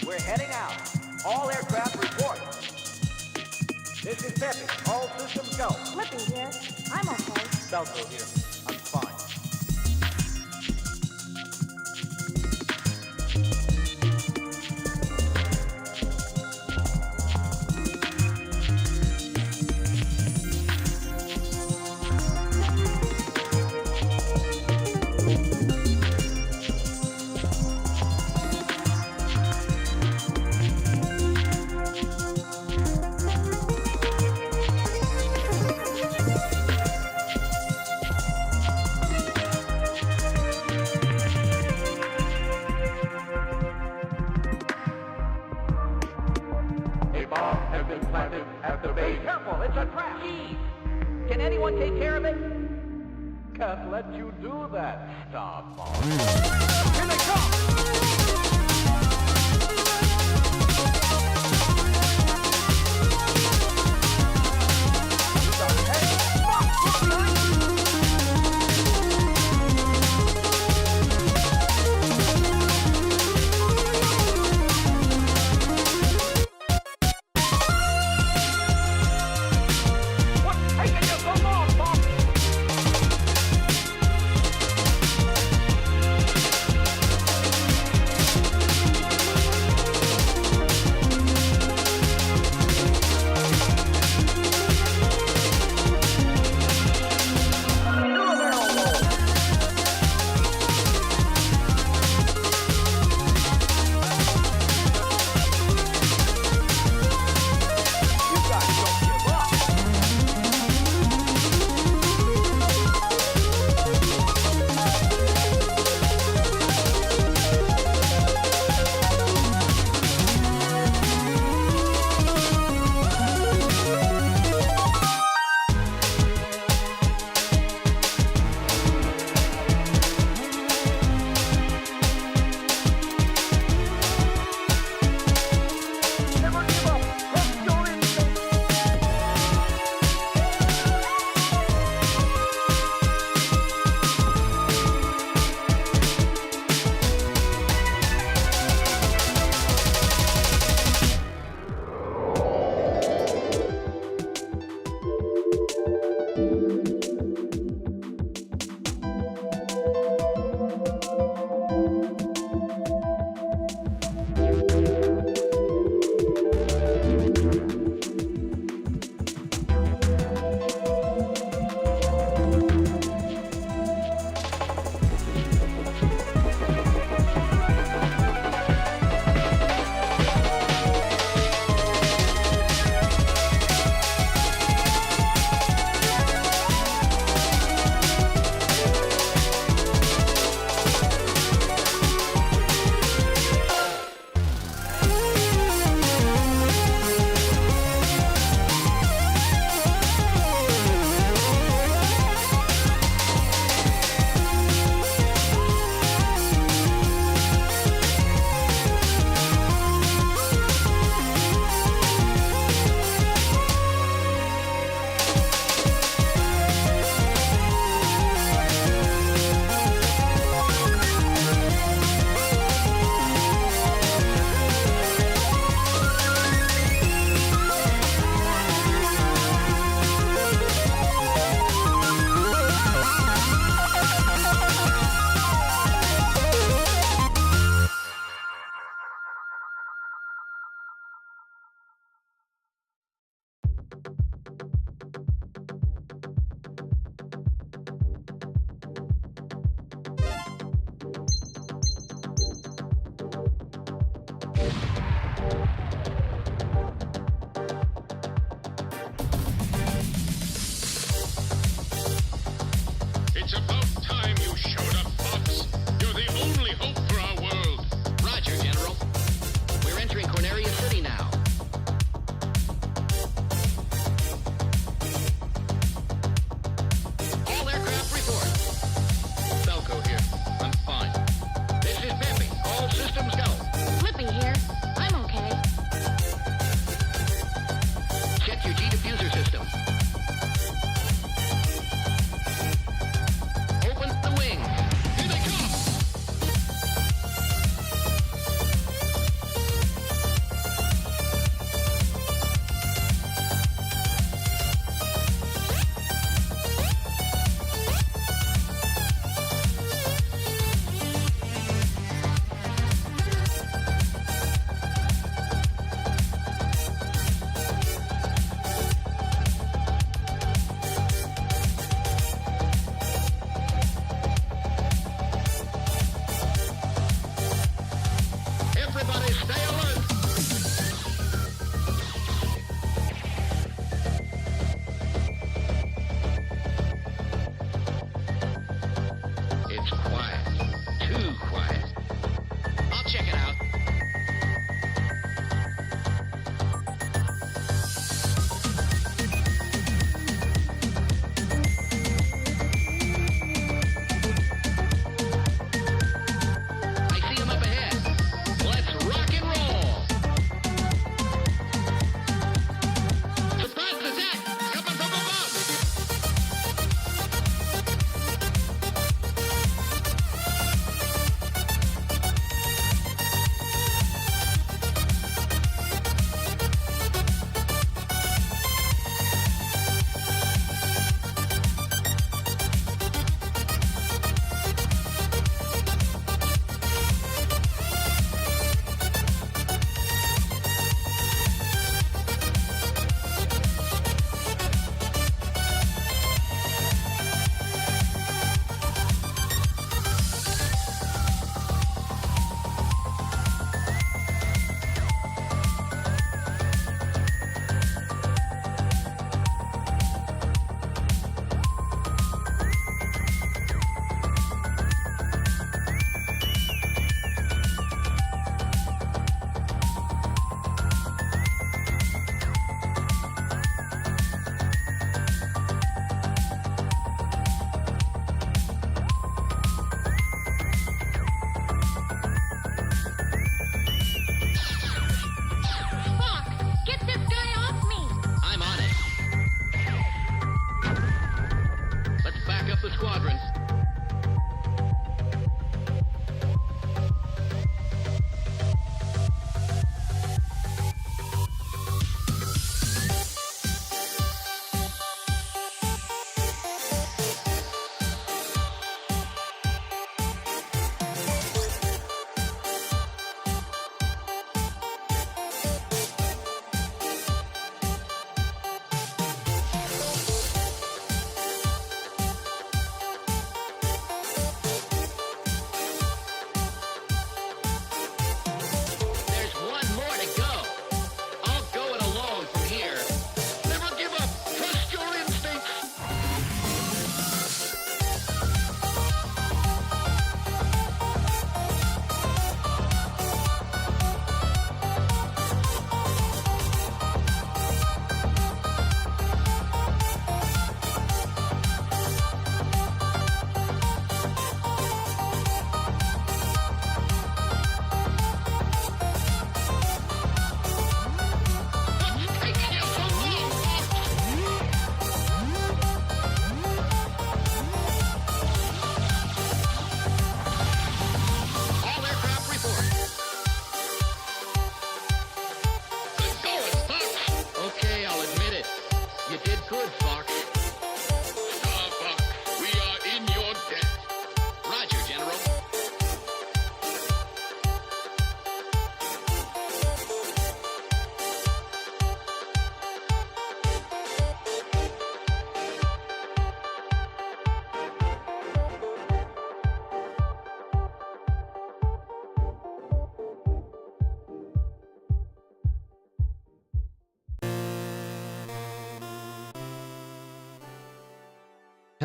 We're heading out. All aircraft report. This is Peppy. All systems go. Flippy here. I'm okay. Belko here. I'm fine. Careful, it's a trap. Jeez. Can anyone take care of it? Can't let you do that, Starboy. Here they come! It's about time you showed up, Fox. You're the only hope for our world. Roger, General. We're entering Corneria City now. All aircraft report. Falco here. I'm fine. This is Peppy. All systems go. Flippy here. I'm okay. Check your G-diffuser system.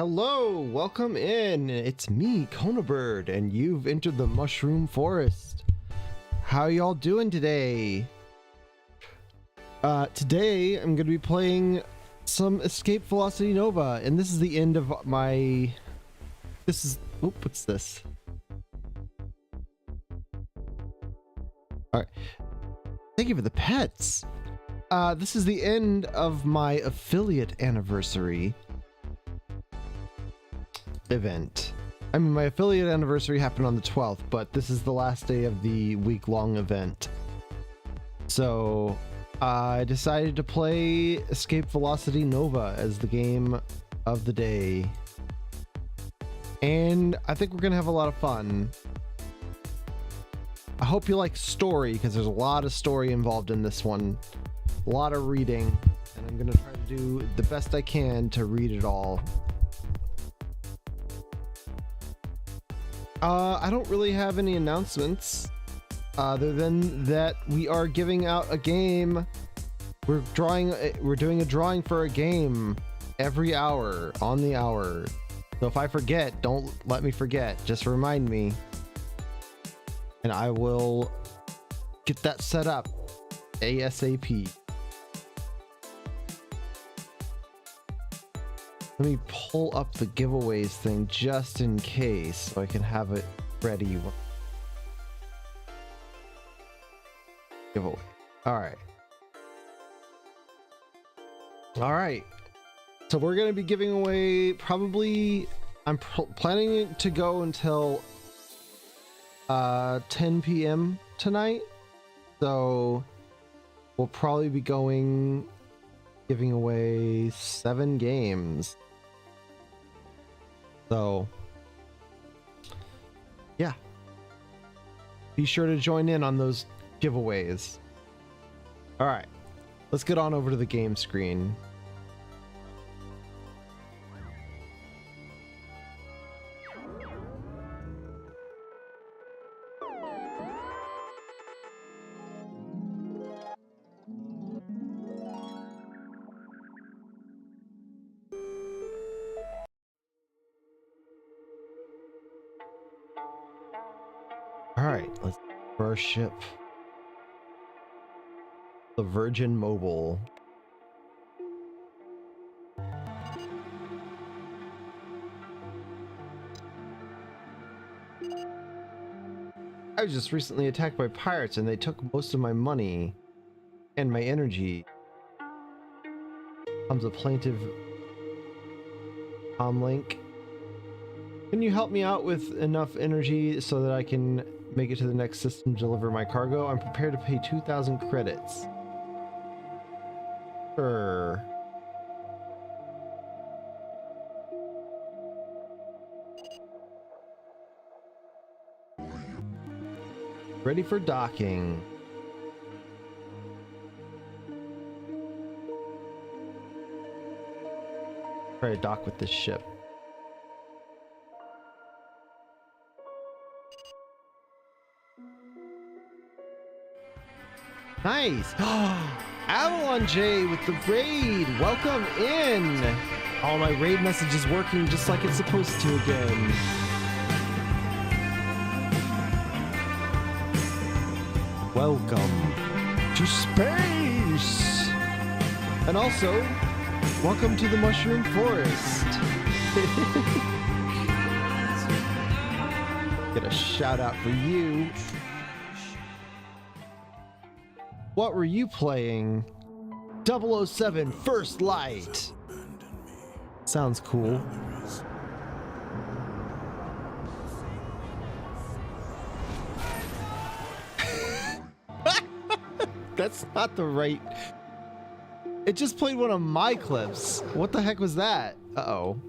Hello, welcome in. It's me, Konabird, and you've entered the Mushroom Forest. How y'all doing today? Today I'm going to be playing some Escape Velocity Nova, and this is the end of my... what's this? Alright. Thank you for the pets. This is the end of my affiliate anniversary event. I mean, my affiliate anniversary happened on the 12th, but this is the last day of the week-long event. So I decided to play Escape Velocity Nova as the game of the day. And I think we're gonna have a lot of fun. I hope you like story, because there's a lot of story involved in this one. A lot of reading, and I'm gonna try to do the best I can to read it all. I don't really have any announcements other than that we are giving out a game. We're doing a drawing for a game every hour on the hour. So if I forget, don't let me forget. Just remind me, and I will get that set up ASAP. Let me pull up the giveaways thing just in case, so I can have it ready. Giveaway. All right. So we're going to be giving away probably, I'm planning to go until 10 p.m. tonight. So we'll probably be giving away 7 games. So yeah, be sure to join in on those giveaways. All right, let's get on over to the game screen. Alright, let's for our ship. The Virgin Mobile. I was just recently attacked by pirates and they took most of my money and my energy. Comes a plaintive Link. Can you help me out with enough energy so that I can make it to the next system to deliver my cargo? I'm prepared to pay 2,000 credits. Sure. Ready for docking. Try to dock with this ship. Nice! Avalon J with the raid! Welcome in! All my raid messages working just like it's supposed to again. Welcome to space! And also, welcome to the Mushroom Forest! Get a shout out for you. What were you playing? 007 First Light. Sounds cool. That's not the right... It just played one of my clips. What the heck was that? Uh-oh.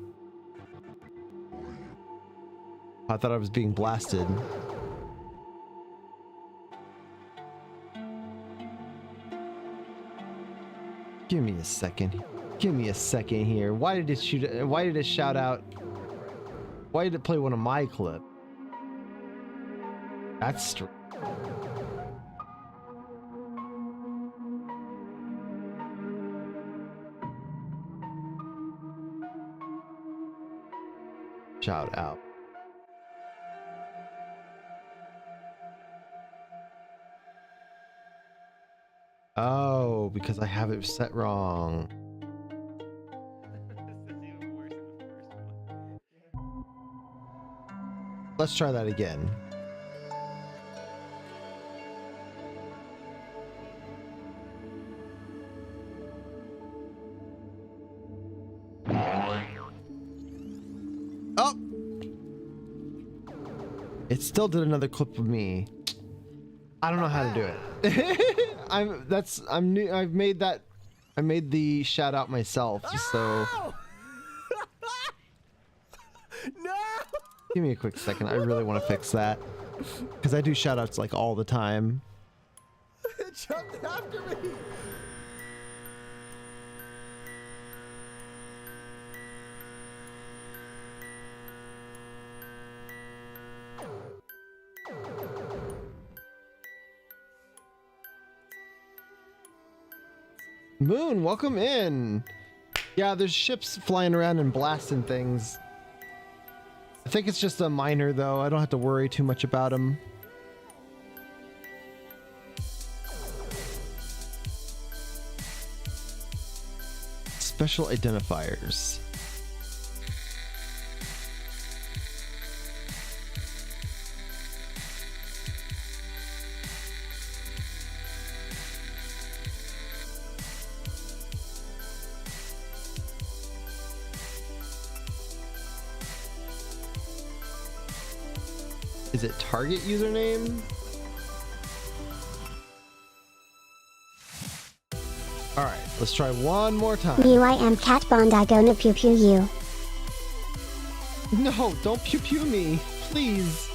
I thought I was being blasted. Give me a second. Give me a second here. Why did it shoot? Why did it shout out? Why did it play one of my clips? That's strange. shout out. Oh, because I have it set wrong. Let's try that again. Oh! It still did another clip of me. I don't know how to do it. I'm new. I made the shout out myself, so No! give me a quick second. I really want to fix that because I do shout outs like all the time. It jumped after me! Moon, welcome in. Yeah, there's ships flying around and blasting things. I think it's just a minor though. I don't have to worry too much about them. Special identifiers. Is it target username? All right, let's try one more time. You, I am Cat Bond. I gonna pew pew you. No, don't pew pew me, please.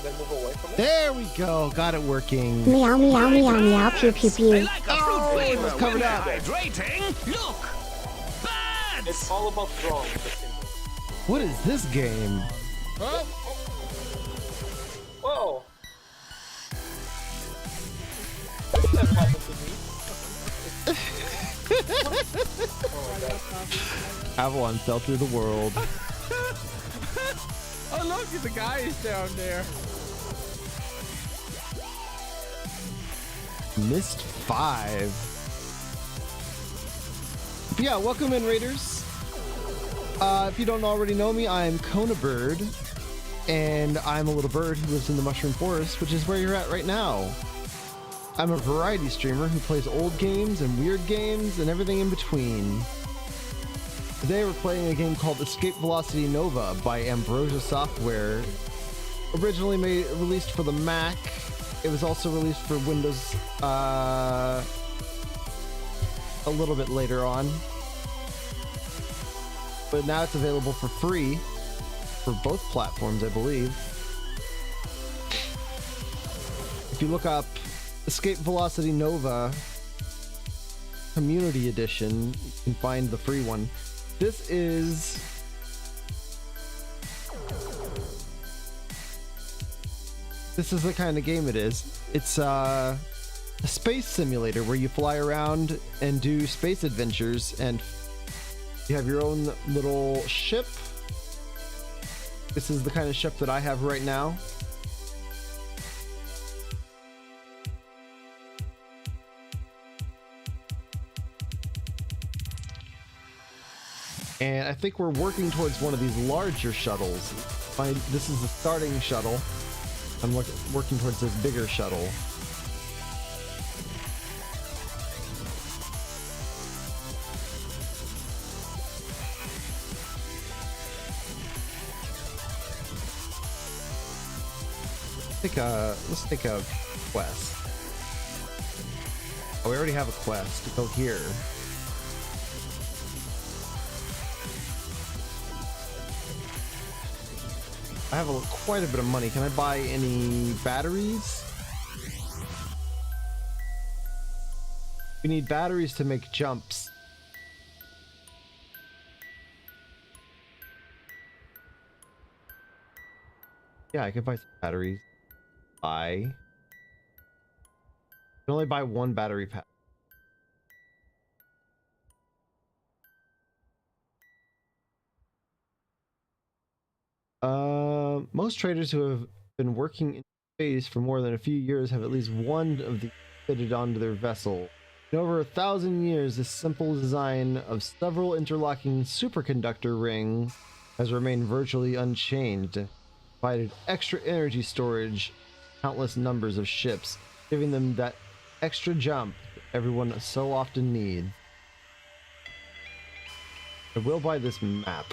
Then move away from it. There we go, got it working. Meow meow meow meow pew pew pew. Like a fruit flavor it's covered when up. hydrating. Look, birds. It's all about drawing the symbol. What is this game? Huh? Whoa! This never happened to me. Oh my god. Avalon fell through the world. Oh look, the guy is down there. Missed 5. But yeah, welcome in, Raiders. If you don't already know me, I'm Kona Bird, and I'm a little bird who lives in the Mushroom Forest, which is where you're at right now. I'm a variety streamer who plays old games and weird games and everything in between. Today we're playing a game called Escape Velocity Nova by Ambrosia Software. Originally released for the Mac. It was also released for Windows a little bit later on. But now it's available for free for both platforms, I believe. If you look up Escape Velocity Nova Community Edition, you can find the free one. This is the kind of game it is. It's a space simulator where you fly around and do space adventures, and you have your own little ship. This is the kind of ship that I have right now. And I think we're working towards one of these larger shuttles. This is the starting shuttle. I'm working towards this bigger shuttle. Let's take a quest. Oh, we already have a quest to go here. I have quite a bit of money. Can I buy any batteries? We need batteries to make jumps. Yeah, I could buy some batteries. I can only buy one battery pack. Most traders who have been working in space for more than a few years have at least one of these fitted onto their vessel. In over 1,000 years, this simple design of several interlocking superconductor rings has remained virtually unchanged, provided extra energy storage, countless numbers of ships, giving them that extra jump everyone so often needs. I will buy this map.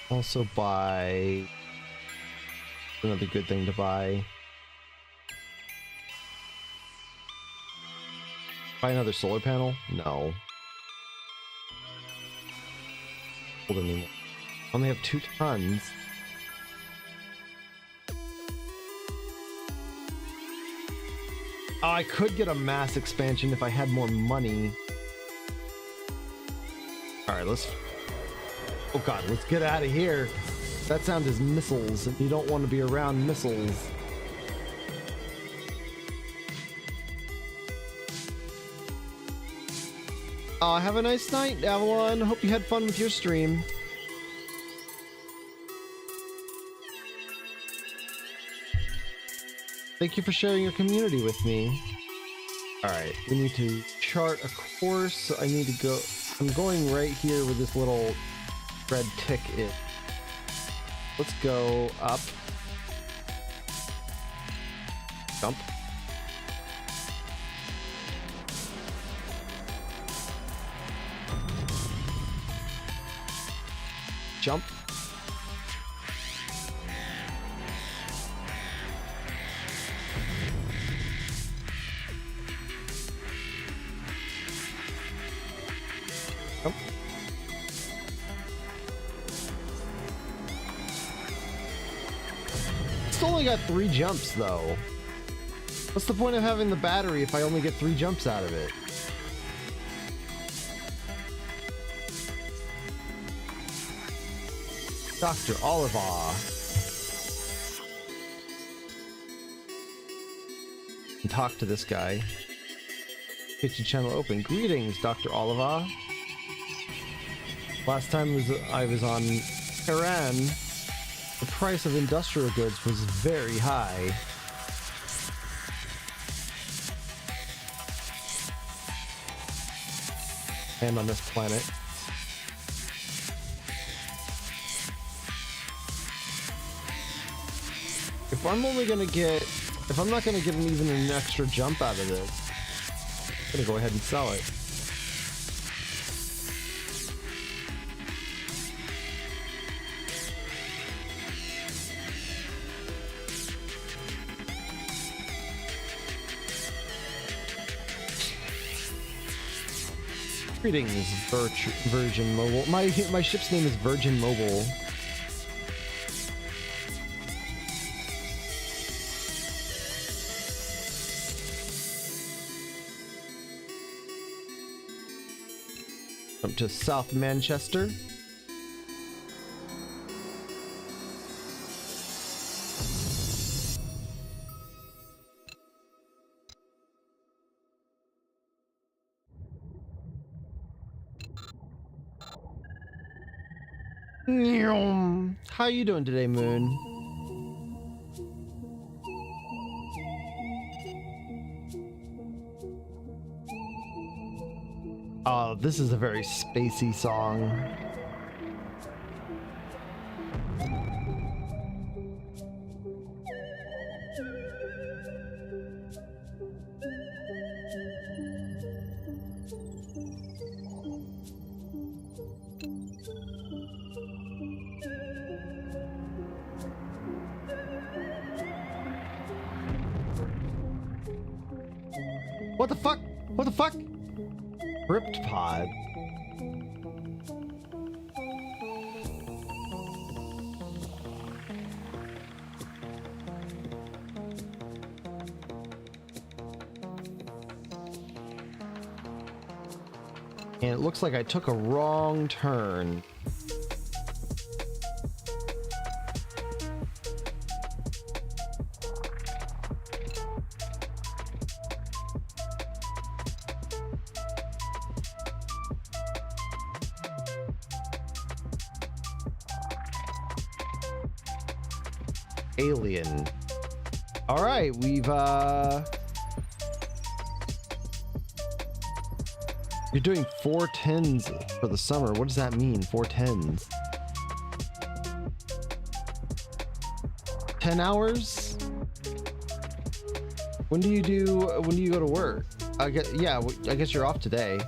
Also buy another good thing to buy. Buy another solar panel? No. Hold on. Only have 2 tons. Oh, I could get a mass expansion if I had more money. Alright, let's... Oh god, let's get out of here. That sound is missiles, and you don't want to be around missiles. Have a nice night, Avalon. Hope you had fun with your stream. Thank you for sharing your community with me. Alright, we need to chart a course. I need to go... I'm going right here with this little red tick is. Let's go up. Jump. Jump. Jump. It's only got 3 jumps though. What's the point of having the battery if I only get 3 jumps out of it? Dr. Oliver. And talk to this guy. Get your channel open. Greetings, Dr. Oliver. Last time I was on Tehran, the price of industrial goods was very high. And on this planet. If I'm not gonna get even an extra jump out of this, I'm gonna go ahead and sell it. Greetings, Virgin Mobile. My ship's name is Virgin Mobile. Up to South Manchester. How you doing today, Moon? Oh, this is a very spacey song. What the fuck? What the fuck? Cryptpod. And it looks like I took a wrong turn. Alien. All right, we've you're doing 4 tens for the summer. What does that mean? 4 tens. 10 hours? When do you go to work? I guess you're off today.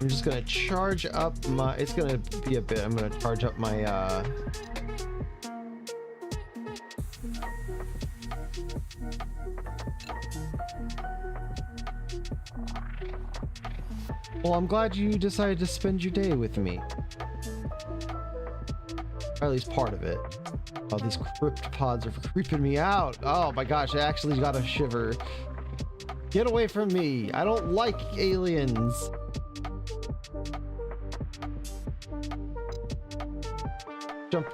I'm just gonna charge up my, it's gonna be a bit, I'm gonna charge up my well, I'm glad you decided to spend your day with me. Or at least part of it. Oh, these cryptopods are creeping me out. Oh my gosh, I actually got a shiver. Get away from me. I don't like aliens. Jump.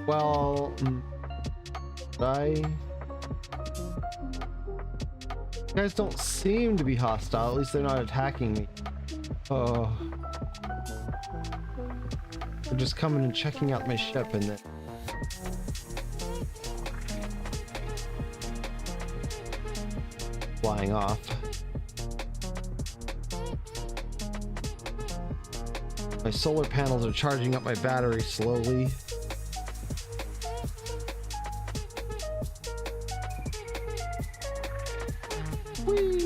Well, you guys don't seem to be hostile. At least they're not attacking me. Oh. They're just coming and checking out my ship and then flying off. My solar panels are charging up my battery slowly. Whee!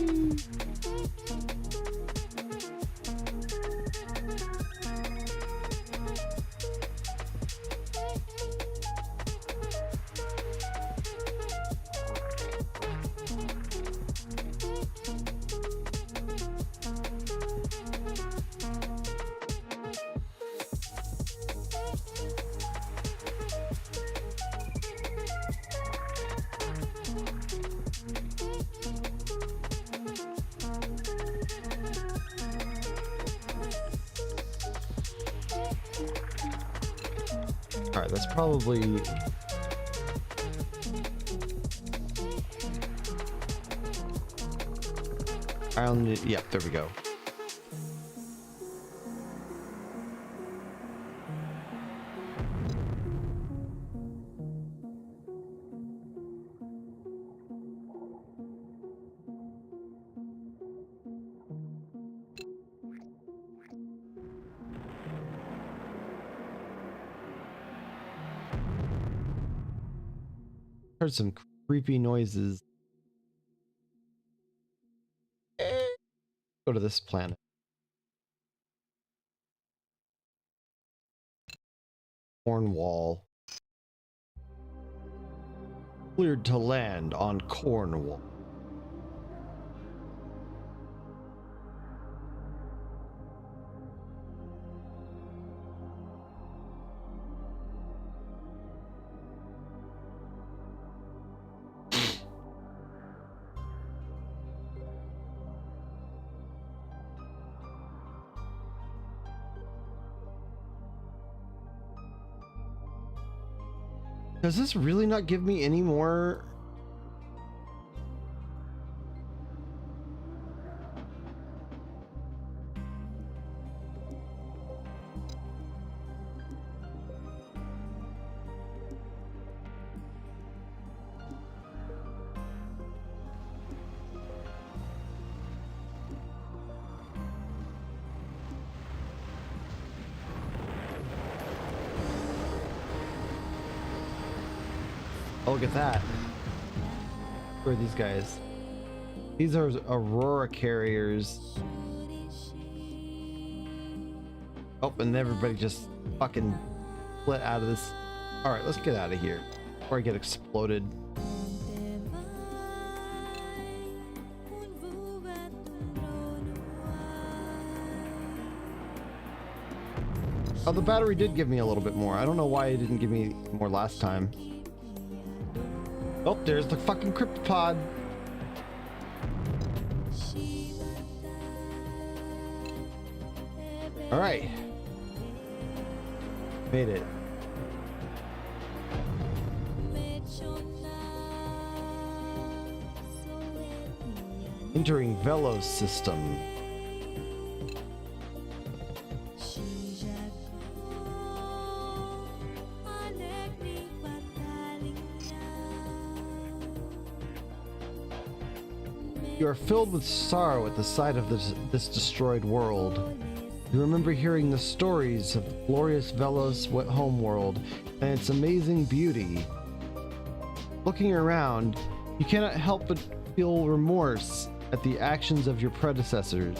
All right, that's probably yep, there we go. Heard some creepy noises. Go to this planet. Cornwall. Cleared to land on Cornwall. Does this really not give me any more? Oh, look at that. Who are these guys? These are Aurora carriers. Oh, and everybody just fucking split out of this. All right, let's get out of here before I get exploded. Oh, the battery did give me a little bit more. I don't know why it didn't give me more last time. Oh, there's the fucking cryptopod. All right. Made it. Entering Velos system. You are filled with sorrow at the sight of this destroyed world. You remember hearing the stories of the glorious Velos homeworld and its amazing beauty. Looking around, you cannot help but feel remorse at the actions of your predecessors.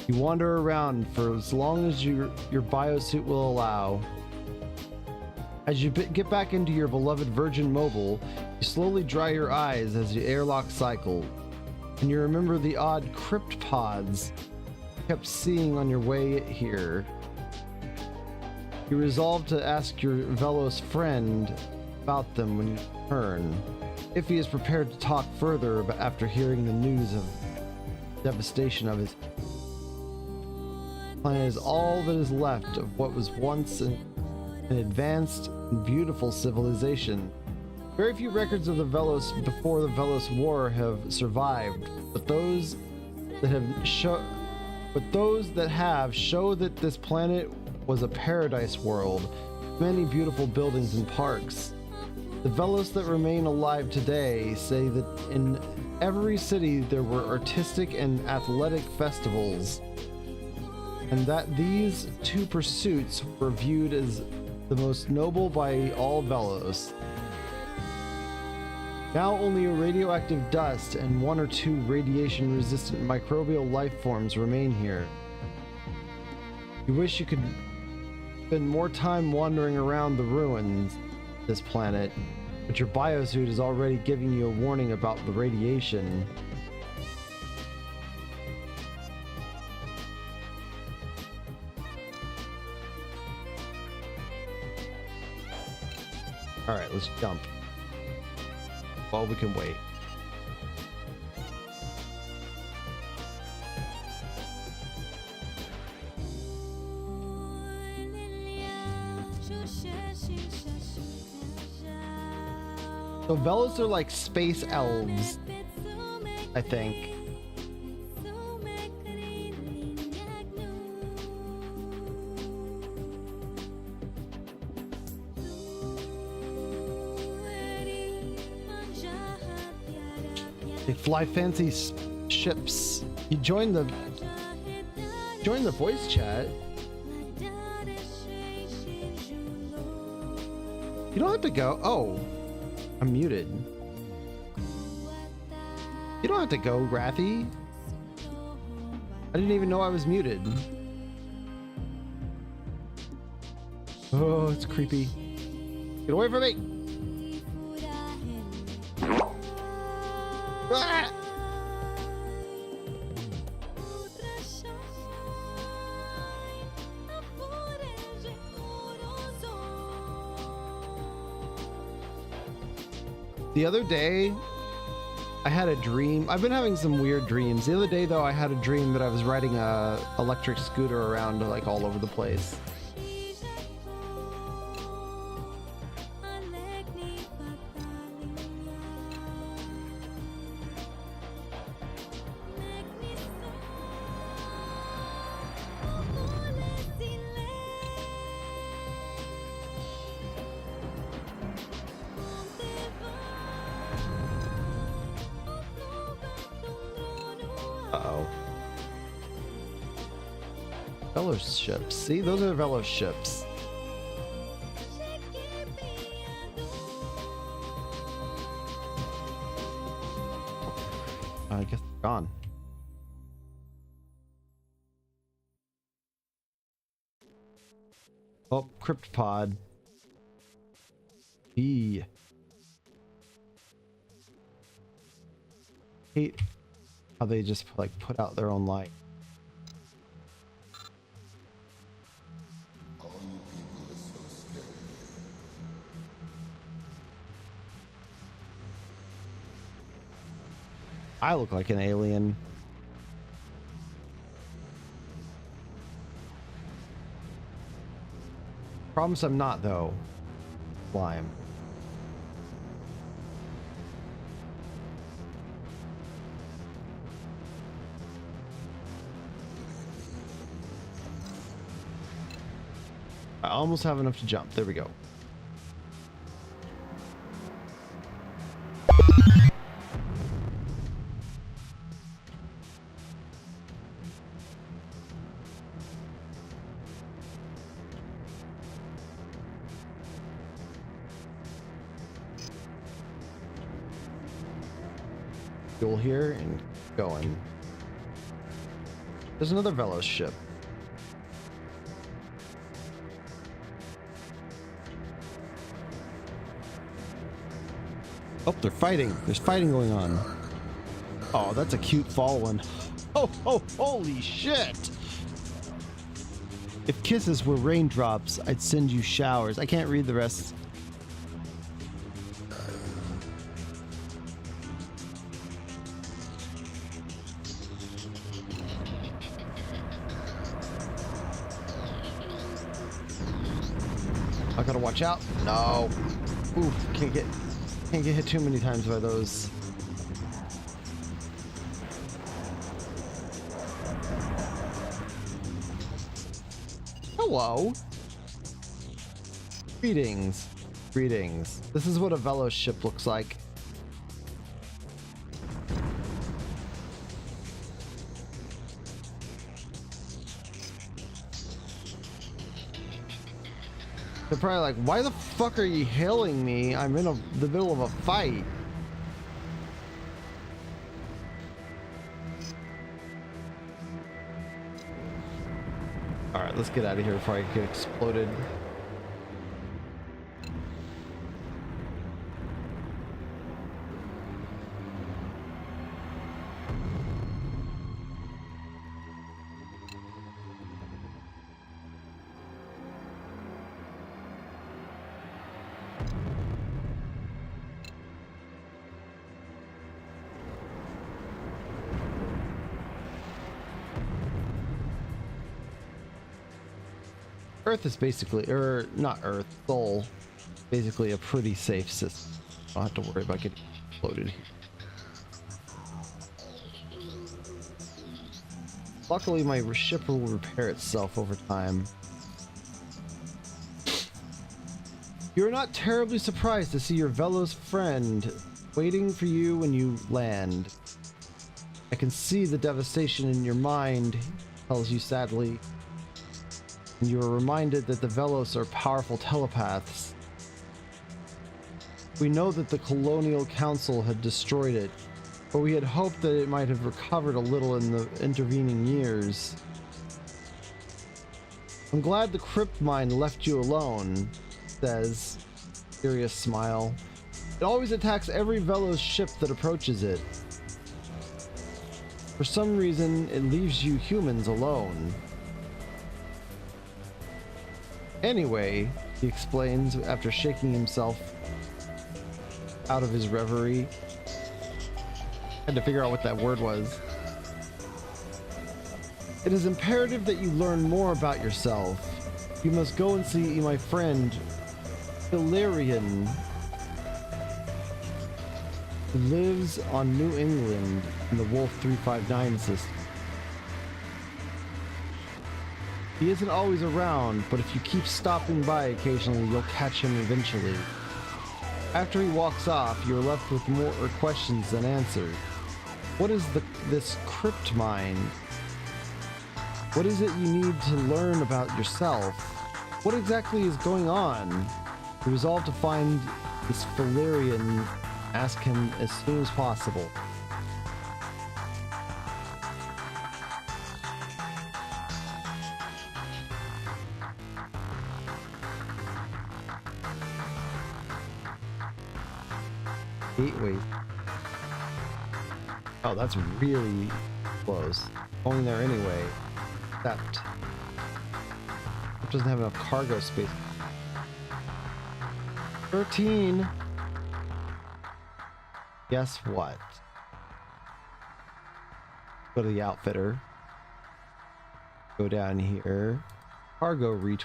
You wander around for as long as your biosuit will allow. As you get back into your beloved Virgin Mobile, you slowly dry your eyes as the airlock cycles, and you remember the odd crypt pods you kept seeing on your way here. You resolve to ask your Velos friend about them when you return, if he is prepared to talk further after hearing the news of devastation of his planet is all that is left of what was once an advanced and beautiful civilization. Very few records of the Velos before the Velos War have survived, but those that have show that this planet was a paradise world, with many beautiful buildings and parks. The Velos that remain alive today say that in every city there were artistic and athletic festivals, and that these two pursuits were viewed as the most noble by all Velos. Now only radioactive dust and one or two radiation-resistant microbial life forms remain here. You wish you could spend more time wandering around the ruins of this planet, but your biosuit is already giving you a warning about the radiation. Alright, let's jump. While we can wait. So Velos are like space elves, I think. They fly fancy ships. You join the voice chat. You don't have to go. Oh, I'm muted. You don't have to go, Rathy. I didn't even know I was muted. Oh, it's creepy. Get away from me. Ah! The other day, I had a dream. I've been having some weird dreams. The other day, though, I had a dream that I was riding a electric scooter around like all over the place. Uh-oh. Velos ships. See, those are Velos ships. I guess they're gone. Oh, cryptopod. E. Hate how they just like put out their own light. I look like an alien. Promise I'm not, though. Slime. I almost have enough to jump. There we go. fuel here and keep going. There's another Velos ship. Oh, they're fighting. There's fighting going on. Oh, that's a cute fall one. Oh, holy shit! If kisses were raindrops, I'd send you showers. I can't read the rest. I gotta watch out. No. Oof, can't get hit too many times by those. Hello. Greetings. Greetings. This is what a Velos ship looks like. They're probably like, why the fuck are you hailing me? I'm in the middle of a fight. Alright, let's get out of here before I get exploded. Earth is basically, or not Earth, Sol, basically a pretty safe system. I don't have to worry about getting exploded here. Luckily, my ship will repair itself over time. You're not terribly surprised to see your Velos friend waiting for you when you land. I can see the devastation in your mind, he tells you sadly. And you are reminded that the Velos are powerful telepaths. We know that the Colonial Council had destroyed it, but we had hoped that it might have recovered a little in the intervening years. I'm glad the crypt mine left you alone, says, serious smile. It always attacks every Velos ship that approaches it. For some reason, it leaves you humans alone. Anyway, he explains after shaking himself out of his reverie. Had to figure out what that word was. It is imperative that you learn more about yourself. You must go and see my friend, Hilarion, who lives on New England in the Wolf 359 system. He isn't always around, but if you keep stopping by occasionally, you'll catch him eventually. After he walks off, you're left with more questions than answers. What is this crypt mine? What is it you need to learn about yourself? What exactly is going on? You resolve to find this Valerian. Ask him as soon as possible. Gateway. Oh, that's really close. Going there anyway. Except it doesn't have enough cargo space. 13. Guess what? Go to the outfitter. Go down here. Cargo reach.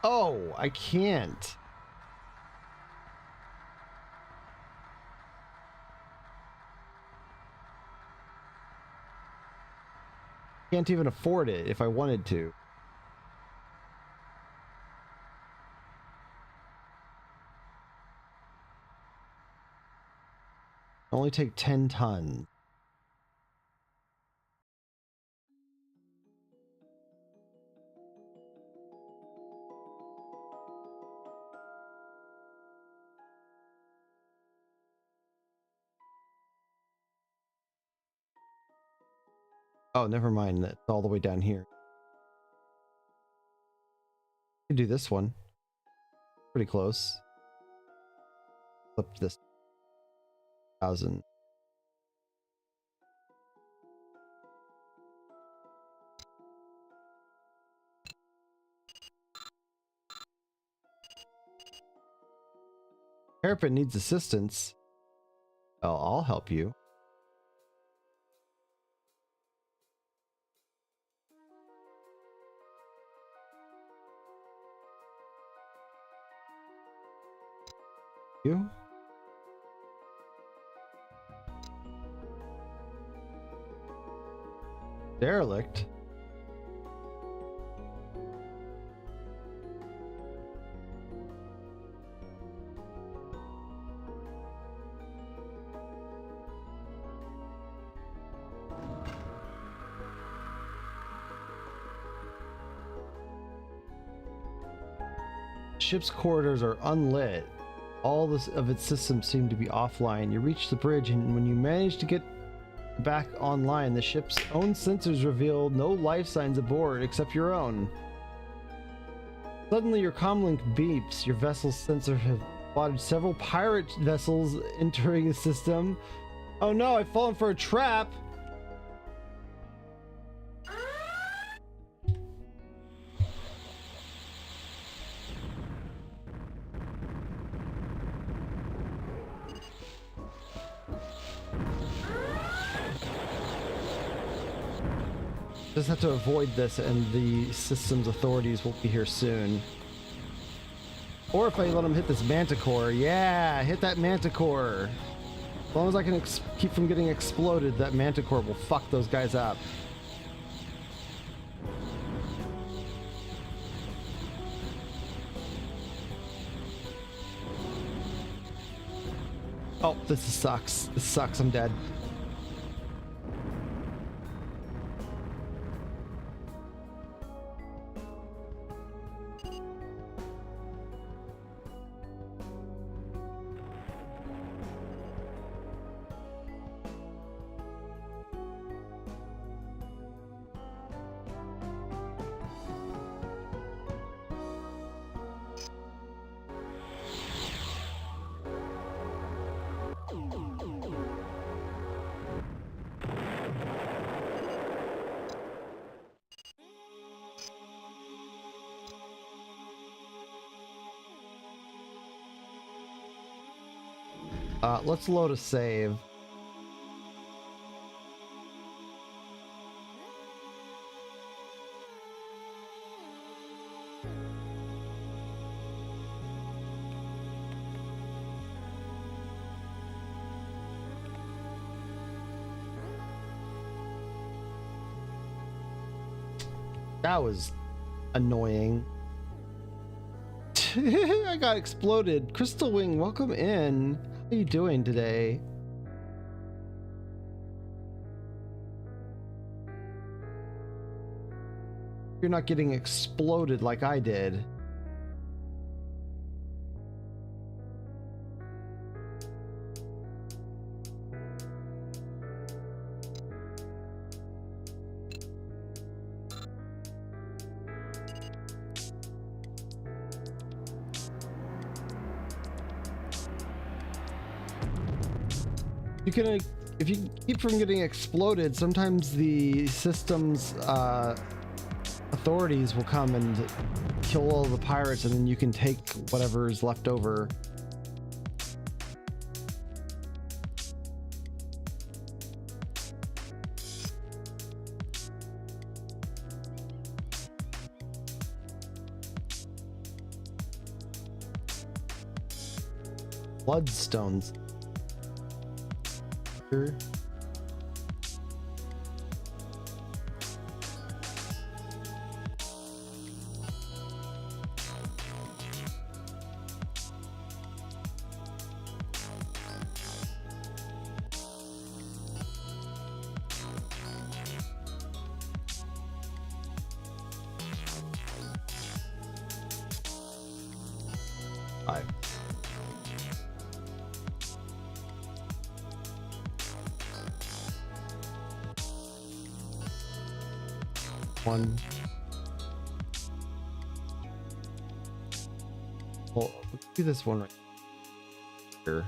Oh, I can't. Can't even afford it if I wanted to. Only take 10 tons. Oh, never mind. That's all the way down here. We can do this one. Pretty close. Flip this 1,000. Hairpin needs assistance. Well, I'll help you. You? Derelict? Ship's corridors are unlit. All of its systems seem to be offline. You reach the bridge, and when you manage to get back online, the ship's own sensors reveal no life signs aboard except your own. Suddenly, your comlink beeps. Your vessel's sensor have spotted several pirate vessels entering the system. Oh no, I've fallen for a trap! Just have to avoid this, and the system's authorities will be here soon. Or if I let them hit this manticore. Yeah, hit that manticore. As long as I can keep from getting exploded, that manticore will fuck those guys up. Oh, this sucks. This sucks. I'm dead. Let's load a save. That was annoying. I got exploded. Crystal Wing, welcome in. How are you doing today? You're not getting exploded like I did. You can, if you keep from getting exploded, sometimes the system's authorities will come and kill all the pirates, and then you can take whatever is left over. Bloodstones. Five. one. Well, let's do this one right here.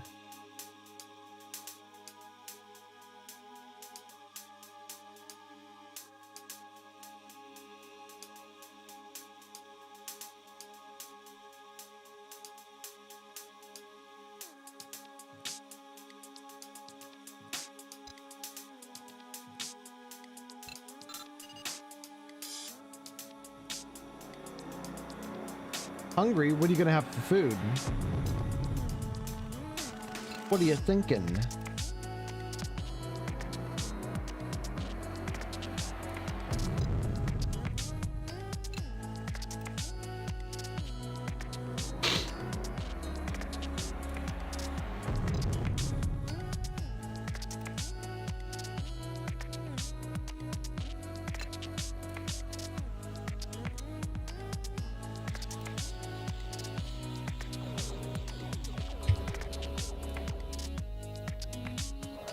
Hungry? What are you gonna have for food? What are you thinking?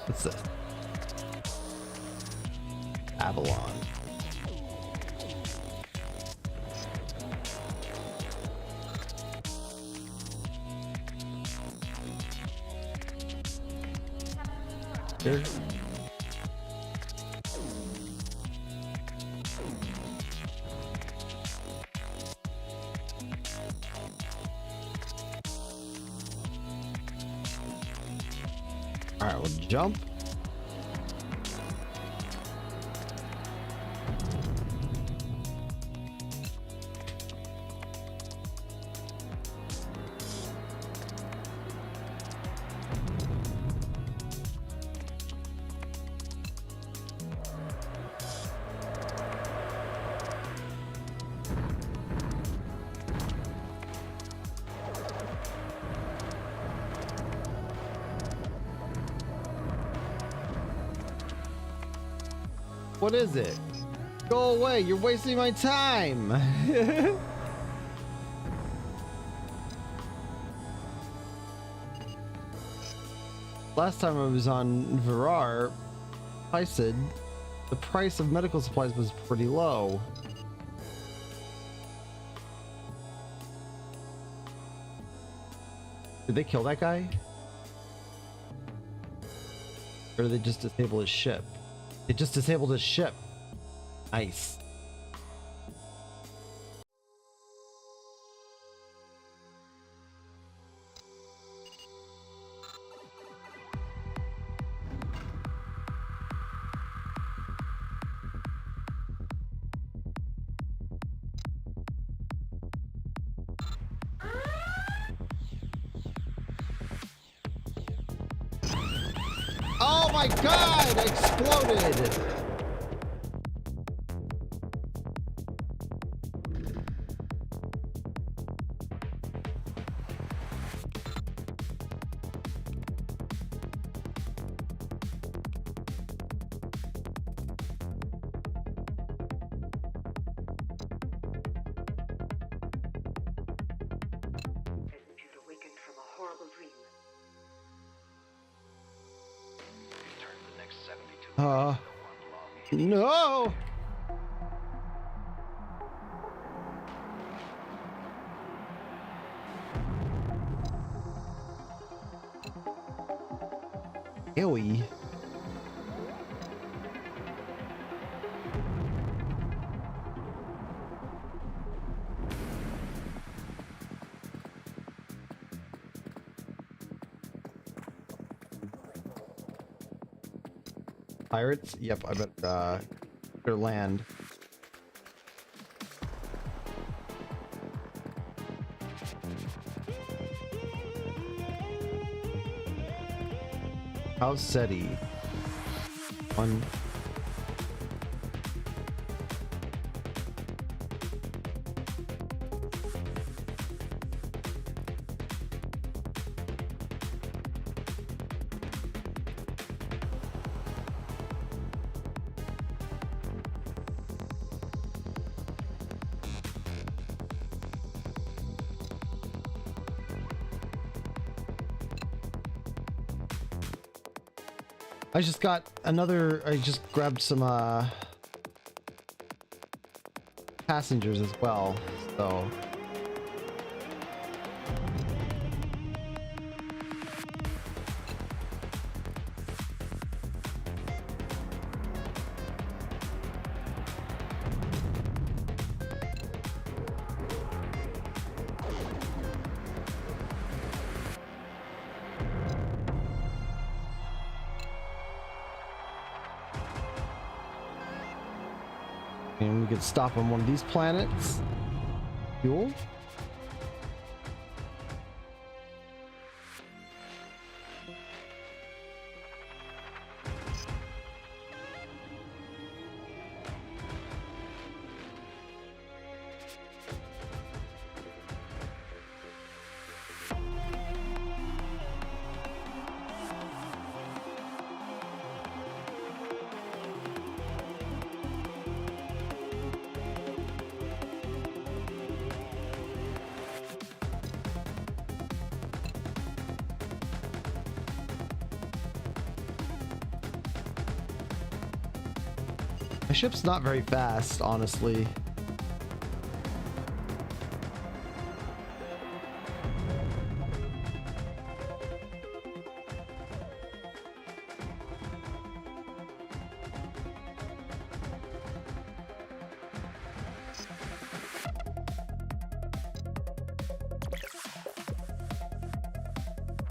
What's this? Avalon. Here. All right, we'll jump. What is it? Go away, you're wasting my time. Last time I was on Virar, I said the price of medical supplies was pretty low. Did they kill that guy? Or did they just disable his ship? It just disabled his ship. Nice. Oh my god! I exploded! No! Ewy. Pirates? Yep, I bet their land. How's SETI? One. I just got another, I just grabbed some passengers as well, so. And we could stop on one of these planets. Fuel. My ship's not very fast, honestly.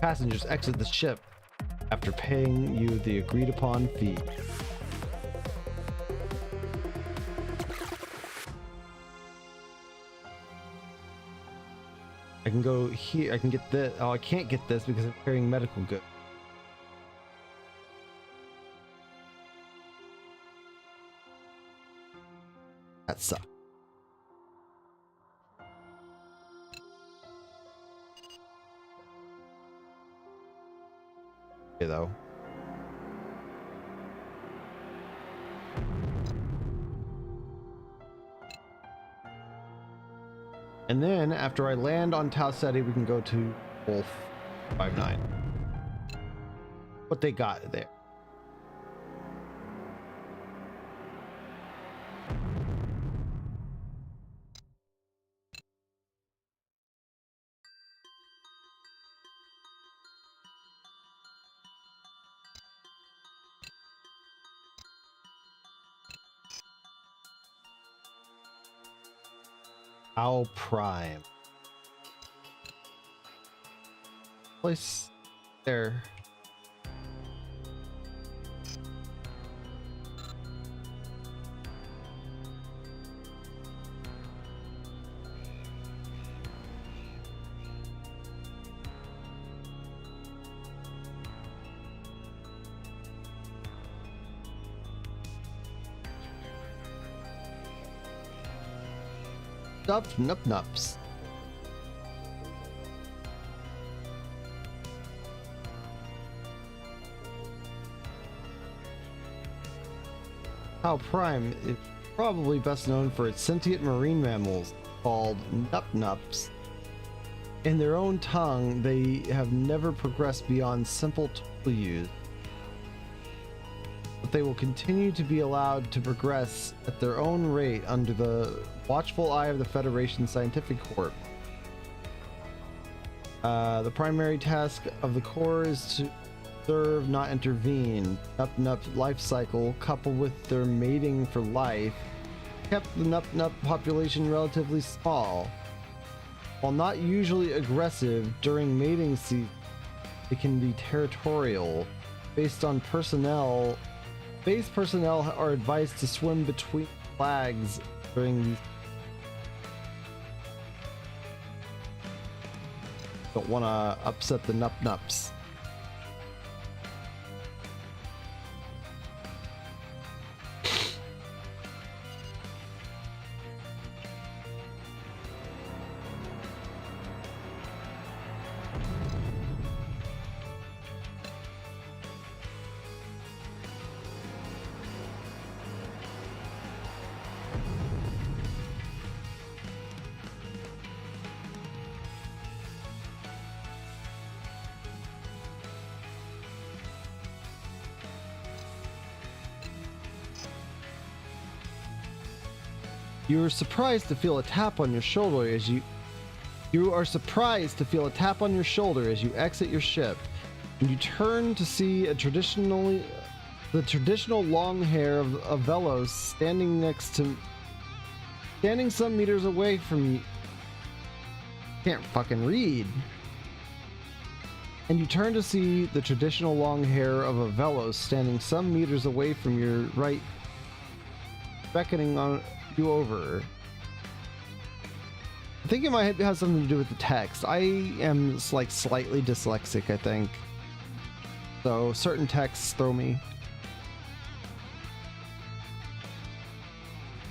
Passengers exit the ship after paying you the agreed upon fee. I can go here. I can get this. Oh, I can't get this because I'm carrying medical goods. That sucks. Okay, though. And then after I land on Tau Ceti, we can go to Wolf 59. What they got there. Tau Prime. Place there. Stuffed nup-nups. Tau Prime is probably best known for its sentient marine mammals called nup-nups. In their own tongue, they have never progressed beyond simple tool use. But they will continue to be allowed to progress at their own rate under the watchful eye of the Federation Scientific Corps. The primary task of the Corps is to serve, not intervene. Nup-Nup's life cycle, coupled with their mating for life, kept the Nup-Nup population relatively small. While not usually aggressive during mating season, it can be territorial. Based on personnel, base personnel are advised to swim between flags during these. Don't want to upset the Nup-Nups. You are surprised to feel a tap on your shoulder as you exit your ship, and you turn to see the traditional long hair of Velos standing some meters away from you. Can't fucking read. And you turn to see the traditional long hair of a Velos standing some meters away from your right, beckoning on you over. I think it might have something to do with the text. I am like slightly dyslexic, I think. So certain texts throw me.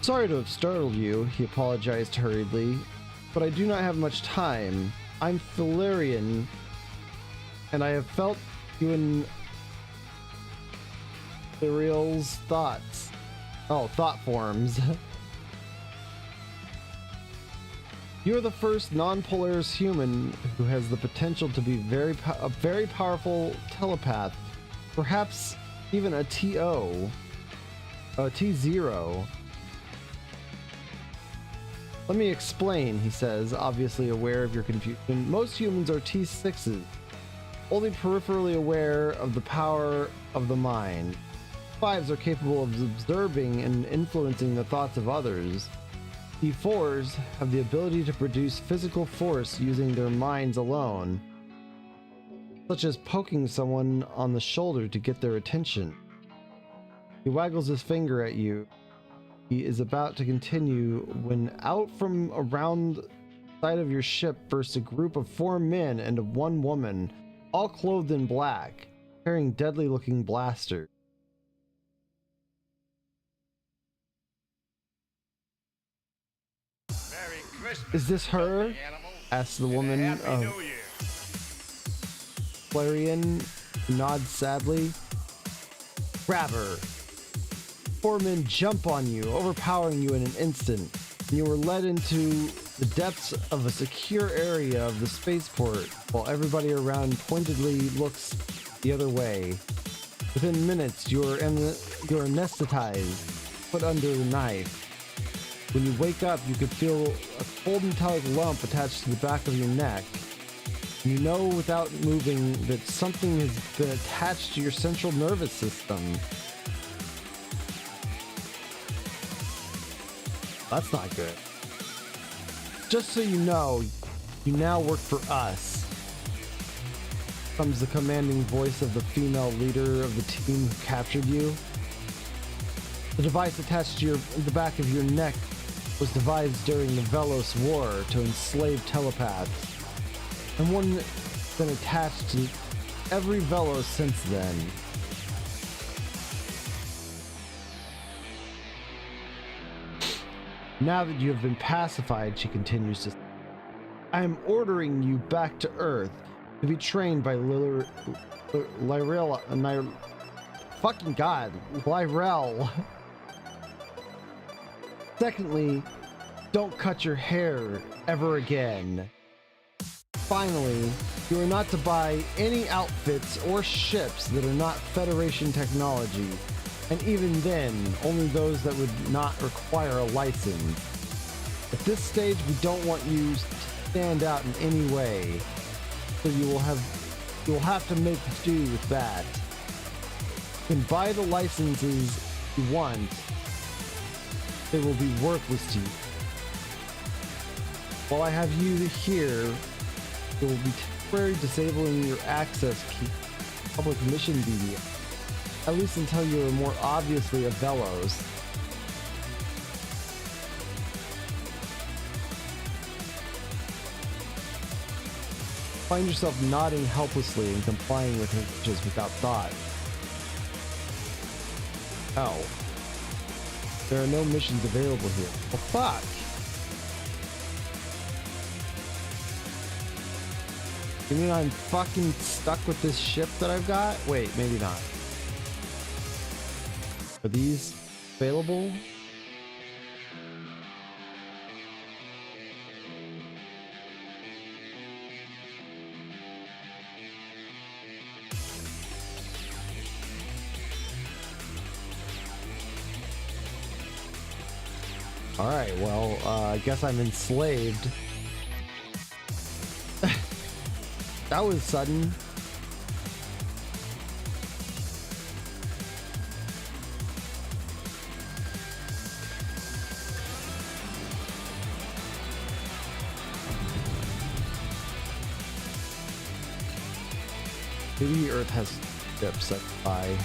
Sorry to have startled you, he apologized hurriedly, but I do not have much time. I'm Valerian, and I have felt you in Ariel's thoughts. Oh, thought forms. You are the first non-Polaris human who has the potential to be a very powerful telepath, perhaps even a T0. Let me explain, he says, obviously aware of your confusion. Most humans are T6s, only peripherally aware of the power of the mind. T5s are capable of observing and influencing the thoughts of others. T4s have the ability to produce physical force using their minds alone, such as poking someone on the shoulder to get their attention. He waggles his finger at you. He is about to continue when out from around the side of your ship bursts a group of 4 men and 1 woman, all clothed in black, carrying deadly-looking blasters. Is this her? Asks the woman of Valerian, nods sadly. Grab her. 4 men jump on you, overpowering you in an instant, and you are led into the depths of a secure area of the spaceport while everybody around pointedly looks the other way. Within minutes, you are anesthetized, put under the knife. When you wake up, you could feel a cold metallic lump attached to the back of your neck. You know without moving that something has been attached to your central nervous system. That's not good. Just so you know, you now work for us. Comes the commanding voice of the female leader of the team who captured you. The device attached to the back of your neck was devised during the Velos War to enslave telepaths, and one that's been attached to every Velos since then. Now that you have been pacified, she continues to say, I am ordering you back to Earth to be trained by Lyrel. Fucking God, Lyrel. Secondly, don't cut your hair ever again. Finally, you are not to buy any outfits or ships that are not Federation technology, and even then, only those that would not require a license. At this stage, we don't want you to stand out in any way, so you will have to make do with that. You can buy the licenses you want. They will be worthless to you. While I have you here, it will be temporarily disabling your access key to public mission media, at least until you are more obviously a Velos. Find yourself nodding helplessly and complying with her wishes without thought. Oh. There are no missions available here. Well, fuck! You mean I'm fucking stuck with this ship that I've got? Wait, maybe not. Are these available? Alright, well, I guess I'm enslaved. That was sudden. Maybe Earth has ships that fly.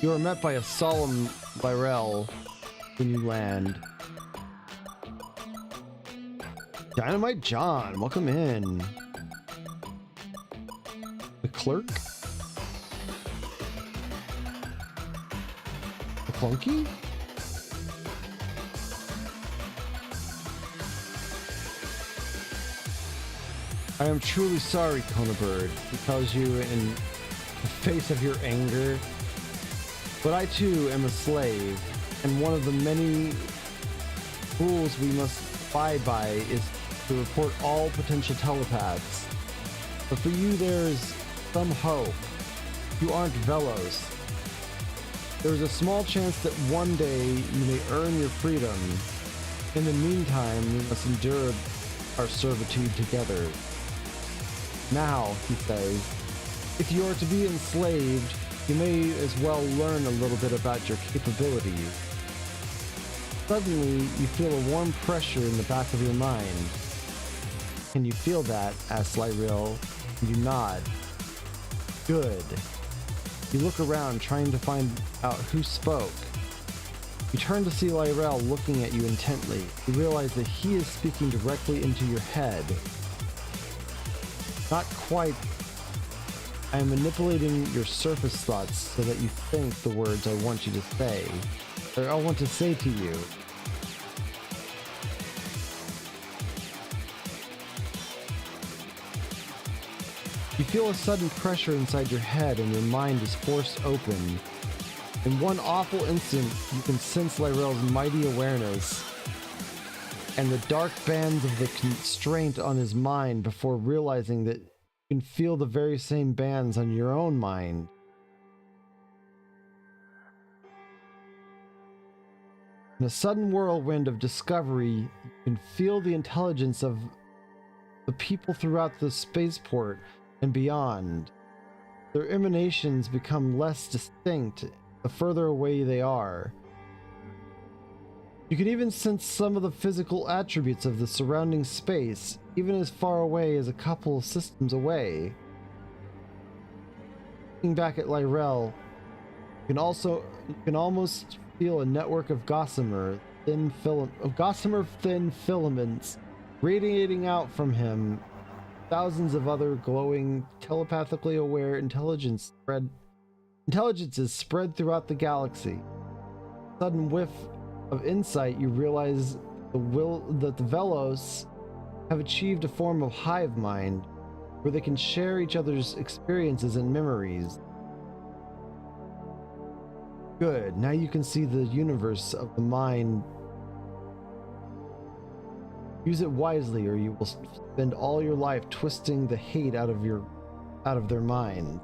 You are met by a solemn Lyrel when you land. Dynamite John, welcome in. The clerk? The clunky? I am truly sorry, Kona Bird, to cause you in the face of your anger. But I too am a slave, and one of the many rules we must abide by is to report all potential telepaths. But for you there's some hope. You aren't Velos. There is a small chance that one day you may earn your freedom. In the meantime, we must endure our servitude together. Now, he says, if you are to be enslaved, you may as well learn a little bit about your capabilities. Suddenly, you feel a warm pressure in the back of your mind. Can you feel that? Asks Lyrel. You nod. Good. You look around, trying to find out who spoke. You turn to see Lyrel looking at you intently. You realize that he is speaking directly into your head. Not quite. I am manipulating your surface thoughts so that you think the words I want you to say, or I want to say to you. You feel a sudden pressure inside your head and your mind is forced open. In one awful instant, you can sense Lyrel's mighty awareness and the dark bands of the constraint on his mind before realizing that you can feel the very same bands on your own mind. In a sudden whirlwind of discovery, you can feel the intelligence of the people throughout the spaceport and beyond. Their emanations become less distinct the further away they are. You can even sense some of the physical attributes of the surrounding space, even as far away as a couple of systems away. Looking back at Lyrel, you can almost feel a network of gossamer thin filaments radiating out from him. Thousands of other glowing, telepathically aware intelligences spread throughout the galaxy. Sudden whiff of insight, you realize that the Velos have achieved a form of hive mind where they can share each other's experiences and memories. Good, now you can see the universe of the mind. Use it wisely or you will spend all your life twisting the hate out of their mind.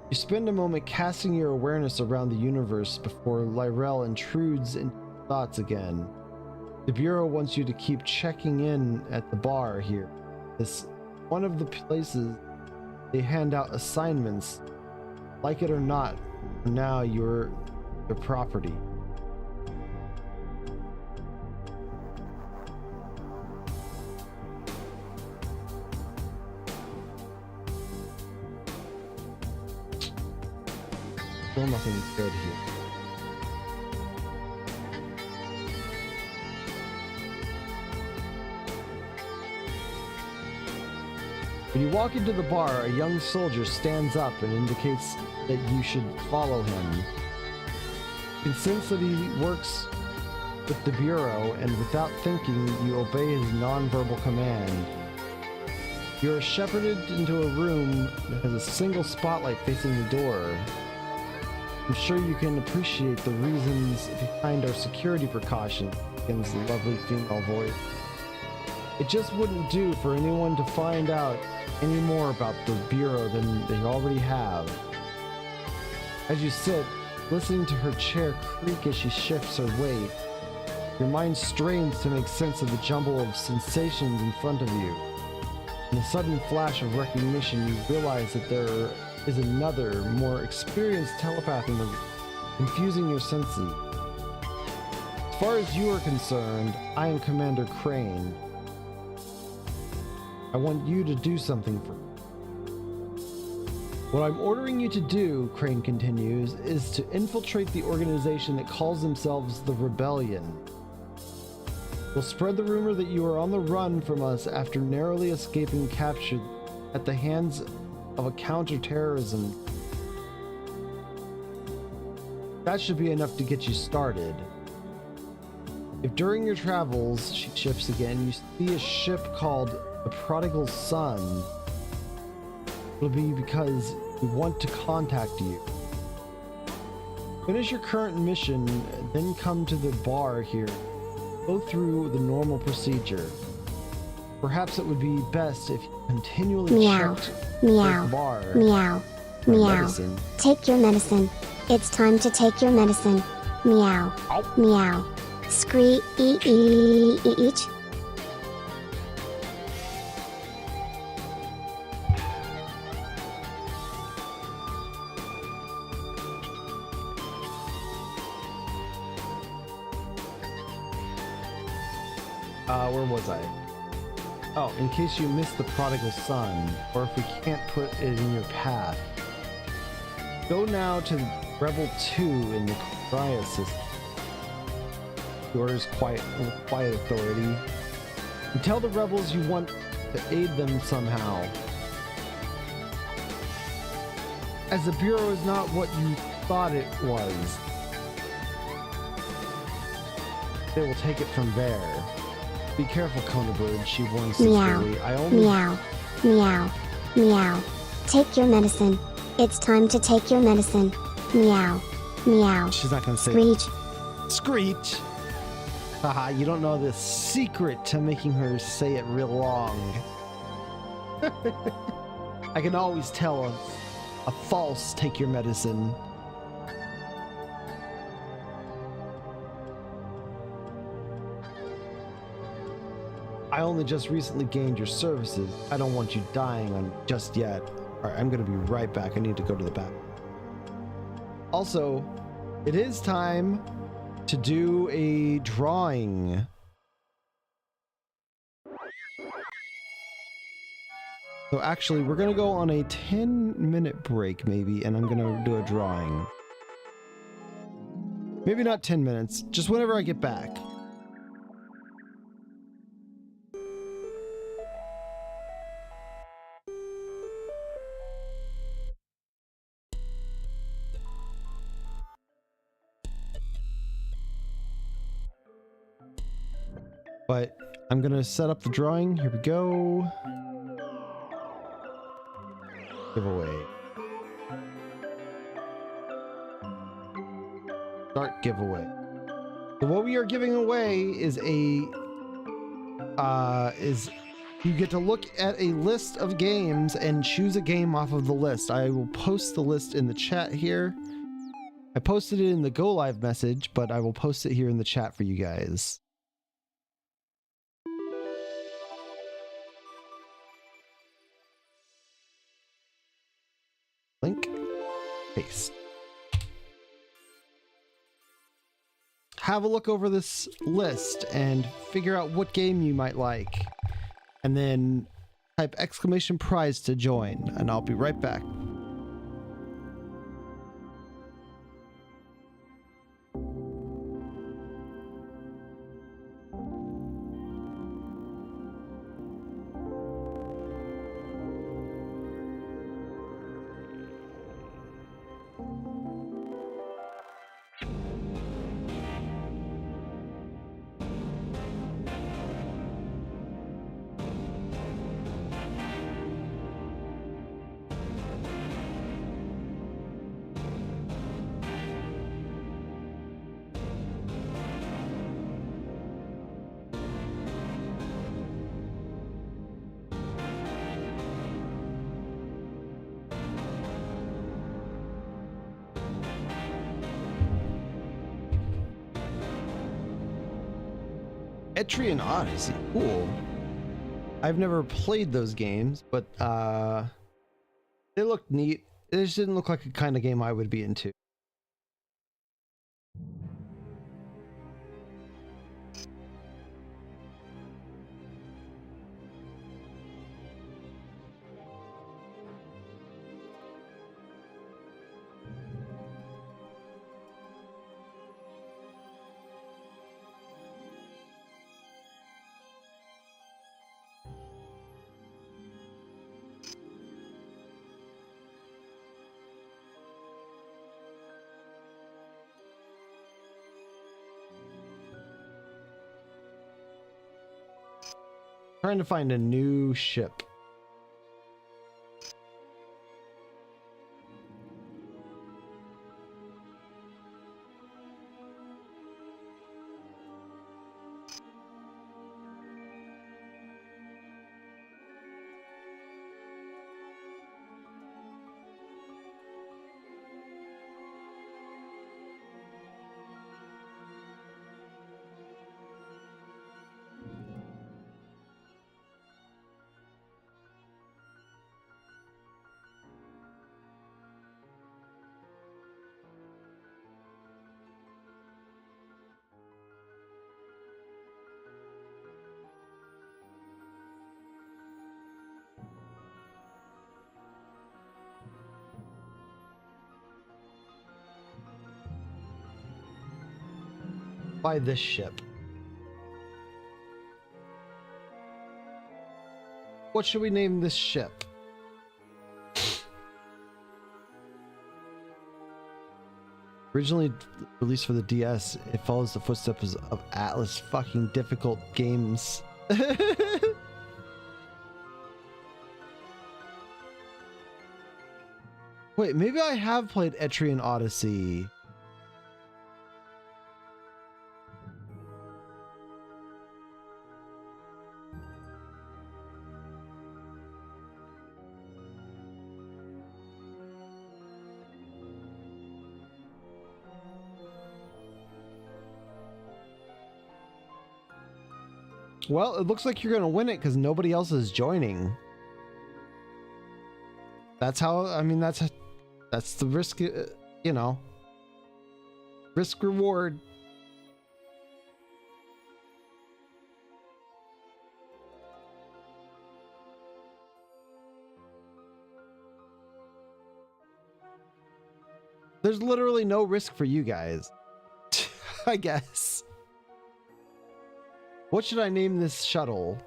You spend a moment casting your awareness around the universe before Lyrel intrudes into your thoughts again. The Bureau wants you to keep checking in at the bar here. This one of the places they hand out assignments. Like it or not, now you're their property. Still nothing good here. When you walk into the bar, a young soldier stands up and indicates that you should follow him. You can sense that he works with the Bureau, and without thinking, you obey his nonverbal command. You are shepherded into a room that has a single spotlight facing the door. I'm sure you can appreciate the reasons behind our security precautions, begins the lovely female voice. It just wouldn't do for anyone to find out any more about the Bureau than they already have. As you sit, listening to her chair creak as she shifts her weight, your mind strains to make sense of the jumble of sensations in front of you. In a sudden flash of recognition, you realize that there is another, more experienced telepath in the room, confusing your senses. As far as you are concerned, I am Commander Crane. I want you to do something for me. What I'm ordering you to do, Crane continues, is to infiltrate the organization that calls themselves the Rebellion. We'll spread the rumor that you are on the run from us after narrowly escaping capture at the hands of a counterterrorism. That should be enough to get you started. If during your travels, she shifts again, you see a ship called the Prodigal Son, it'll be because we want to contact you. Finish your current mission, then come to the bar here. Go through the normal procedure. Perhaps it would be best if you continually Meow. checked Meow. the bar Meow. for Meow. medicine. Take your medicine. It's time to take your medicine. Meow. Meow. Screech. Where was I? Oh, in case you missed the Prodigal Son, or if we can't put it in your path, go now to Rebel 2 in the Cryo system. Yours quiet authority. And tell the rebels you want to aid them somehow. As the Bureau is not what you thought it was, they will take it from there. Be careful, Kona Bird, she warns Meow. sisterly. I only Meow. Meow. Meow. Take your medicine. It's time to take your medicine. Meow. Meow. She's not gonna say Screech. Screech. Haha, you don't know the secret to making her say it real long. I can always tell a false take your medicine. I only just recently gained your services. I don't want you dying on just yet. Alright, I'm gonna be right back. I need to go to the back. Also, it is time to do a drawing. So actually, we're gonna go on a 10-minute break maybe, and I'm gonna do a drawing. Maybe not 10 minutes, just whenever I get back. But I'm gonna set up the drawing. Here we go. Giveaway. Start giveaway. So what we are giving away is you get to look at a list of games and choose a game off of the list. I will post the list in the chat here. I posted it in the Go Live message, but I will post it here in the chat for you guys. Link, paste. Have a look over this list and figure out what game you might like. And then type !prize to join, and I'll be right back. Etrian Odyssey, cool. I've never played those games, but they looked neat. It just didn't look like a kind of game I would be into. Trying to find a new ship. Buy this ship. What should we name this ship? Originally released for the DS, it follows the footsteps of Atlas fucking difficult games. Wait, maybe I have played Etrian Odyssey. Well, it looks like you're gonna win it because nobody else is joining. That's how, I mean, that's the risk, you know. Risk reward. There's literally no risk for you guys. I guess. What should I name this shuttle?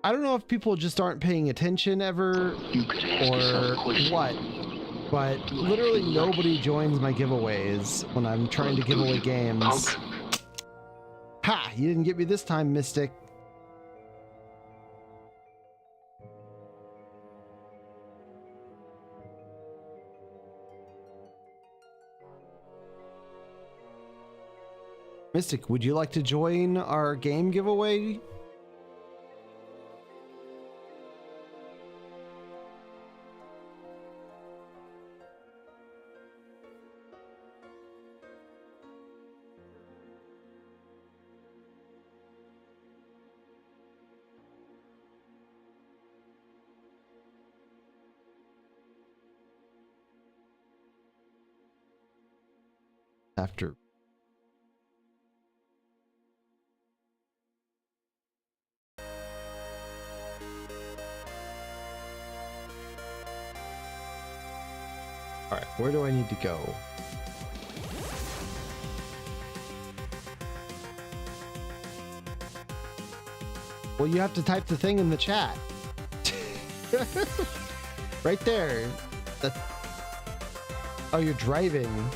I don't know if people just aren't paying attention ever or what, but literally nobody joins my giveaways when I'm trying to give away games. Ha! You didn't get me this time, Mystic. Mystic, would you like to join our game giveaway? After all right, where do I need to go? Well, you have to type the thing in the chat. Right there. Oh, you're driving.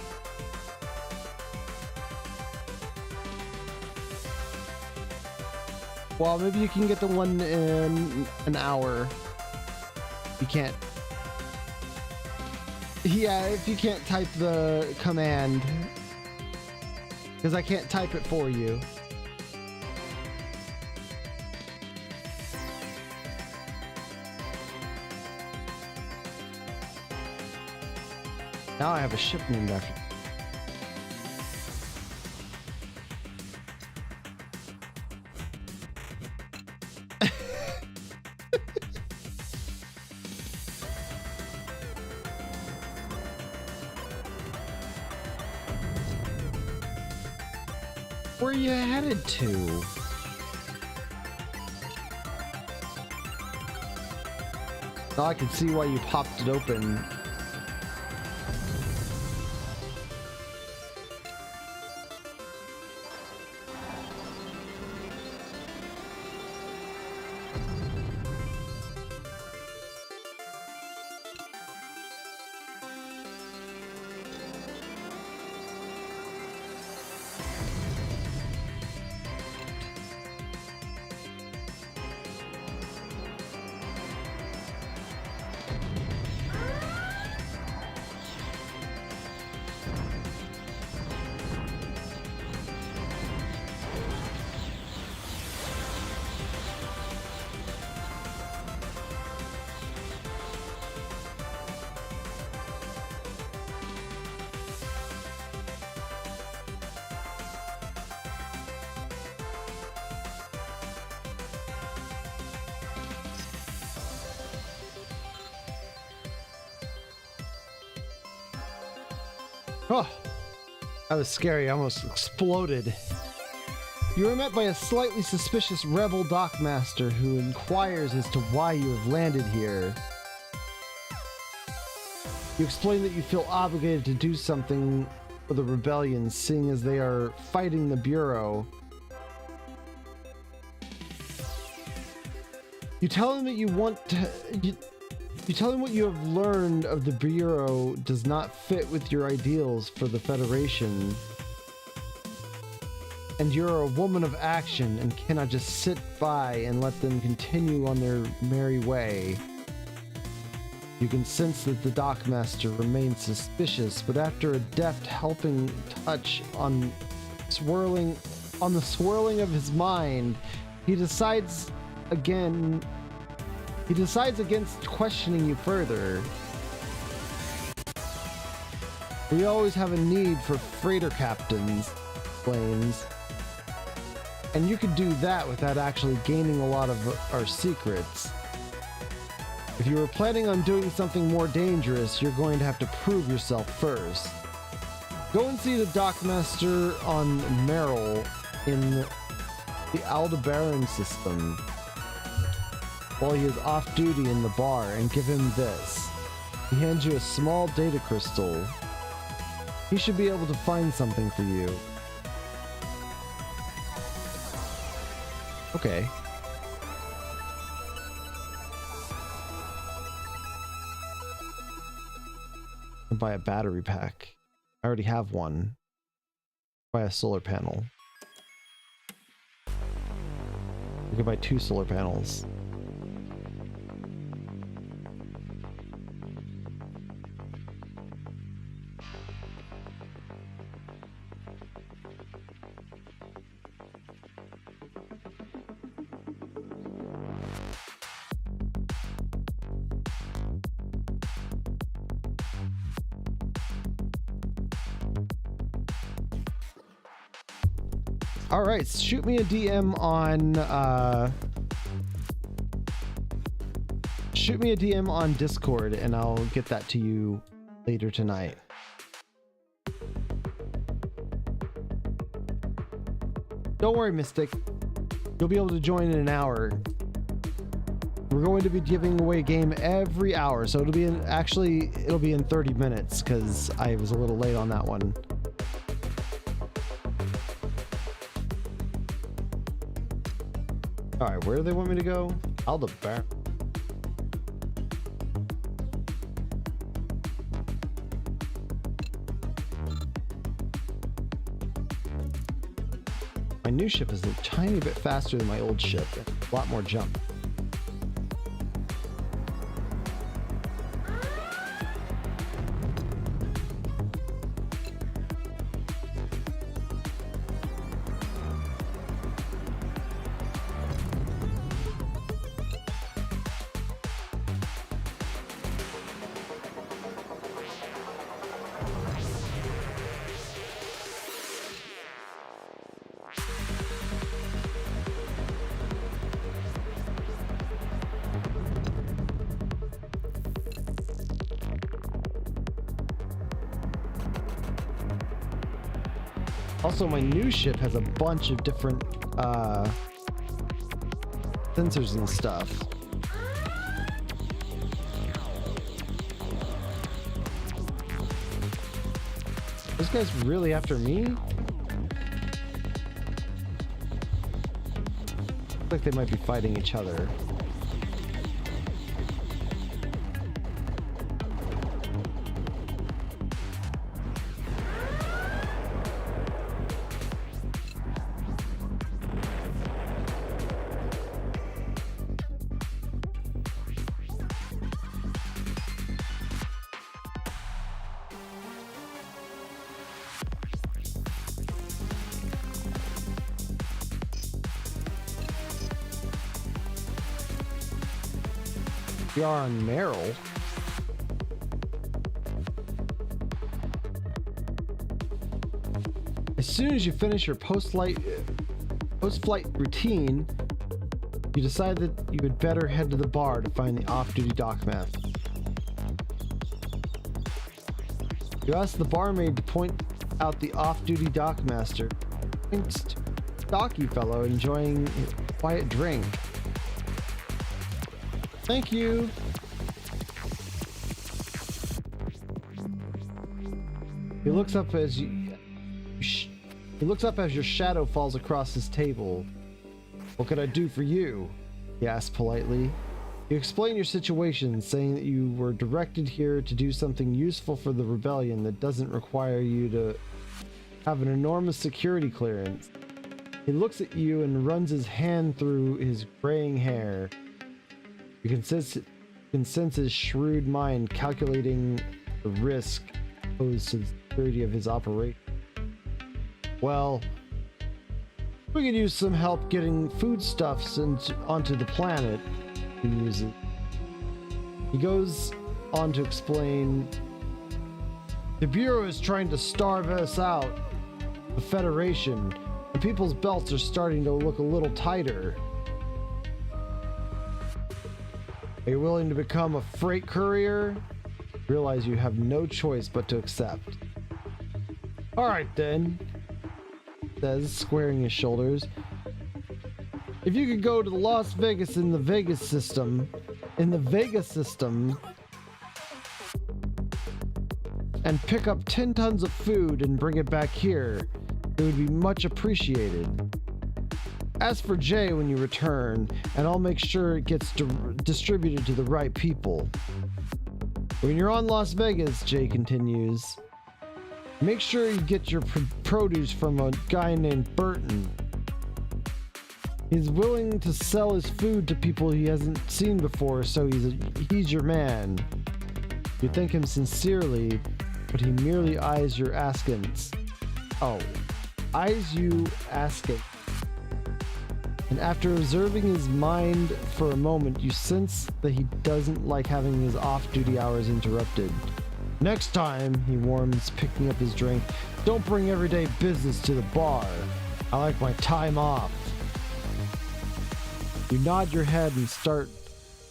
Well, maybe you can get the one in an hour. You can't. Yeah, if you can't type the command. Because I can't type it for you. Now I have a ship named after. Where are you headed to? Now I can see why you popped it open. Oh, that was scary. I almost exploded. You are met by a slightly suspicious rebel dockmaster who inquires as to why you have landed here. You explain that you feel obligated to do something for the rebellion, seeing as they are fighting the Bureau. You tell him that you want to... You tell him what you have learned of the Bureau does not fit with your ideals for the Federation. And you're a woman of action and cannot just sit by and let them continue on their merry way. You can sense that the Dockmaster remains suspicious, but after a deft helping touch on the swirling of his mind, he decides against questioning you further. We always have a need for freighter captains, explains. And you could do that without actually gaining a lot of our secrets. If you were planning on doing something more dangerous, you're going to have to prove yourself first. Go and see the Dockmaster on Merrill in the Aldebaran system while he is off duty in the bar, and give him this. He hands you a small data crystal. He should be able to find something for you. Okay. I'll buy a battery pack. I already have one. Buy a solar panel. We could buy 2 solar panels. All right, shoot me a DM on Discord, and I'll get that to you later tonight. Don't worry, Mystic. You'll be able to join in an hour. We're going to be giving away a game every hour, so it'll be in 30 minutes because I was a little late on that one. All right, where do they want me to go? Aldebaran. My new ship is a tiny bit faster than my old ship, and a lot more jump. Also, my new ship has a bunch of different sensors and stuff. Those guys really after me? Looks like they might be fighting each other. We are on Meryl. As soon as you finish your post-flight routine, you decide that you would better head to the bar to find the off-duty dockmaster. You ask the barmaid to point out the off-duty dockmaster. Thanks to a stocky fellow enjoying a quiet drink. Thank you. He looks up as your shadow falls across his table. What could I do for you? He asks politely. You explain your situation, saying that you were directed here to do something useful for the rebellion that doesn't require you to have an enormous security clearance. He looks at you and runs his hand through his graying hair. You can sense his shrewd mind calculating the risk posed to the security of his operation. Well, we could use some help getting foodstuffs onto the planet, he muses. He goes on to explain, the Bureau is trying to starve us out. The Federation, the people's belts are starting to look a little tighter. Are you willing to become a freight courier? Realize you have no choice but to accept. Alright then, says, squaring his shoulders. If you could go to Las Vegas in the Vegas system, and pick up 10 tons of food and bring it back here, it would be much appreciated. Ask for Jay when you return, and I'll make sure it gets distributed to the right people. When you're on Las Vegas, Jay continues, make sure you get your produce from a guy named Burton. He's willing to sell his food to people he hasn't seen before, so he's your man. You thank him sincerely, but he merely eyes your askance. Oh, eyes you askance. And after observing his mind for a moment, you sense that he doesn't like having his off-duty hours interrupted. Next time, he warns, picking up his drink, don't bring everyday business to the bar. I like my time off. You nod your head and start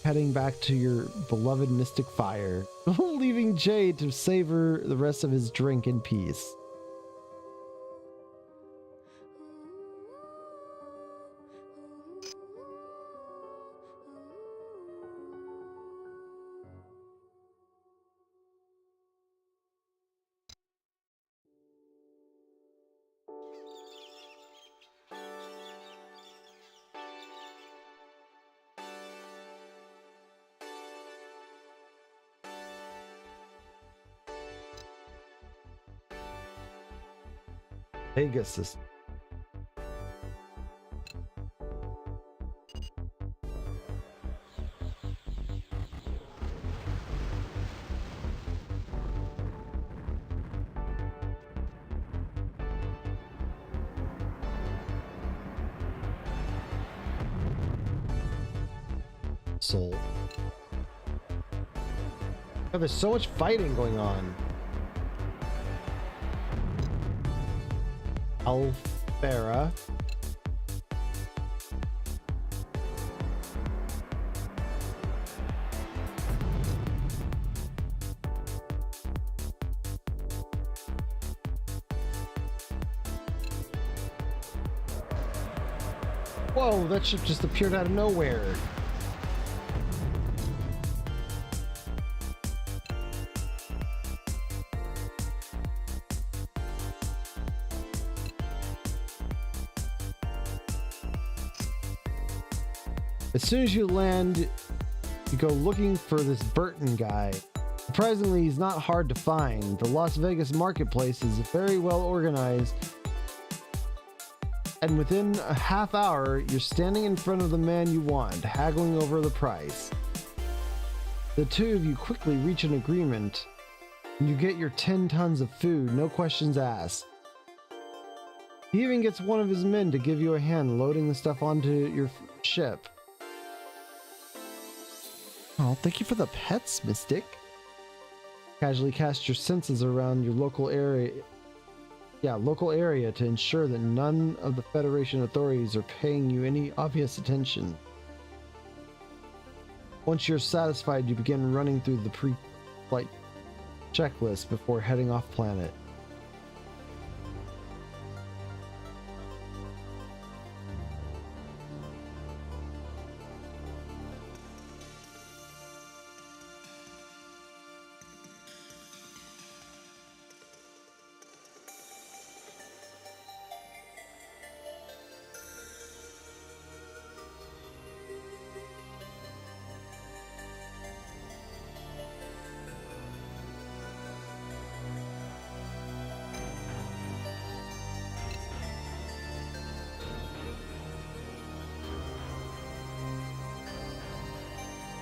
heading back to your beloved Mystic Fire, leaving Jay to savor the rest of his drink in peace. Vegas. Soul. Oh, there's so much fighting going on. Alfera. Whoa, that ship just appeared out of nowhere. As soon as you land, you go looking for this Burton guy. Surprisingly, he's not hard to find. The Las Vegas marketplace is very well organized, and within a half hour, you're standing in front of the man you want, haggling over the price. The two of you quickly reach an agreement, and you get your 10 tons of food, no questions asked. He even gets one of his men to give you a hand loading the stuff onto your ship. Oh, thank you for the pets, Mystic. Casually cast your senses around your local area to ensure that none of the Federation authorities are paying you any obvious attention. Once you're satisfied, you begin running through the pre-flight checklist before heading off planet.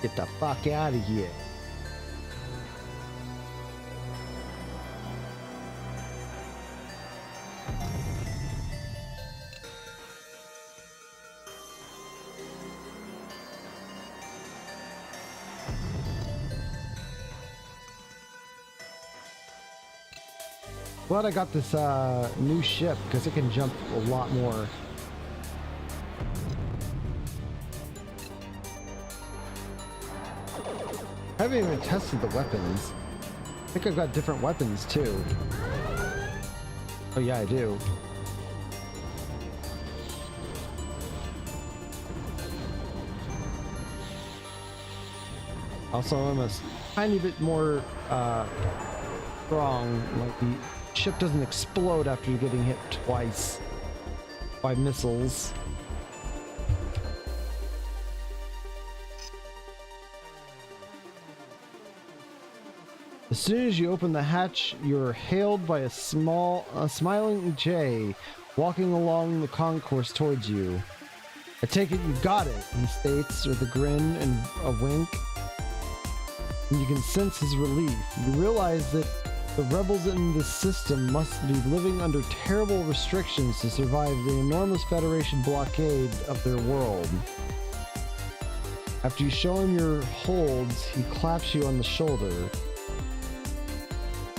Get the fuck out of here. Glad I got this new ship because it can jump a lot more. I haven't even tested the weapons. I think I've got different weapons too. Oh yeah, I do. Also, I'm a tiny bit more strong. Like the ship doesn't explode after you're getting hit twice by missiles. As soon as you open the hatch, you're hailed by a smiling Jay walking along the concourse towards you. I take it you got it, he states with a grin and a wink. And you can sense his relief. You realize that the rebels in this system must be living under terrible restrictions to survive the enormous Federation blockade of their world. After you show him your holds, he claps you on the shoulder.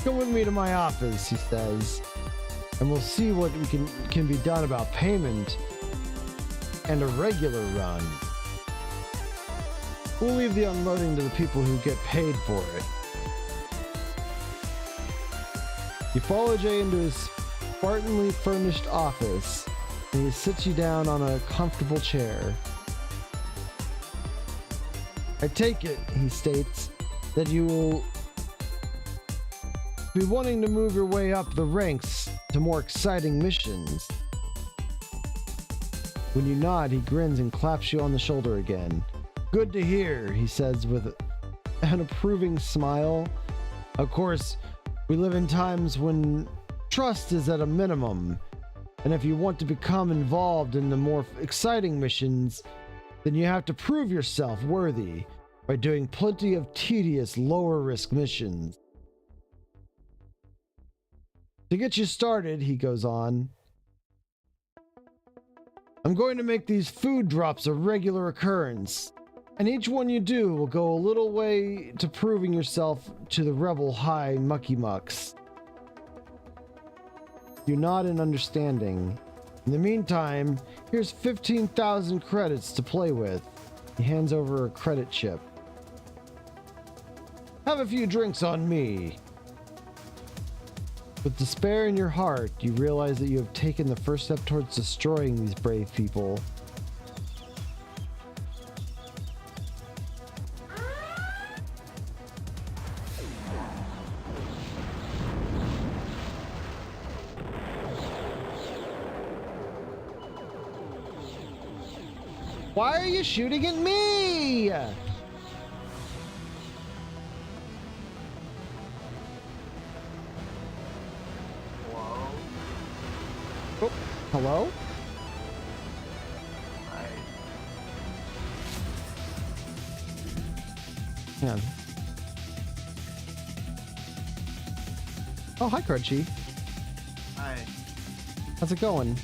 Come with me to my office, he says, and we'll see what can be done about payment and a regular run. We'll leave the unloading to the people who get paid for it. You follow Jay into his spartanly furnished office, and he sits you down on a comfortable chair. I take it, he states, that you will be wanting to move your way up the ranks to more exciting missions. When you nod, he grins and claps you on the shoulder again. Good to hear, he says with an approving smile. Of course, we live in times when trust is at a minimum, and if you want to become involved in the more exciting missions, then you have to prove yourself worthy by doing plenty of tedious, lower risk missions. To get you started, he goes on, I'm going to make these food drops a regular occurrence, and each one you do will go a little way to proving yourself to the rebel high mucky mucks. You nod in understanding. In the meantime, here's 15,000 credits to play with. He hands over a credit chip. Have a few drinks on me. With despair in your heart, you realize that you have taken the first step towards destroying these brave people. Why are you shooting at me? Whoa. Oh, hello? Hang on. Oh, hi, Crunchy. Hi. How's it going?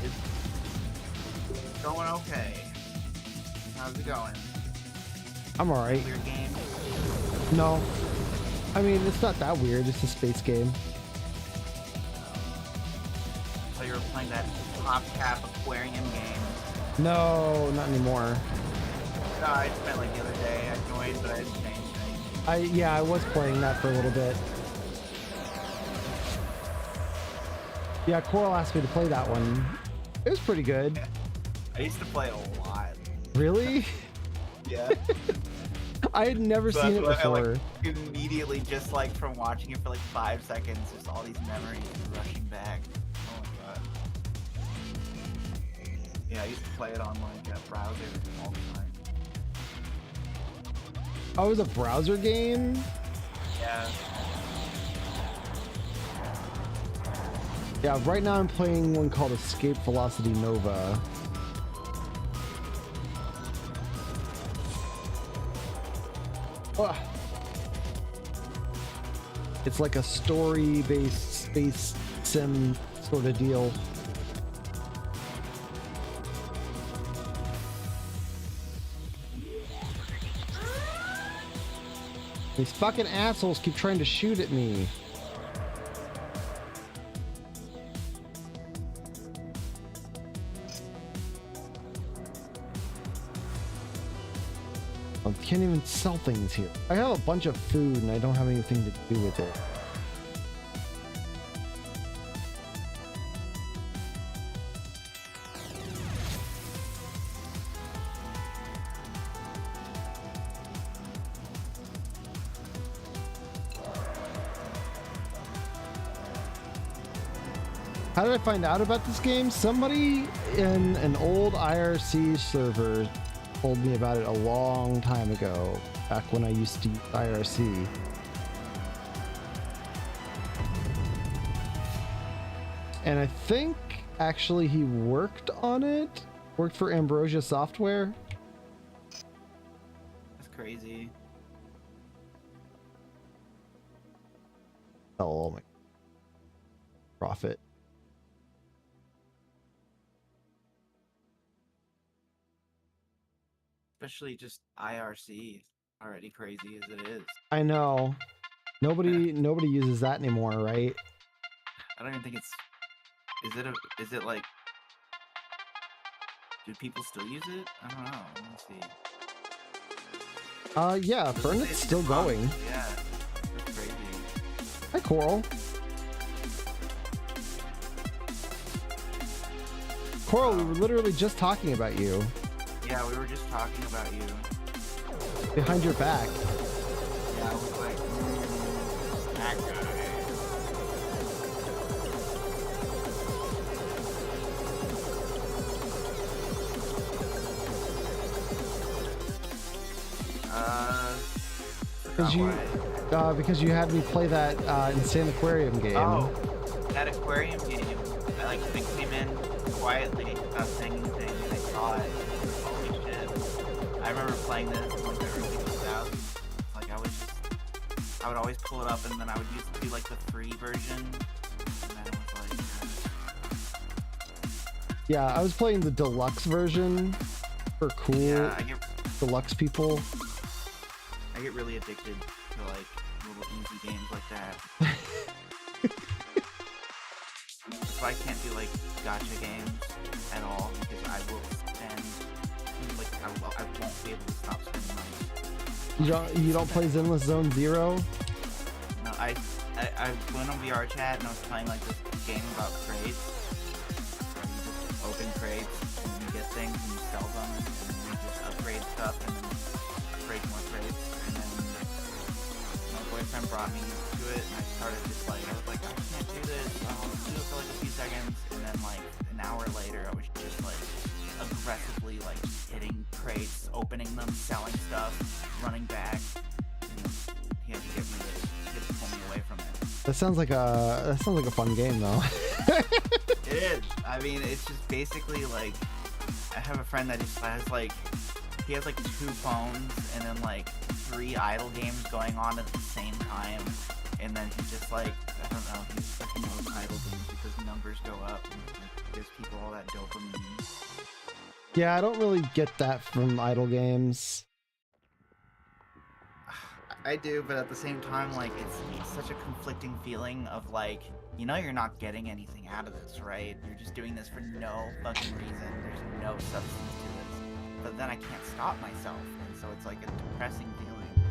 It's going okay. How's it going? I'm alright. Weird game? No. I mean, it's not that weird. It's a space game. So you were playing that PopCap aquarium game? No, not anymore. No, I spent like the other day. I joined, but I didn't change anything. Yeah, I was playing that for a little bit. Yeah, Coral asked me to play that one. It was pretty good. I used to play a lot. Really? Yeah. I had never So seen it that's why I, before. like, immediately, just like from watching it for like 5 seconds, just all these memories rushing back. Oh my god. Yeah, I used to play it on like a browser all the time. Oh, it was a browser game? Yeah. Yeah, right now I'm playing one called Escape Velocity Nova. Ugh. It's like a story-based space sim sort of deal. These fucking assholes keep trying to shoot at me. I can't even sell things here. I have a bunch of food and I don't have anything to do with it. How did I find out about this game? Somebody in an old IRC server told me about it a long time ago, back when I used to use IRC. And I think actually he worked on it, worked for Ambrosia Software. That's crazy. Oh my profit. Especially just IRC, already crazy as it is. I know. Nobody uses that anymore, right? I don't even think it's. Is it like? Do people still use it? I don't know. Let me see. Yeah, Burnet's still going. Yeah, that's crazy. Hi, Coral. Coral, we were literally just talking about you. Yeah, we were just talking about you. Behind your back. Yeah, I was like, that guy. Because you had me play that insane aquarium game. Oh, that aquarium game. Like, they came in quietly without saying anything, and I saw it. Holy shit. I remember playing this in like the early 2000s. Like, I would always pull it up, and then I would do like the free version. And then it was like, Yeah, I was playing the deluxe version for cool yeah, deluxe people. I get really addicted to like little easy games like that. That's why I can't do like gacha games at all, because I will spend like I won't be able to stop spending money. You don't play Zenless Zone Zero? No, I went on VR chat and I was playing like this game about crates. Where you just open crates and you get things and you sell them and then you just upgrade stuff and then upgrade more crates. And then my boyfriend brought me to it and I started just like, I was like, I can't do this. I'll do it for like a few seconds. And then like an hour later I was just like aggressively like hitting crates, opening them, selling stuff, running back. He had to pull me away from it. That sounds like a fun game though. It is. I mean, it's just basically like I have a friend that just has like he has like 2 phones and then like 3 idle games going on at the same time, and then he just like I don't know, he just fucking loves idle games because numbers go up and it gives people all that dopamine. Yeah, I don't really get that from idle games. I do, but at the same time, like it's such a conflicting feeling of like, you know, you're not getting anything out of this, right? You're just doing this for no fucking reason. There's no substance to this. But then I can't stop myself, and so it's like a depressing feeling.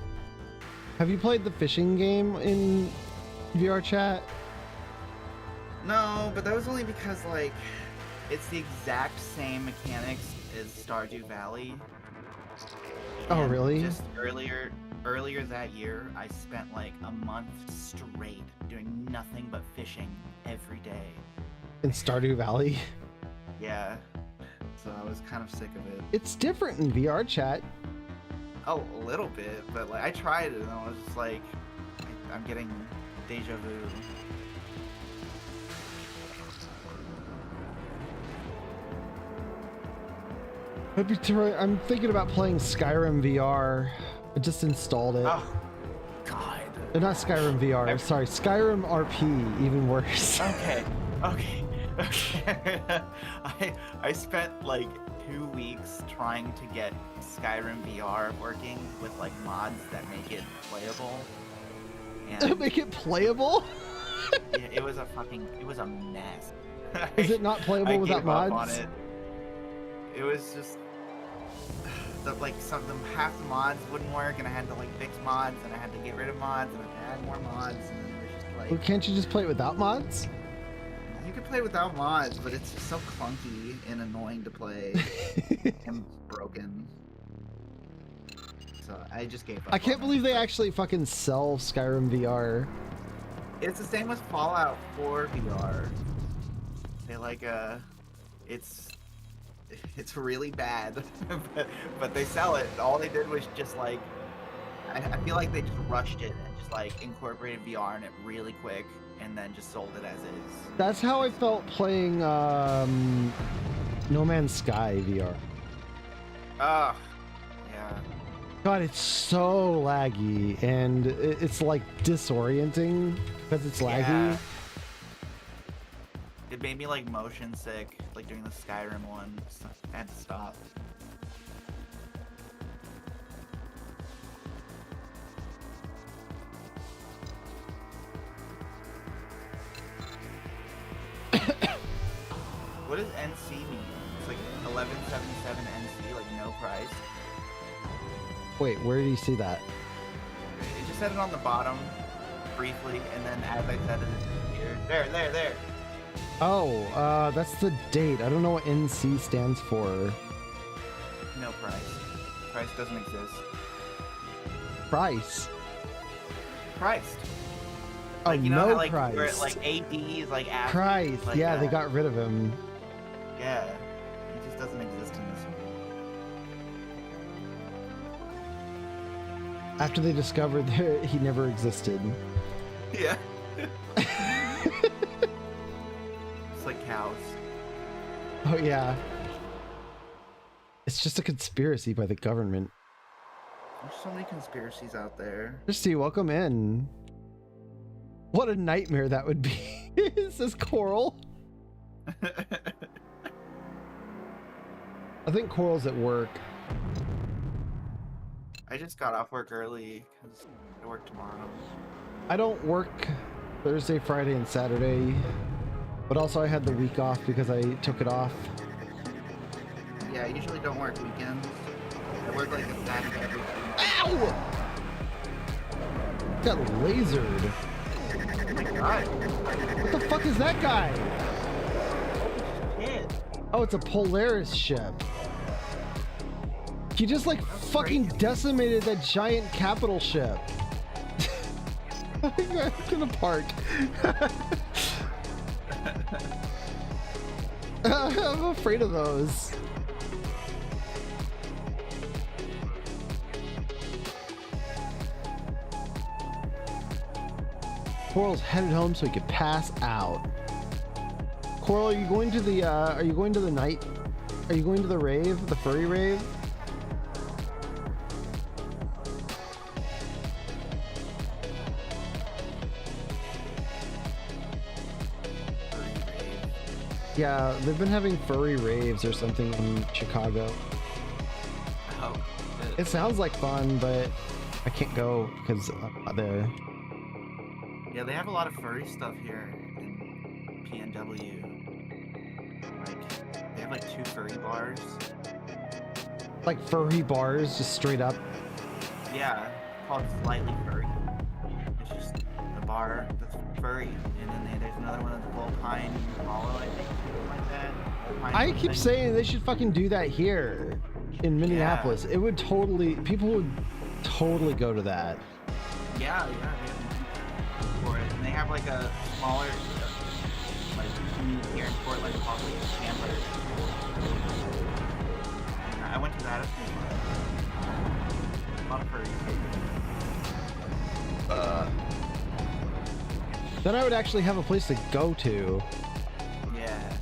Have you played the fishing game in VR chat? No, but that was only because like it's the exact same mechanics as Stardew Valley. Oh, And really? Just earlier that year, I spent like a month straight doing nothing but fishing every day. In Stardew Valley? Yeah. So I was kind of sick of it. It's different in VR chat. Oh, a little bit, but like I tried it and I was just like, I'm getting deja vu. I'm thinking about playing Skyrim VR. I just installed it. Oh, God. Not Skyrim VR. Sorry, Skyrim RP. Even worse. Okay. I spent like 2 weeks trying to get Skyrim VR working with like mods that make it playable. And Make it playable? it was a mess. Is it not playable I without gave up mods? on it. It was just half the mods wouldn't work, and I had to like fix mods, and I had to get rid of mods, and add more mods, and then it was just like Well, can't you just play it without mods? you could play without mods, but it's just so clunky and annoying to play and broken. So I just gave up. I can't on believe it. they actually fucking sell Skyrim VR. It's the same with Fallout 4 VR. They like it's really bad, but they sell it. All they did was just like, I feel like they just rushed it and just like incorporated VR in it really quick, and then just sold it as is. That's how I felt playing No Man's Sky VR. Ah, yeah. God, it's so laggy, and it's like disorienting because it's laggy. Yeah. It made me like motion sick, like doing the Skyrim one. So I had to stop. What does NC mean? It's like 1177 NC, like no price. Wait, where do you see that? It just said it on the bottom, briefly, and then as I said it here. There. Oh, that's the date. I don't know what NC stands for. No price. Price doesn't exist. Price. Priced. Oh, Like, you know no how, like, price. where, like AD is like after. Price. Like Yeah, they that. got rid of him. Yeah. He just doesn't exist in this one. After they discovered that he never existed. Yeah. It's like cows. Oh yeah. It's just a conspiracy by the government. There's so many conspiracies out there. Christy, welcome in. What a nightmare that would be. Says Coral. I think Coral's at work. I just got off work early because I work tomorrow. I don't work Thursday, Friday, and Saturday. But also I had the week off because I took it off. Yeah, I usually don't work weekends. I work like a Saturday every week. Ow! Got lasered. Oh my god. What the fuck is that guy? Shit. Oh, it's a Polaris ship. He just like fucking decimated that giant capital ship. I'm gonna park. I'm afraid of those. Coral's headed home so he could pass out. Coral, are you going to the night? Are you going to the rave? The furry rave? Yeah, they've been having furry raves or something in Chicago. Oh, It sounds like fun, but I can't go because I'm not there. yeah, they have a lot of furry stuff here in PNW. Like, they have like 2 furry bars. Like furry bars, just straight up. Yeah, called Slightly Furry. It's just a bar that's furry, and then there's another one that's Volpine Hollow, I think, something like that. Volpine I keep something. saying they should fucking do that here in Minneapolis. It would totally, people would totally go to that. Yeah, they have for it, and they have like a smaller, like community here in Portland called like Chandler. And I went to that a few times. A lot of furries. Then I would actually have a place to go to. Yeah.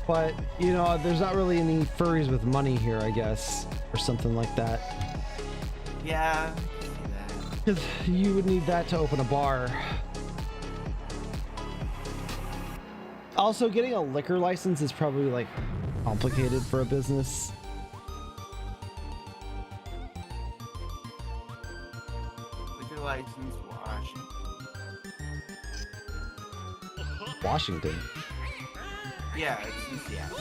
But, you know, there's not really any furries with money here, I guess, or something like that. Yeah. I can see that. Because you would need that to open a bar. Also, getting a liquor license is probably, like, complicated for a business. Liquor license, Washington. Washington. Yeah, it's in Seattle.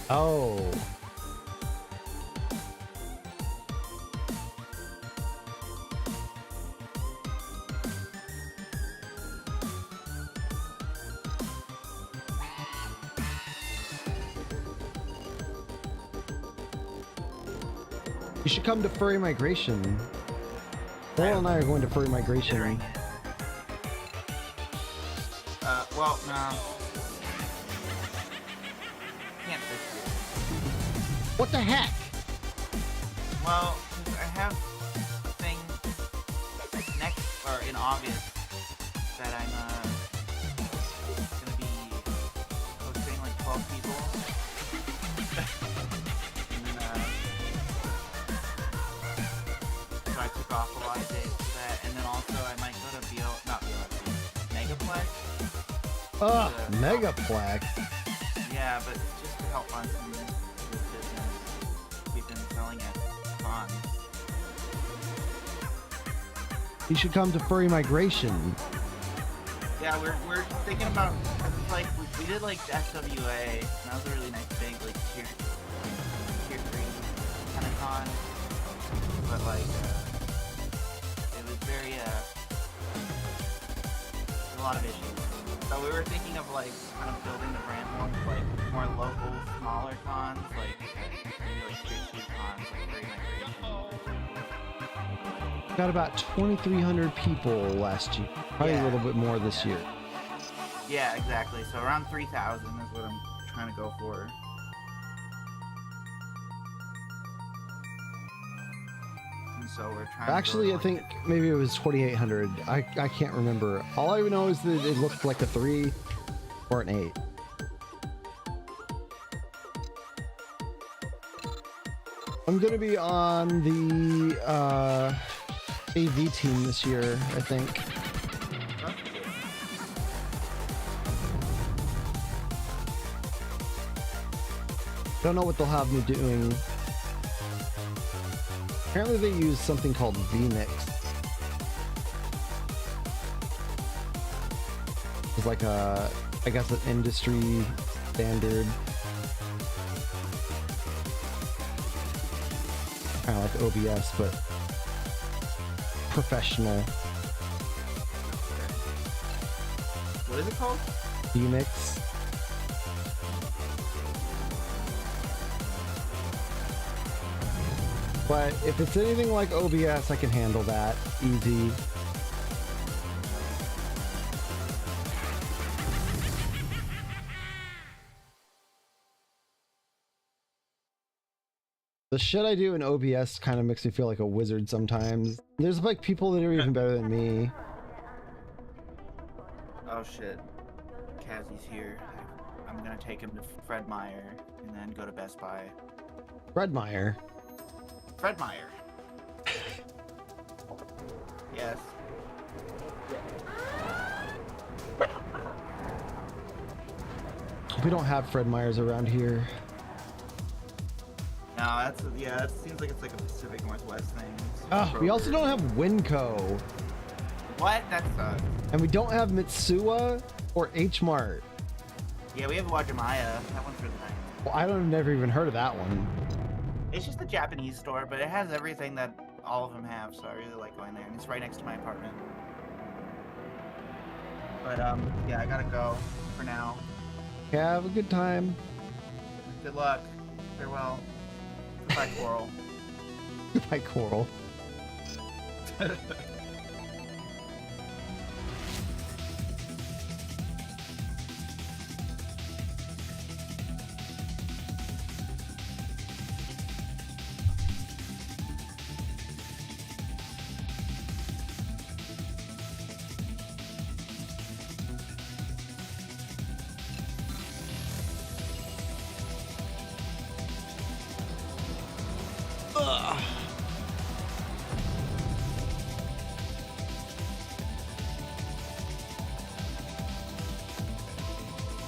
Oh. You should come to Furry Migration. Coral and I are going to Furry Migration. Considering it. Well, no. Can't this year. What the heck? Well, 'cause I have a thing next, or in August, that I'm, gonna be hosting like 12 people. And, so I took off a lot of days for that, and then also I might go to Megaplex. Ugh, Megaplex. Yeah, but just to help on some good business. We've been selling at cons. You should come to Furry Migration. Yeah, we're thinking about, it's like we did like SWA, and that was a really nice big like tier 3 kind of con, but like it was very a lot of issues. So we were thinking of like kind of building the brand more like more local, smaller cons, like maybe like tier 2 cons, like Furry Migration. Got about 2,300 people last year. Probably Yeah. a little bit more this year. Yeah, exactly. So around 3,000 is what I'm trying to go for. And so we're trying. Actually, to I think maybe it was 2,800. I can't remember. All I know is that it looked like a 3 or an 8. I'm gonna be on the AV team this year, I think. Don't know what they'll have me doing. Apparently they use something called vMix. It's like a, I guess, an industry standard. Kind of like OBS, but professional. What is it called? vMix. But if it's anything like OBS, I can handle that easy. The shit I do in OBS kind of makes me feel like a wizard sometimes. There's like people that are even better than me. Oh shit. Kazzy's here. I'm gonna take him to Fred Meyer and then go to Best Buy. Fred Meyer. Fred Meyer. Yes. We don't have Fred Meyers around here. No, that seems like it's like a Pacific Northwest thing. We also don't have Winco. What? That sucks. And we don't have Mitsuwa or H Mart. Yeah, we have Wajimaya. That one's really nice. Well, I don't never even heard of that one. It's just a Japanese store, but it has everything that all of them have, so I really like going there. And it's right next to my apartment. But yeah, I gotta go for now. Have a good time. Good luck. Farewell. Goodbye, Coral. Goodbye, Coral.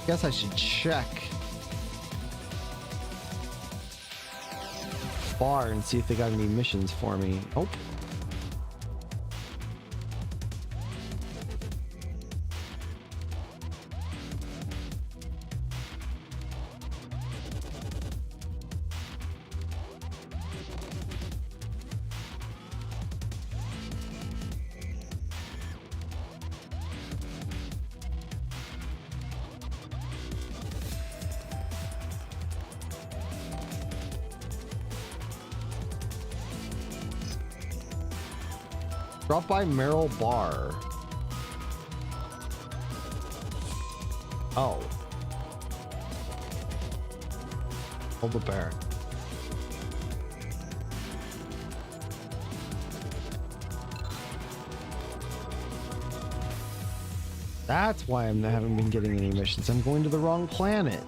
Guess I should check bar and see if they got any missions for me. Oh. Drop by Merrill Bar. Oh. Hold the bear. That's why I haven't been getting any missions. I'm going to the wrong planet.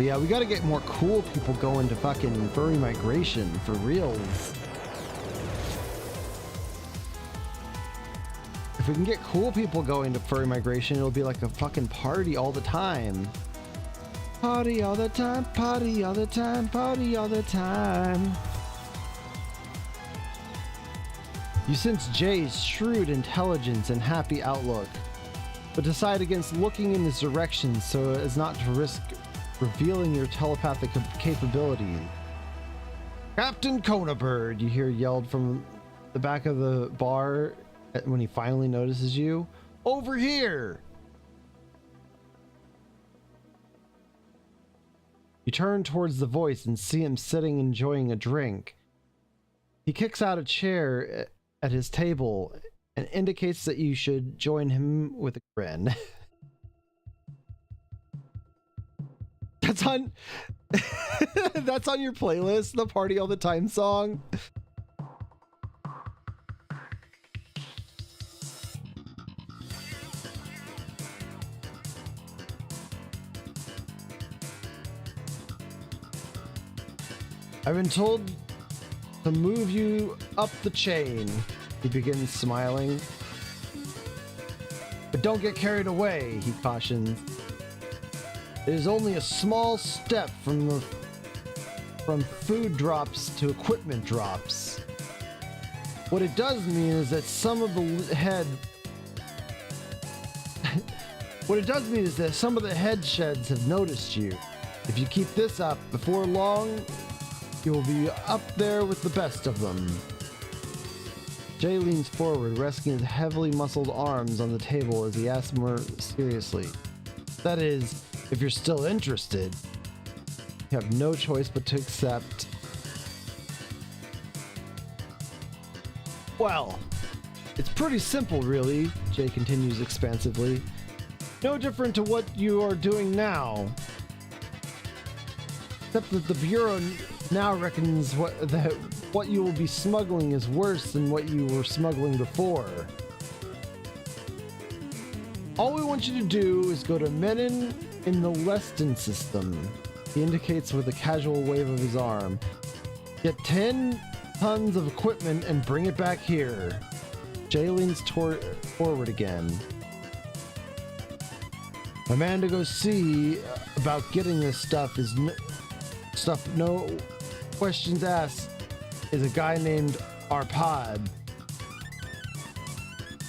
But yeah, we gotta get more cool people going to fucking furry migration for reals. If we can get cool people going to furry migration, it'll be like a fucking party all the time. Party all the time, party all the time, party all the time. You sense Jay's shrewd intelligence and happy outlook, but decide against looking in his direction so as not to risk revealing your telepathic capabilities. Captain Conabird, you hear yelled from the back of the bar when he finally notices you. Over here! You turn towards the voice and see him sitting enjoying a drink. He kicks out a chair at his table and indicates that you should join him with a grin. That's on that's on your playlist, the Party All the Time song. I've been told to move you up the chain. He begins smiling. But don't get carried away, he cautions. It is only a small step from food drops to equipment drops. What it does mean is that some of the head head sheds have noticed you. If you keep this up, before long, you will be up there with the best of them. Jay leans forward, resting his heavily muscled arms on the table as he asks more seriously. That is, if you're still interested. You have no choice but to accept. Well, it's pretty simple, really, Jay continues expansively. No different to what you are doing now. Except that the Bureau now reckons that what you will be smuggling is worse than what you were smuggling before. All we want you to do is go to Menin in the Leston system. He indicates with a casual wave of his arm. Get 10 tons of equipment and bring it back here. Jay leans forward again. My man to go see about getting this stuff is no questions asked is a guy named Arpad.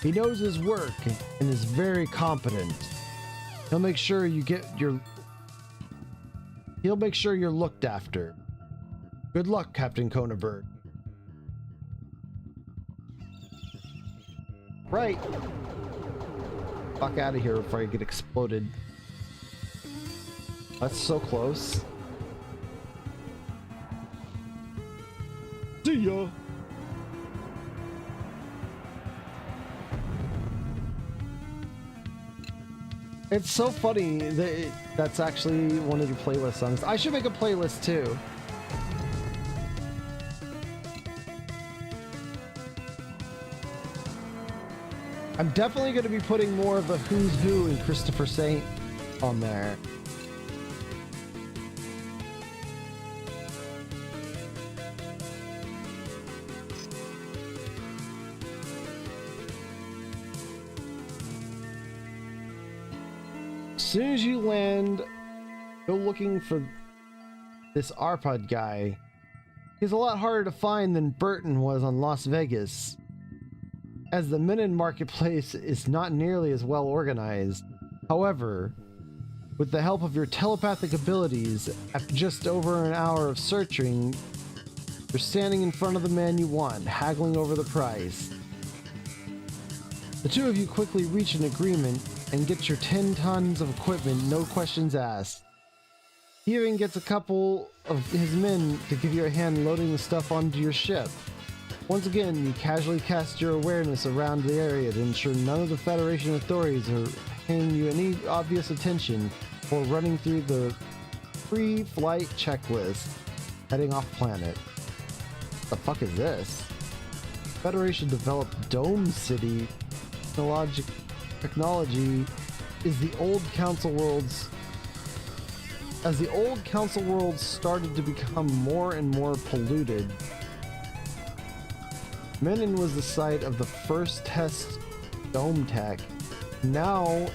He knows his work and is very competent. He'll make sure you're looked after. Good luck, Captain Koneberg. Right. Fuck out of here before I get exploded. That's so close. See ya. It's so funny that that's actually one of your playlist songs. I should make a playlist too. I'm definitely going to be putting more of the Who's Who and Christopher Saint on there. As soon as you land, go looking for this Arpad guy. He's a lot harder to find than Burton was on Las Vegas, as the Menin marketplace is not nearly as well organized. However, with the help of your telepathic abilities, after just over an hour of searching, you're standing in front of the man you want, haggling over the price. The two of you quickly reach an agreement and get your 10 tons of equipment, no questions asked. He even gets a couple of his men to give you a hand loading the stuff onto your ship. Once again, you casually cast your awareness around the area to ensure none of the Federation authorities are paying you any obvious attention or running through the pre-flight checklist, heading off planet. What the fuck is this? Federation developed Dome City technology is the old council worlds. As the old council worlds started to become more and more polluted, Menin was the site of the first test dome tech. Now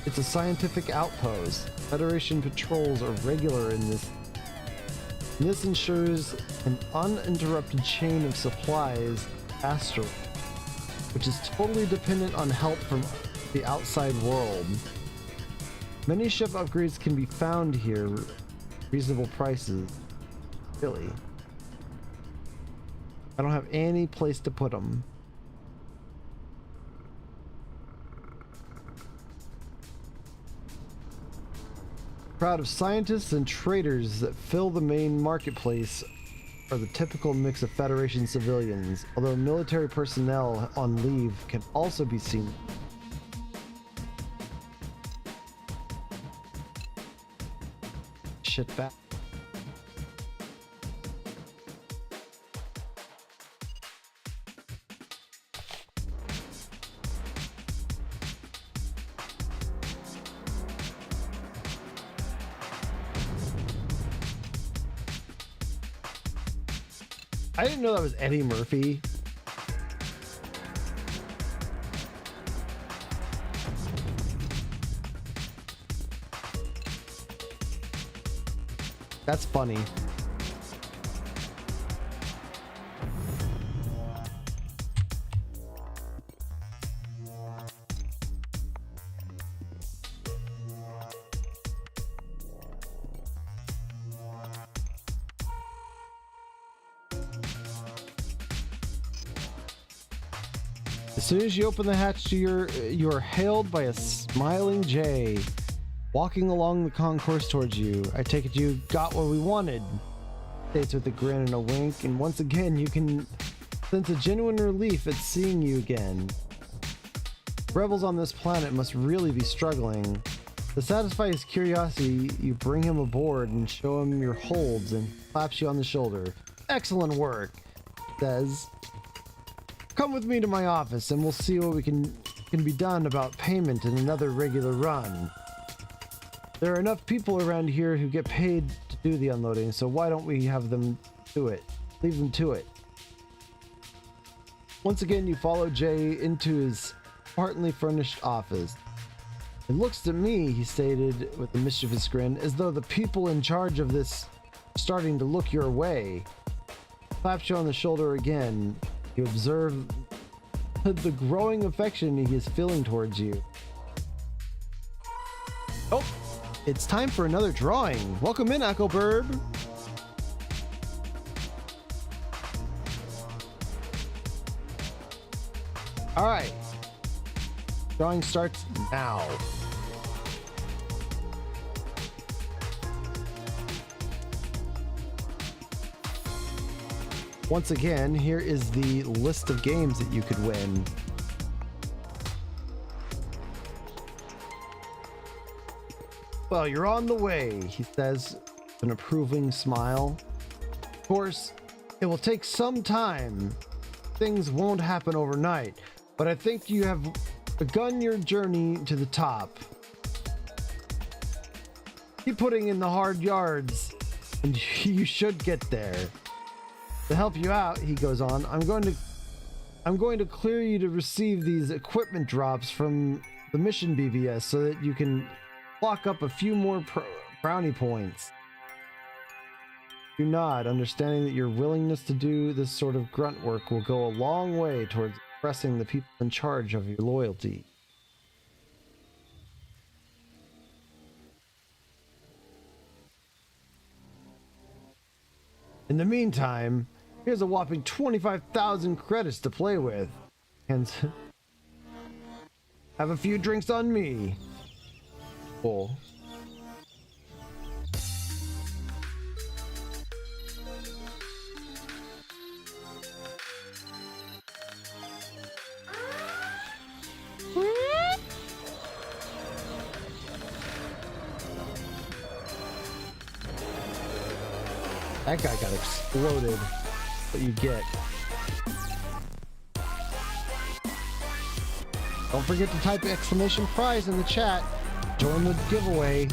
it's a scientific outpost. Federation patrols are regular in this. And this ensures an uninterrupted chain of supplies astral, which is totally dependent on help from the outside world. Many ship upgrades can be found here, reasonable prices. Really? I don't have any place to put them. Crowd of scientists and traders that fill the main marketplace are the typical mix of Federation civilians, although military personnel on leave can also be seen. Shit back. I didn't know that was Eddie Murphy. That's funny. As soon as you open the hatch to you are hailed by a smiling Jay. Walking along the concourse towards you. I take it you got what we wanted. States with a grin and a wink, and once again you can sense a genuine relief at seeing you again. Rebels on this planet must really be struggling. To satisfy his curiosity, you bring him aboard and show him your holds and claps you on the shoulder. Excellent work, says. Come with me to my office and we'll see what we can be done about payment in another regular run. There are enough people around here who get paid to do the unloading, so why don't we have them do it? Leave them to it. Once again, you follow Jay into his partly furnished office. It looks to me, he stated with a mischievous grin, as though the people in charge of this are starting to look your way. Claps you on the shoulder again. You observe the growing affection he is feeling towards you. Oh, it's time for another drawing. Welcome in, Echoburb. All right. Drawing starts now. Once again, here is the list of games that you could win. Well, you're on the way, he says with an approving smile. Of course, it will take some time. Things won't happen overnight, but I think you have begun your journey to the top. Keep putting in the hard yards, and you should get there. To help you out, he goes on, I'm going to clear you to receive these equipment drops from the mission BBS so that you can lock up a few more brownie points. You nod, understanding that your willingness to do this sort of grunt work will go a long way towards impressing the people in charge of your loyalty. In the meantime, here's a whopping 25,000 credits to play with. And have a few drinks on me. Cool. That guy got exploded. What you get. Don't forget to type exclamation prize in the chat. Join the giveaway.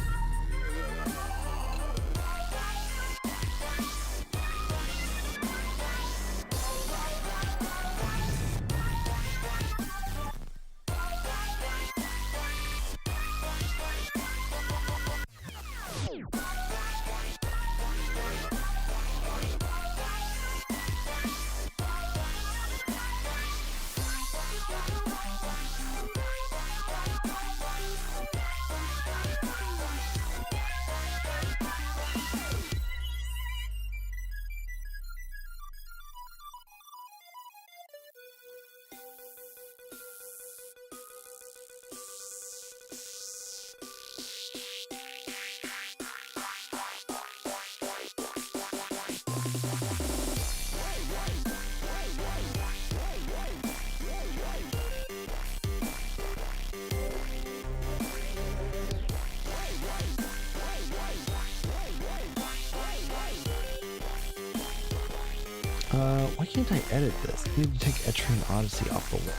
Why can't I edit this? I need to take Etrian Odyssey off the list.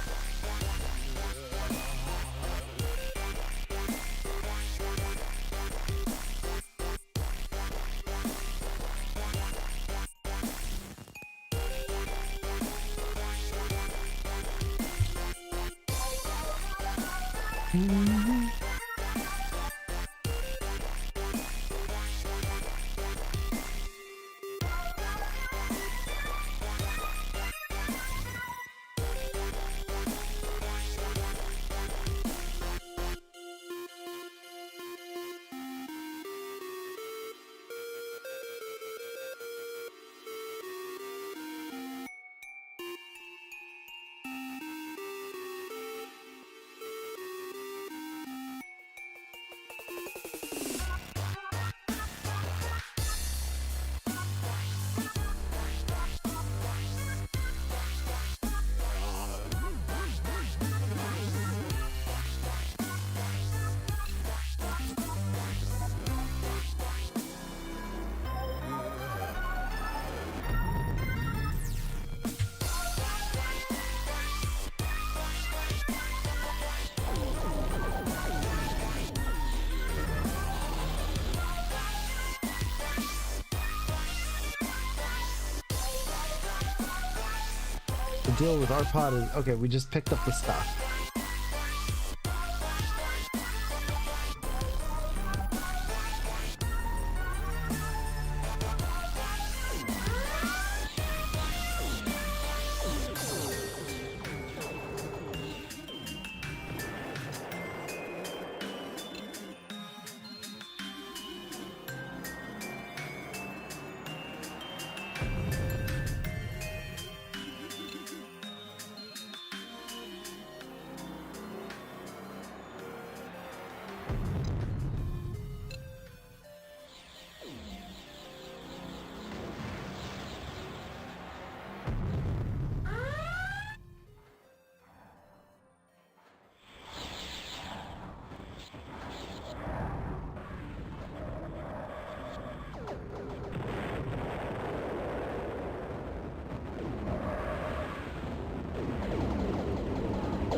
deal with our pod is okay. We just picked up the stuff.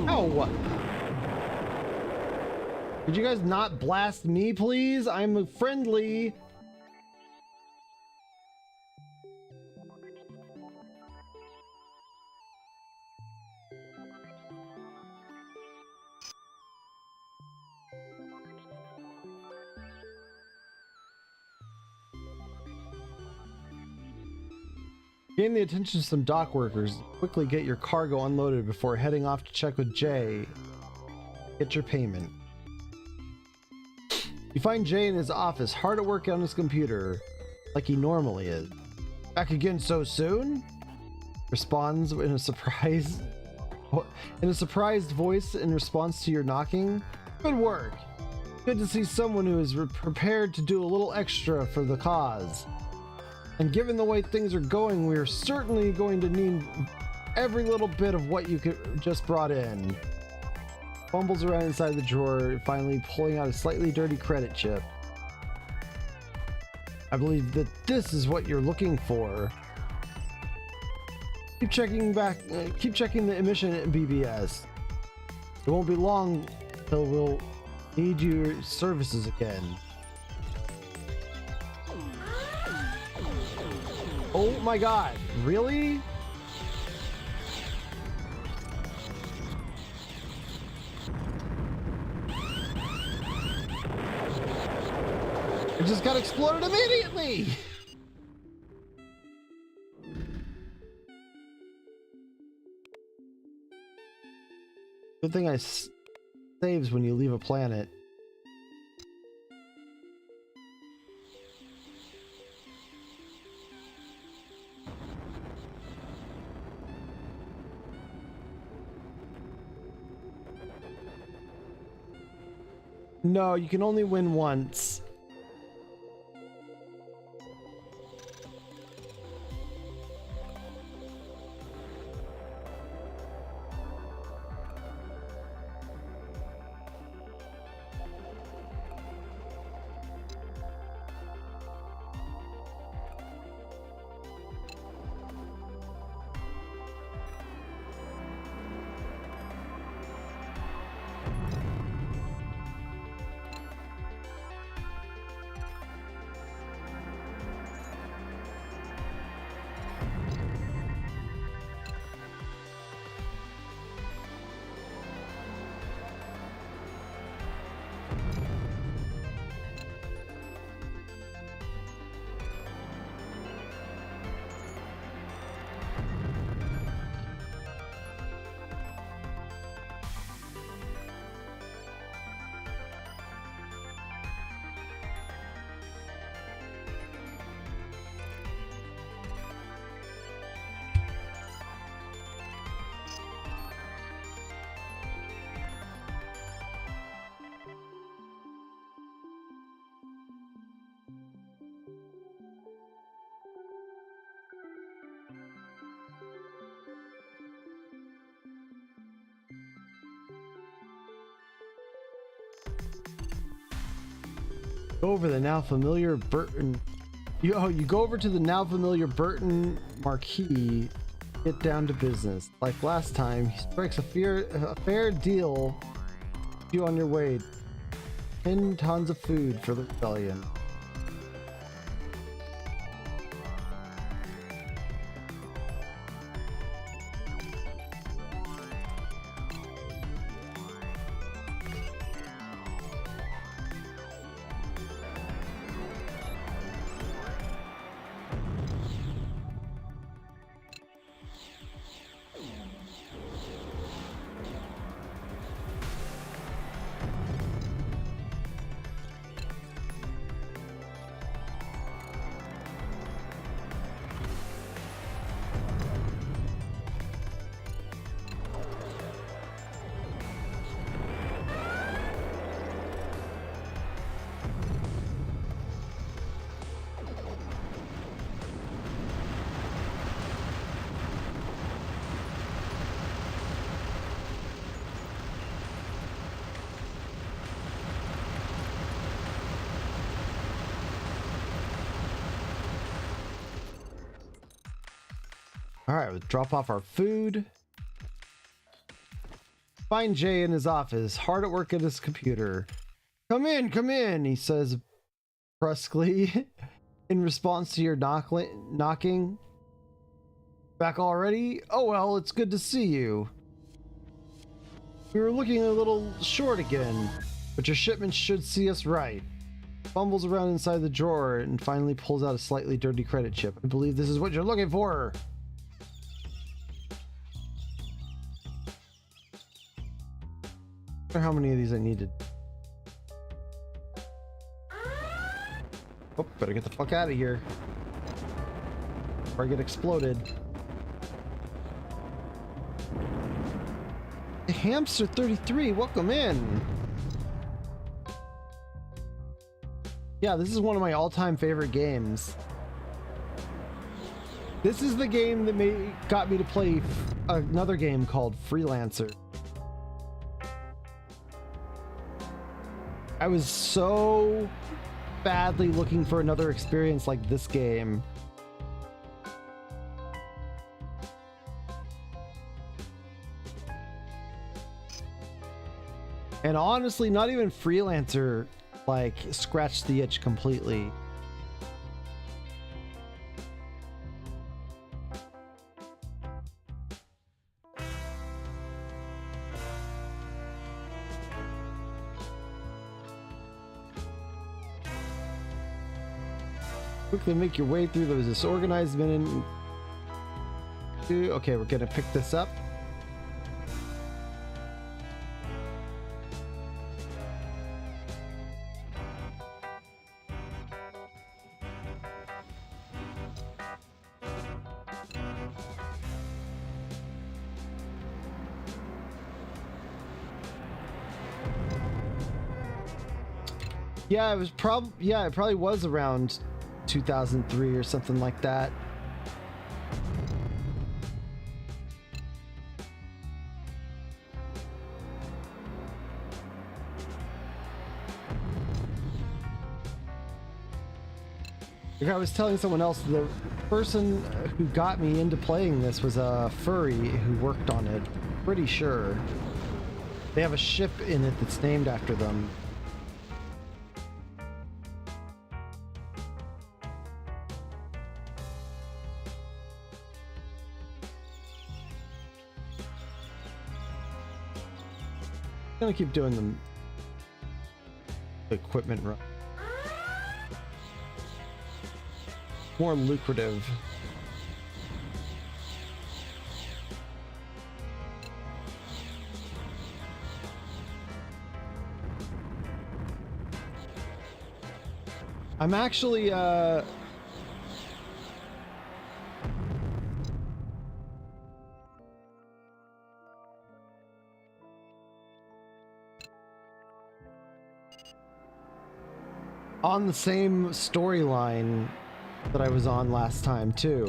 Ow! Could you guys not blast me, please? I'm friendly. Gain the attention of some dock workers. Quickly get your cargo unloaded before heading off to check with Jay. Get your payment. You find Jay in his office, hard at work on his computer, like he normally is. Back again so soon? Responds in a surprised voice in response to your knocking. Good work. Good to see someone who is prepared to do a little extra for the cause. And given the way things are going, we are certainly going to need every little bit of what you just brought in. Fumbles around inside the drawer, finally pulling out a slightly dirty credit chip. I believe that this is what you're looking for. Keep checking the emission at BBS. It won't be long till we'll need your services again. Oh my god, really? It just got exploded immediately! Good thing saves when you leave a planet. No, you can only win once. Go over the now familiar Burton. You go over to the now familiar Burton Marquis. Get down to business. Like last time, he strikes a fair deal. You on your way. 10 tons of food for the rebellion. All right, we'll drop off our food. Find Jay in his office, hard at work at his computer. Come in, he says brusquely in response to your knocking. Back already? Oh well, it's good to see you. We were looking a little short again, but your shipment should see us right. Fumbles around inside the drawer and finally pulls out a slightly dirty credit chip. I believe this is what you're looking for. I wonder how many of these I needed. Oh, better get the fuck out of here before I get exploded. Hamster 33, welcome in. Yeah, this is one of my all-time favorite games. This is the game that got me to play another game called Freelancer. I was so badly looking for another experience like this game. And honestly, not even Freelancer like scratched the itch completely. Quickly make your way through those disorganized men. Okay, we're gonna pick this up. Yeah, it probably was around 2003 or something like that. Like I was telling someone else, the person who got me into playing this was a furry who worked on it. Pretty sure. They have a ship in it that's named after them. I'm gonna keep doing the equipment run. More lucrative. I'm actually on the same storyline that I was on last time too.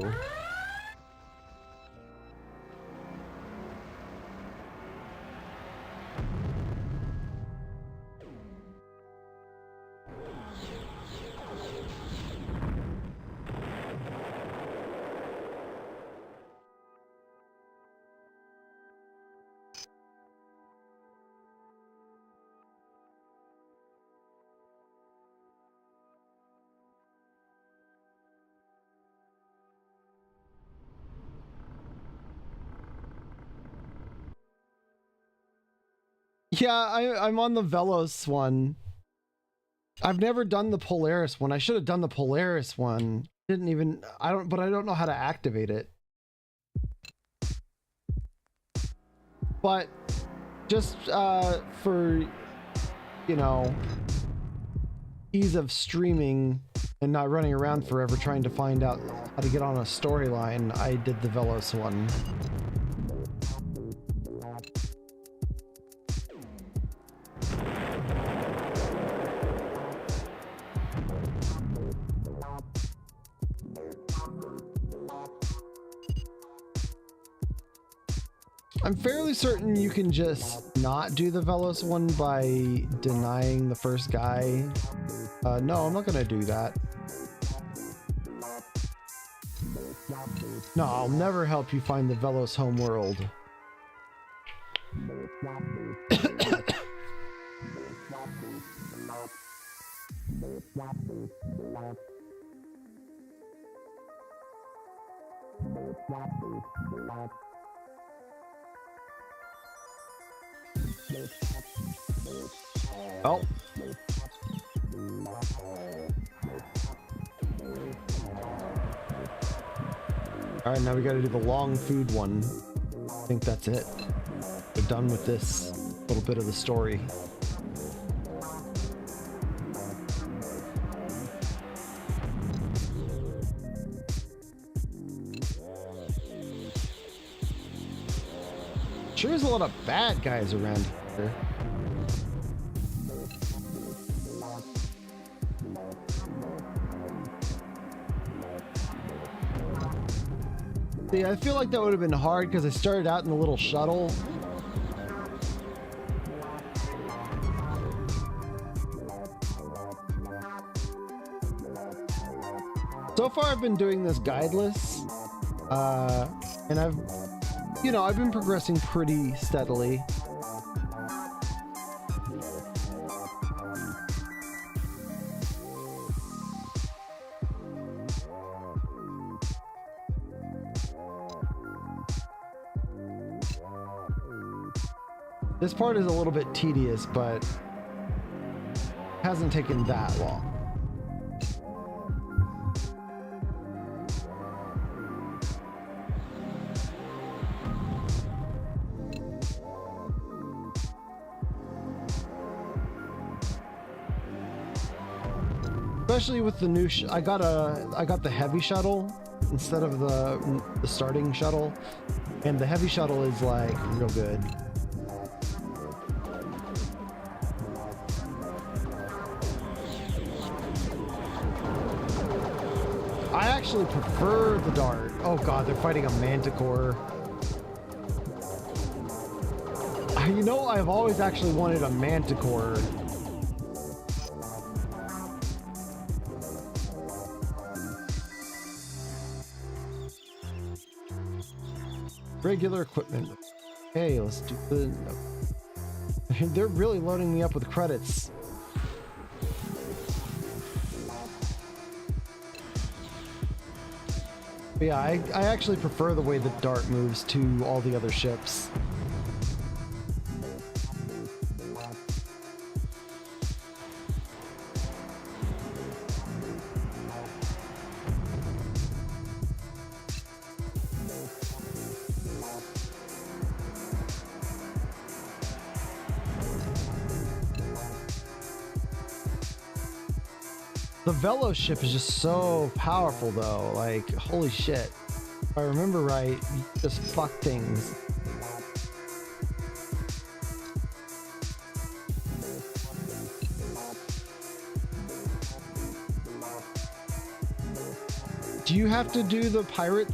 Yeah, I'm on the Velos one. I've never done the Polaris one. I should have done the Polaris one. I don't know how to activate it. But just for, you know, ease of streaming and not running around forever trying to find out how to get on a storyline, I did the Velos one. I'm fairly certain you can just not do the Velos one by denying the first guy. No, I'm not gonna do that. No, I'll never help you find the Velos homeworld. Oh. All right, now we got to do the long food one. I think that's it. We're done with this little bit of the story. Sure, there's a lot of bad guys around here. See, I feel like that would have been hard because I started out in the little shuttle. So far, I've been doing this guideless, and I've been progressing pretty steadily. This part is a little bit tedious, but hasn't taken that long. Especially with the new I got the heavy shuttle instead of the starting shuttle, and the heavy shuttle is like real good. I actually prefer the dart. Oh god, they're fighting a manticore. You know, I've always actually wanted a manticore. Regular equipment. Hey, let's do the... They're really loading me up with credits. But yeah, I actually prefer the way the dart moves to all the other ships. The Velos ship is just so powerful though, like holy shit. If I remember right, you just fuck things. Do you have to do the pirate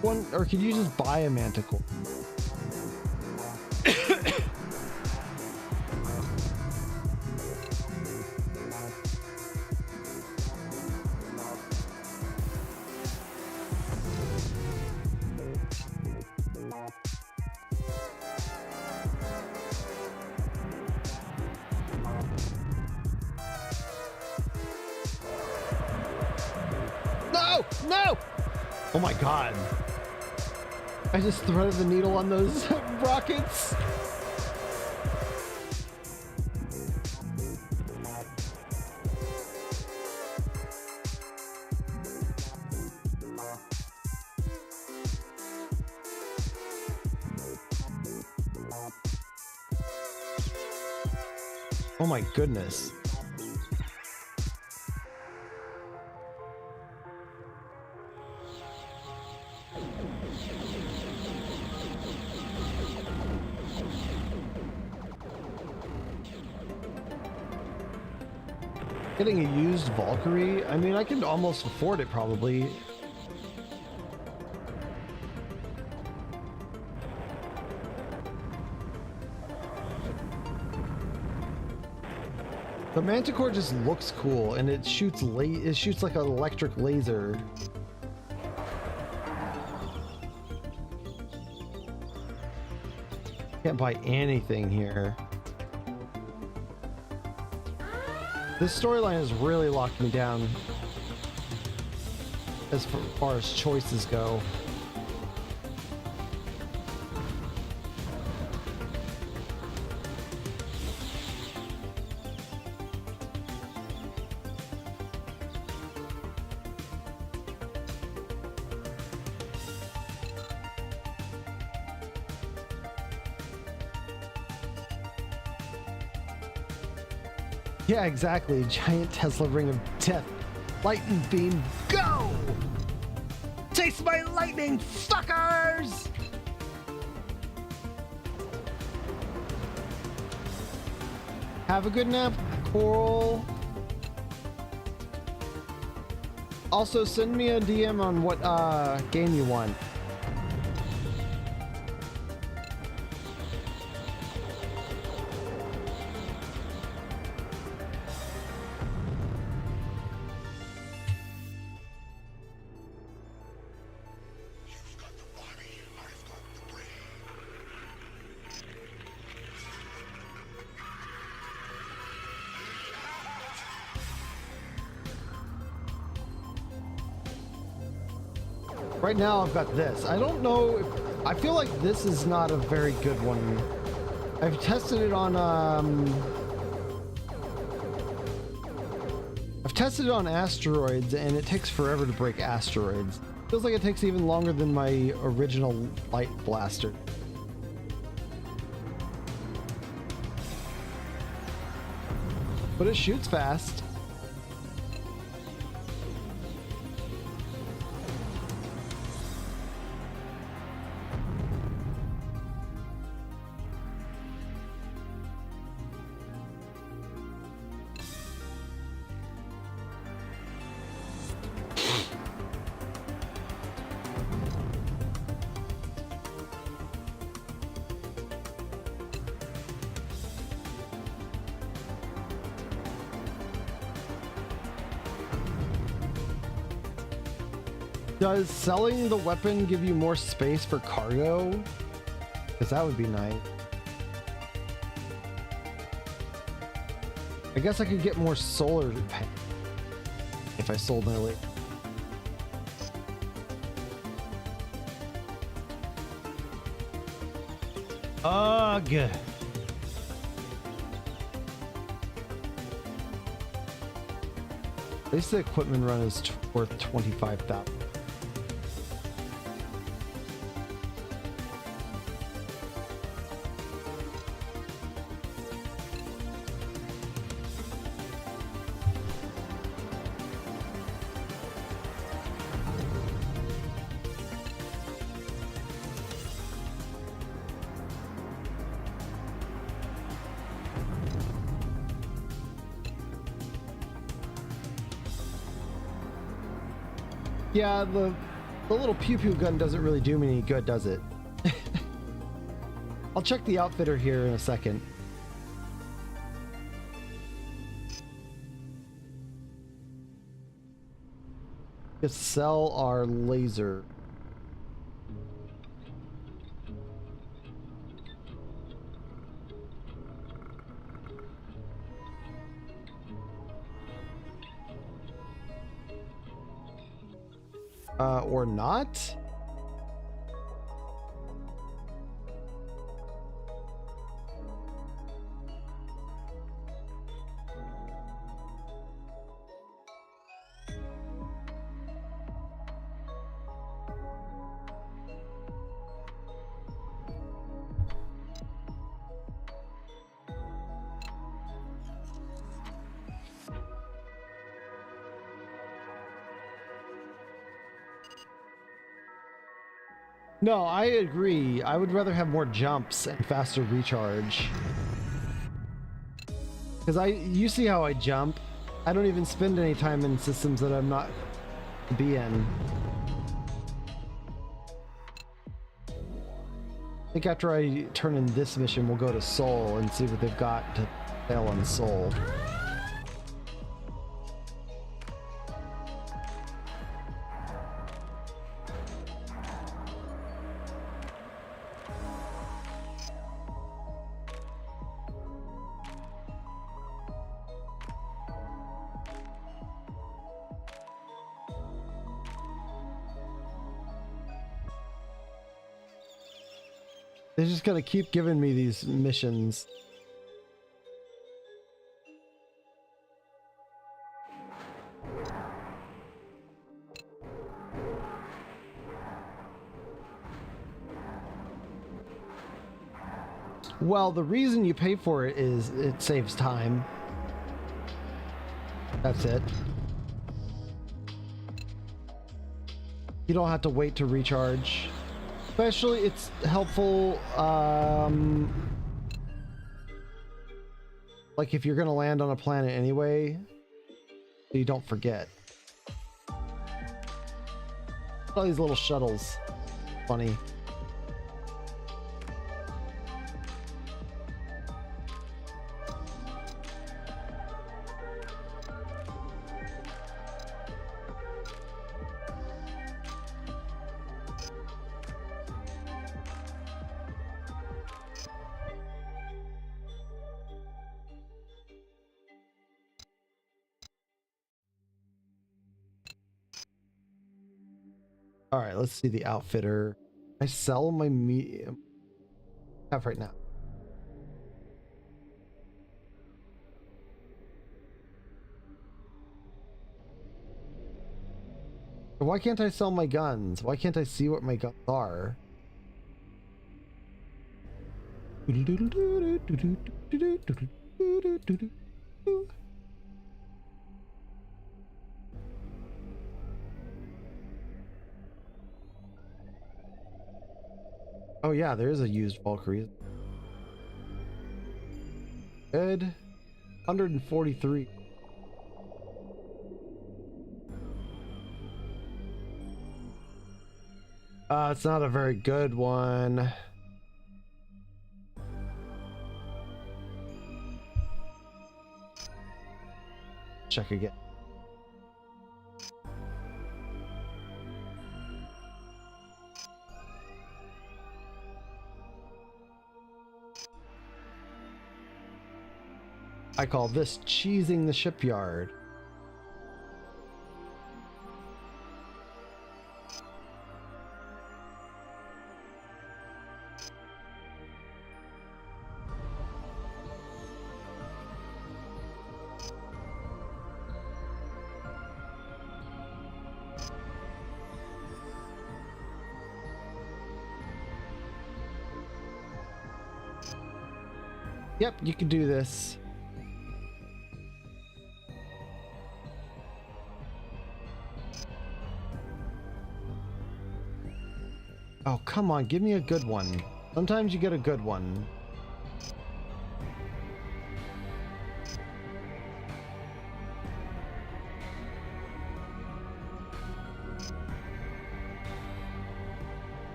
one, or can you just buy a manticore? No! Oh my god. I just threaded the needle on those rockets. Oh my goodness. Getting a used Valkyrie, I mean, I can almost afford it probably. The Manticore just looks cool, and it shoots like an electric laser. Can't buy anything here. This storyline has really locked me down as far as choices go. Yeah, exactly. Giant Tesla ring of death. Lightning beam, go! Taste my lightning, fuckers! Have a good nap, Coral. Also, send me a DM on what game you want. Right now I've got this. I don't know if... I feel like this is not a very good one. I've tested it on I've tested it on asteroids and it takes forever to break asteroids. Feels like it takes even longer than my original light blaster. But it shoots fast. Does selling the weapon give you more space for cargo? Because that would be nice. I guess I could get more solar if I sold my late. Ugh. At least the equipment run is worth 25,000. Yeah, the little pew-pew gun doesn't really do me any good, does it? I'll check the outfitter here in a second. Just sell our laser. Or not? No, I agree. I would rather have more jumps and faster recharge. Because you see how I jump. I don't even spend any time in systems that I'm not to be in. I think after I turn in this mission, we'll go to Sol and see what they've got to sell on Sol. They're just gonna keep giving me these missions. Well, the reason you pay for it is it saves time. That's it. You don't have to wait to recharge. Especially, it's helpful, like if you're gonna land on a planet anyway, so you don't forget. All these little shuttles. Funny. All right, let's see the outfitter. I sell my medium. Have right now. Why can't I sell my guns? Why can't I see what my guns are? Oh yeah, there is a used Valkyrie. Good. 143. It's not a very good one. Check again. I call this cheesing the shipyard. Yep, you can do this. Oh, come on, give me a good one. Sometimes you get a good one.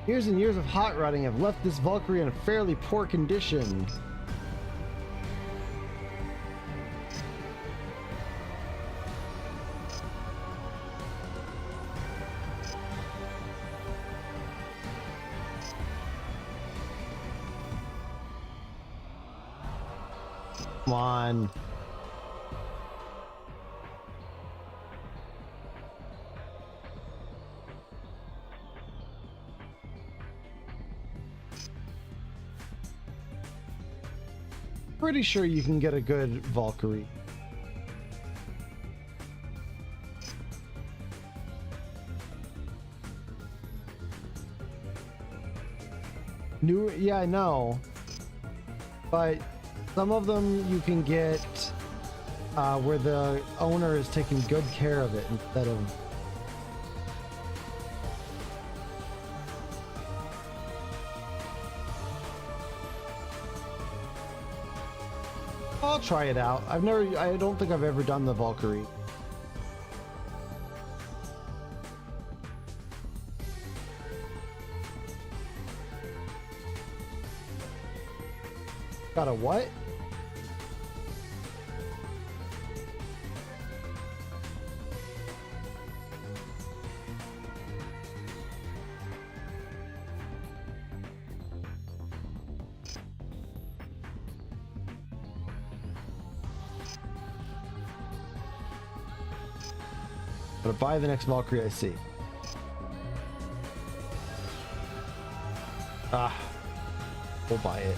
Years and years of hot rodding have left this Valkyrie in a fairly poor condition. Come on. Pretty sure you can get a good Valkyrie. New, yeah, I know. But some of them you can get where the owner is taking good care of it instead of. I'll try it out. I don't think I've ever done the Valkyrie. Got a what? Gotta buy the next Valkyrie I see. Ah, we'll buy it.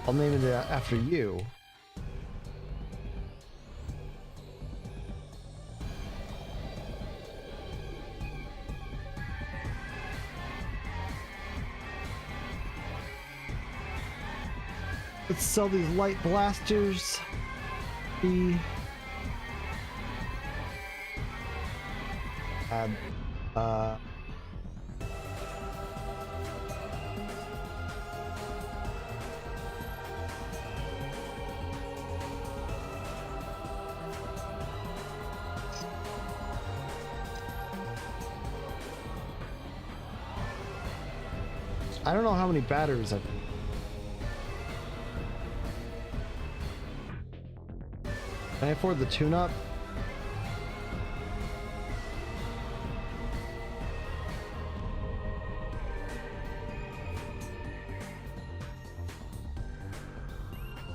I'll name it after you. Let's sell these light blasters. Add, I don't know how many batteries I've. Can I afford the tune-up?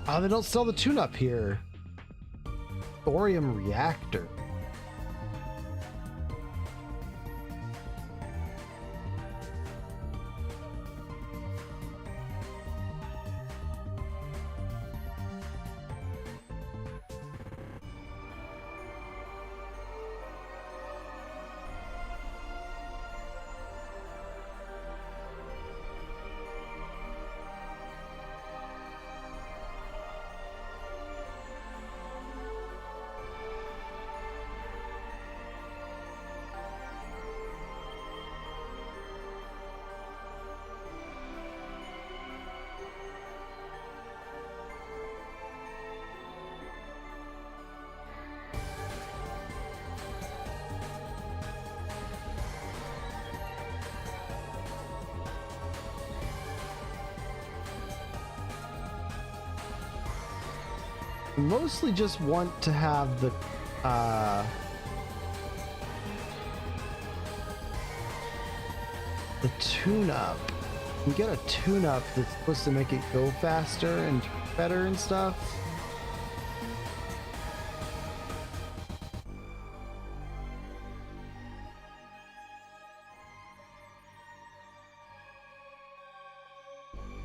Oh, they don't sell the tune-up here. Thorium reactor. Mostly just want to have the tune-up. You get a tune-up that's supposed to make it go faster and better and stuff.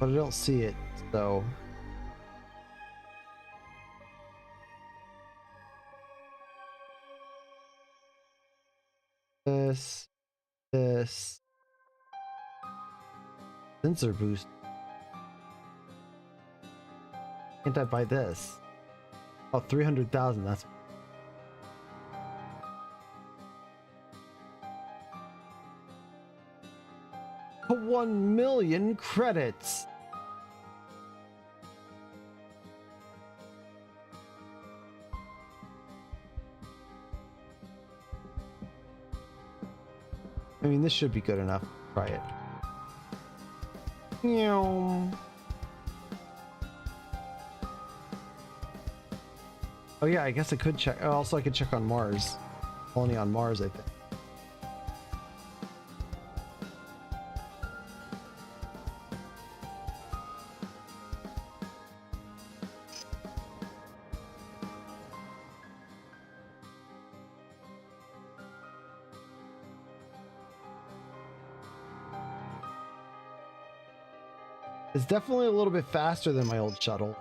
But I don't see it, so. This sensor boost. Can't I buy this? Oh, 300,000. That's 1 million credits. I mean, this should be good enough. Try it. Meow. Oh yeah, I guess I could check. Oh, also, I could check on Mars. Only on Mars, I think. It's definitely a little bit faster than my old shuttle.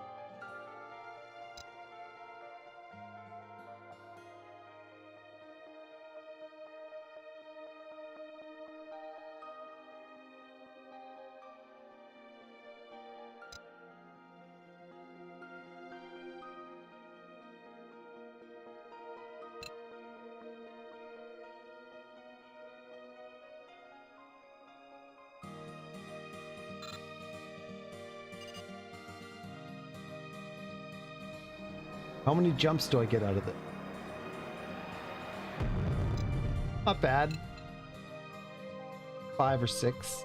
How many jumps do I get out of it? Not bad. 5 or 6.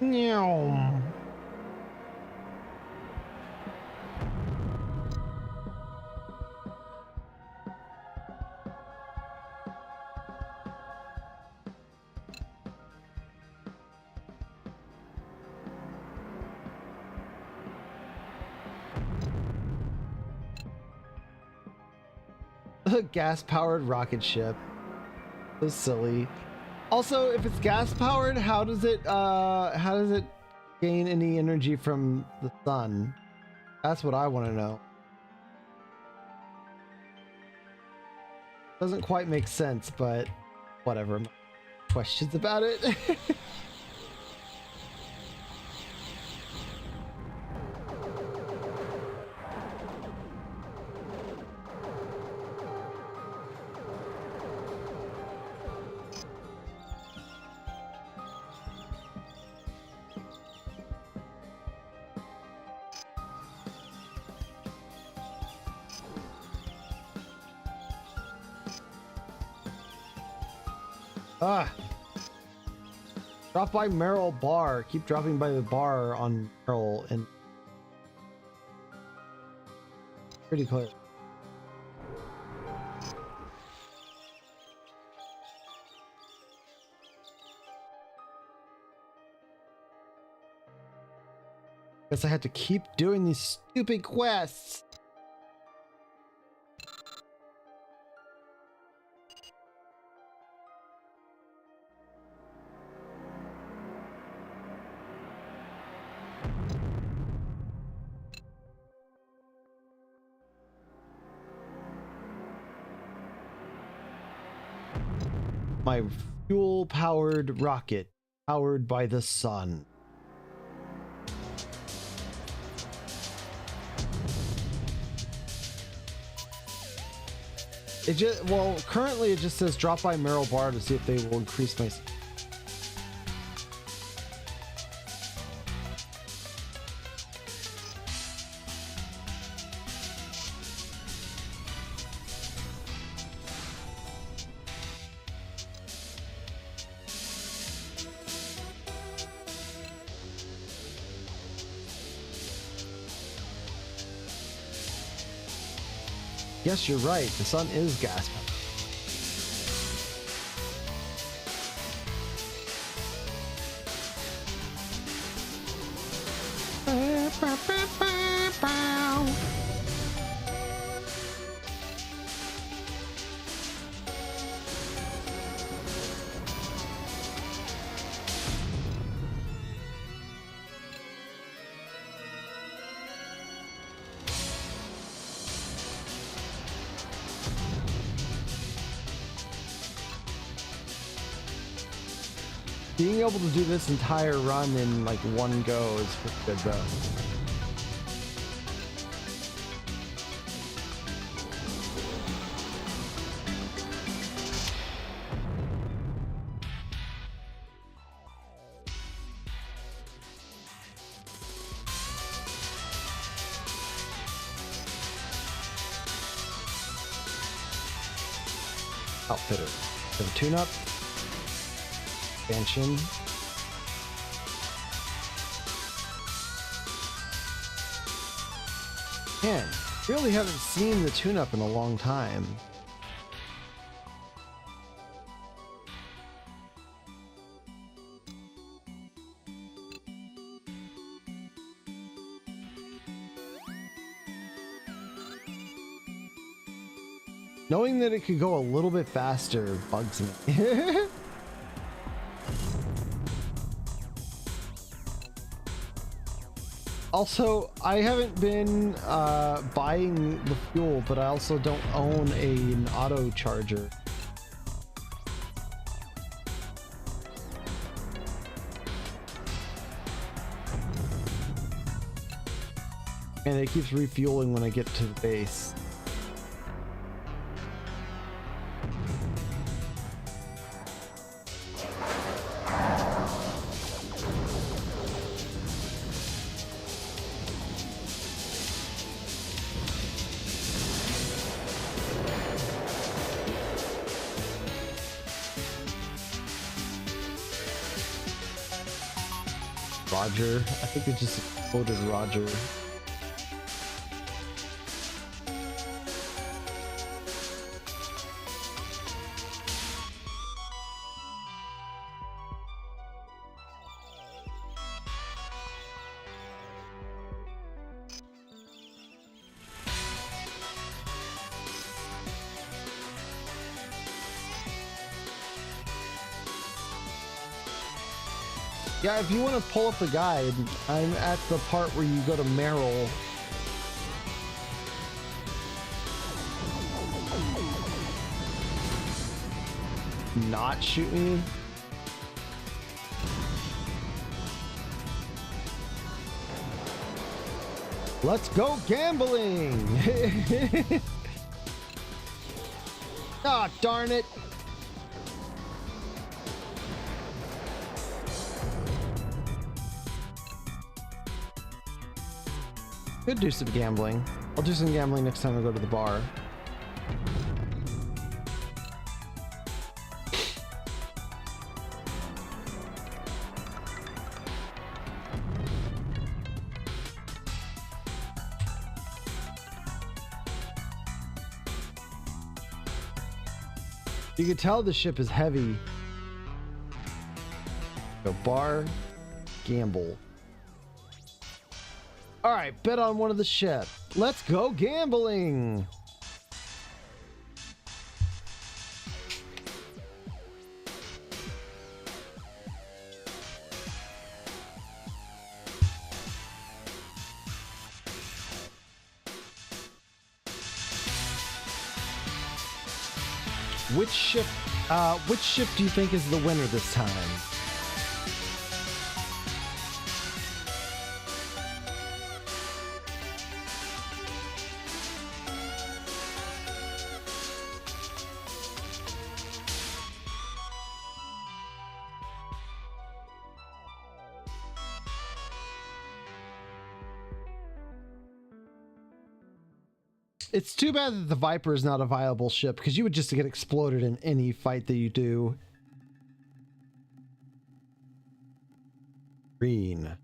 Meow. Gas-powered rocket ship. So silly. Also, if it's gas-powered, how does it gain any energy from the sun? That's what I want to know. Doesn't quite make sense, but whatever. Questions about it? Ah! Drop by Merrill Bar. Keep dropping by the bar on Merrill and pretty clear. Guess I had to keep doing these stupid quests. My fuel-powered rocket, powered by the sun. It just, well, currently it just says drop by Merrill Bar to see if they will increase my... Yes, you're right. The sun is gas powered. Being able to do this entire run in like one go is pretty good though. Outfitter. So tune-up. Expansion. Man, really haven't seen the tune-up in a long time. Knowing that it could go a little bit faster bugs me. Also, I haven't been buying the fuel, but I also don't own an auto charger. And it keeps refueling when I get to the base. Roger. I think it just exploded Roger. Yeah, if you want to pull up the guide, I'm at the part where you go to Merrill. Not shoot me. Let's go gambling! Ah, darn it! Could do some gambling. I'll do some gambling next time I go to the bar. You can tell the ship is heavy. Go bar, gamble. All right, bet on one of the ship. Let's go gambling. Which ship do you think is the winner this time? It's too bad that the Viper is not a viable ship, because you would just get exploded in any fight that you do. Green.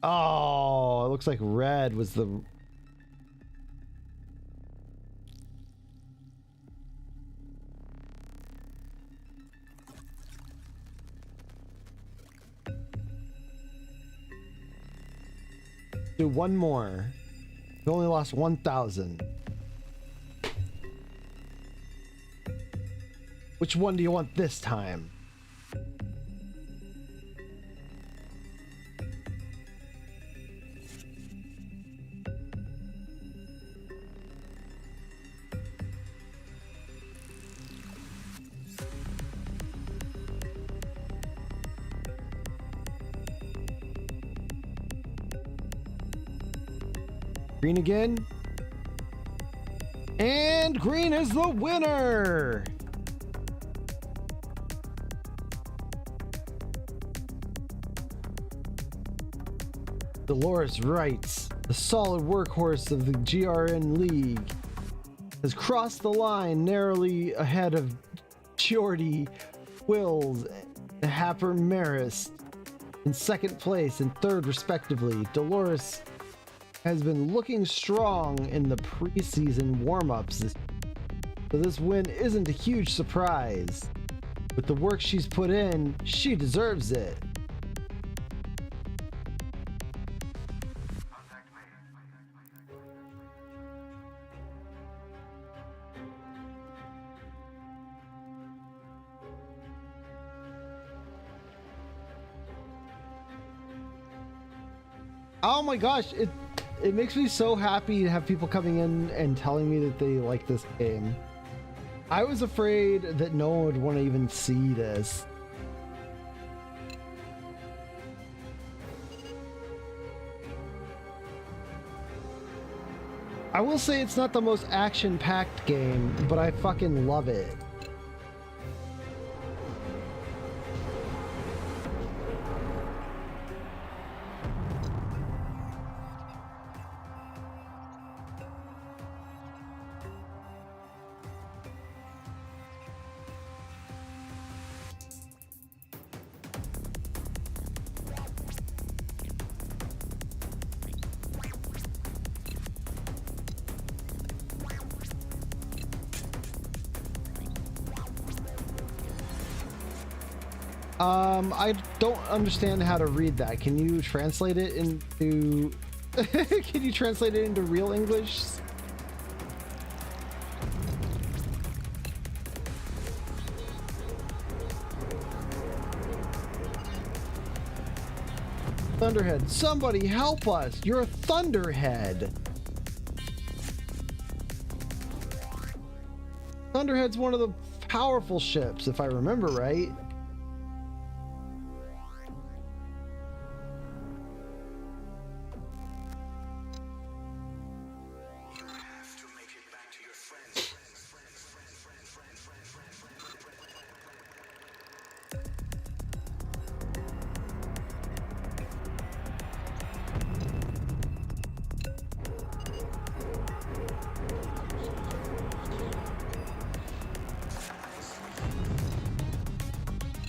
Oh, it looks like red was the... Do one more. You only lost 1,000. Which one do you want this time? Green again. And green is the winner. Dolores writes, the solid workhorse of the GRN League has crossed the line narrowly ahead of Geordie Wills and Happer Marist in second place and third respectively. Dolores has been looking strong in the preseason warm-ups, so this win isn't a huge surprise. With the work she's put in, she deserves it. Oh my gosh, it makes me so happy to have people coming in and telling me that they like this game. I was afraid that no one would want to even see this. I will say it's not the most action-packed game, but I fucking love it. I don't understand how to read that. Can you translate it into can you translate it into real English? Thunderhead, somebody help us! You're a Thunderhead! Thunderhead's one of the powerful ships, if I remember right.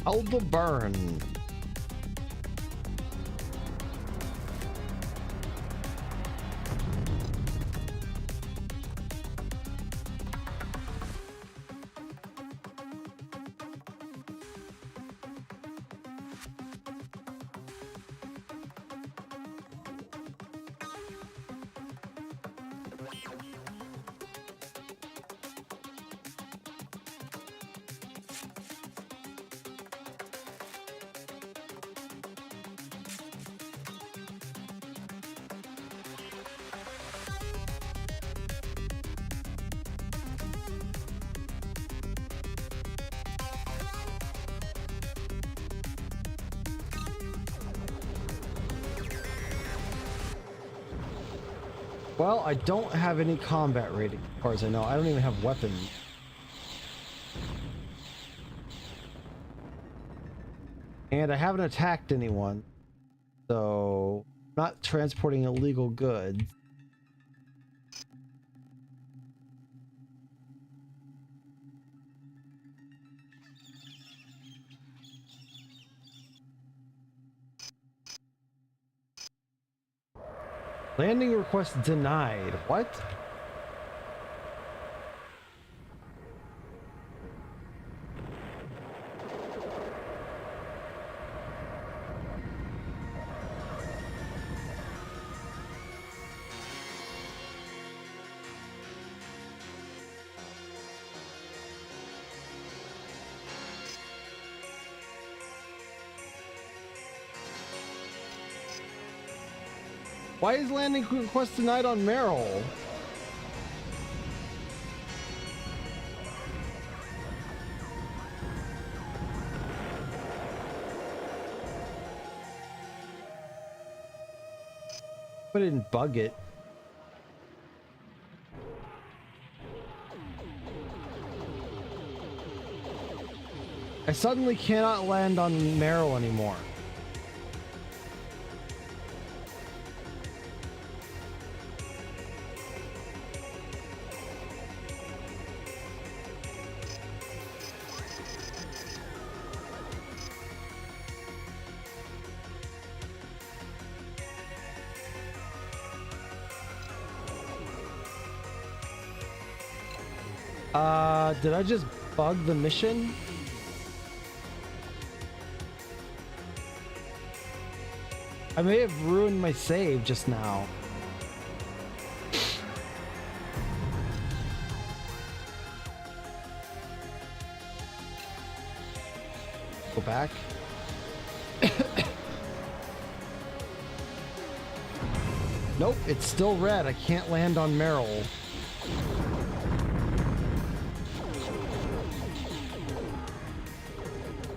Alba Burn. Well, I don't have any combat rating, as far as I know. I don't even have weapons. And I haven't attacked anyone, so I'm not transporting illegal goods. Landing request denied. What? Why is landing request denied on Meryl? But it didn't bug it. I suddenly cannot land on Meryl anymore. Did I just bug the mission? I may have ruined my save just now. Go back. Nope, it's still red. I can't land on Meryl.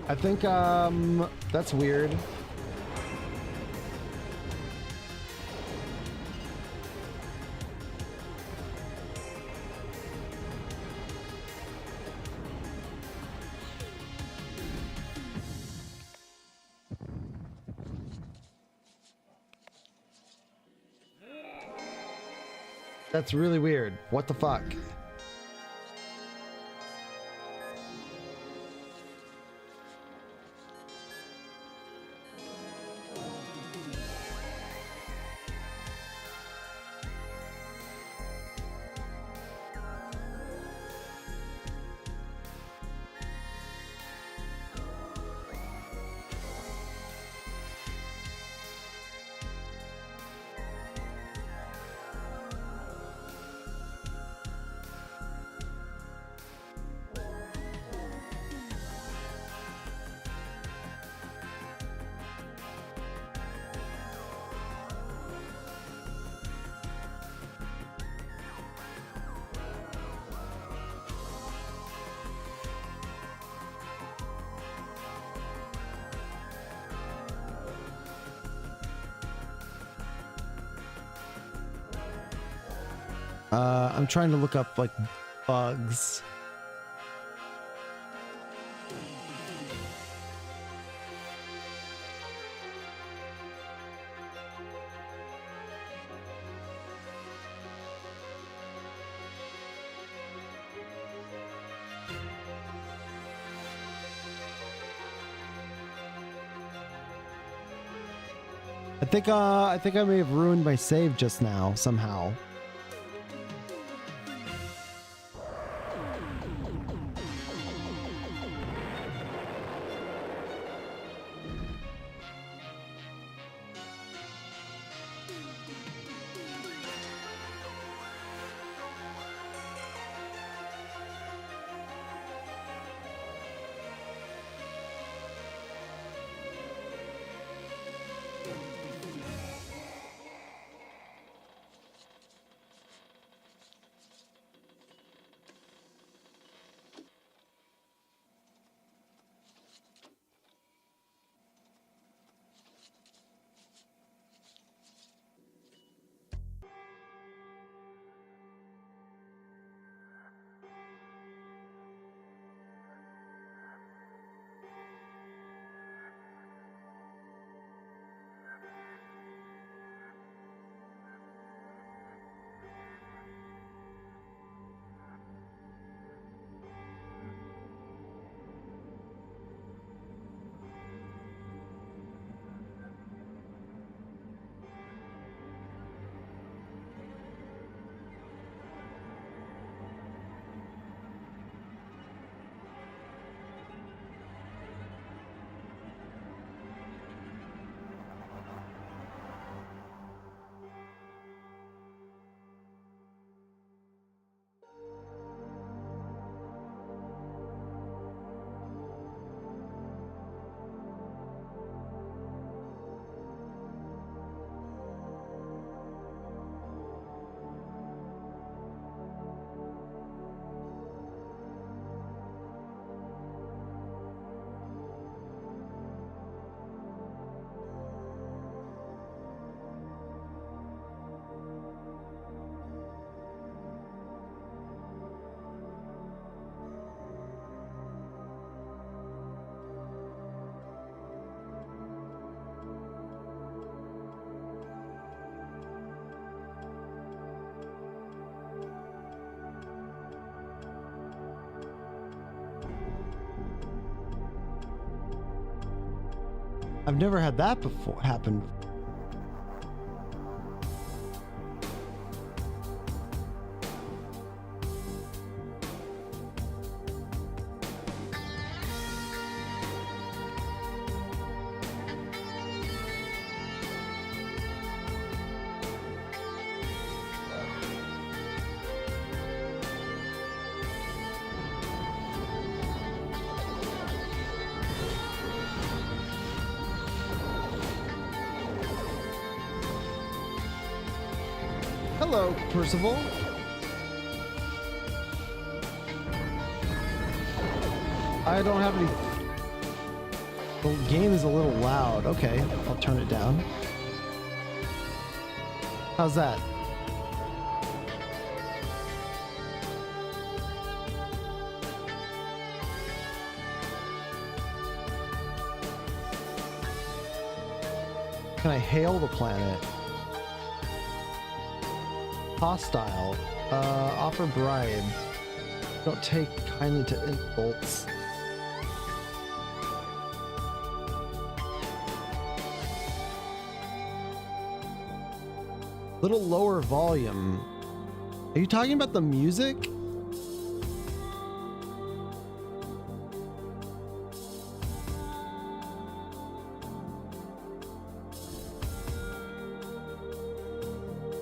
I think, that's weird. That's really weird. What the fuck? I'm trying to look up like bugs. I think I may have ruined my save just now somehow. I've never had that before happen. Hello, Percival. I don't have any... The game is a little loud. Okay, I'll turn it down. How's that? Can I hail the planet? Hostile. Offer bribe. Don't take kindly to insults. Little lower volume. Are you talking about the music?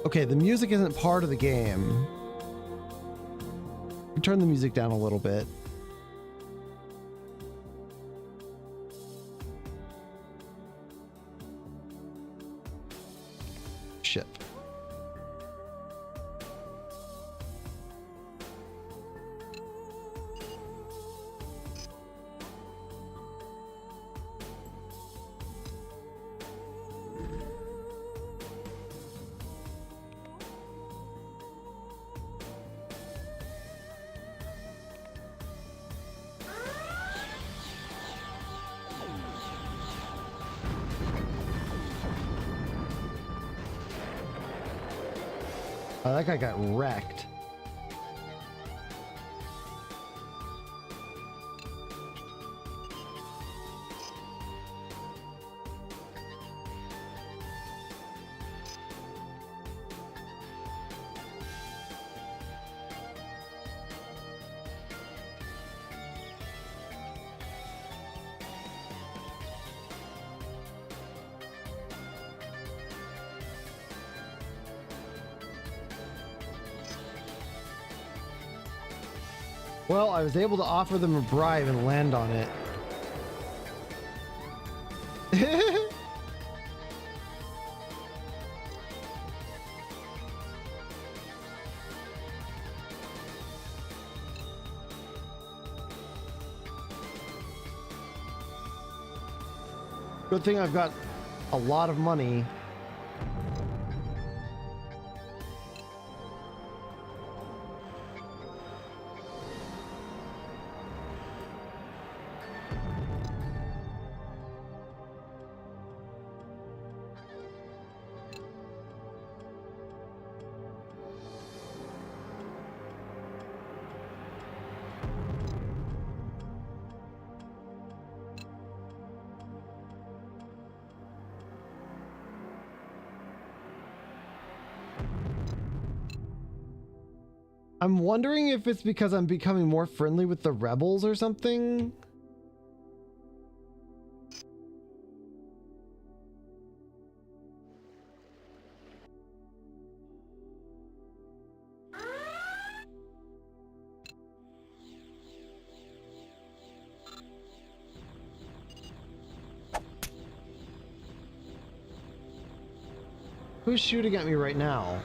Okay, the music isn't part of the game. Turn the music down a little bit. Shit. That guy got wrecked. Well, I was able to offer them a bribe and land on it. Good thing I've got a lot of money. I'm wondering if it's because I'm becoming more friendly with the rebels or something. Who's shooting at me right now?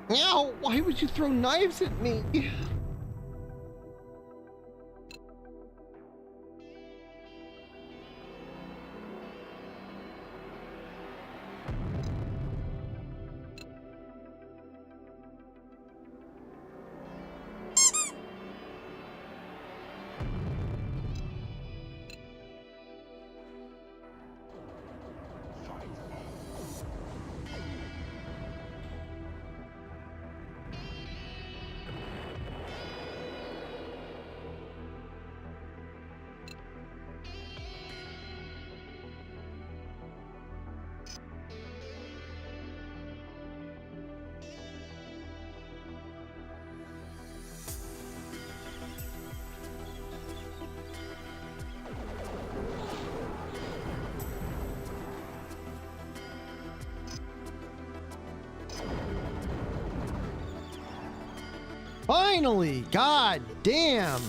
Ow! Why would you throw knives at me? Finally! God damn!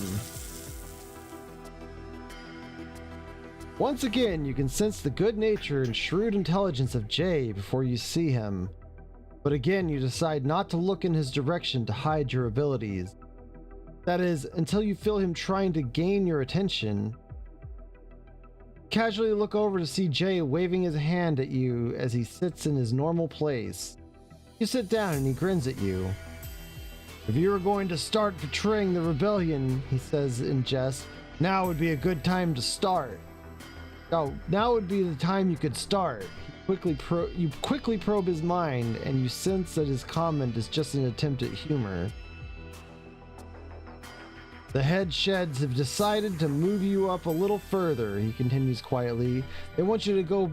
Once again, you can sense the good nature and shrewd intelligence of Jay before you see him. But again, you decide not to look in his direction to hide your abilities. That is, until you feel him trying to gain your attention. Casually look over to see Jay waving his hand at you as he sits in his normal place. You sit down and he grins at you. If you were going to start betraying the rebellion, he says in jest, now would be a good time to start. Oh, now would be the time you could start. You quickly probe his mind, and you sense that his comment is just an attempt at humor. The head sheds have decided to move you up a little further, he continues quietly. They want you to go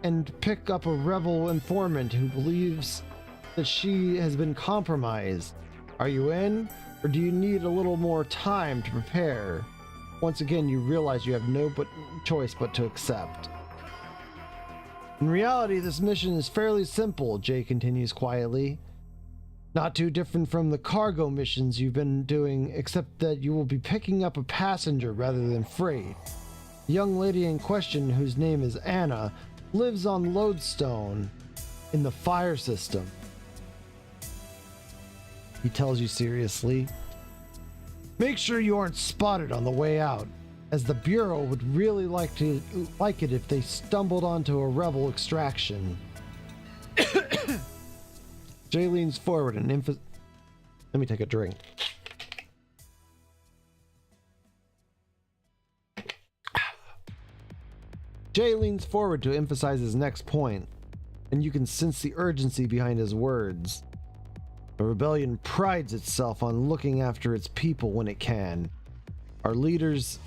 and pick up a rebel informant who believes that she has been compromised. Are you in, or do you need a little more time to prepare? Once again, you realize you have no choice but to accept. In reality, this mission is fairly simple, Jay continues quietly. Not too different from the cargo missions you've been doing, except that you will be picking up a passenger rather than freight. The young lady in question, whose name is Anna, lives on Lodestone in the fire system. He tells you seriously. Make sure you aren't spotted on the way out, as the Bureau would really like it if they stumbled onto a rebel extraction. Jay leans forward and let me take a drink. Jay leans forward to emphasize his next point, and you can sense the urgency behind his words. The rebellion prides itself on looking after its people when it can. Our leaders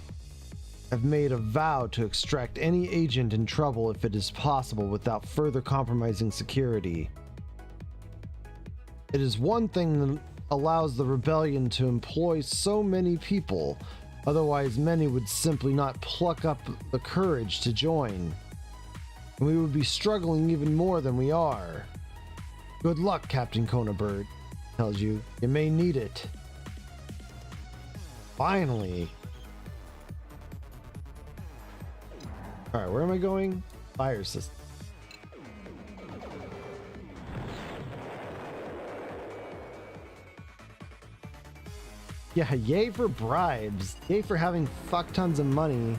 have made a vow to extract any agent in trouble if it is possible without further compromising security. It is one thing that allows the rebellion to employ so many people, otherwise many would simply not pluck up the courage to join. And we would be struggling even more than we are. Good luck, Captain Konabird tells you. You may need it. Finally. Alright, where am I going? Fire system. Yeah, yay for bribes. Yay for having fuck tons of money.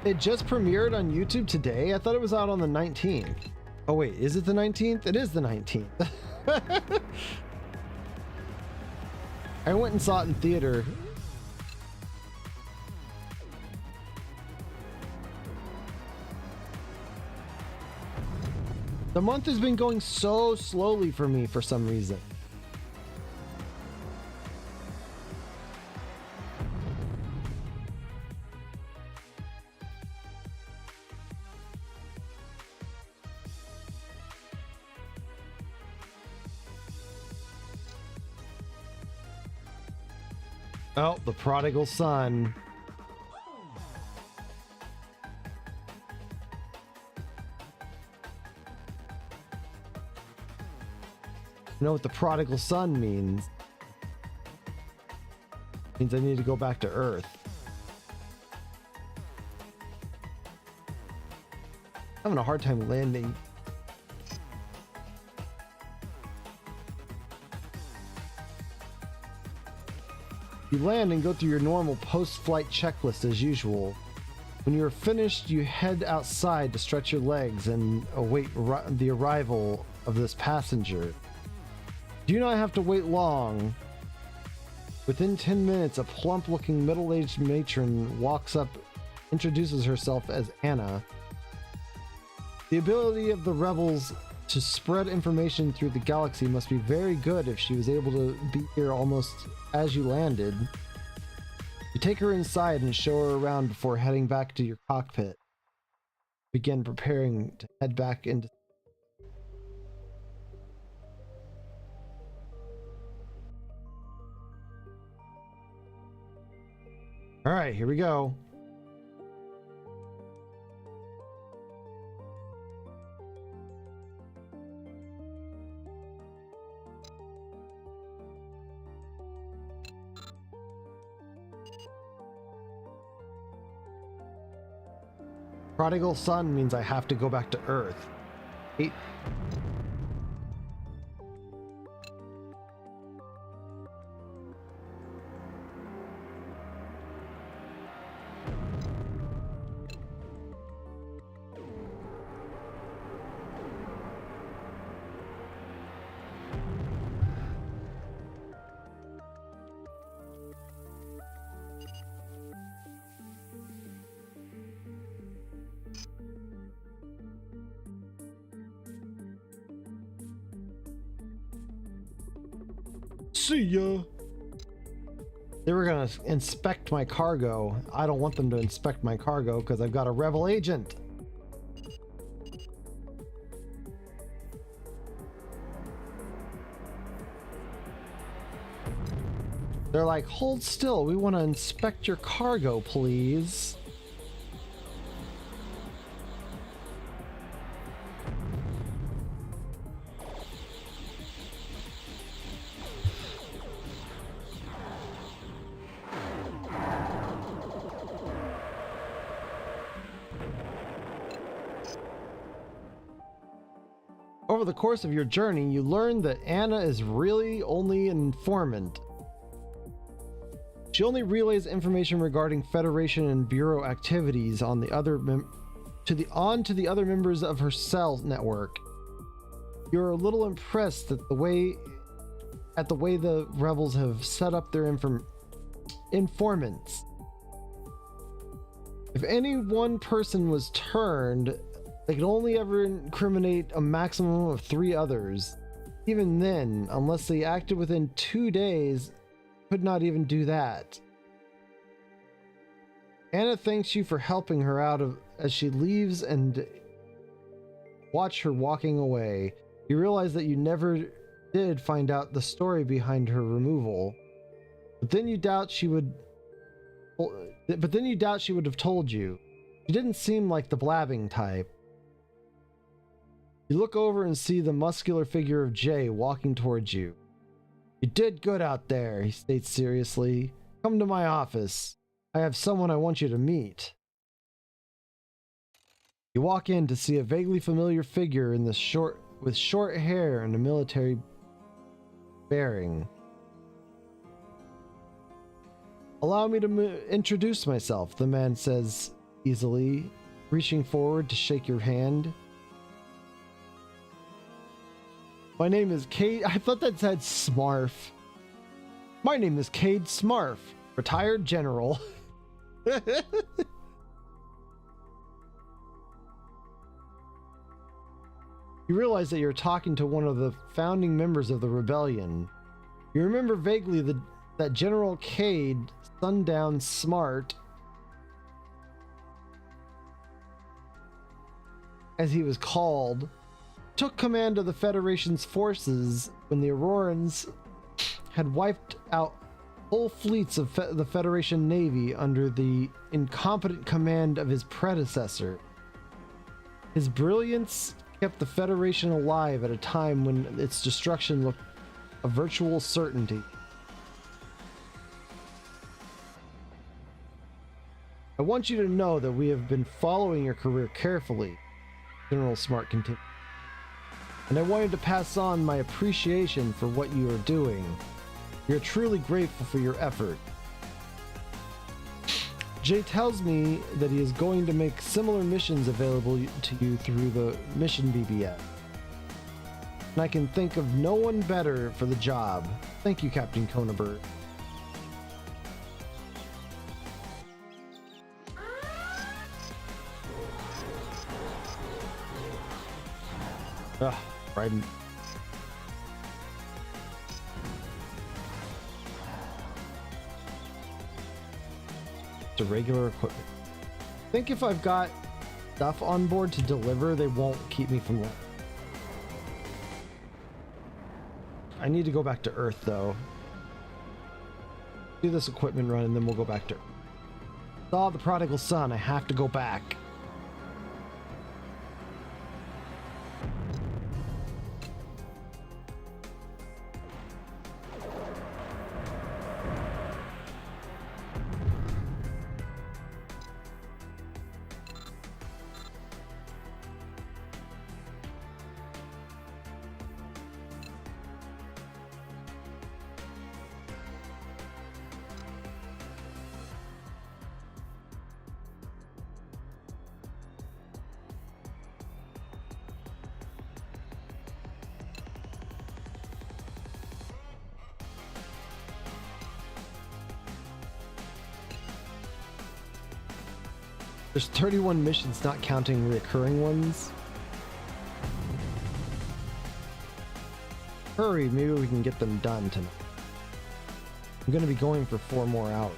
It just premiered on YouTube today? I thought it was out on the 19th. Oh wait, is it the 19th? It is the 19th. I went and saw it in theater. The month has been going so slowly for me for some reason. Oh, the prodigal son. You know what the prodigal son means? It means I need to go back to Earth. Having a hard time landing. You land and go through your normal post-flight checklist as usual. When you are finished, you head outside to stretch your legs and await the arrival of this passenger. You do not have to wait long. Within 10 minutes, a plump-looking middle-aged matron walks up, introduces herself as Anna. The ability of the rebels to spread information through the galaxy must be very good if she was able to be here almost as you landed. You take her inside and show her around before heading back to your cockpit. Begin preparing to head back into... Alright, here we go. Prodigal son means I have to go back to Earth. Eight. See ya. They were gonna inspect my cargo. I don't want them to inspect my cargo because I've got a rebel agent. They're like, hold still, we want to inspect your cargo, please. Over the course of your journey, you learn that Anna is really only an informant. She only relays information regarding Federation and Bureau activities on the other to the other members of her cell network. You're a little impressed at the way the rebels have set up their informants. If any one person was turned, they could only ever incriminate a maximum of 3 others. Even then, unless they acted within 2 days, could not even do that. Anna thanks you for helping her out as she leaves and watch her walking away. You realize that you never did find out the story behind her removal. But then you doubt she would have told you. She didn't seem like the blabbing type. You look over and see the muscular figure of Jay walking towards you. You did good out there, he states seriously. Come to my office. I have someone I want you to meet. You walk in to see a vaguely familiar figure with short hair and a military bearing. Allow me to introduce myself, the man says easily, reaching forward to shake your hand. My name is Cade. I thought that said Smarf. My name is Cade Smarf, retired general. You realize that you're talking to one of the founding members of the rebellion. You remember vaguely that General Cade, Sundown Smart, as he was called, took command of the Federation's forces when the Aurorans had wiped out whole fleets of the Federation Navy under the incompetent command of his predecessor. His brilliance kept the Federation alive at a time when its destruction looked a virtual certainty. I want you to know that we have been following your career carefully, General Smart continued. And I wanted to pass on my appreciation for what you are doing. We are truly grateful for your effort. Jay tells me that he is going to make similar missions available to you through the Mission BBS. And I can think of no one better for the job. Thank you, Captain Konaberg. Ugh, right. To regular equipment. I think if I've got stuff on board to deliver, they won't keep me from. I need to go back to Earth though. Do this equipment run and then we'll go back to Earth. Saw the prodigal son. I have to go back. There's 31 missions, not counting recurring ones. Hurry, maybe we can get them done tonight. I'm gonna be going for 4 more hours.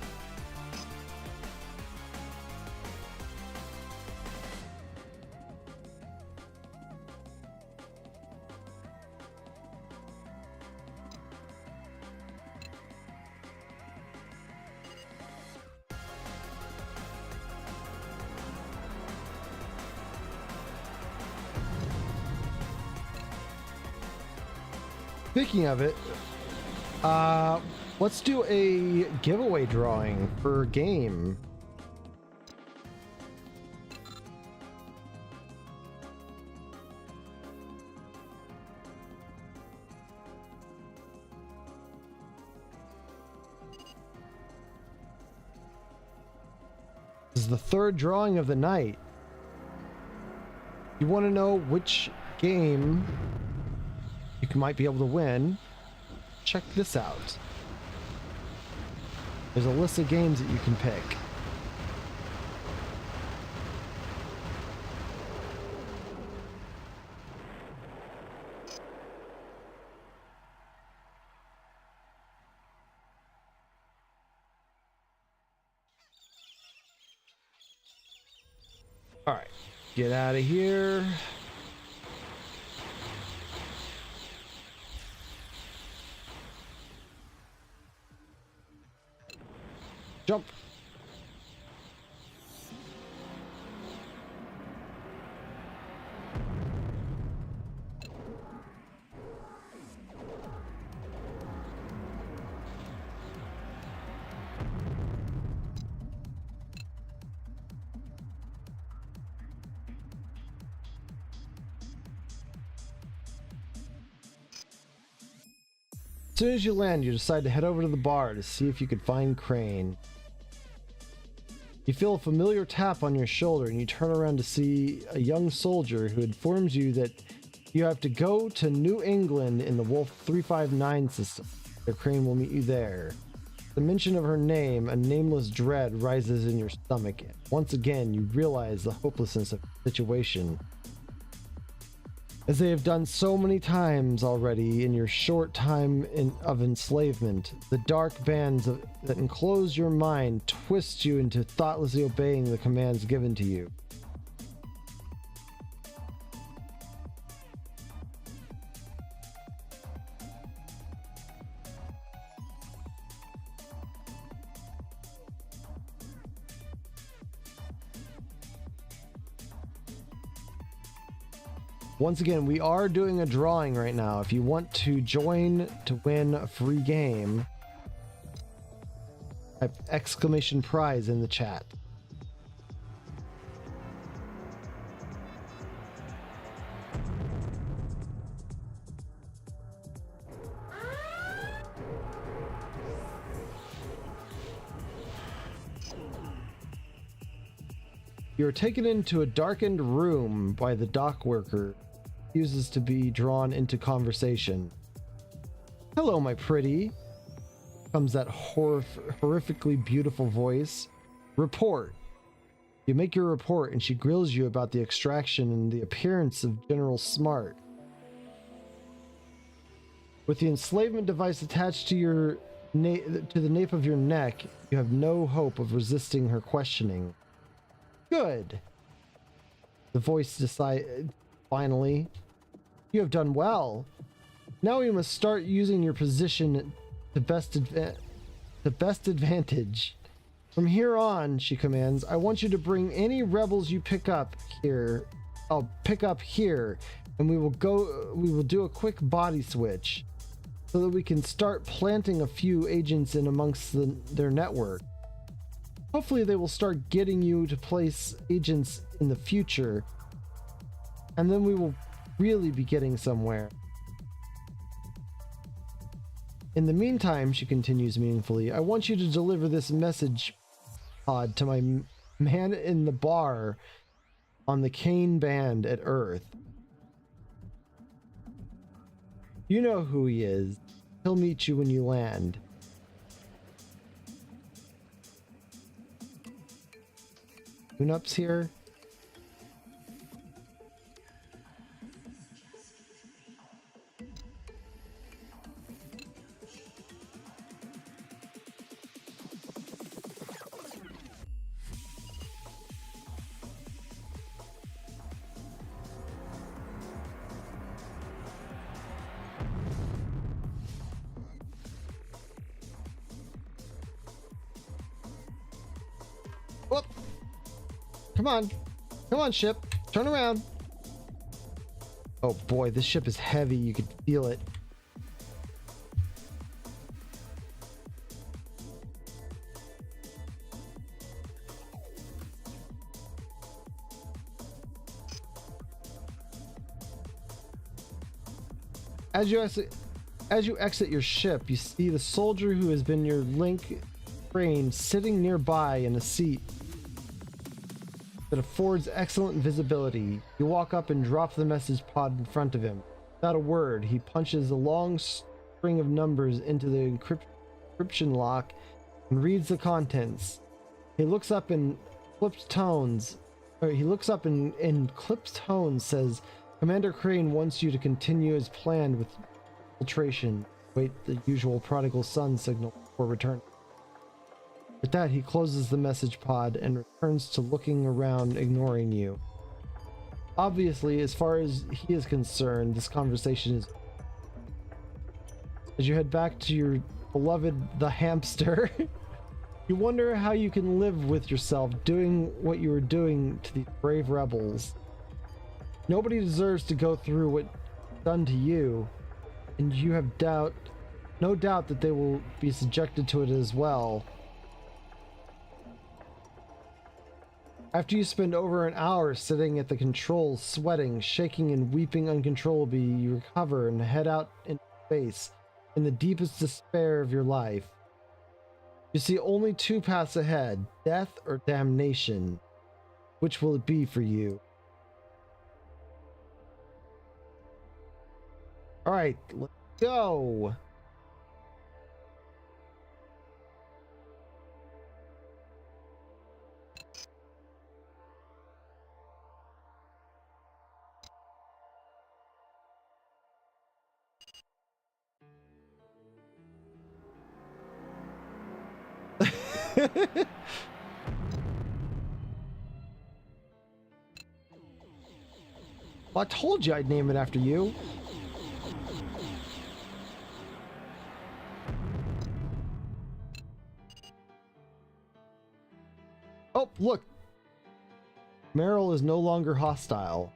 Speaking of it, let's do a giveaway drawing for a game. This is the 3rd drawing of the night. You want to know which game might be able to win, check this out. There's a list of games that you can pick. All right, get out of here. Jump. As soon as you land, you decide to head over to the bar to see if you could find Crane. You feel a familiar tap on your shoulder and you turn around to see a young soldier who informs you that you have to go to New England in the Wolf 359 system. Their Crane will meet you there. The mention of her name, a nameless dread rises in your stomach. Once again, you realize the hopelessness of the situation. As they have done so many times already in your short time of enslavement, the dark bands that enclose your mind twist you into thoughtlessly obeying the commands given to you. Once again, we are doing a drawing right now. If you want to join to win a free game, type exclamation prize in the chat. You're taken into a darkened room by the dock worker. Uses to be drawn into conversation. Hello, my pretty. Comes that horrifically beautiful voice. Report. You make your report and she grills you about the extraction and the appearance of General Smart. With the enslavement device attached to the nape of your neck, you have no hope of resisting her questioning. Good. The voice decides. Finally, you have done well. Now we must start using your position to best advantage. From here on, she commands, I want you to bring any rebels you pick up here. I'll pick up here, and we will do a quick body switch so that we can start planting a few agents in amongst their network. Hopefully they will start getting you to place agents in the future. And then we will really be getting somewhere. In the meantime, she continues meaningfully, I want you to deliver this message pod to my man in the bar on the Kane band at Earth. You know who he is. He'll meet you when you land. Tune-ups here. Whoop. Come on. Come on, ship. Turn around. Oh boy, this ship is heavy. You could feel it. As you exit your ship, you see the soldier who has been your link Crane sitting nearby in a seat that affords excellent visibility. You walk up and drop the message pod in front of him. Without a word, he punches a long string of numbers into the encryption lock and reads the contents. He looks up in clipped tones, says, Commander Crane wants you to continue as planned with filtration. Wait the usual prodigal son signal for return. With that, he closes the message pod and returns to looking around, ignoring you. Obviously, as far as he is concerned, this conversation is... As you head back to your beloved the hamster, you wonder how you can live with yourself doing what you were doing to these brave rebels. Nobody deserves to go through what's done to you, and you have no doubt that they will be subjected to it as well. After you spend over an hour sitting at the controls, sweating, shaking, and weeping uncontrollably, you recover and head out into space in the deepest despair of your life. You see only two paths ahead, death or damnation. Which will it be for you? Alright, let's go! Well, I told you I'd name it after you. Oh, look. Meryl is no longer hostile.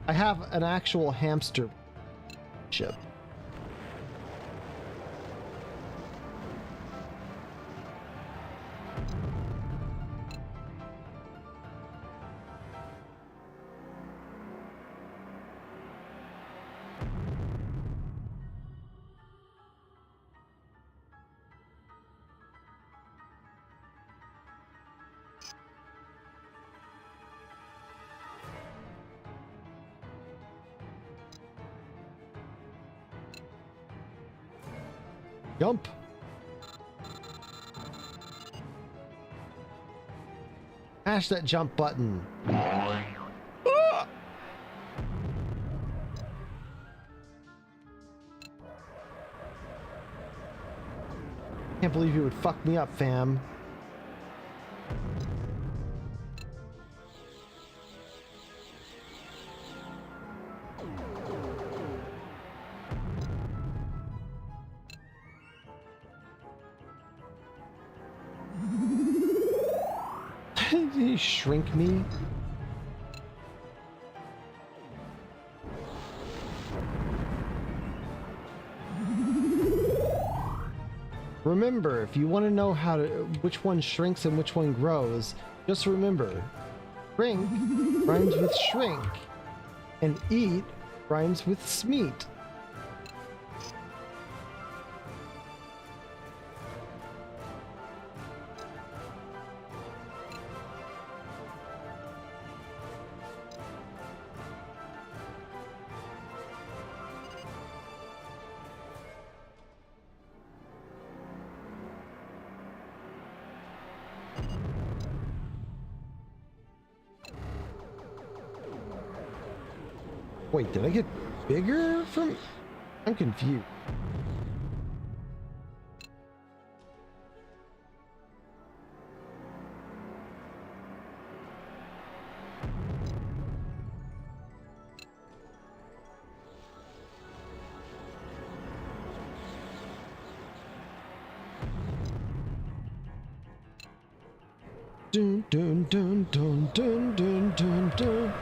I have an actual hamster ship. Jump. Mash that jump button. Ah! Can't believe you would fuck me up, fam. Did he shrink me? Remember, if you want to know which one shrinks and which one grows, just remember, shrink rhymes with shrink, and eat rhymes with smeat. Wait, did I get bigger from... I'm confused. Dun dun dun dun dun dun dun dun.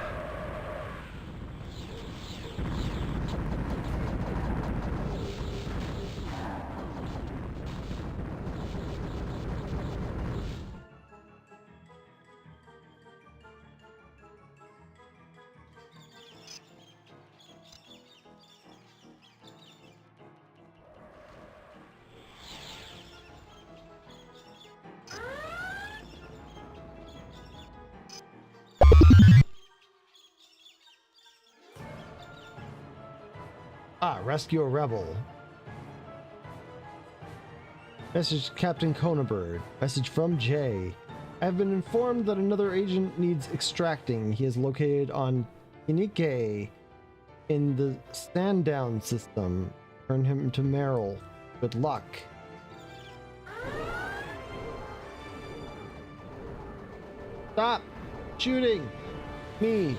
Rescue a rebel. Message to Captain Konabird. Message from Jay. I have been informed that another agent needs extracting. He is located on Kinike in the stand down system. Turn him to Merrill. Good luck. Stop shooting me.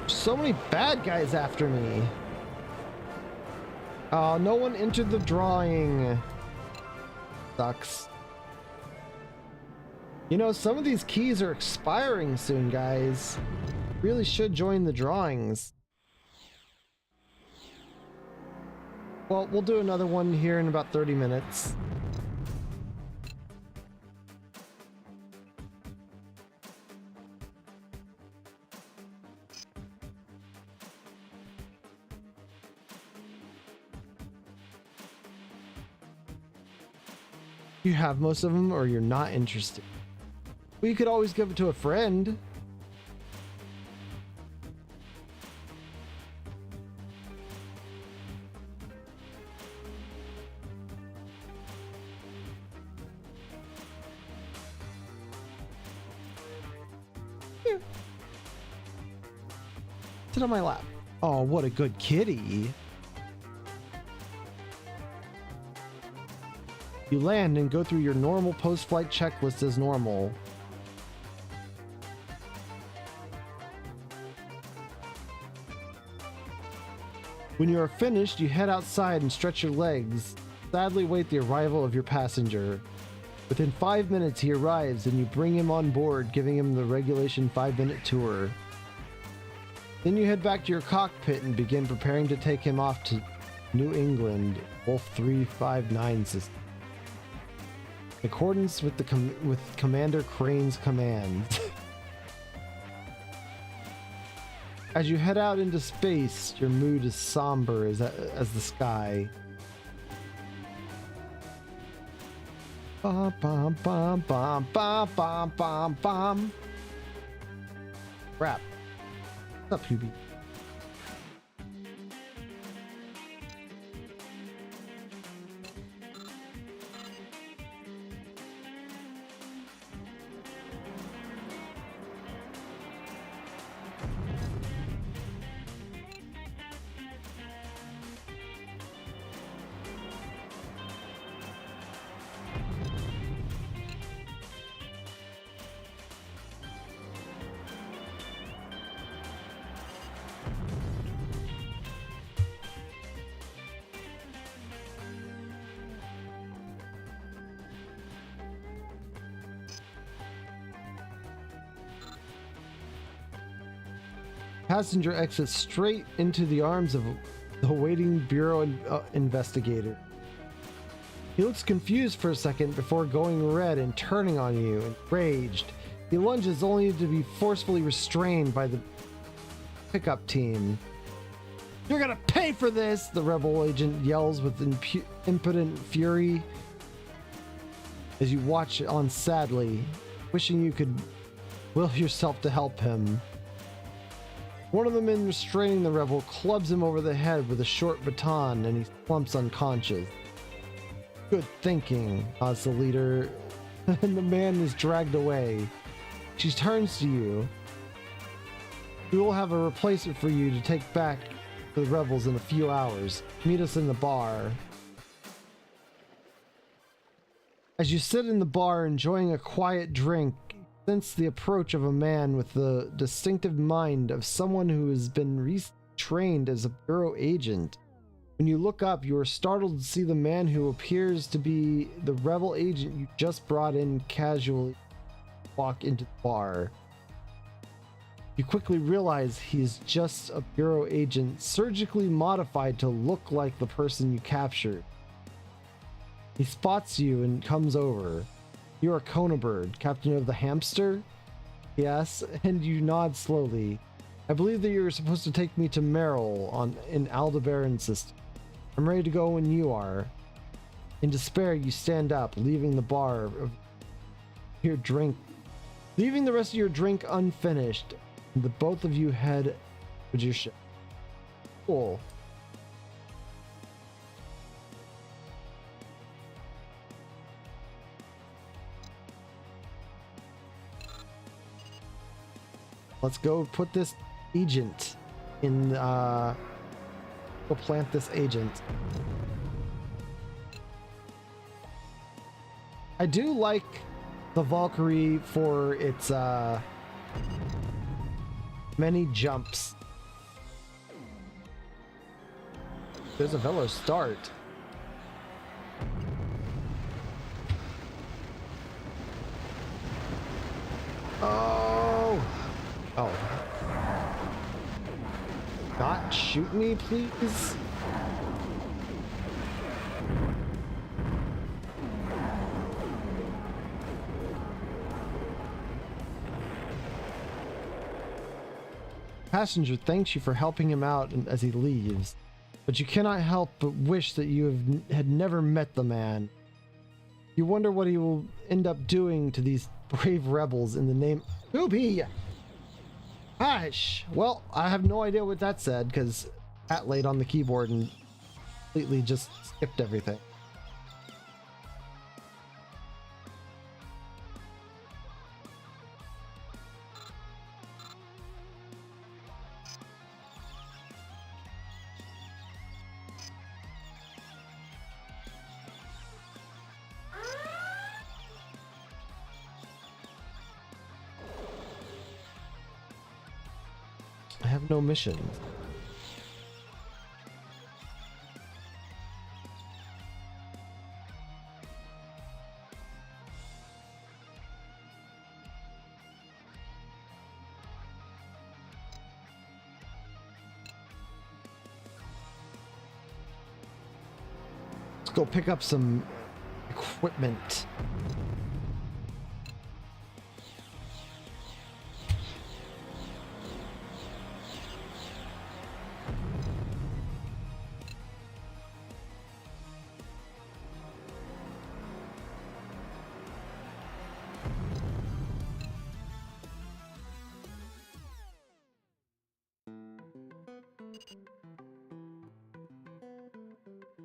So many bad guys after me. Oh, no one entered the drawing. Sucks. You know, some of these keys are expiring soon, guys. Really should join the drawings. Well, we'll do another one here in about 30 minutes. You have most of them, or you're not interested. Well, you could always give it to a friend. Here. Sit on my lap. Oh, what a good kitty. You land and go through your normal post-flight checklist as normal. When you are finished, you head outside and stretch your legs. Sadly wait the arrival of your passenger. Within 5 minutes he arrives and you bring him on board, giving him the regulation 5-minute tour. Then you head back to your cockpit and begin preparing to take him off to New England, Wolf 359 system. In accordance with with Commander Crane's commands. As you head out into space, your mood is somber as the sky. Bum, bum, bum, bum, bum, bum, bum, bum. Crap. What's up, Hubie? Passenger exits straight into the arms of the waiting bureau investigator. He looks confused for a second before going red and turning on you, enraged. He lunges only to be forcefully restrained by the pickup team. "You're gonna pay for this!" the rebel agent yells with impotent fury as you watch on sadly, wishing you could will yourself to help him. One of the men restraining the rebel clubs him over the head with a short baton and he slumps unconscious. "Good thinking," nods the leader, and the man is dragged away. She turns to you. "We will have a replacement for you to take back to the rebels in a few hours. Meet us in the bar." As you sit in the bar enjoying a quiet drink, sense the approach of a man with the distinctive mind of someone who has been retrained as a bureau agent. When you look up, you are startled to see the man who appears to be the rebel agent you just brought in casually walk into the bar. You quickly realize he is just a bureau agent surgically modified to look like the person you captured. He spots you and comes over. You are Conabird, captain of the Hamster? Yes, and you nod slowly. I believe that you're supposed to take me to Merrill in Aldebaran system. I'm ready to go when you are. In despair, you stand up, leaving the bar of your drink, leaving the rest of your drink unfinished. And the both of you head to your ship. Cool. Let's go put this agent in, go plant this agent. I do like the Valkyrie for its, many jumps. There's a Velo start. Oh! Oh. Not shoot me, please? Passenger thanks you for helping him out as he leaves, but you cannot help but wish that you had never met the man. You wonder what he will end up doing to these brave rebels in the name... Booby! Hush! Well, I have no idea what that said, because Pat laid on the keyboard and completely just skipped everything. I have no mission. Let's go pick up some equipment.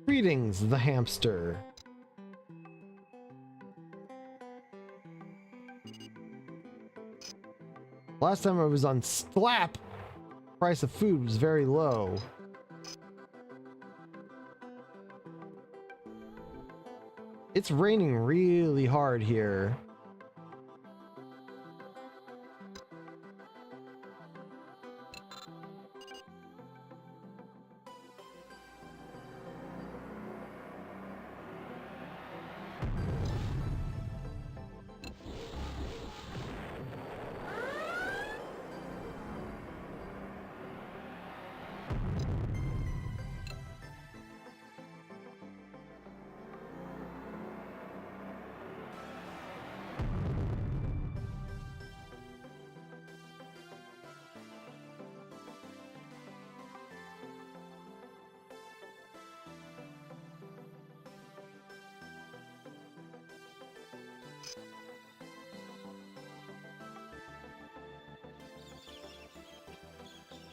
Greetings, the hamster. Last time I was on Slap, price of food was very low. It's raining really hard here.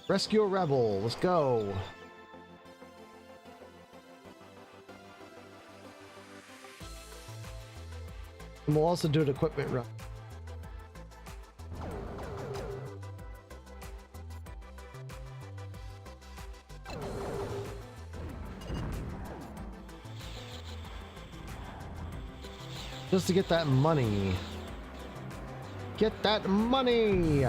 Rescue a rebel. Let's go. And we'll also do an equipment run. Just to get that money. Get that money!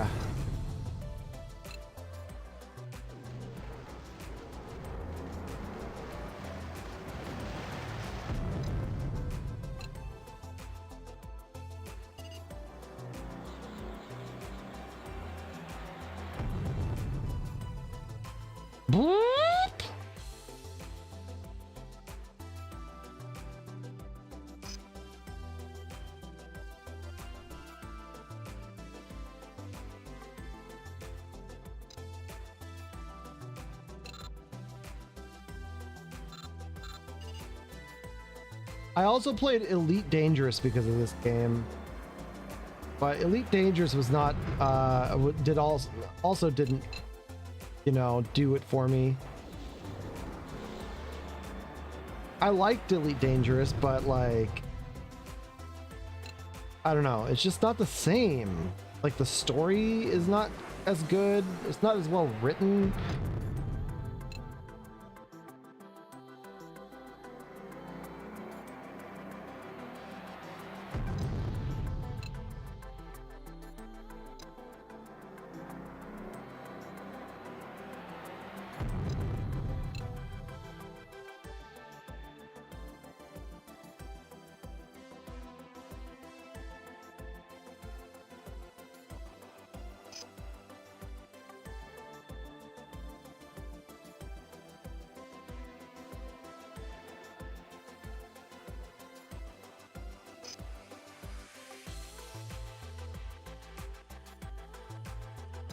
Bloop! I also played Elite Dangerous because of this game, but Elite Dangerous was not also didn't, you know, do it for me. I liked Elite Dangerous, but like, I don't know, it's just not the same. Like, the story is not as good, it's not as well written.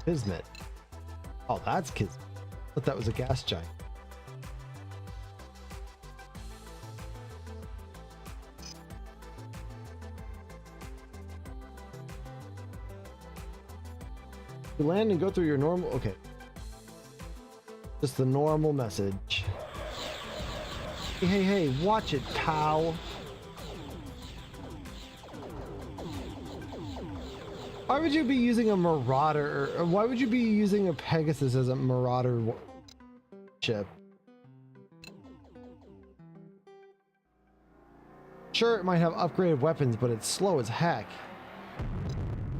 Kismet. Oh, that's Kismet. I thought that was a gas giant. You land and go through your normal... Okay. Just the normal message. Hey, hey, hey, watch it, pal. Why would you be using a Marauder? Or why would you be using a Pegasus as a Marauder ship? Sure, it might have upgraded weapons, but it's slow as heck.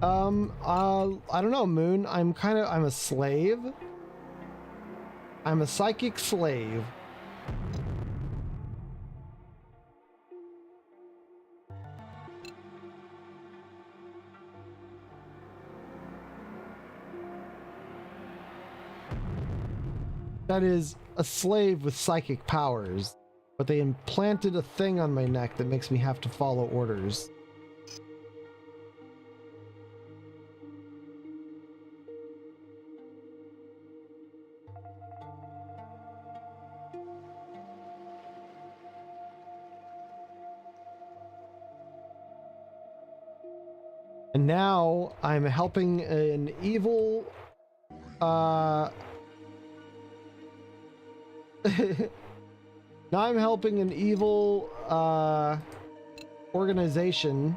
I don't know, Moon. I'm a slave. I'm a psychic slave. That is a slave with psychic powers, but they implanted a thing on my neck that makes me have to follow orders. And now I'm helping an evil now I'm helping an evil organization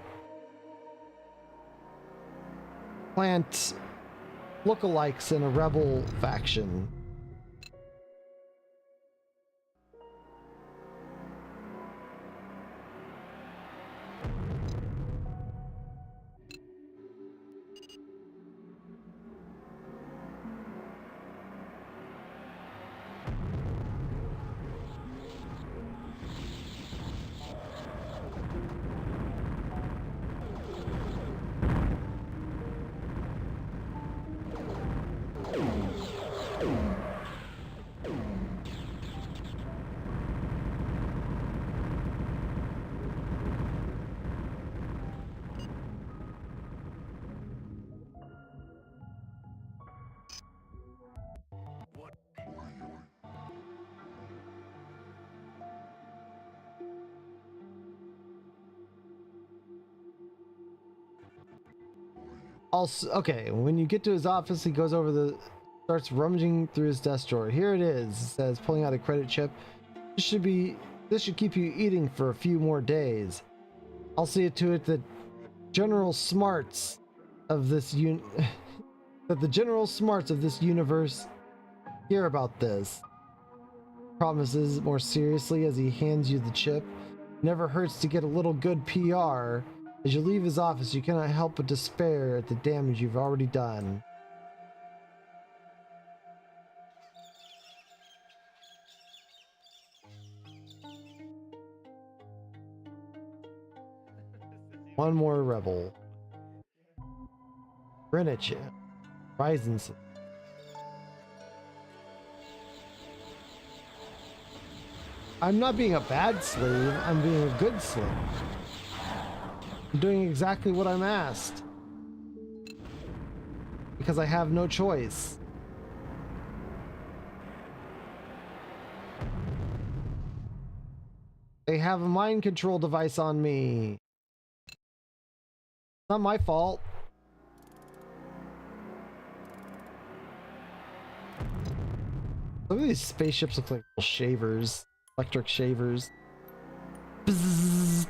plant lookalikes in a rebel faction. Also, okay, when you get to his office, he goes over starts rummaging through his desk drawer. Here it is. It says, pulling out a credit chip. This should keep you eating for a few more days. I'll see to it that general smarts of this that the general smarts of this universe hear about this. Promises more seriously as he hands you the chip. Never hurts to get a little good PR. As you leave his office, you cannot help but despair at the damage you've already done. One more rebel. Greenwich. Rising. I'm not being a bad slave, I'm being a good slave. I'm doing exactly what I'm asked. Because I have no choice. They have a mind control device on me. Not my fault. Some of these spaceships look like little shavers. Electric shavers. Bzzz.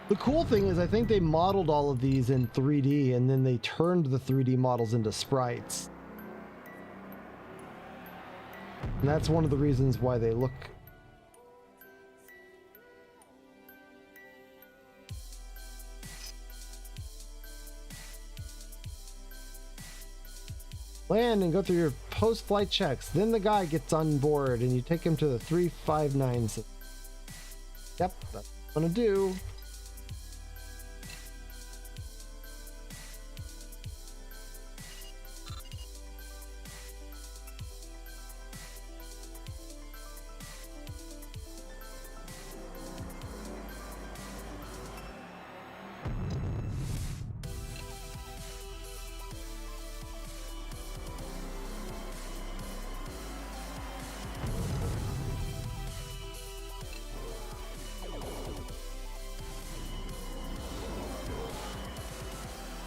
The cool thing is I think they modeled all of these in 3D and then they turned the 3D models into sprites. And that's one of the reasons why they look. Land and go through your post-flight checks. Then the guy gets on board and you take him to the 359 system. Yep, that's what I'm gonna do.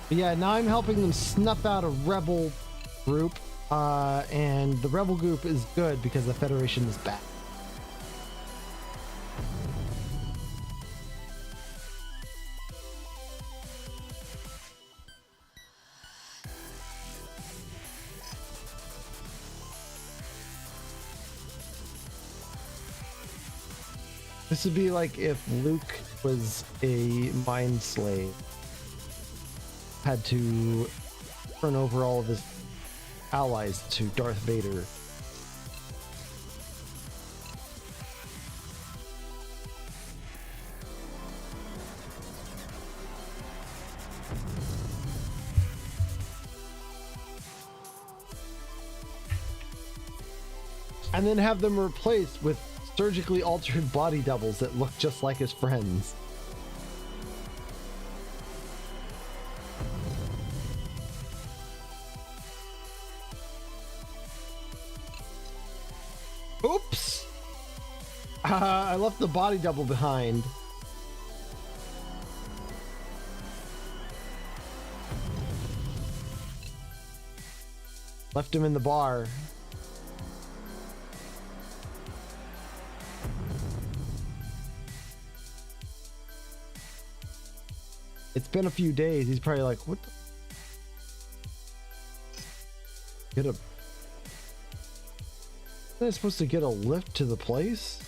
But yeah, now I'm helping them snuff out a rebel group, and the rebel group is good because the Federation is bad. This would be like if Luke was a mind slave. Had to turn over all of his allies to Darth Vader. And then have them replaced with surgically altered body doubles that look just like his friends. Oops! I left the body double behind. Left him in the bar. It's been a few days. He's probably like, what the? Get a... Am I supposed to get a lift to the place?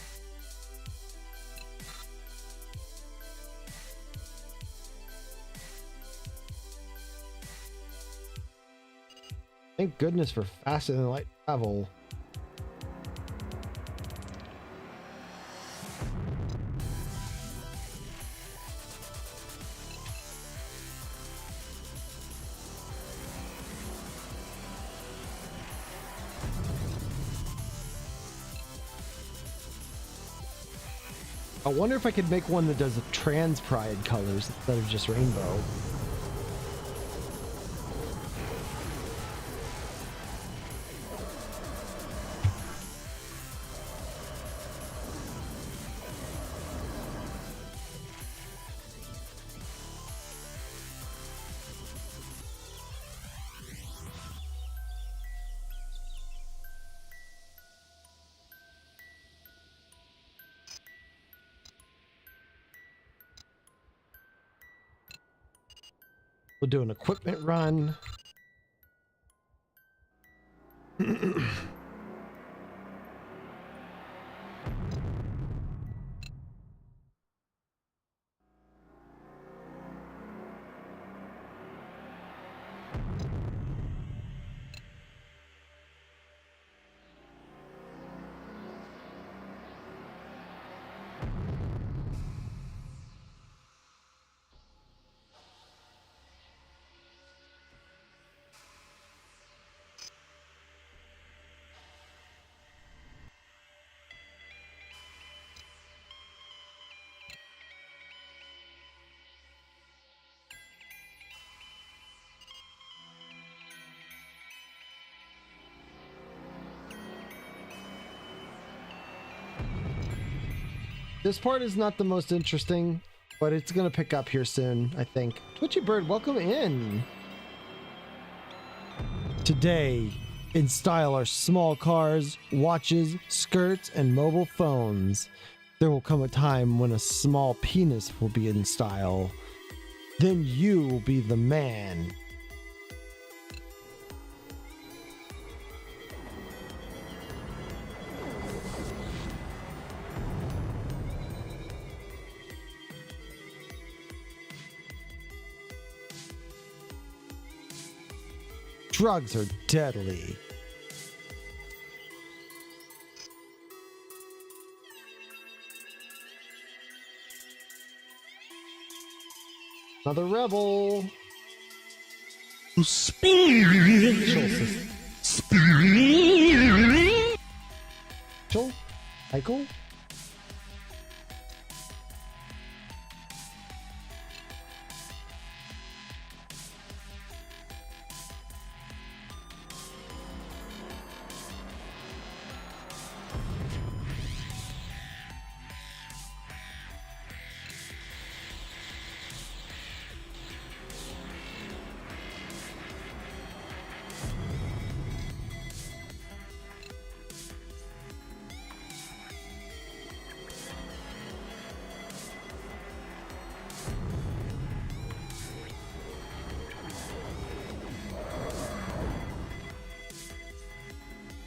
Thank goodness for faster than light travel. I wonder if I could make one that does trans pride colors instead of just rainbow. We'll do an equipment run. This part is not the most interesting, but it's gonna pick up here soon, I think. Twitchy Bird, welcome in. Today, in style are small cars, watches, skirts, and mobile phones. There will come a time when a small penis will be in style. Then you will be the man. Drugs are deadly. Another rebel. Spiritual. Michael?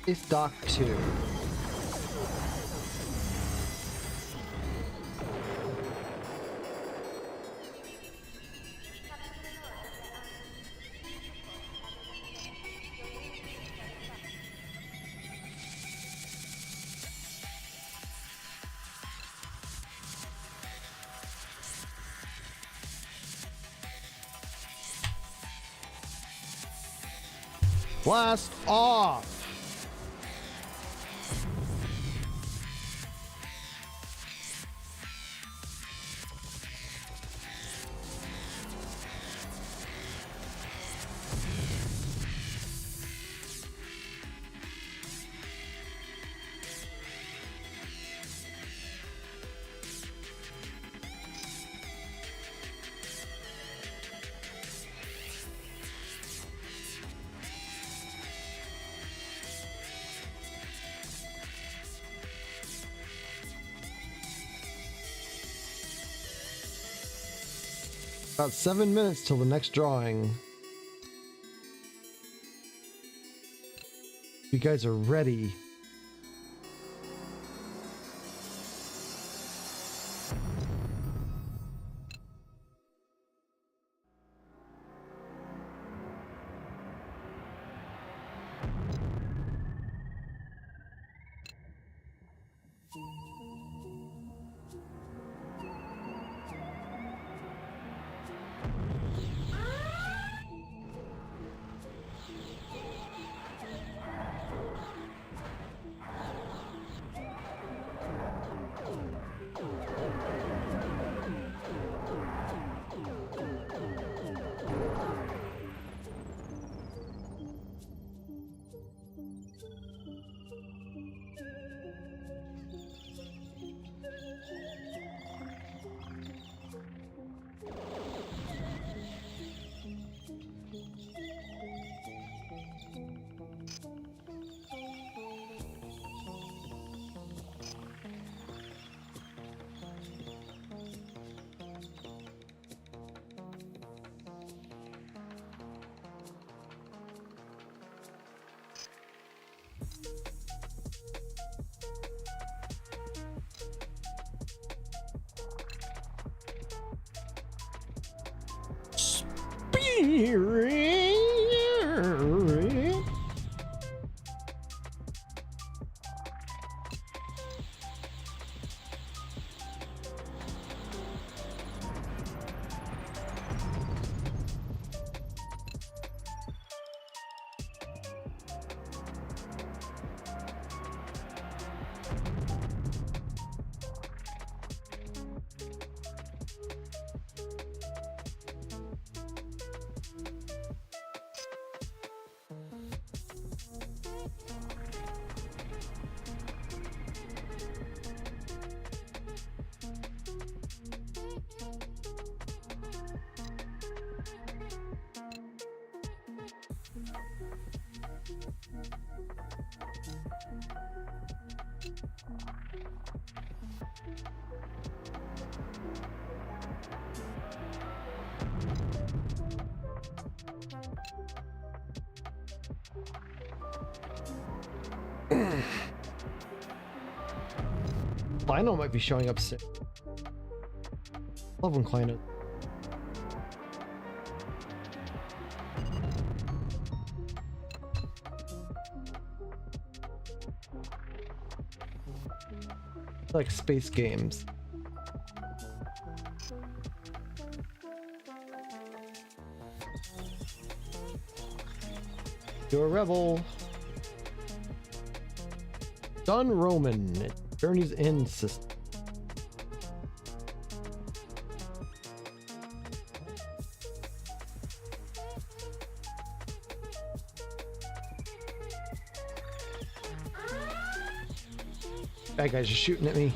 It's Doc 2. Blast off! About 7 minutes till the next drawing. You guys are ready. Kleino might be showing up soon. Love when Kleino. Like space games. You're a rebel. Dun Roman. Journey's End system. Bad guys are shooting at me.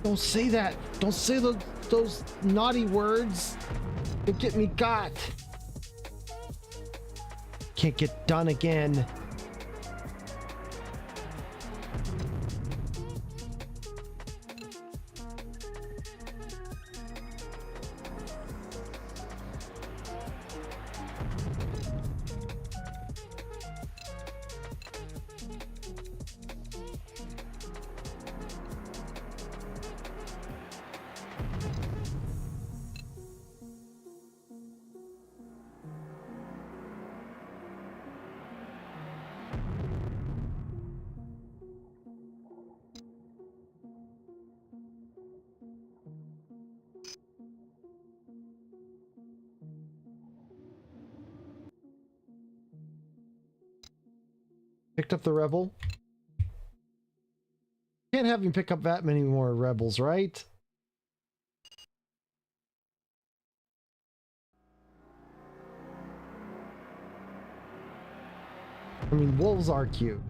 Don't say that. Don't say those naughty words. You'll get me got. Can't get done again. Picked up the rebel. Can't have him pick up that many more rebels, right? I mean, wolves are cute.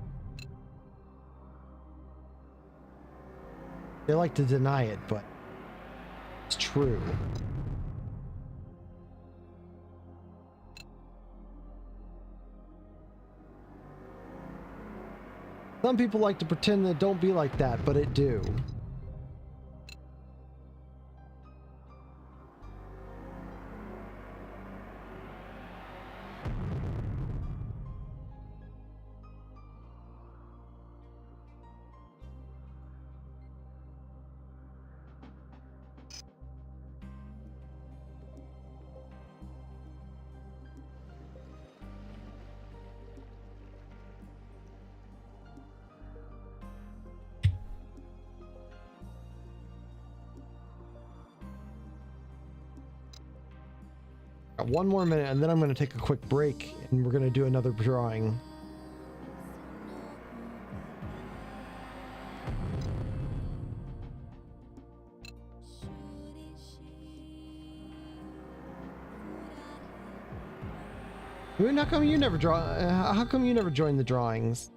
They like to deny it, but it's true. Some people like to pretend that don't be like that, but it do. Got one more minute and then I'm going to take a quick break and we're going to do another drawing. Moon, how come you never draw? How come you never join the drawings?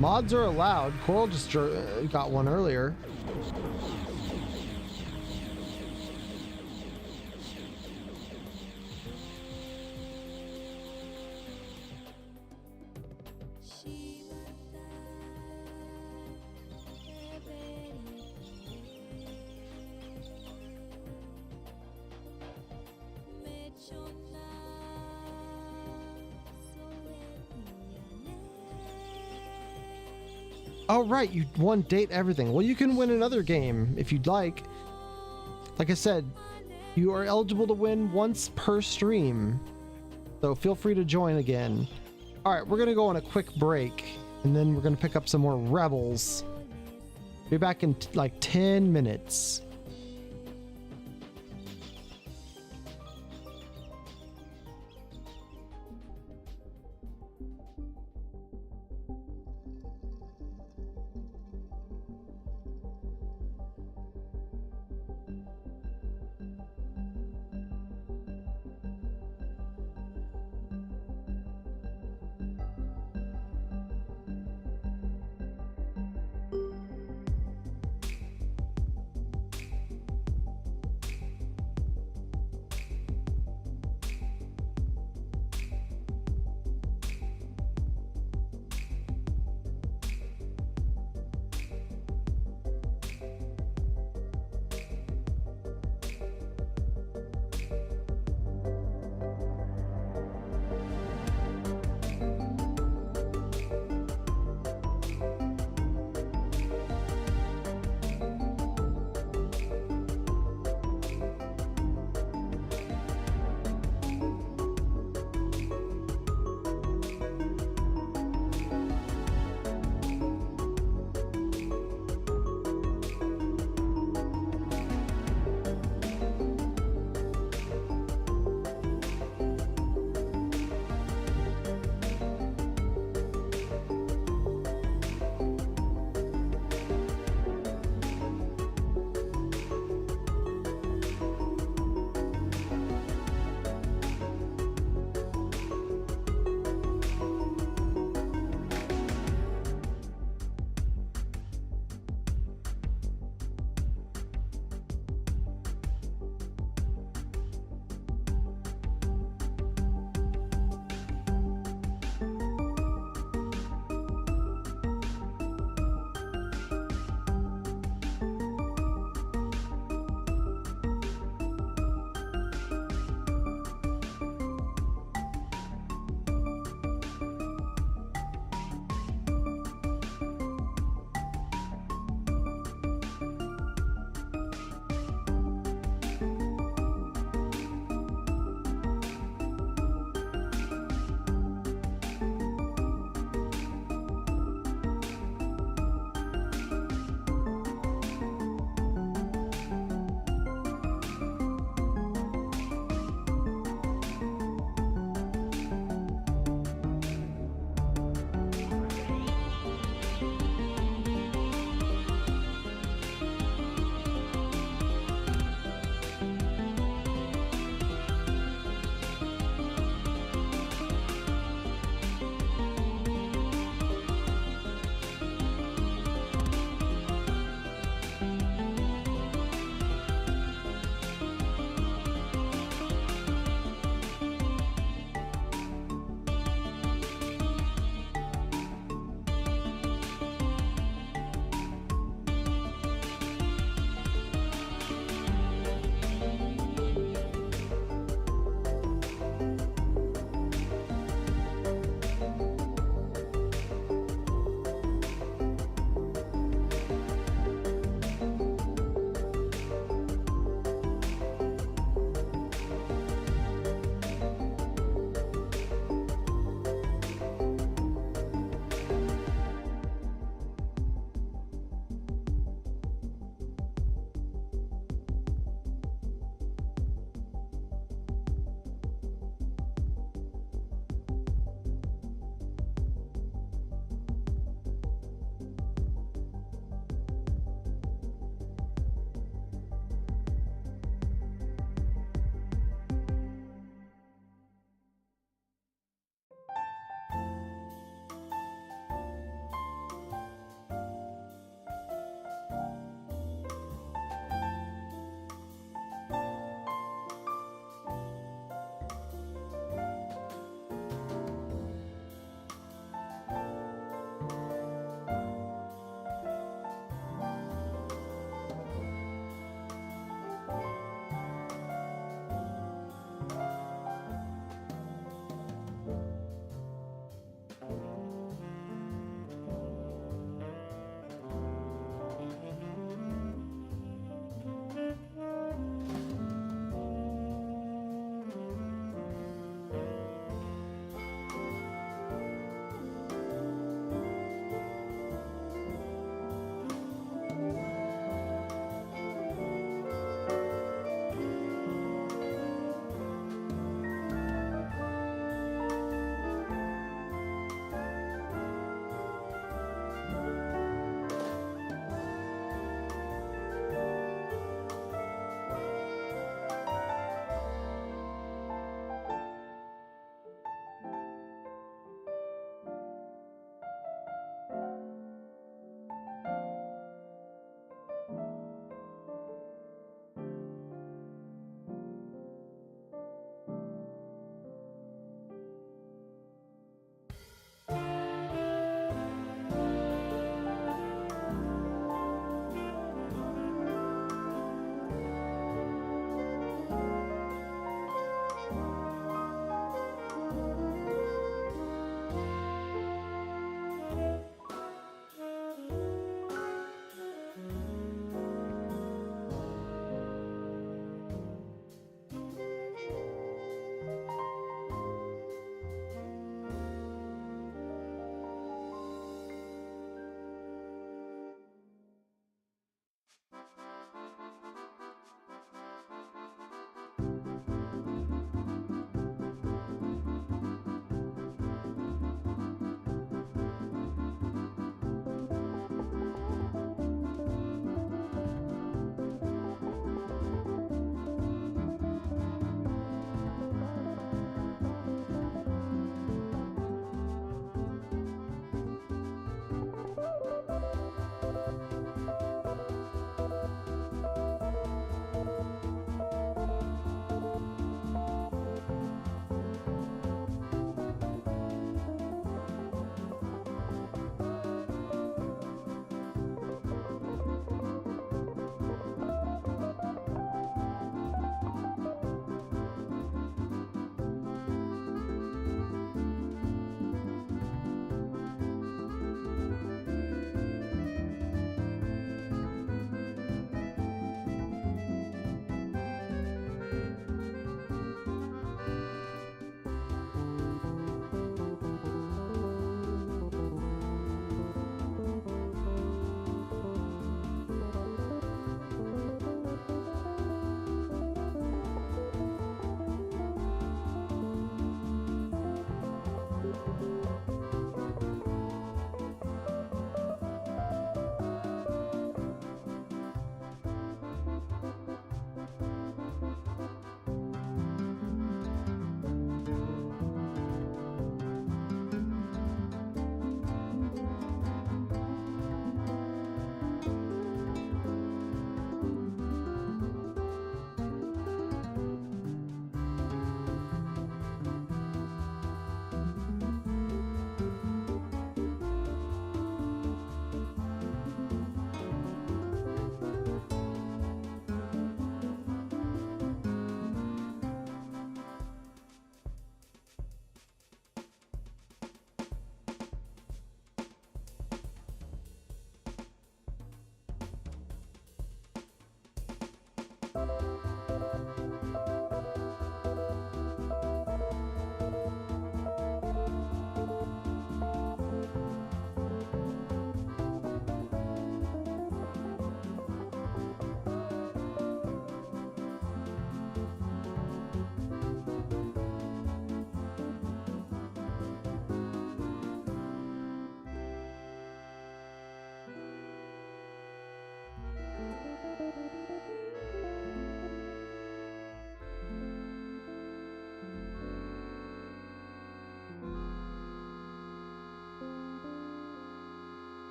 Mods are allowed. Coral just got one earlier. Oh, right, you won date everything. Well, you can win another game if you'd like. Like I said, you are eligible to win once per stream. So feel free to join again. All right, we're going to go on a quick break, and then we're going to pick up some more Rebels. Be back in like 10 minutes.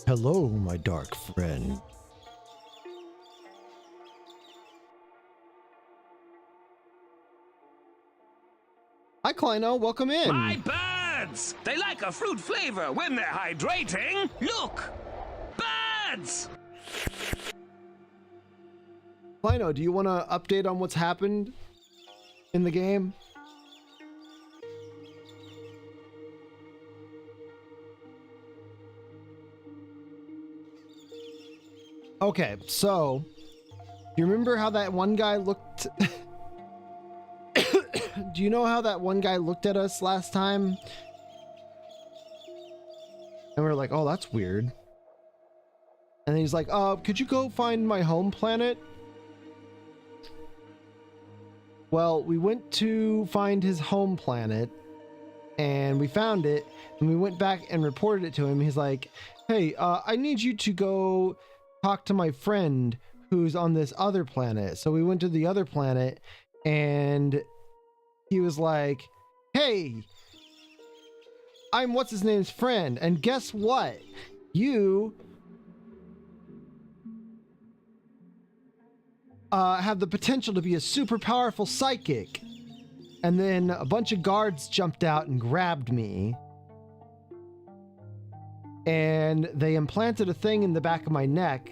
Hello, my dark friend. Hi, Kleino. Welcome in. My birds! They like a fruit flavor when they're hydrating. Look! Birds! Kleino, do you want to update on what's happened in the game? Okay, so you remember how that one guy looked? Do you know how that one guy looked at us last time? And we were like, oh, that's weird. And then he's like, could you go find my home planet? Well, we went to find his home planet and we found it and we went back and reported it to him. He's like, hey, I need you to go talk to my friend who's on this other planet. So we went to the other planet and he was like, hey, I'm what's his name's friend. And guess what? You have the potential to be a super powerful psychic. And then a bunch of guards jumped out and grabbed me. And they implanted a thing in the back of my neck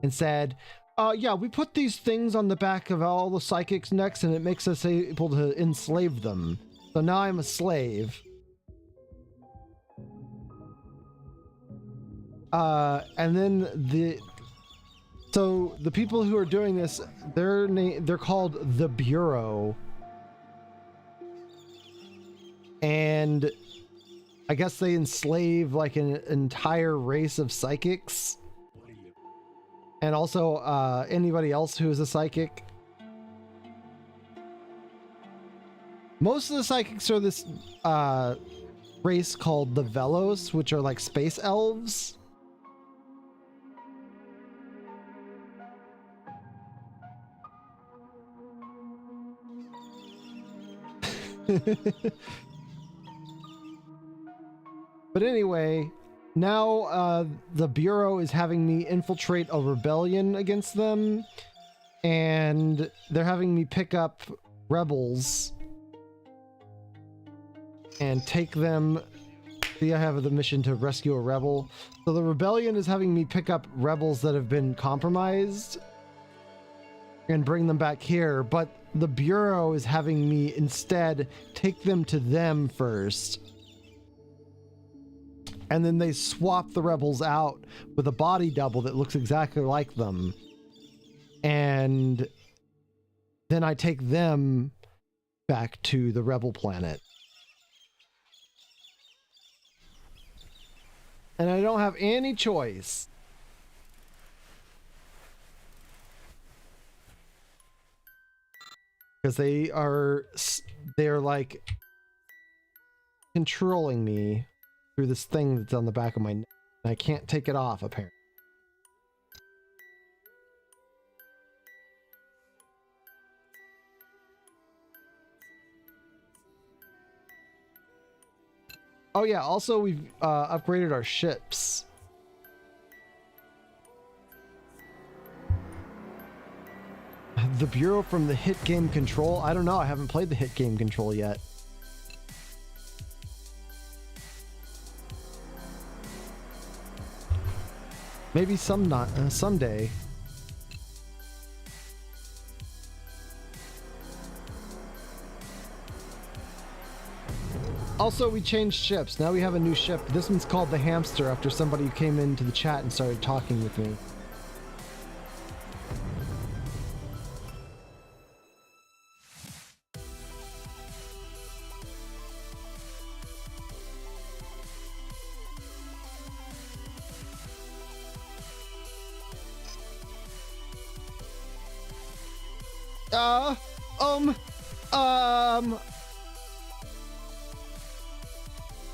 and said, Yeah, we put these things on the back of all the psychics' necks, and it makes us able to enslave them. So now I'm a slave. And then the people who are doing this, they're called the Bureau, and I guess they enslave like an entire race of psychics. And also anybody else who is a psychic. Most of the psychics are this race called the Velos, which are like space elves. But anyway, now the Bureau is having me infiltrate a rebellion against them, and they're having me pick up rebels and take them. See, I have the mission to rescue a rebel. So the rebellion is having me pick up rebels that have been compromised and bring them back here, but the Bureau is having me instead take them to them first. And then they swap the rebels out with a body double that looks exactly like them. And then I take them back to the rebel planet. And I don't have any choice. Because they're like controlling me through this thing that's on the back of my neck. I can't take it off, apparently. Oh yeah, also we've upgraded our ships. The Bureau from the hit game Control? I don't know, I haven't played the hit game Control yet. Maybe someday. Also, we changed ships. Now we have a new ship. This one's called the Hamster after somebody who came into the chat and started talking with me.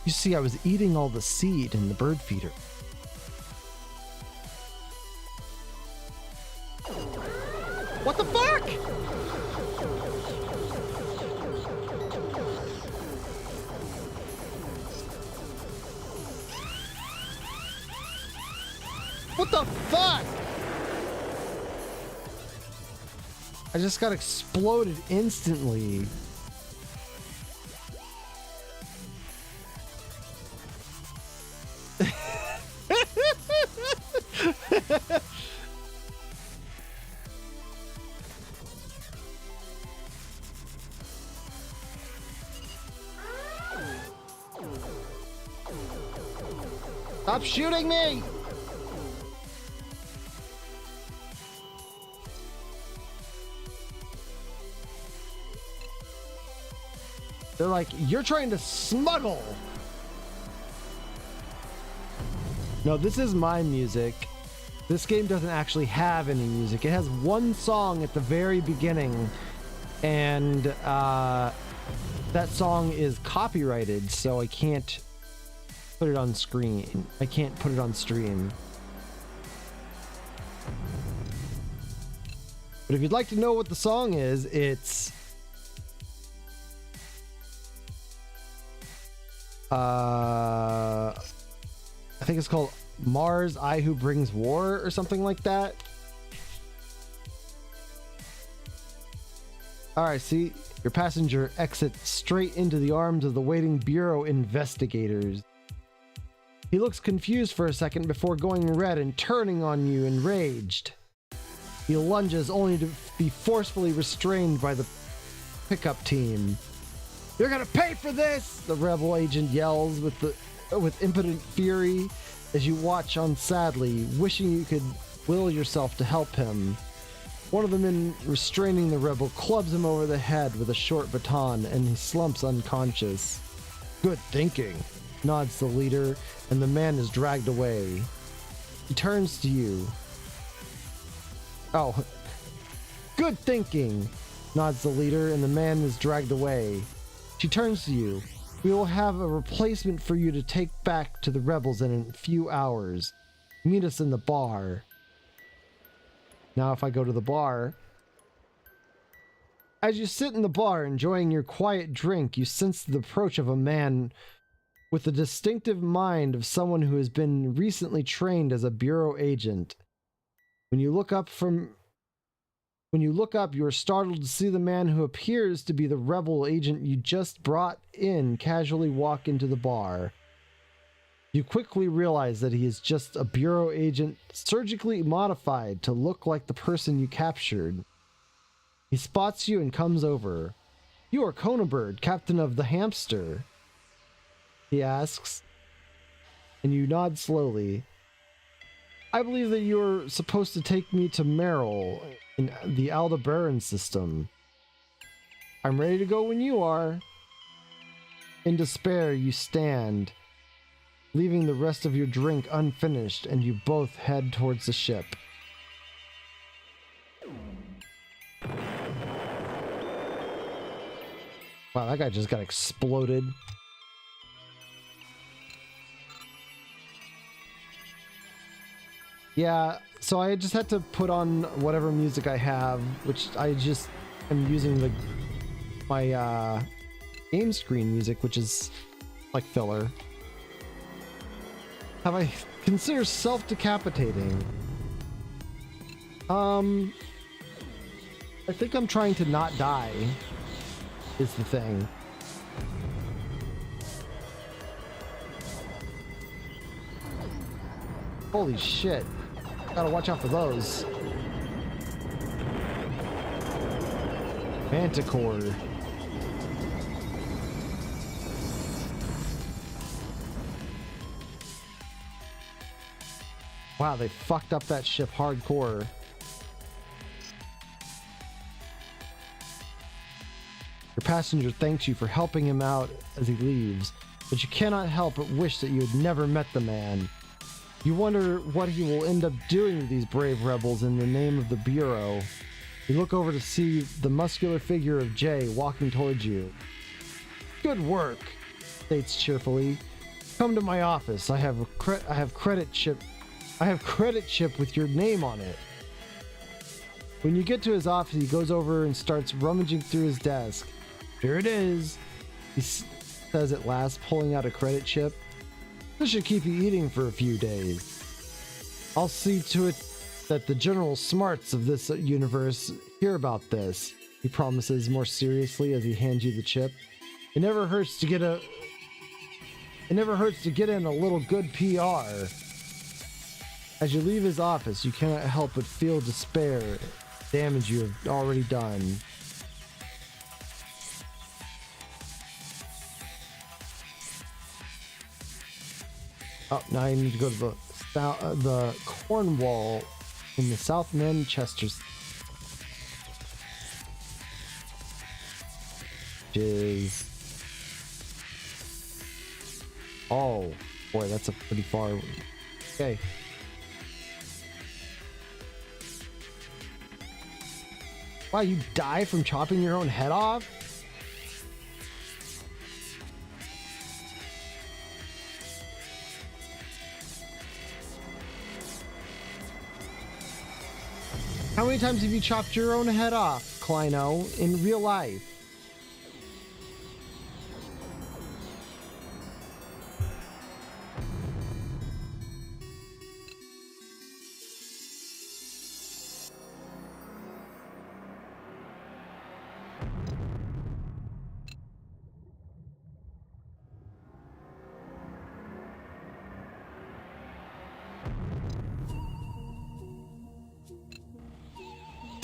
You see, I was eating all the seed in the bird feeder. What the fuck? What the fuck? I just got exploded instantly. Stop shooting me! They're like, you're trying to smuggle! No, this is my music. This game doesn't actually have any music. It has one song at the very beginning, and that song is copyrighted, so I can't put it on screen. I can't put it on stream. But if you'd like to know what the song is, it's I think it's called Mars, I Who Brings War or something like that. Alright, see, your passenger exits straight into the arms of the waiting Bureau investigators. He looks confused for a second before going red and turning on you enraged. He lunges only to be forcefully restrained by the pickup team. "You're gonna pay for this!" the rebel agent yells with impotent fury as you watch on sadly, wishing you could will yourself to help him. One of the men restraining the rebel clubs him over the head with a short baton and he slumps unconscious. "Good thinking," nods the leader, and the man is dragged away. He turns to you. "Oh, good thinking," nods the leader, and the man is dragged away. She turns to you. "We will have a replacement for you to take back to the rebels in a few hours. Meet us in the bar." Now if I go to the bar, as you sit in the bar enjoying your quiet drink, you sense the approach of a man with the distinctive mind of someone who has been recently trained as a bureau agent. When you look up, you are startled to see the man who appears to be the rebel agent you just brought in casually walk into the bar. You quickly realize that he is just a bureau agent surgically modified to look like the person you captured. He spots you and comes over. "You are Conabird, captain of the Hamster," he asks, and you nod slowly. "I believe that you are supposed to take me to Merrill in the Aldebaran system." "I'm ready to go when you are." In despair, you stand, leaving the rest of your drink unfinished, and you both head towards the ship. Wow, that guy just got exploded. Yeah, so I just had to put on whatever music I have, which I just am using my game screen music, which is like filler. Have I considered self-decapitating? I think I'm trying to not die, is the thing. Holy shit. Gotta watch out for those. Manticore. Wow, they fucked up that ship hardcore. Your passenger thanks you for helping him out as he leaves, but you cannot help but wish that you had never met the man. You wonder what he will end up doing to these brave rebels in the name of the Bureau. You look over to see the muscular figure of Jay walking towards you. "Good work," states cheerfully. "Come to my office. I have credit chip with your name on it." When you get to his office, he goes over and starts rummaging through his desk. "Here it is," he says at last, pulling out a credit chip. "This should keep you eating for a few days. I'll see to it that the general smarts of this universe hear about this," he promises more seriously as he hands you the chip. It never hurts to get in a little good PR. As you leave his office, you cannot help but feel despair at the damage you have already done. Oh, now I need to go to the Cornwall in the South Manchester. Which is... Oh, boy, that's a pretty far... Okay. Wow, you die from chopping your own head off? How many times have you chopped your own head off, Kleino, in real life?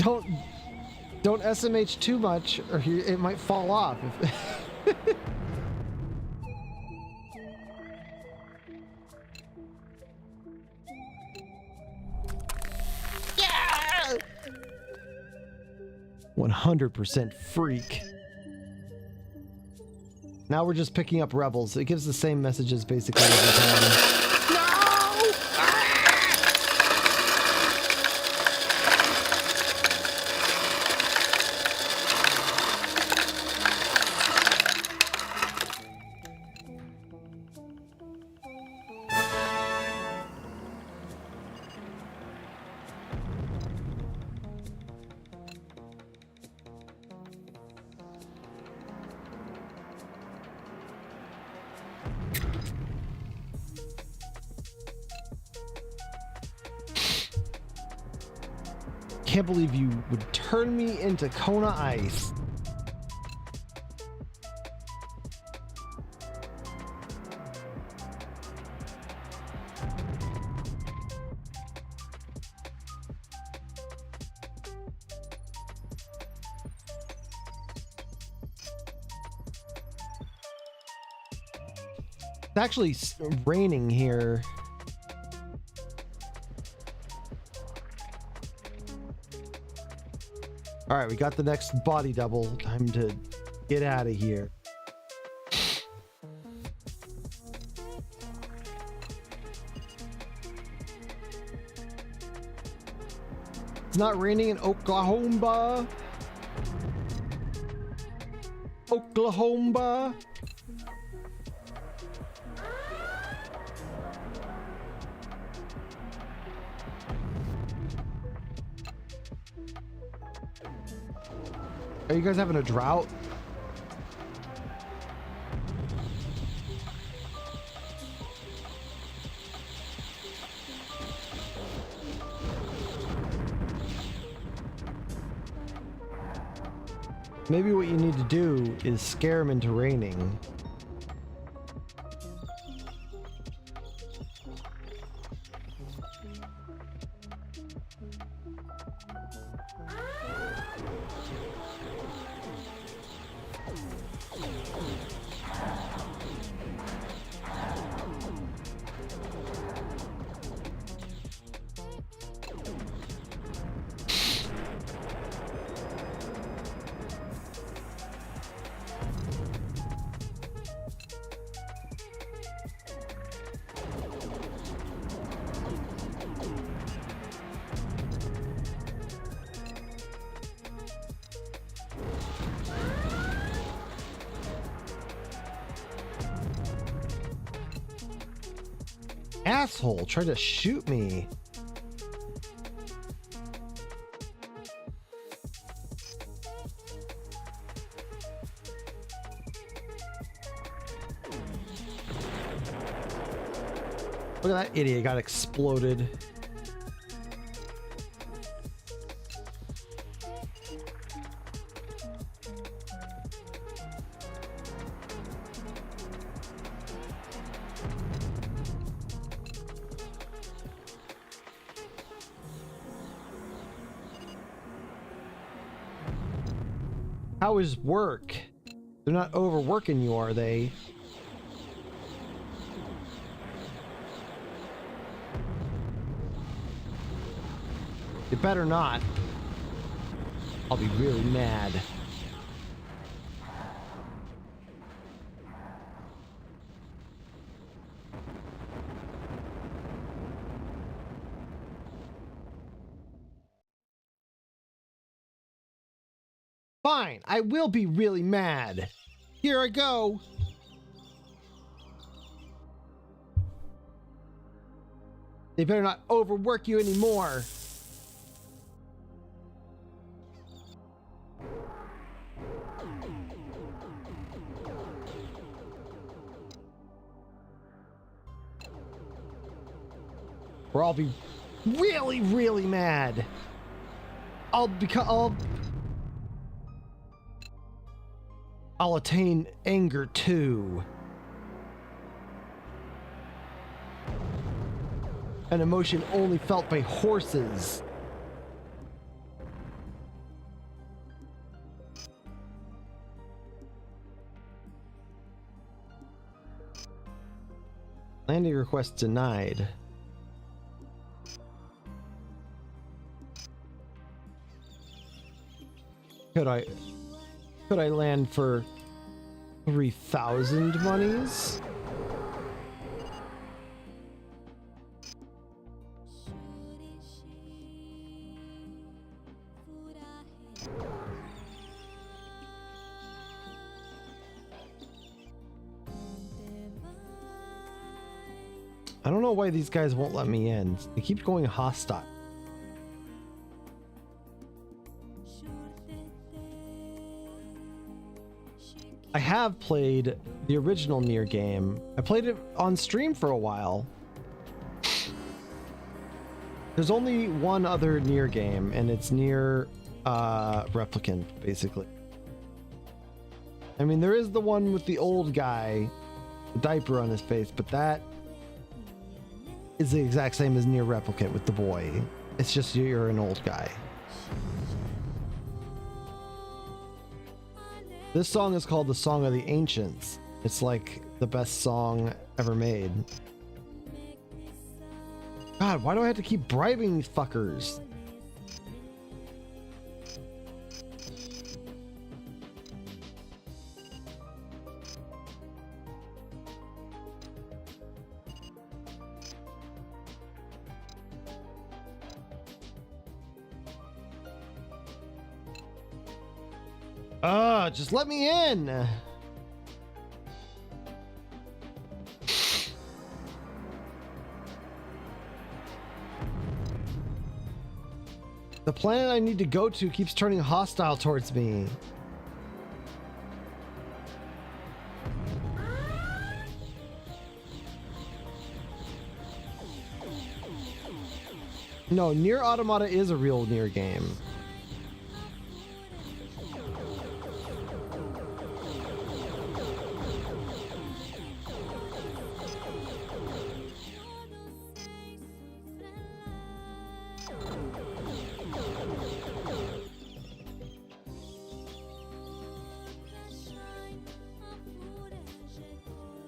Don't SMH too much, or it might fall off. Yeah! 100% freak. Now we're just picking up rebels. It gives the same messages basically every time. Can't believe you would turn me into Kona Ice. It's actually raining here. All right, we got the next body double. Time to get out of here. It's not raining in Oklahoma. Oklahoma. Are you guys having a drought? Maybe what you need to do is scare them into raining. Asshole, try to shoot me. Look at that idiot, got exploded. How is work? They're not overworking you, are they? They better not. I'll be really mad. Fine, I will be really mad. Here I go. They better not overwork you anymore. Or I'll be really, really mad. I'll attain anger too. An emotion only felt by horses. Landing request denied. Could I land for 3,000 monies? I don't know why these guys won't let me in. They keep going hostile. I have played the original Nier game. I played it on stream for a while. There's only one other Nier game, and it's Nier Replicant, basically. I mean, there is the one with the old guy, the diaper on his face, but that is the exact same as Nier Replicant with the boy. It's just you're an old guy. This song is called the Song of the Ancients. It's like the best song ever made. God, why do I have to keep bribing these fuckers? Just let me in. The planet I need to go to keeps turning hostile towards me. No, Nier Automata is a real Nier game.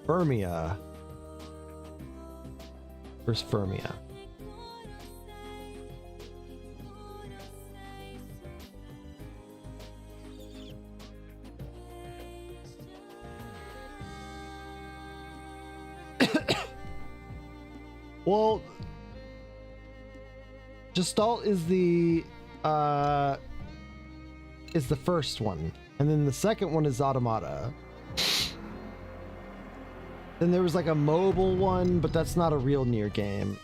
Firmia. Where's Firmia? Well, Gestalt is the first one, and then the second one is Automata. Then there was like a mobile one, but that's not a real Nier game.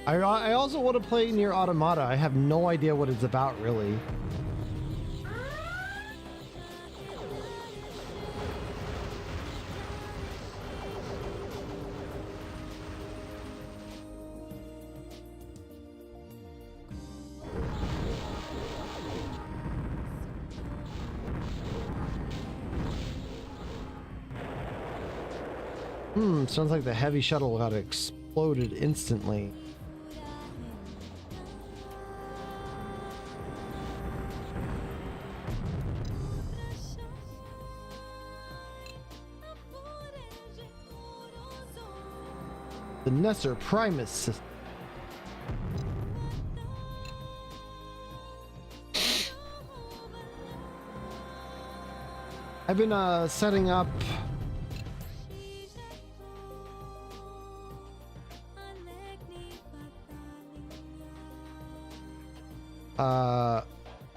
I also want to play Nier Automata. I have no idea what it's about, really. Sounds like the heavy shuttle got exploded instantly. The Nesser Primus system. I've been setting up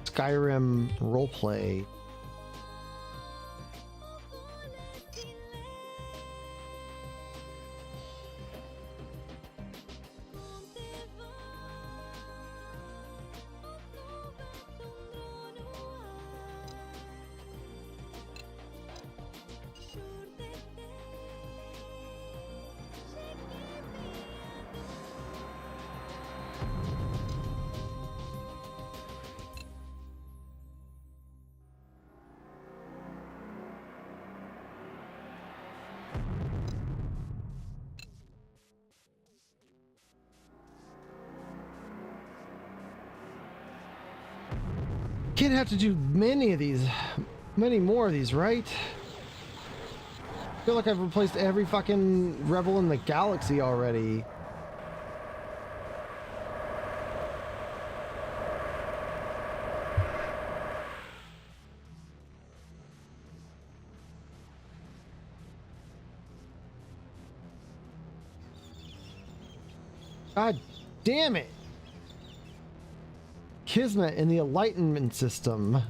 Skyrim roleplay. Can't have to do many more of these, right? I feel like I've replaced every fucking rebel in the galaxy already. God damn it! Kismet in the Enlightenment system.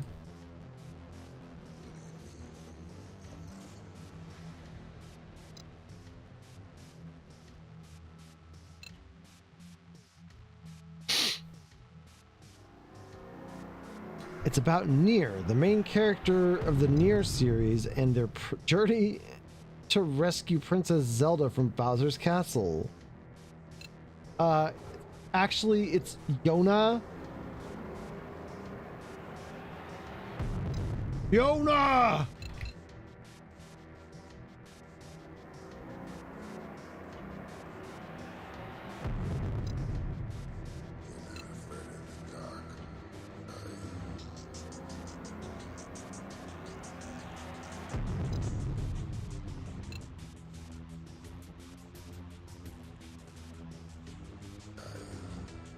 It's about Nier, the main character of the Nier series, and their journey to rescue Princess Zelda from Bowser's Castle. Actually, it's Yona. Yona!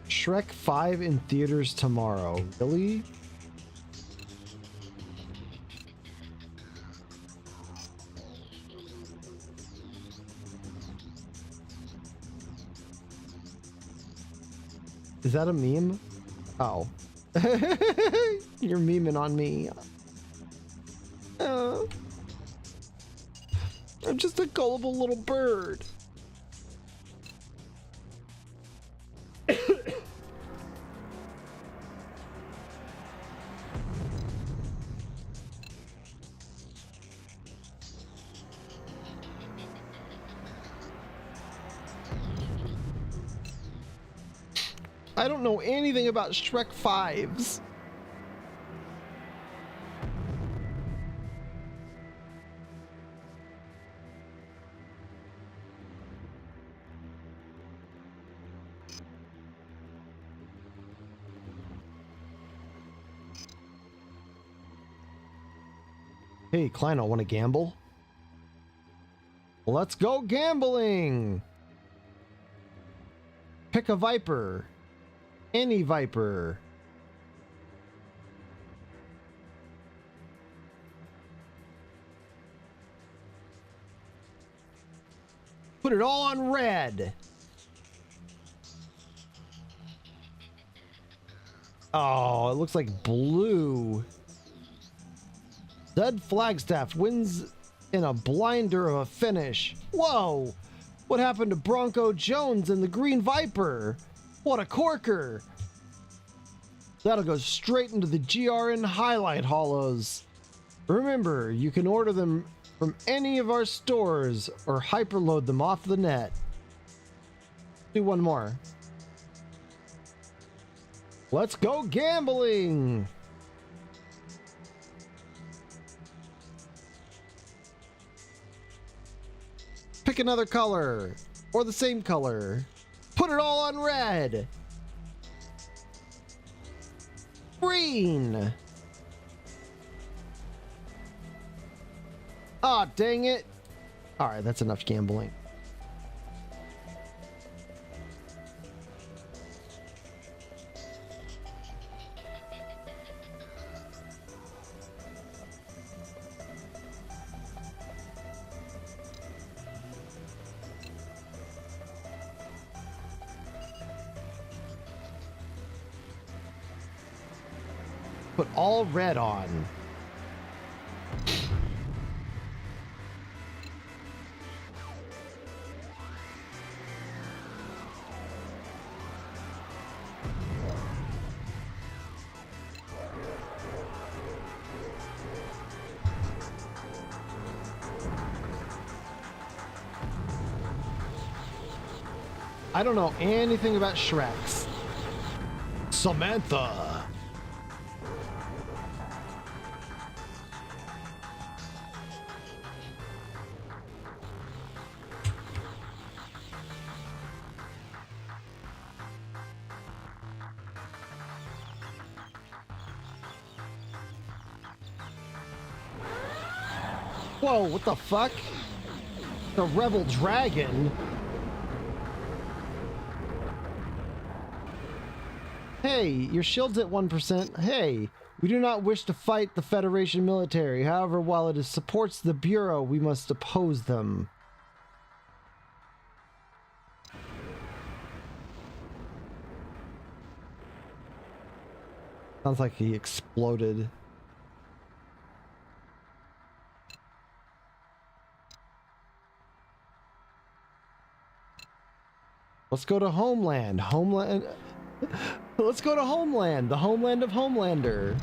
Shrek 5 in theaters tomorrow. Really? Is that a meme? Oh. You're memeing on me. I'm just a gullible little bird. I don't know anything about Shrek 5s. Hey, Klein, I want to gamble? Let's go gambling! Pick a Viper. Any Viper. Put it all on red. Oh, it looks like blue. Zed Flagstaff wins in a blinder of a finish. Whoa! What happened to Bronco Jones and the Green Viper? What a corker! That'll go straight into the GRN highlight hollows. Remember, you can order them from any of our stores or hyperload them off the net. Do one more. Let's go gambling! Pick another color or the same color. Put it all on red. Green. Aw, dang it. All right, that's enough gambling. Put all red on. I don't know anything about Shreks. Samantha. Whoa, what the fuck? The Rebel Dragon? Hey, your shield's at 1%. Hey, we do not wish to fight the Federation military. However, while it supports the Bureau, we must oppose them. Sounds like he exploded. Let's go to Homeland. Homeland. Let's go to Homeland, the homeland of Homelander.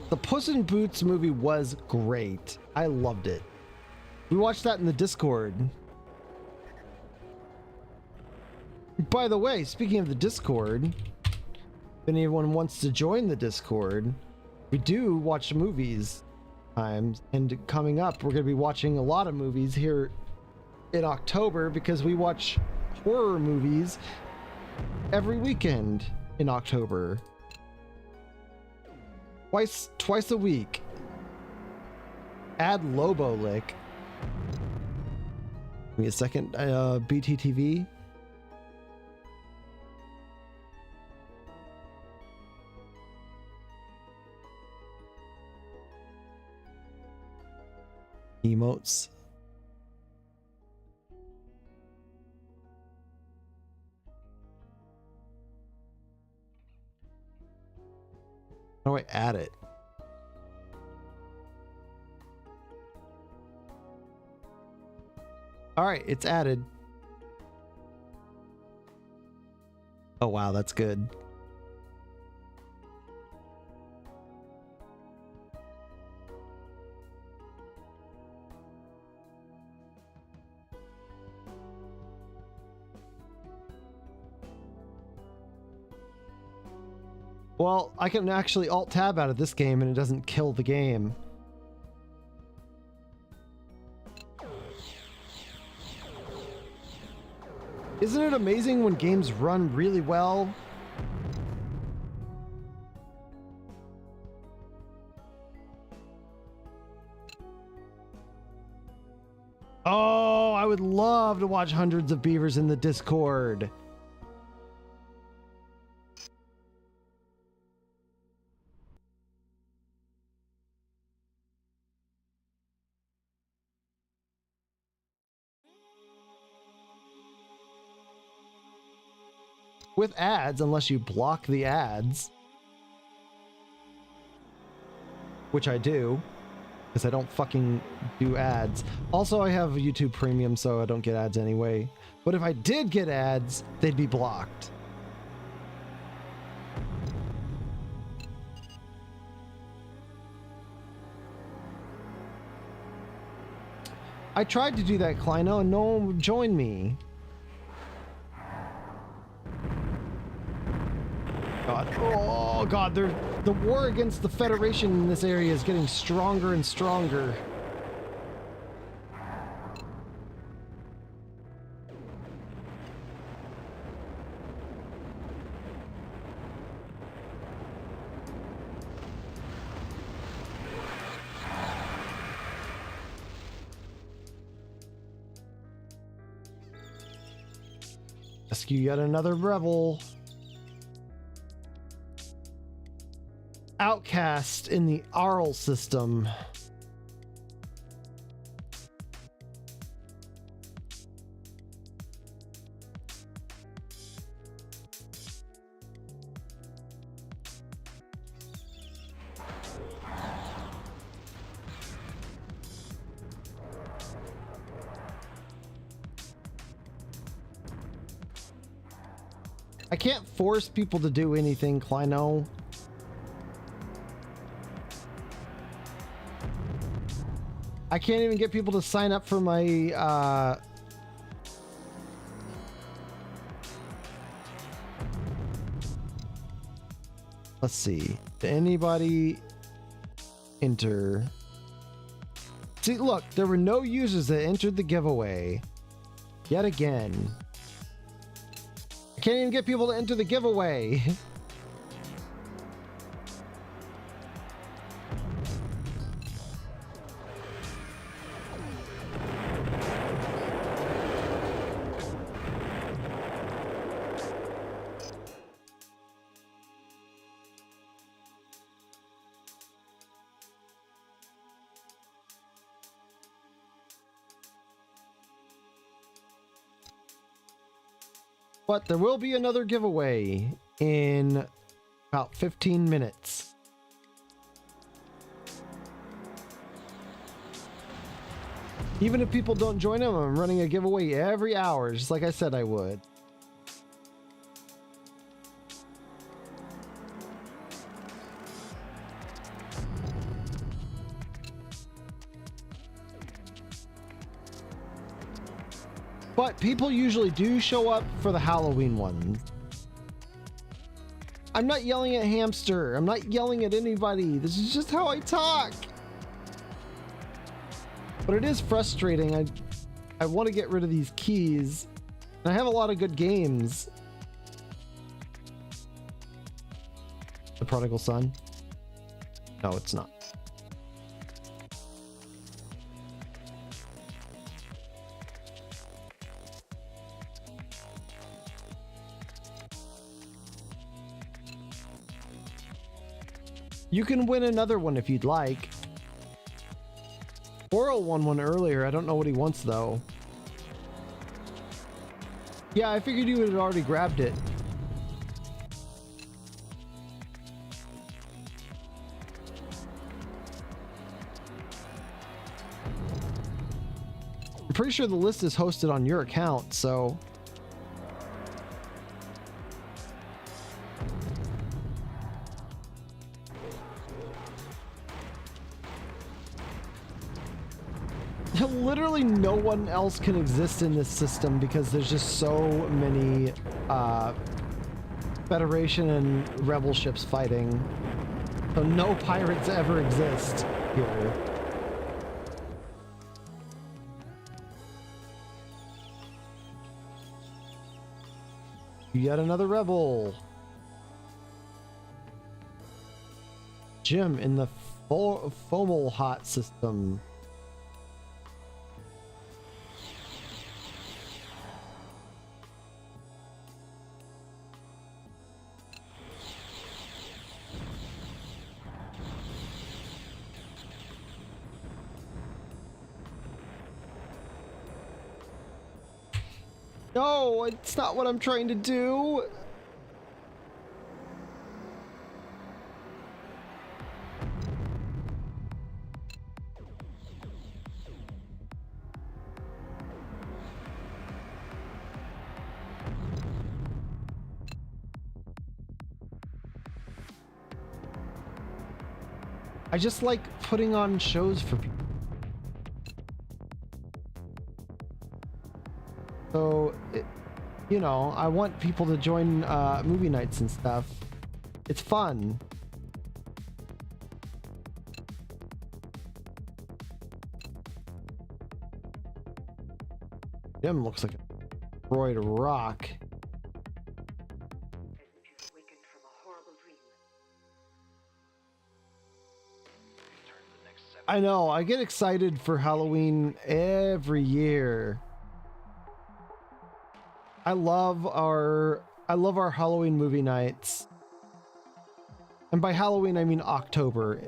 The Puss in Boots movie was great. I loved it. We watched that in the Discord. By the way, speaking of the Discord, if anyone wants to join the Discord, we do watch movies times, and coming up, we're going to be watching a lot of movies here in October because we watch horror movies every weekend in October. Twice a week. Add Lobo Lick. Give me a second. BTTV. Emotes. How do I add it? All right, it's added. Oh wow, that's good. Well, I can actually Alt-Tab out of this game and it doesn't kill the game. Isn't it amazing when games run really well? Oh, I would love to watch Hundreds of Beavers in the Discord. With ads, unless you block the ads, which I do, because I don't fucking do ads. Also, I have YouTube Premium, so I don't get ads anyway. But if I did get ads, they'd be blocked. I tried to do that, Kleino, and no one would join me. God. Oh god, the war against the Federation in this area is getting stronger and stronger. Rescue yet another rebel. outcast in the Arl system. I can't force people to do anything, Kleino. I can't even get people to sign up for my, let's see. Did anybody enter? See, look, there were no users that entered the giveaway. Yet again. I can't even get people to enter the giveaway. But there will be another giveaway in about 15 minutes. Even if people don't join them, I'm running a giveaway every hour, just like I said I would. But people usually do show up for the Halloween ones. I'm not yelling at Hamster. I'm not yelling at anybody. This is just how I talk. But it is frustrating. I want to get rid of these keys. And I have a lot of good games. The Prodigal Son? No, it's not. You can win another one if you'd like. Oral won one earlier. I don't know what he wants though. Yeah, I figured you had already grabbed it. I'm pretty sure the list is hosted on your account, so... Literally no one else can exist in this system because there's just so many Federation and Rebel ships fighting. So no pirates ever exist here. Yet another Rebel. Jim in the Fomalhaut system. No, it's not what I'm trying to do. I just like putting on shows for people. So, you know, I want people to join movie nights and stuff. It's fun. Jim looks like a droid rock. I know, I get excited for Halloween every year. I love our Halloween movie nights. And by Halloween, I mean October.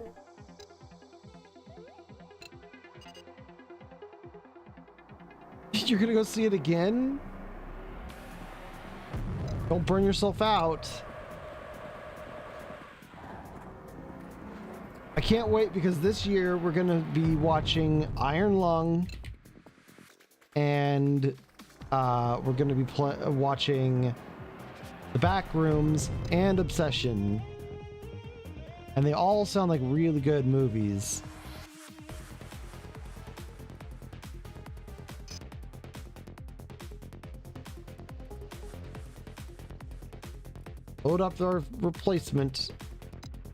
You're gonna go see it again? Don't burn yourself out. I can't wait because this year we're gonna be watching Iron Lung, and we're gonna be watching The Backrooms and Obsession, and they all sound like really good movies. Load up our replacement.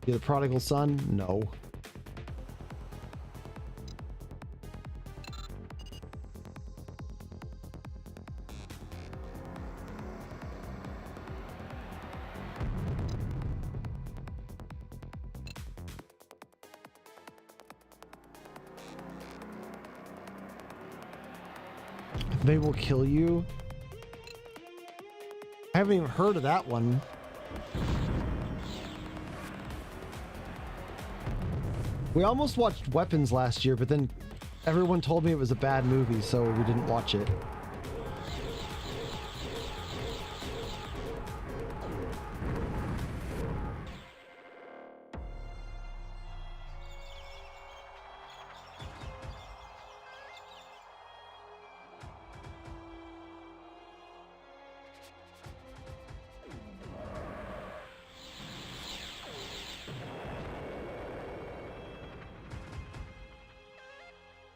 Be the prodigal son? No. They Will Kill You? I haven't even heard of that one. We almost watched Weapons last year, but then everyone told me it was a bad movie, so we didn't watch it.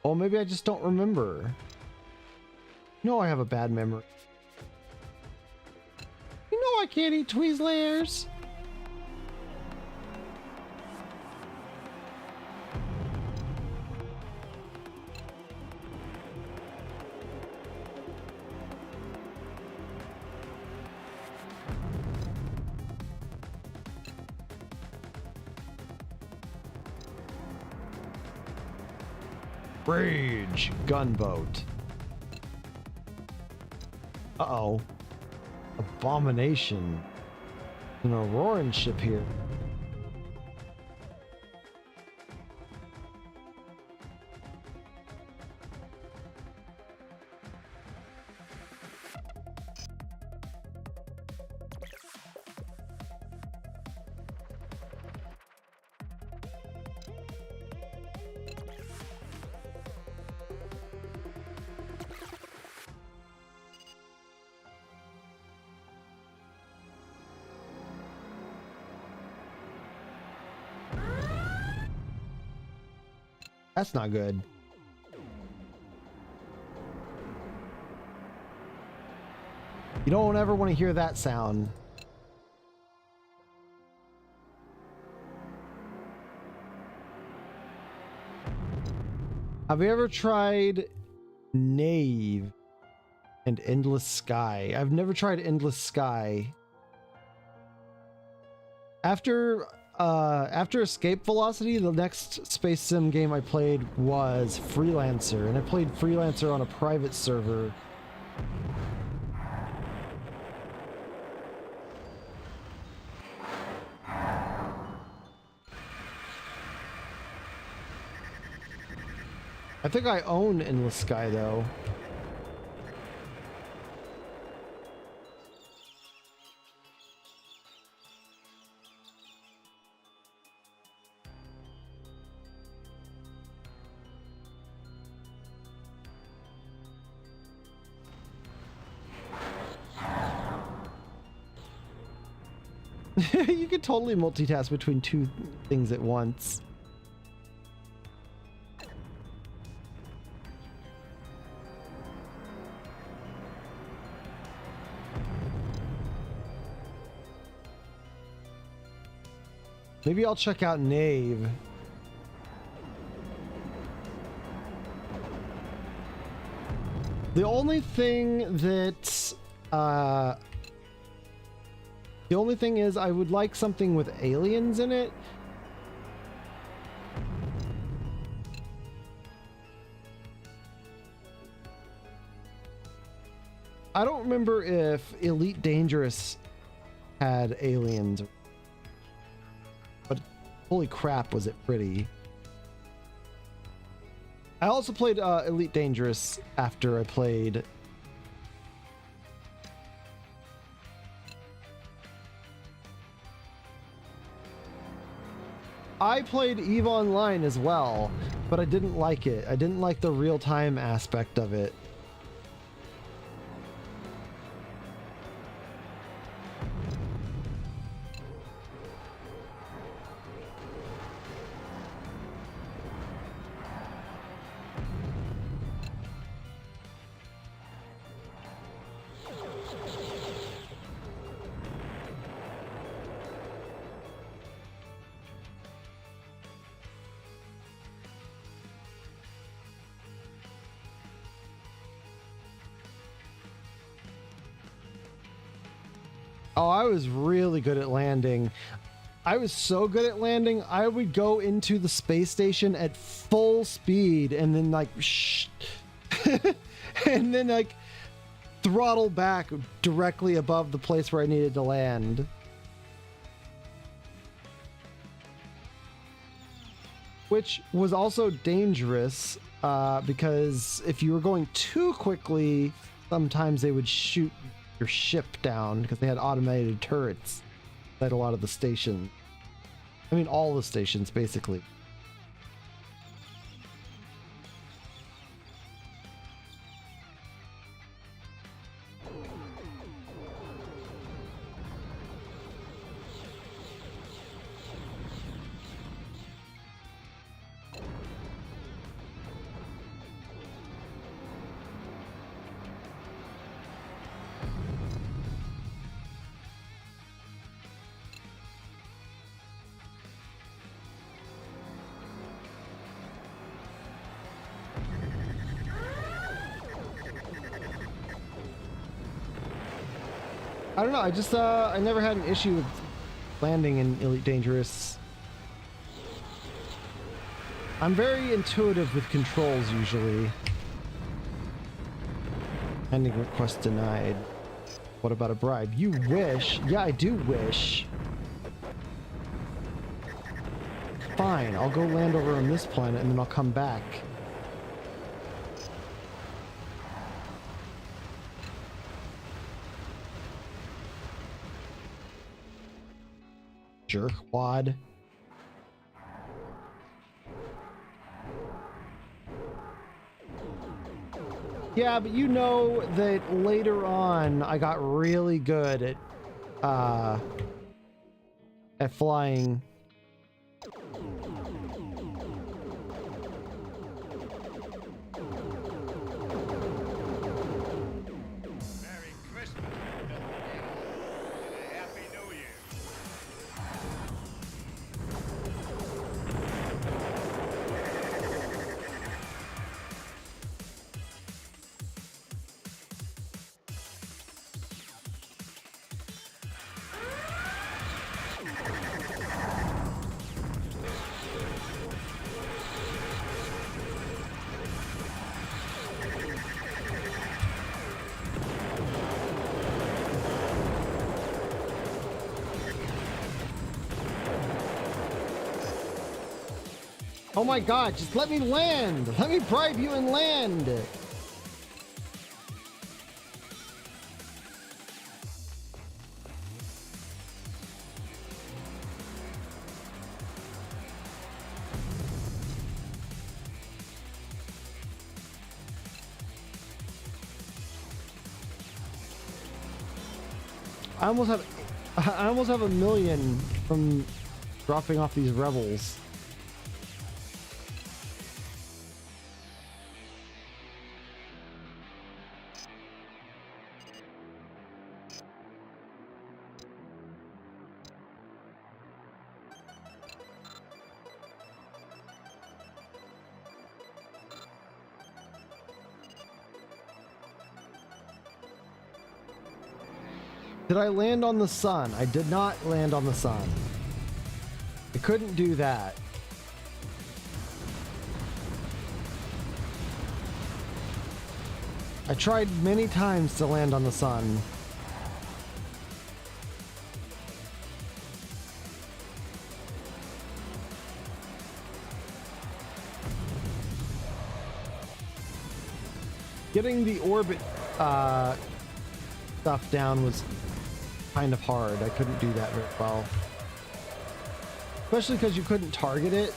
Oh, maybe I just don't remember. No, I have a bad memory. You know I can't eat Twizzlers. Rage Gunboat. Uh-oh. Abomination. An Auroran ship here. That's not good. You don't ever want to hear that sound. Have you ever tried Nave and Endless Sky? I've never tried Endless Sky. After Escape Velocity, the next space sim game I played was Freelancer, and I played Freelancer on a private server. I think I own Endless Sky though. You could totally multitask between two things at once. Maybe I'll check out Nave. The only thing that the only thing is I would like something with aliens in it. I don't remember if Elite Dangerous had aliens, holy crap, was it pretty. I also played Elite Dangerous after I played. I played EVE Online as well, but I didn't like it. I didn't like the real-time aspect of it. Oh, I was really good at landing. I was so good at landing, I would go into the space station at full speed and then like and then like throttle back directly above the place where I needed to land. Which was also dangerous because if you were going too quickly, sometimes they would shoot your ship down because they had automated turrets at a lot of the stations. I mean, all the stations basically. I don't know, I just I never had an issue with landing in Elite Dangerous. I'm very intuitive with controls usually. Ending request denied. What about a bribe? You wish. Yeah, I do wish. Fine, I'll go land over on this planet and then I'll come back. Jerkwad. Yeah, but you know that later on I got really good at flying. Merry Christmas, and a Happy New Year. Oh my god, just let me land! Let me bribe you and land! I almost have a million from dropping off these rebels. Did I land on the sun? I did not land on the sun. I couldn't do that. I tried many times to land on the sun. Getting the orbit stuff down was kind of hard. I couldn't do that very well. Especially because you couldn't target it.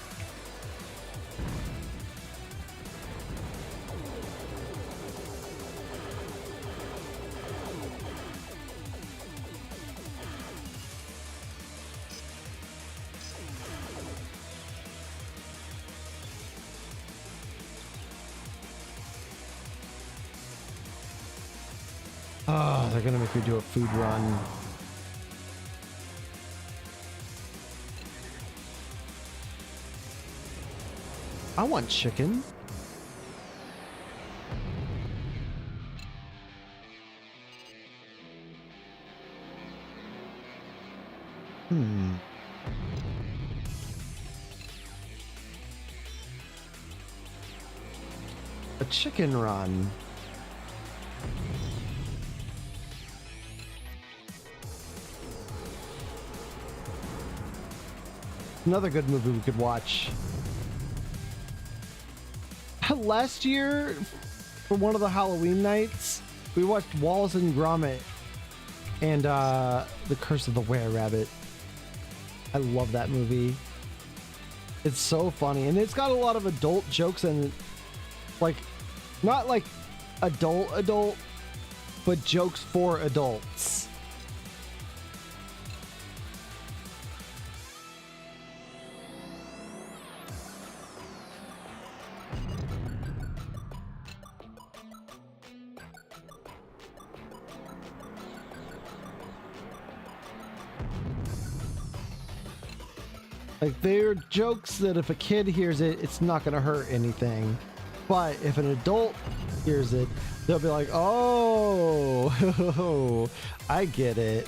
Oh, they're gonna make me do a food run. I want chicken. A chicken run. Another good movie we could watch. Last year, for one of the Halloween nights, we watched Wallace and Gromit and The Curse of the Were-Rabbit. I love that movie. It's so funny, and it's got a lot of adult jokes and like, not like adult, but jokes for adults. Like, they're jokes that if a kid hears it, it's not going to hurt anything. But if an adult hears it, they'll be like, oh, I get it.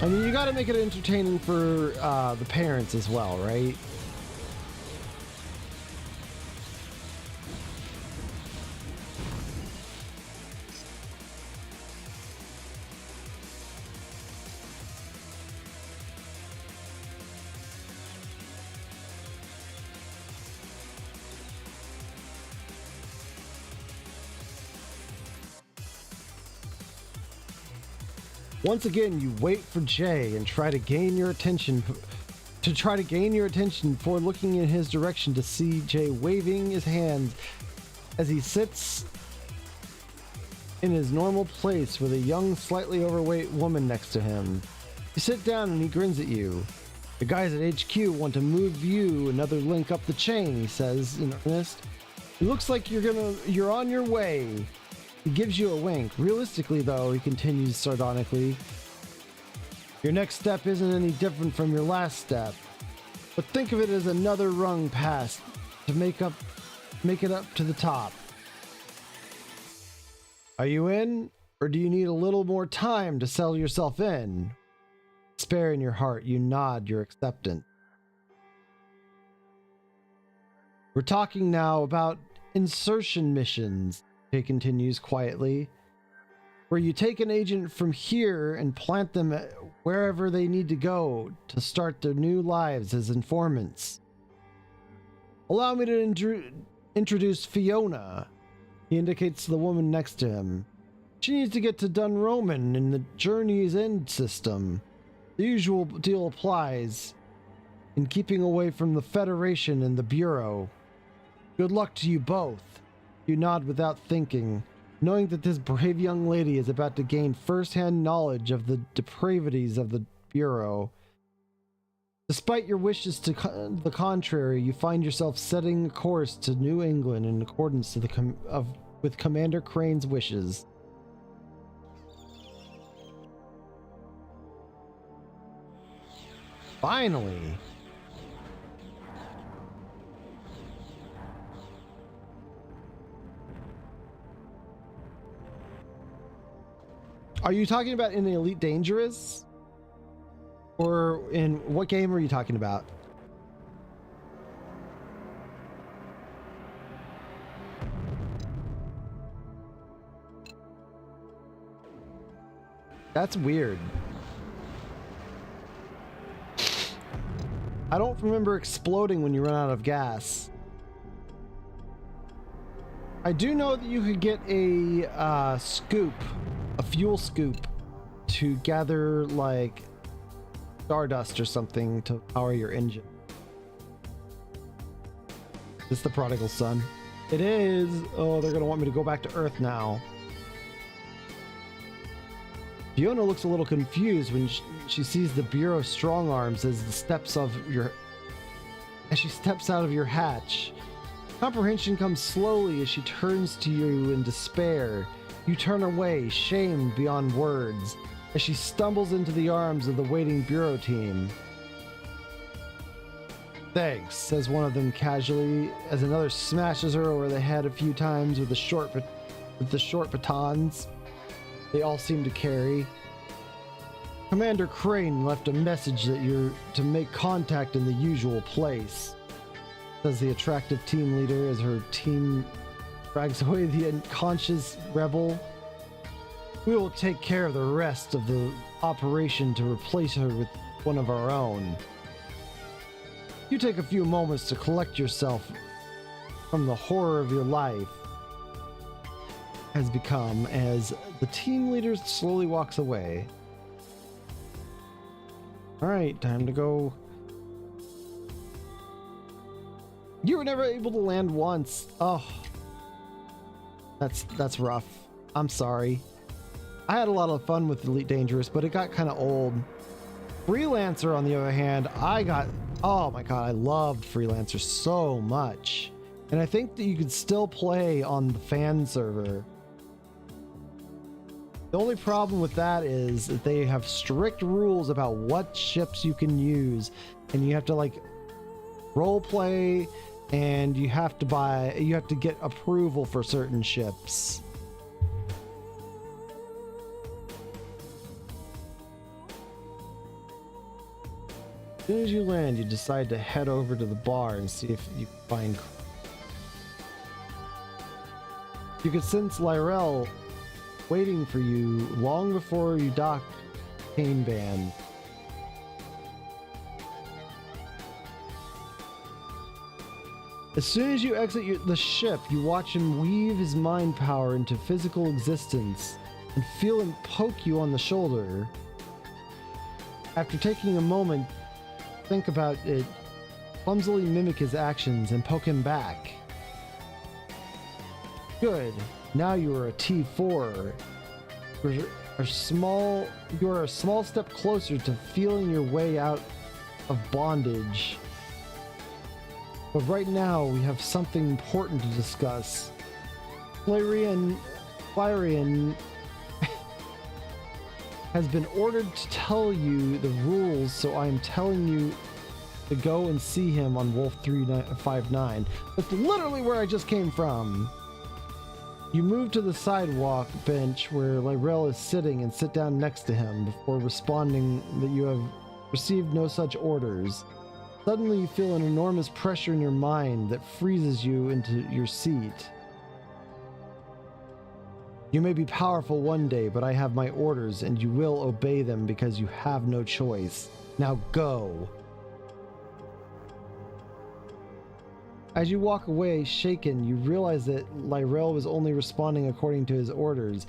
I mean, you got to make it entertaining for the parents as well, right? Once again, you wait for Jay and try to gain your attention before looking in his direction to see Jay waving his hands as he sits in his normal place with a young, slightly overweight woman next to him. You sit down and he grins at you. The guys at HQ want to move you another link up the chain, he says in earnest. It looks like you're on your way. He gives you a wink. Realistically, though, he continues sardonically, your next step isn't any different from your last step. But think of it as another rung past to make it up to the top. Are you in? Or do you need a little more time to sell yourself in? Despair in your heart, you nod your acceptance. We're talking now about insertion missions, he continues quietly, where you take an agent from here and plant them wherever they need to go to start their new lives as informants. Allow me to introduce Fiona. He indicates the woman next to him. She needs to get to Dunroman in the Journey's End system. The usual deal applies in keeping away from the Federation and the Bureau. Good luck to you both. You nod without thinking, knowing that this brave young lady is about to gain first-hand knowledge of the depravities of the Bureau. Despite your wishes to the contrary, you find yourself setting a course to New England in accordance to with Commander Crane's wishes. Finally! Are you talking about in the Elite Dangerous? Or in what game are you talking about? That's weird. I don't remember exploding when you run out of gas. I do know that you could get a scoop, a fuel scoop, to gather like stardust or something to power your engine. Is this the prodigal son? It is. Oh, they're gonna want me to go back to Earth now. Fiona looks a little confused when she sees the Bureau strong arms as she steps out of your hatch. Comprehension comes slowly as she turns to you in despair. You turn away, shamed beyond words, as she stumbles into the arms of the waiting Bureau team. Thanks, says one of them casually, as another smashes her over the head a few times with the short batons they all seem to carry. Commander Crane left a message that you're to make contact in the usual place, says the attractive team leader as her team drags away the unconscious rebel. We will take care of the rest of the operation to replace her with one of our own. You take a few moments to collect yourself from the horror of your life has become as the team leader slowly walks away. All right, time to go. You were never able to land once. Oh, that's rough. I'm sorry. I had a lot of fun with Elite Dangerous, but it got kind of old. Freelancer, on the other hand, oh my god, I loved Freelancer so much. And I think that you could still play on the fan server. The only problem with that is that they have strict rules about what ships you can use, and you have to like role play, and you have to get approval for certain ships. As soon as you land, you decide to head over to the bar and see if you can find. You could sense Lyrell waiting for you long before you dock Cane Band. As soon as you exit the ship, you watch him weave his mind power into physical existence and feel him poke you on the shoulder. After taking a moment, think about it, clumsily mimic his actions and poke him back. Good. Now you are a T4. You are a small step closer to feeling your way out of bondage. But right now, we have something important to discuss. Flareon has been ordered to tell you the rules, so I am telling you to go and see him on Wolf 359. That's literally where I just came from. You move to the sidewalk bench where Lyrell is sitting and sit down next to him before responding that you have received no such orders. Suddenly you feel an enormous pressure in your mind that freezes you into your seat. You may be powerful one day, but I have my orders and you will obey them because you have no choice. Now go. As you walk away, shaken, you realize that Lyrell was only responding according to his orders,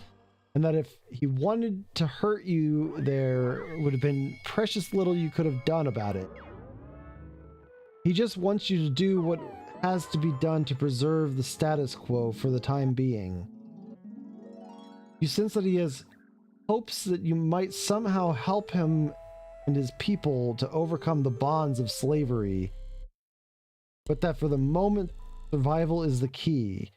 and that if he wanted to hurt you, there would have been precious little you could have done about it. He just wants you to do what has to be done to preserve the status quo for the time being. You sense that he has hopes that you might somehow help him and his people to overcome the bonds of slavery, but that for the moment, survival is the key.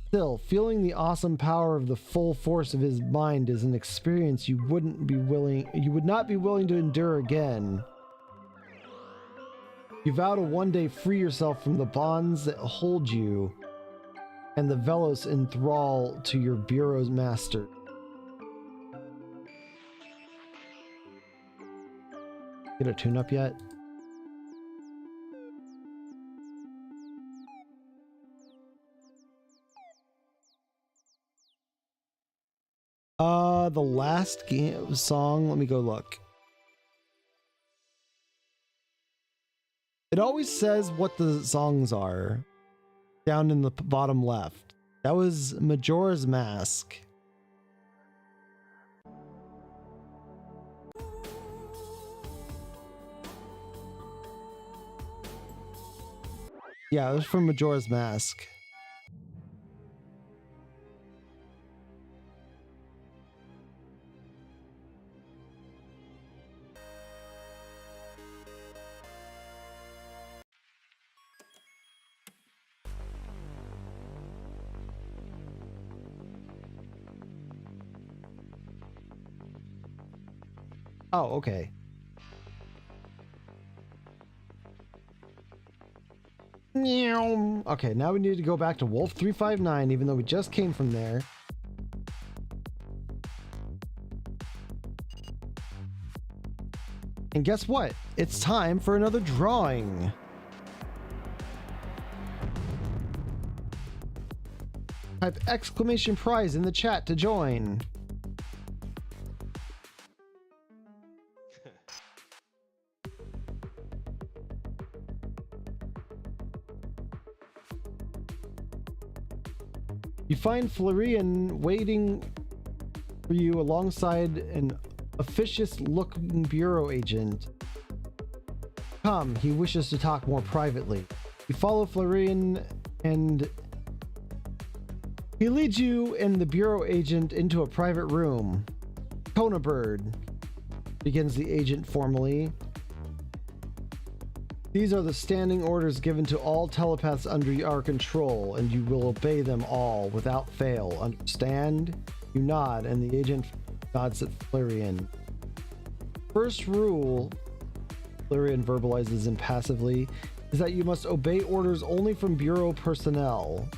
Still, feeling the awesome power of the full force of his mind is an experience you would not be willing to endure again. You vow to one day free yourself from the bonds that hold you and the Velos in thrall to your Bureau's master. Get a tune-up yet? The last game song, let me go look. It always says what the songs are down in the bottom left. That was Majora's Mask. Yeah, it was from Majora's Mask. Oh, okay. Okay, now we need to go back to Wolf 359, even though we just came from there. And guess what? It's time for another drawing. Type exclamation prize in the chat to join. You find Florian waiting for you alongside an officious-looking bureau agent. Come, he wishes to talk more privately. You follow Florian and he leads you and the bureau agent into a private room. Kona Bird, begins the agent formally. These are the standing orders given to all telepaths under our control, and you will obey them all without fail. Understand? You nod, and the agent nods at Florian. First rule, Florian verbalizes impassively, is that you must obey orders only from Bureau personnel.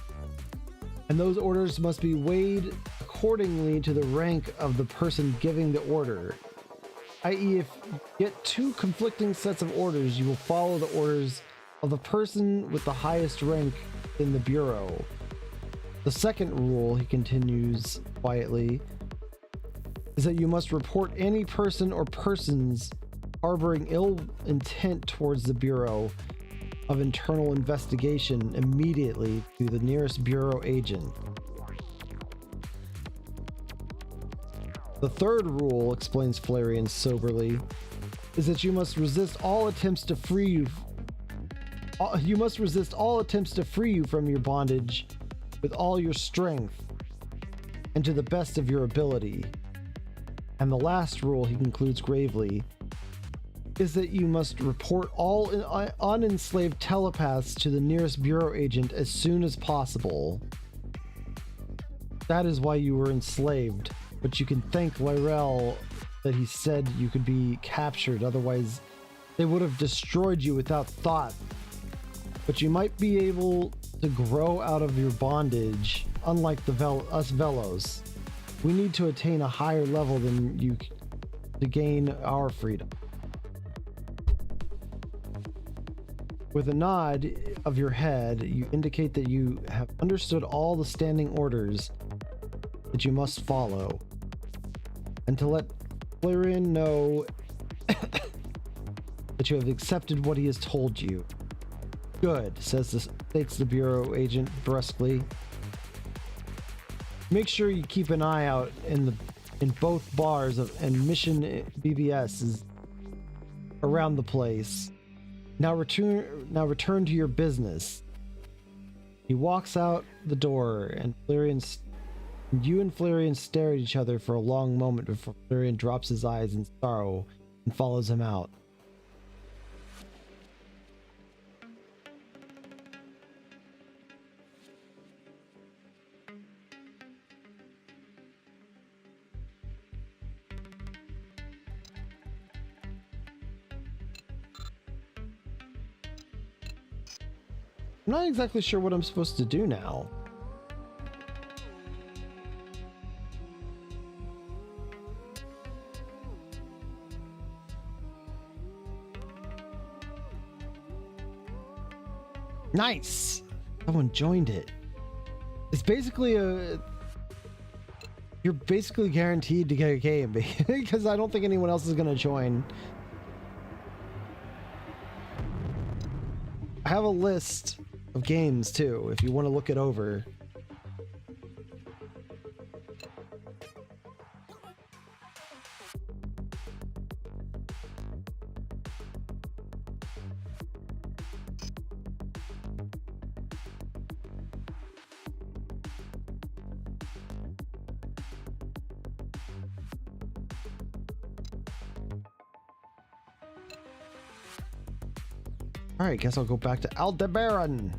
And those orders must be weighed accordingly to the rank of the person giving the order. I.e., if you get two conflicting sets of orders, you will follow the orders of the person with the highest rank in the Bureau. The second rule, he continues quietly, is that you must report any person or persons harboring ill intent towards the Bureau of Internal Investigation immediately to the nearest Bureau agent. The third rule, explains Florian soberly, is that you must resist all attempts to free you. You must resist all attempts to free you from your bondage with all your strength and to the best of your ability. And the last rule, he concludes gravely, is that you must report all unenslaved telepaths to the nearest Bureau agent as soon as possible. That is why you were enslaved. But you can thank Lyrel that he said you could be captured, otherwise they would have destroyed you without thought. But you might be able to grow out of your bondage, unlike us Velos. We need to attain a higher level than you to gain our freedom. With a nod of your head, you indicate that you have understood all the standing orders that you must follow, and to let Florian know that you have accepted what he has told you. Good, states the Bureau agent brusquely. Make sure you keep an eye out in both bars and Mission BBS is around the place. Now return to your business. He walks out the door, and you and Florian stare at each other for a long moment before Florian drops his eyes in sorrow and follows him out. I'm not exactly sure what I'm supposed to do now. Nice! Someone joined it. It's basically a You're basically guaranteed to get a game because I don't think anyone else is going to join. I have a list of games too, if you want to look it over. Alright, guess I'll go back to Aldebaran.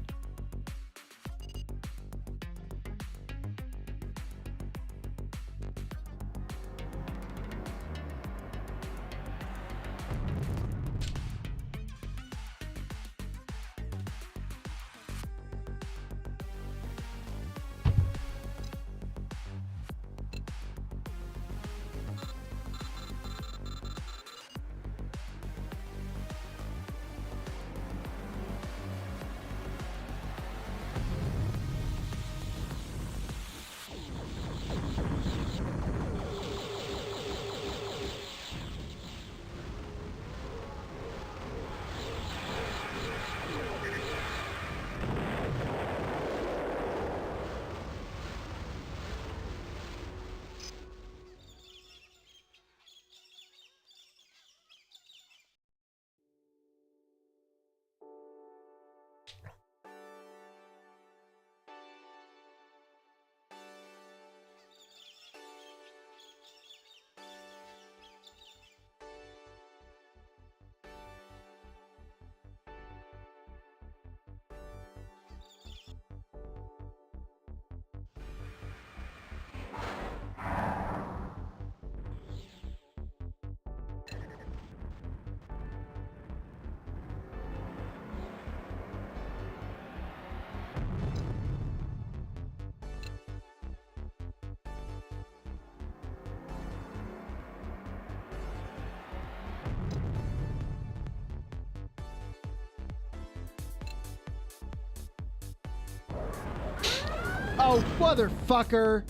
Oh, motherfucker!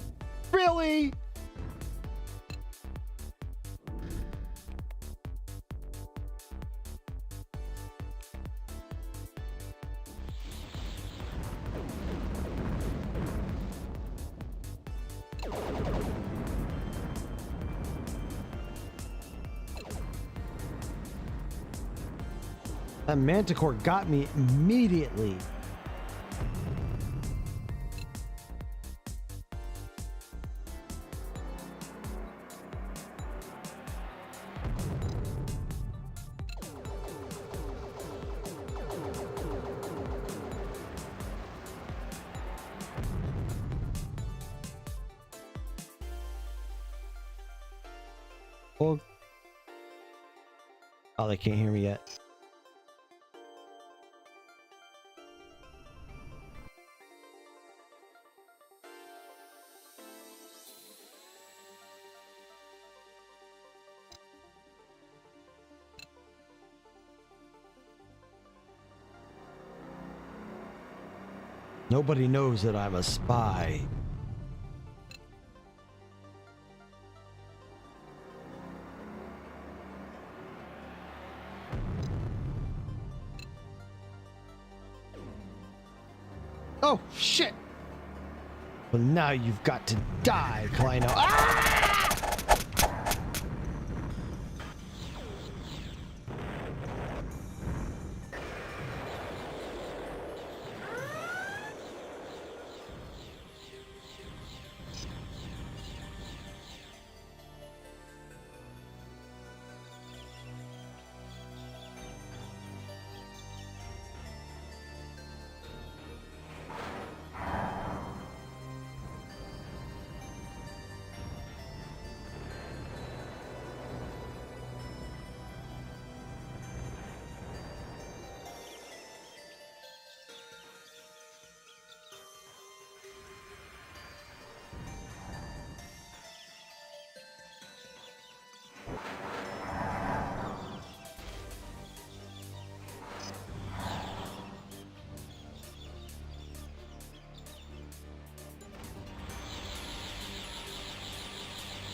Really? That Manticore got me immediately. Oh, they can't hear me yet. Nobody knows that I'm a spy. Oh, shit! Well, now you've got to die, Kleino. Ah!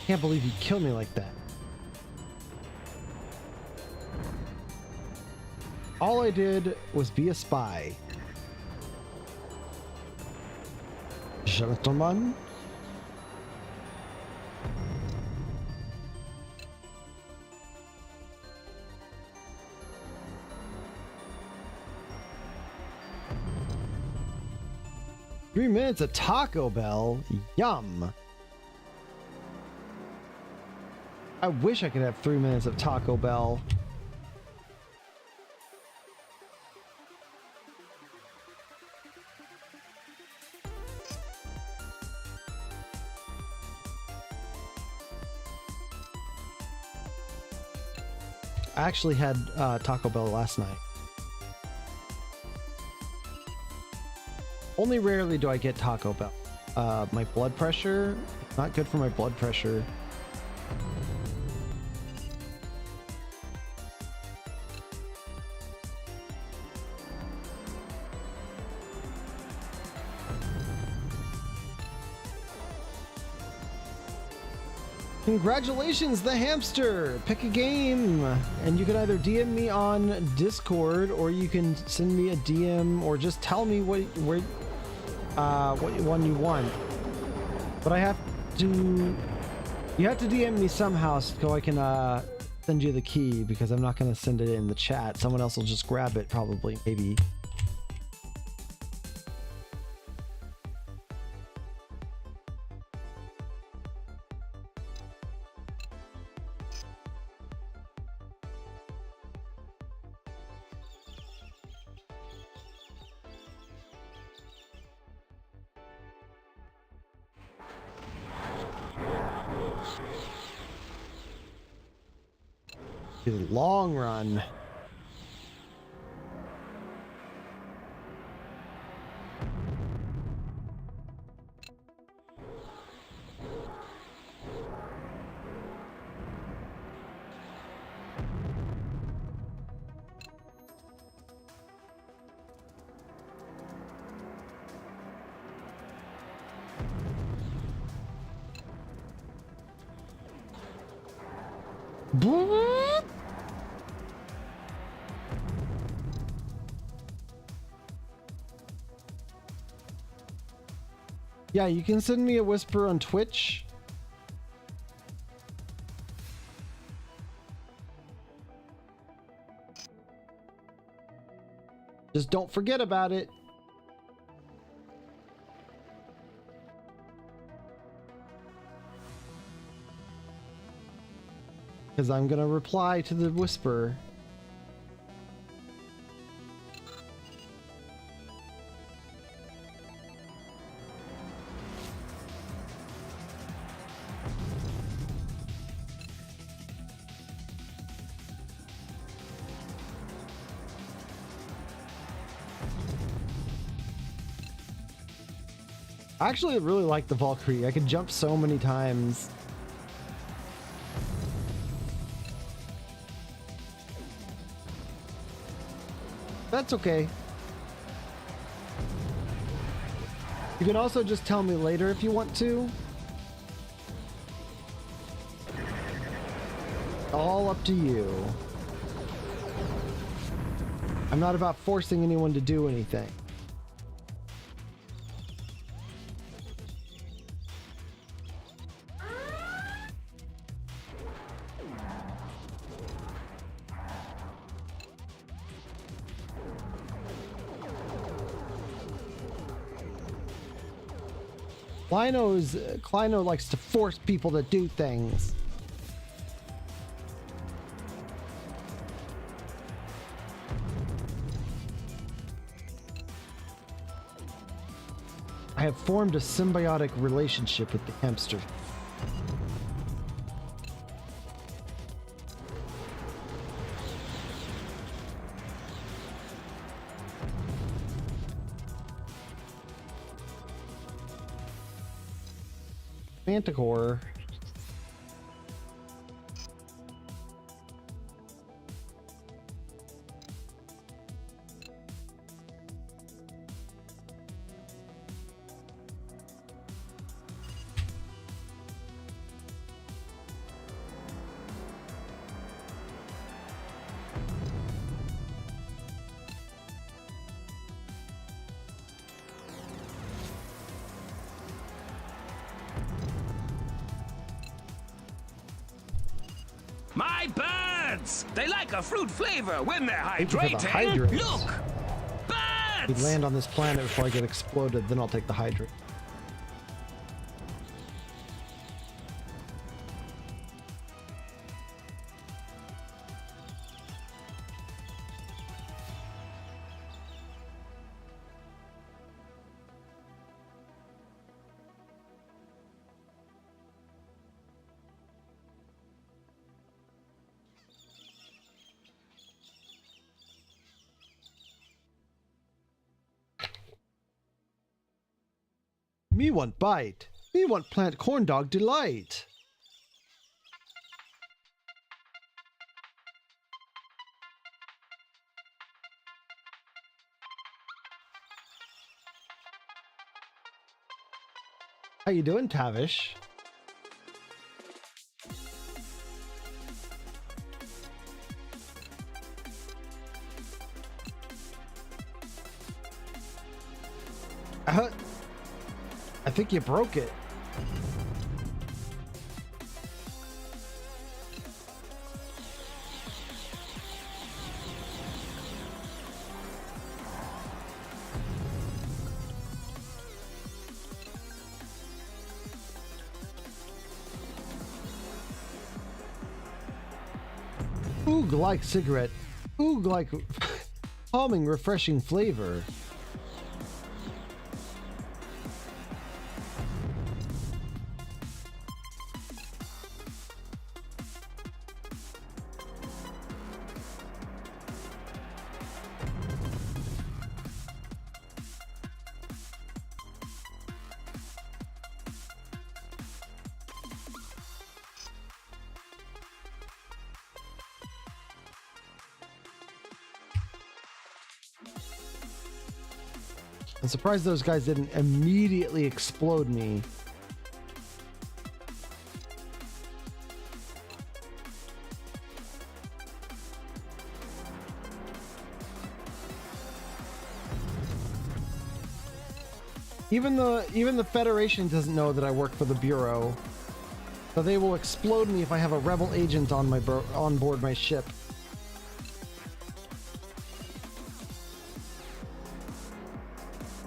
Can't believe you killed me like that. All I did was be a spy. Gentlemen. Three minutes at Taco Bell. Yum. I wish I could have 3 minutes of Taco Bell. I actually had Taco Bell last night. Only rarely do I get Taco Bell. My blood pressure, not good for my blood pressure. Congratulations, the hamster! Pick a game, and you can either DM me on Discord, or you can send me a DM, or just tell me what one you want. But you have to DM me somehow so I can send you the key, because I'm not going to send it in the chat. Someone else will just grab it, probably, maybe. The long run. Yeah, you can send me a whisper on Twitch. Just don't forget about it. Because I'm gonna reply to the whisper. Actually, I really like the Valkyrie. I can jump so many times. That's okay. You can also just tell me later if you want to. All up to you. I'm not about forcing anyone to do anything. Kleino likes to force people to do things. I have formed a symbiotic relationship with the hamster. Manticore. My birds! They like a fruit flavor when they're Thank you for the hydrating. hydrate. Look! We Birds! land on this planet before I get exploded, then I'll take the hydrate. Me want bite. Me want plant corn dog delight. How you doing, Tavish? I think you broke it. Oog like cigarette. Oog like calming, refreshing flavor. I'm surprised those guys didn't immediately explode me. Even the Federation doesn't know that I work for the Bureau, so they will explode me if I have a rebel agent on on board my ship.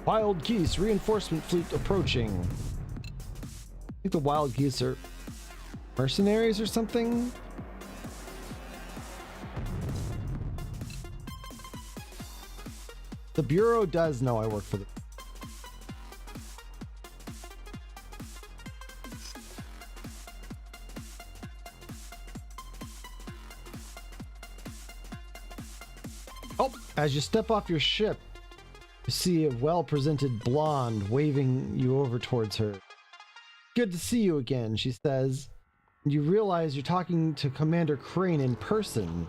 Wild geese reinforcement fleet approaching. I think the wild geese are mercenaries or something. The Bureau does know I work for the. Oh, as you step off your ship, you see a well-presented blonde waving you over towards her. Good to see you again, she says. And you realize you're talking to Commander Crane in person.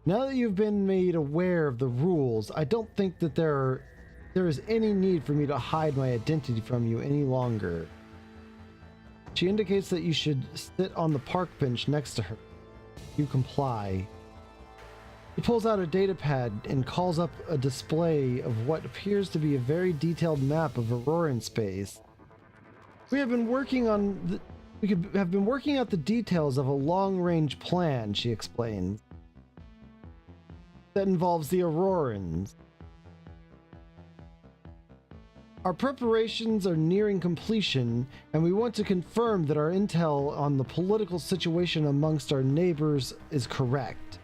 Now that you've been made aware of the rules, I don't think that there is any need for me to hide my identity from you any longer. She indicates that you should sit on the park bench next to her. You comply. He pulls out a data pad and calls up a display of what appears to be a very detailed map of Auroran space. We have been working on have been working out the details of a long-range plan, she explains, that involves the Aurorans. Our preparations are nearing completion, and we want to confirm that our intel on the political situation amongst our neighbors is correct.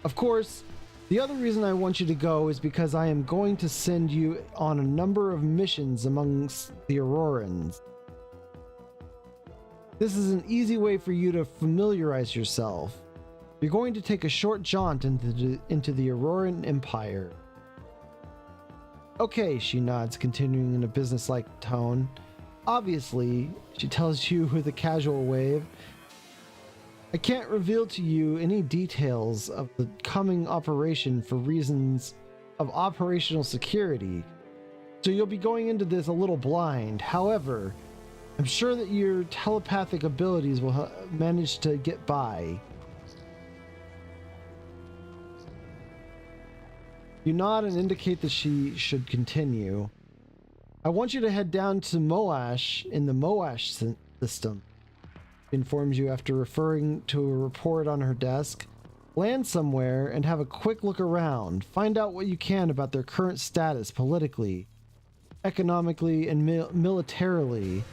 Of course, the other reason I want you to go is because I am going to send you on a number of missions amongst the Aurorans. This is an easy way for you to familiarize yourself. You're going to take a short jaunt into the Auroran Empire. Okay, she nods, continuing in a businesslike tone. Obviously, she tells you with a casual wave, I can't reveal to you any details of the coming operation for reasons of operational security, so you'll be going into this a little blind. However, I'm sure that your telepathic abilities will manage to get by. You nod and indicate that she should continue. I want you to head down to Moash in the Moash system. informs you after referring to a report on her desk. Land somewhere and have a quick look around. Find out what you can about their current status politically, economically, and militarily.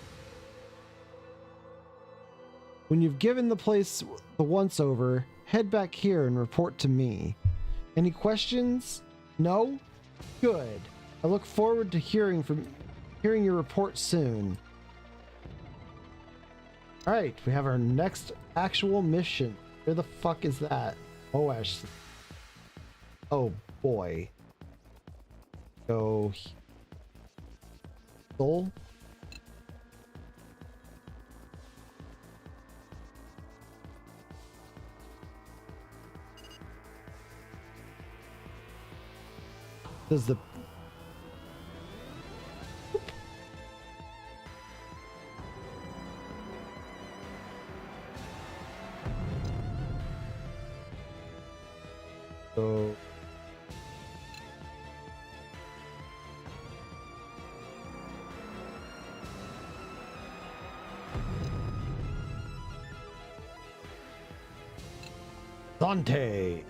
When you've given the place the once-over, head back here and report to me. Any questions? No? Good. I look forward to hearing your report soon. Alright, we have our next actual mission. Where the fuck is that? Moash. Oh boy. Go. Soul? Does the so Dante.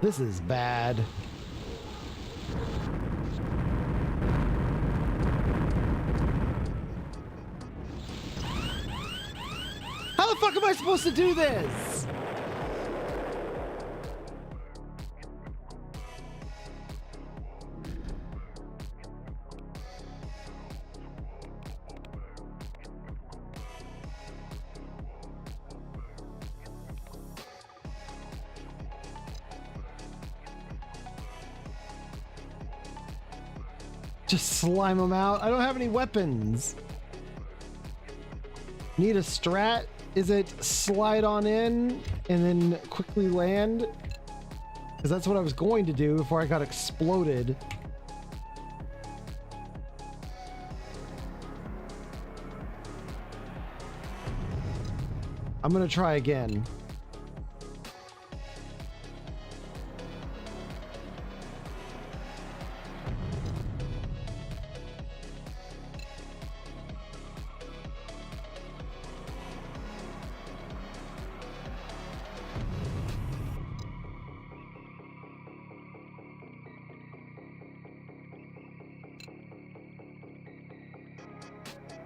This is bad. How the fuck am I supposed to do this? Just slime them out. I don't have any weapons. Need a strat? Is it slide on in and then quickly land? Because that's what I was going to do before I got exploded. I'm gonna try again.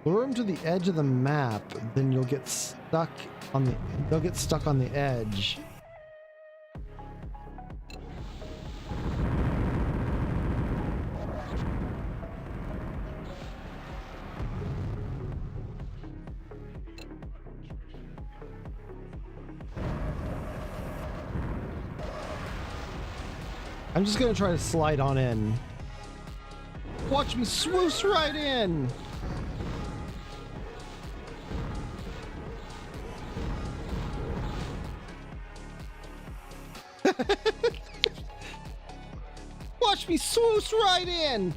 Lure them to the edge of the map, then you'll get stuck on the. They'll get stuck on the edge. I'm just gonna try to slide on in. Watch me swoosh right in. Watch me swoosh right in.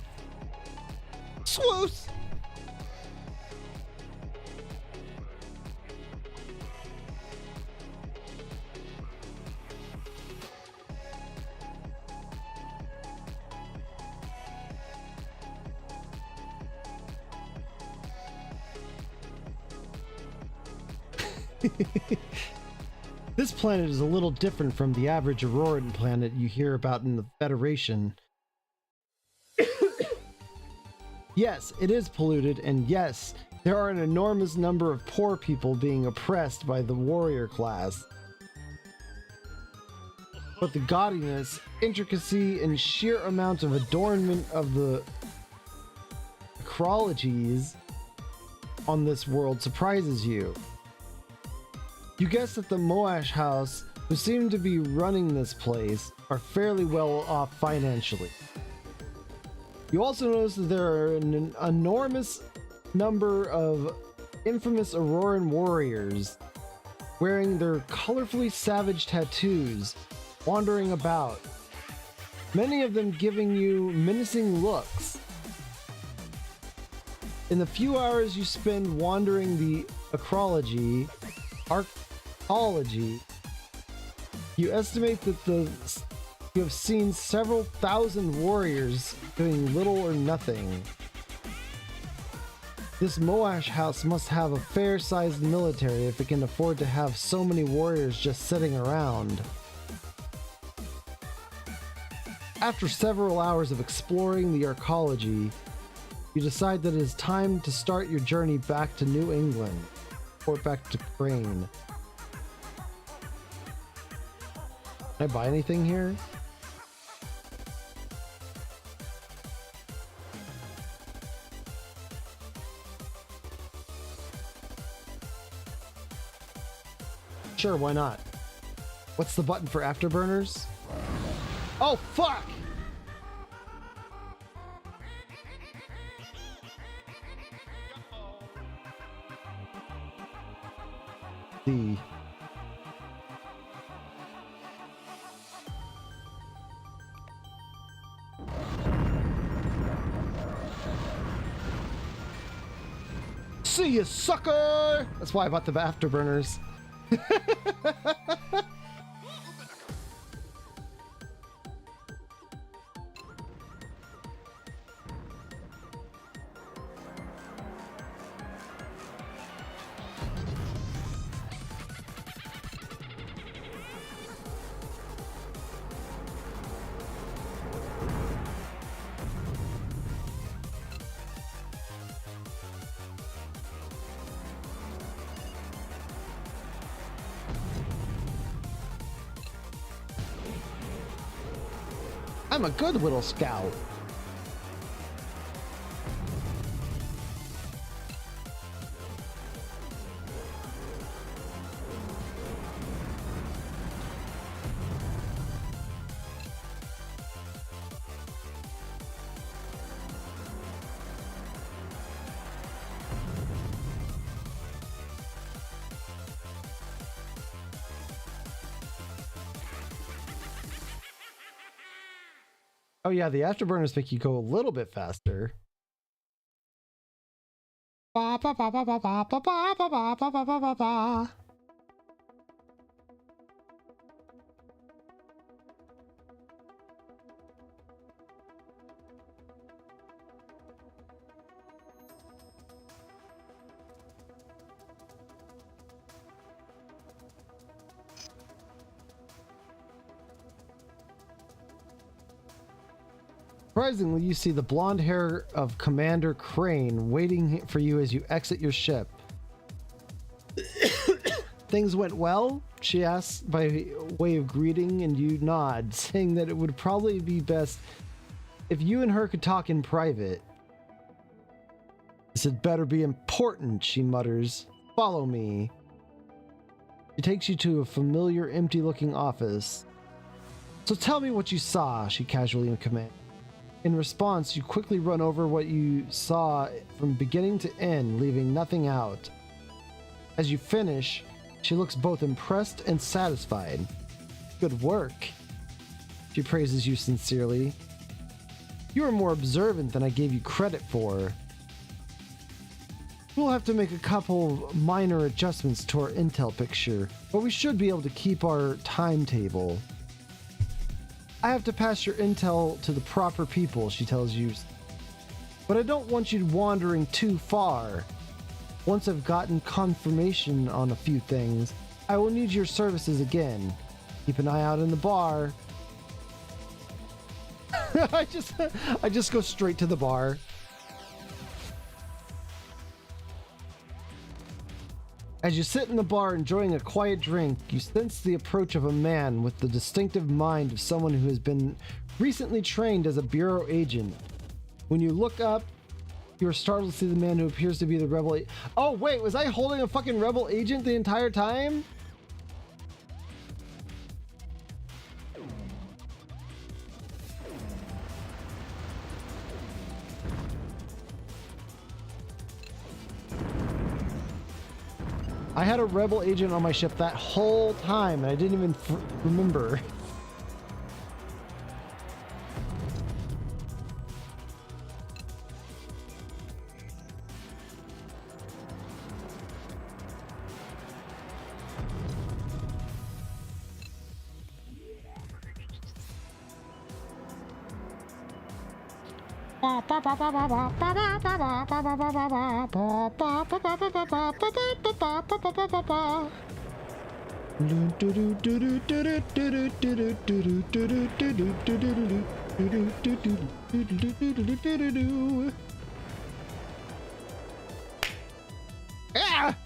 Swoosh. This planet is a little different from the average Auroran planet you hear about in the Federation. Yes, it is polluted, and yes, there are an enormous number of poor people being oppressed by the warrior class. But the gaudiness, intricacy, and sheer amount of adornment of the ecologies on this world surprises you. You guessed that the Moash house who seem to be running this place, are fairly well off financially. You also notice that there are an enormous number of infamous Auroran warriors wearing their colorfully savage tattoos, wandering about, many of them giving you menacing looks. In the few hours you spend wandering the archaeology, you estimate that you have seen several thousand warriors doing little or nothing. This Moash house must have a fair-sized military if it can afford to have so many warriors just sitting around. After several hours of exploring the archaeology, you decide that it is time to start your journey back to New England, or back to Crane. Can I buy anything here? Sure, why not? What's the button for afterburners? Oh, fuck! The see you, sucker! That's why I bought the afterburners. I'm a good little scout. Oh yeah, the afterburners make you go a little bit faster. Ba, ba, ba, ba, ba, ba, ba, ba, ba, ba, ba, ba, ba. Surprisingly, you see the blonde hair of Commander Crane waiting for you as you exit your ship. Things went well? She asks by way of greeting, and you nod, saying that it would probably be best if you and her could talk in private. This had better be important, she mutters. Follow me. She takes you to a familiar, empty-looking office. So tell me what you saw, she casually commands. In response, you quickly run over what you saw from beginning to end, leaving nothing out. As you finish, she looks both impressed and satisfied. Good work. She praises you sincerely. You are more observant than I gave you credit for. We'll have to make a couple minor adjustments to our intel picture, but we should be able to keep our timetable. I have to pass your intel to the proper people, she tells you. But I don't want you wandering too far. Once I've gotten confirmation on a few things, I will need your services again. Keep an eye out in the bar. I just go straight to the bar. As you sit in the bar enjoying a quiet drink, you sense the approach of a man with the distinctive mind of someone who has been recently trained as a bureau agent. When you look up, you are startled to see the man who appears to be the rebel. Oh wait, was I holding a fucking rebel agent the entire time? I had a rebel agent on my ship that whole time, and I didn't even remember. Ah!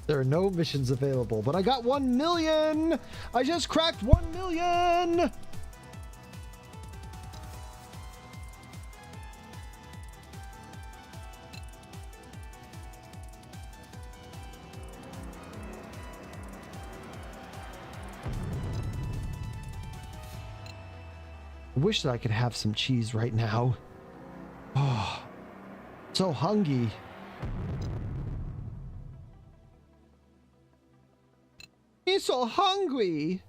There are no missions available, but I got 1 million! I just cracked 1 million! I wish that I could have some cheese right now. Oh, so hungry. He's so hungry.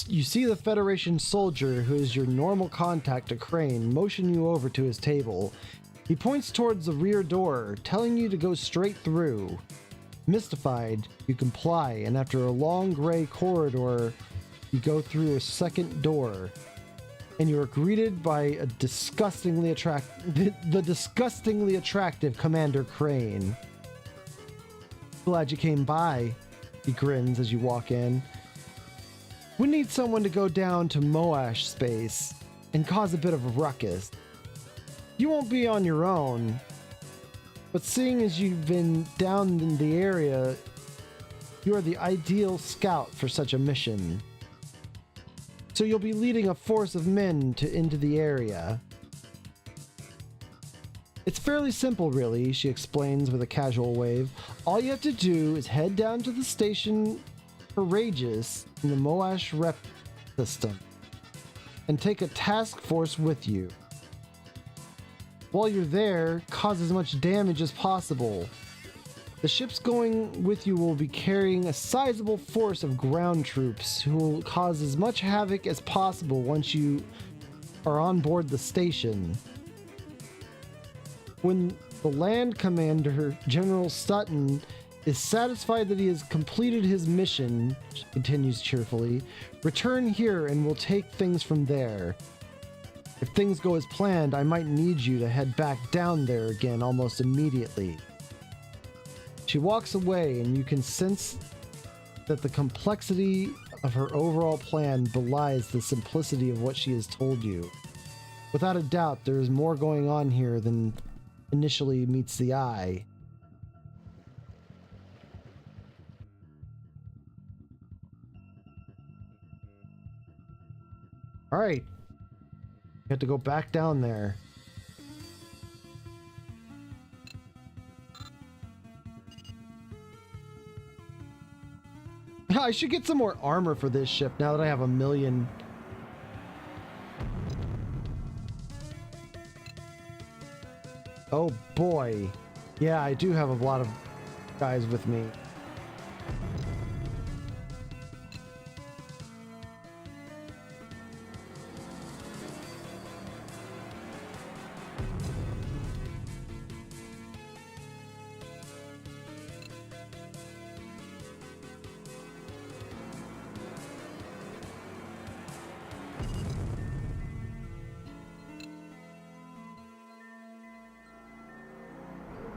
You see the Federation soldier, who is your normal contact at Crane, motion you over to his table. He points towards the rear door, telling you to go straight through. Mystified, you comply, and after a long gray corridor, you go through a second door, and you are greeted by a disgustingly attractive Commander Crane. Glad you came by, he grins as you walk in. We need someone to go down to Moash space and cause a bit of a ruckus. You won't be on your own, but seeing as you've been down in the area, you are the ideal scout for such a mission. So you'll be leading a force of men into the area. It's fairly simple, really, she explains with a casual wave. All you have to do is head down to the station Courageous in the Moash rep system and take a task force with you. While you're there, cause as much damage as possible. The ships going with you will be carrying a sizable force of ground troops who will cause as much havoc as possible once you are on board the station. When the land commander, General Sutton, is satisfied that he has completed his mission, she continues cheerfully, return here and we'll take things from there. If things go as planned, I might need you to head back down there again almost immediately. She walks away, and you can sense that the complexity of her overall plan belies the simplicity of what she has told you. Without a doubt, there is more going on here than initially meets the eye. All right, you have to go back down there. I should get some more armor for this ship now that I have 1 million. Oh boy. Yeah, I do have a lot of guys with me.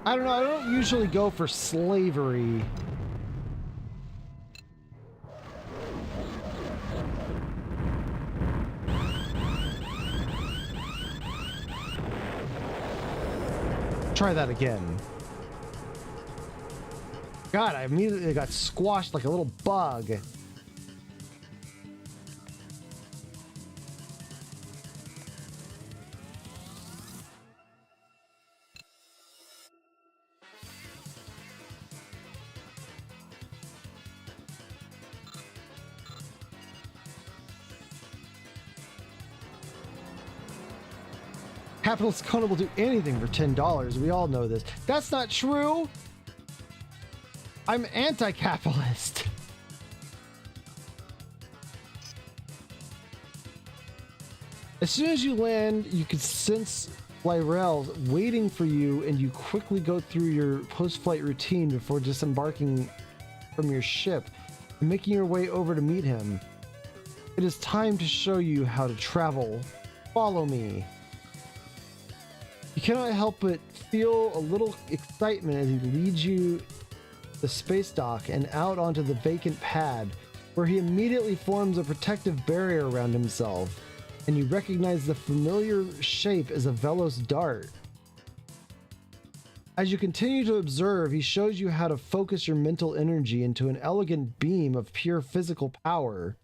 I don't know, I don't usually go for slavery. Try that again. God, I immediately got squashed like a little bug. Capitalist Kona will do anything for $10. We all know this. That's not true. I'm anti-capitalist. As soon as you land, you can sense Lyrell waiting for you, and you quickly go through your post-flight routine before disembarking from your ship and making your way over to meet him. It is time to show you how to travel. Follow me. You cannot help but feel a little excitement as he leads you to the space dock and out onto the vacant pad, where he immediately forms a protective barrier around himself, and you recognize the familiar shape as a Velos dart. As you continue to observe, he shows you how to focus your mental energy into an elegant beam of pure physical power.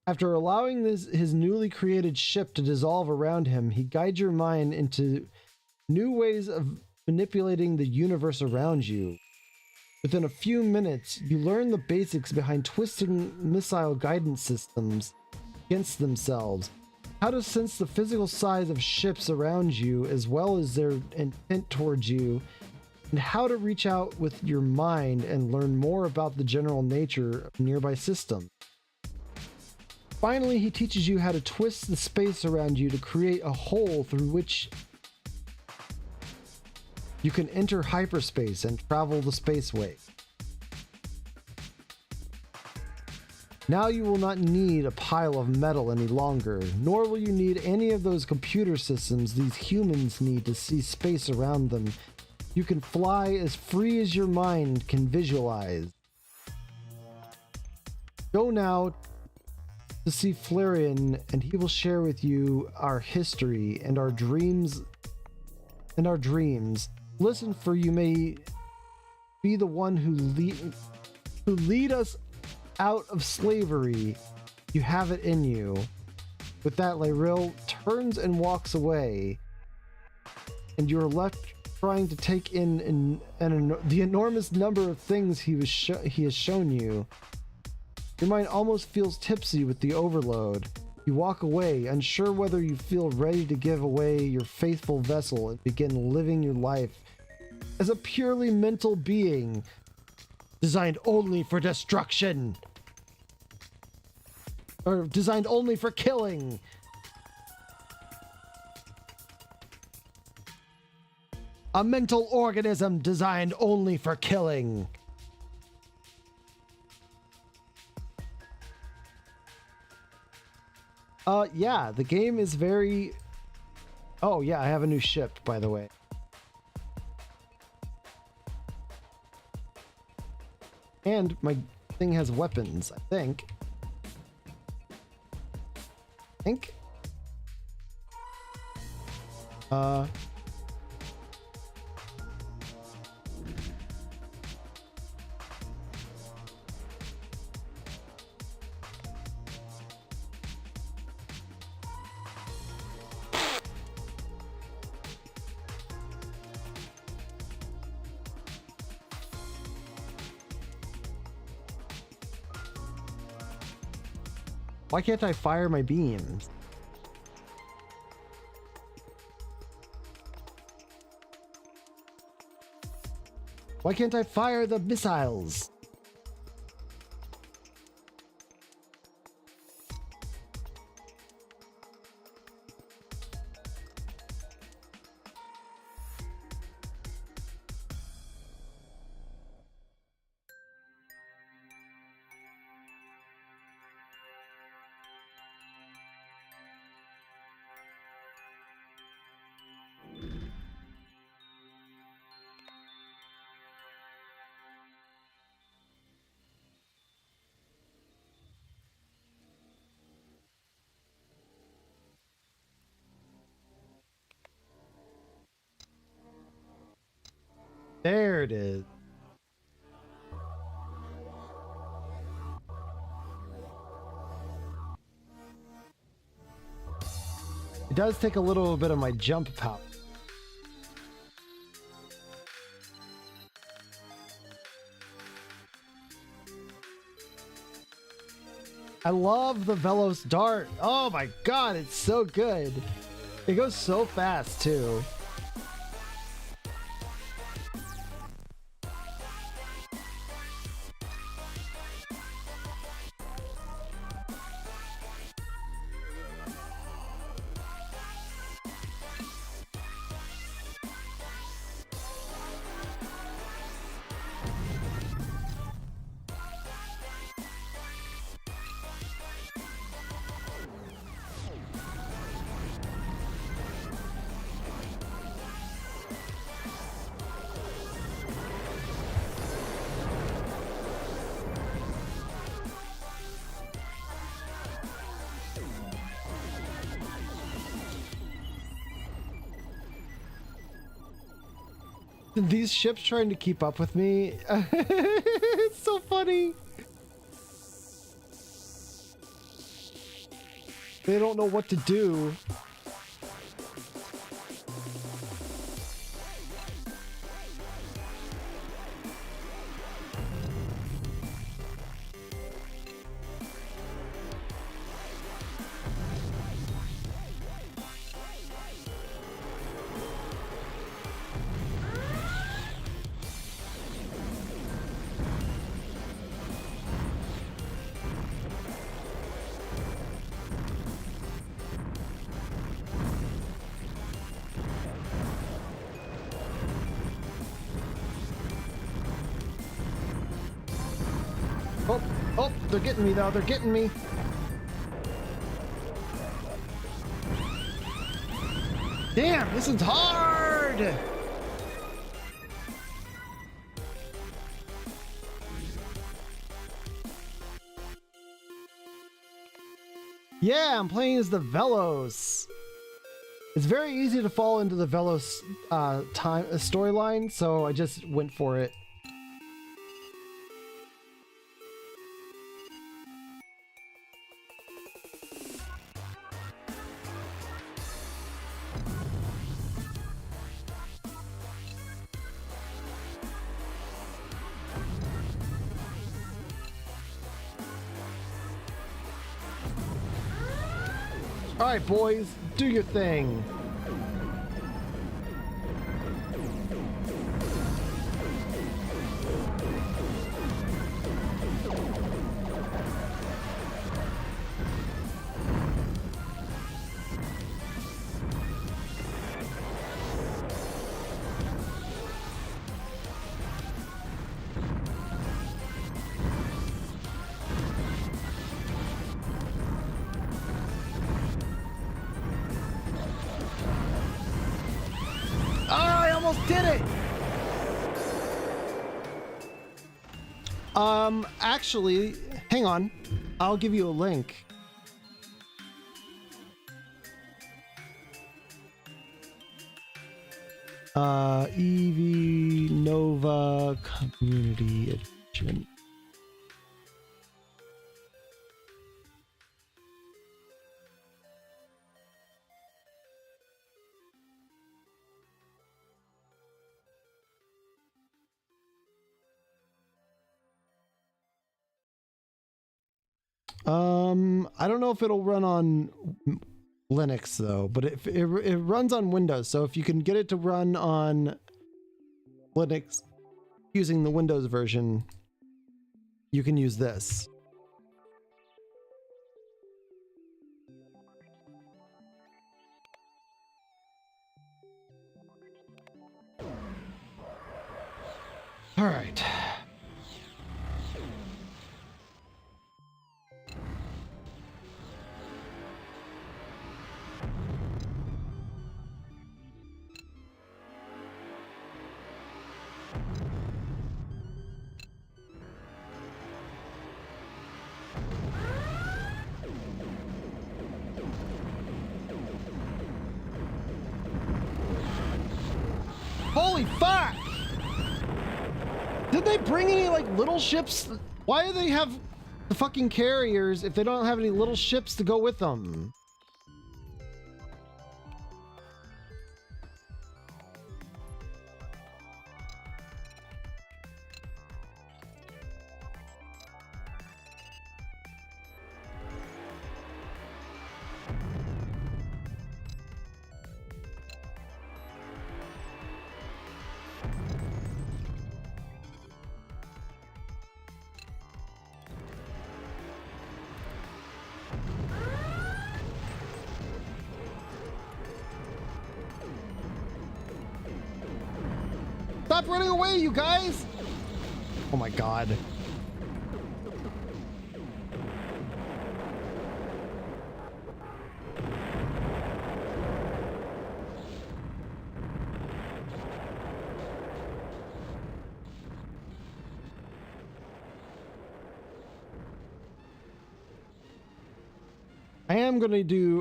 After allowing his newly created ship to dissolve around him, he guides your mind into new ways of manipulating the universe around you. Within a few minutes, you learn the basics behind twisting missile guidance systems against themselves, how to sense the physical size of ships around you as well as their intent towards you, and how to reach out with your mind and learn more about the general nature of nearby systems. Finally, he teaches you how to twist the space around you to create a hole through which you can enter hyperspace and travel the spaceway. Now you will not need a pile of metal any longer, nor will you need any of those computer systems these humans need to see space around them. You can fly as free as your mind can visualize. Go now to see Flareon, and he will share with you our history and our dreams. Listen, for you may be the one who lead us out of slavery. You have it in you. With that, Lyrell turns and walks away, and you are left trying to take in the enormous number of things he has shown you. Your mind almost feels tipsy with the overload. You walk away, unsure whether you feel ready to give away your faithful vessel and begin living your life as a purely mental being, designed only for destruction. Or designed only for killing. A mental organism designed only for killing. Yeah, the game is very... Oh, yeah, I have a new ship, by the way. And my thing has weapons, I think. Why can't I fire my beams? Why can't I fire the missiles? There it is. does take a little bit of my jump power. I love the Velos dart. Oh my god, it's so good. It goes so fast too. These ships trying to keep up with me. It's so funny. They don't know what to do. Oh, they're getting me though. They're getting me. Damn, this is hard. Yeah, I'm playing as the Velos. It's very easy to fall into the Velos storyline, so I just went for it. All right, boys, do your thing. Did it! Actually, hang on. I'll give you a link. EV Nova Community Edition. I don't know if it'll run on Linux though, but it runs on Windows. So if you can get it to run on Linux using the Windows version, you can use this. All right. Holy fuck! Did they bring any like little ships? Why do they have the fucking carriers if they don't have any little ships to go with them? Stop running away, you guys! Oh my god.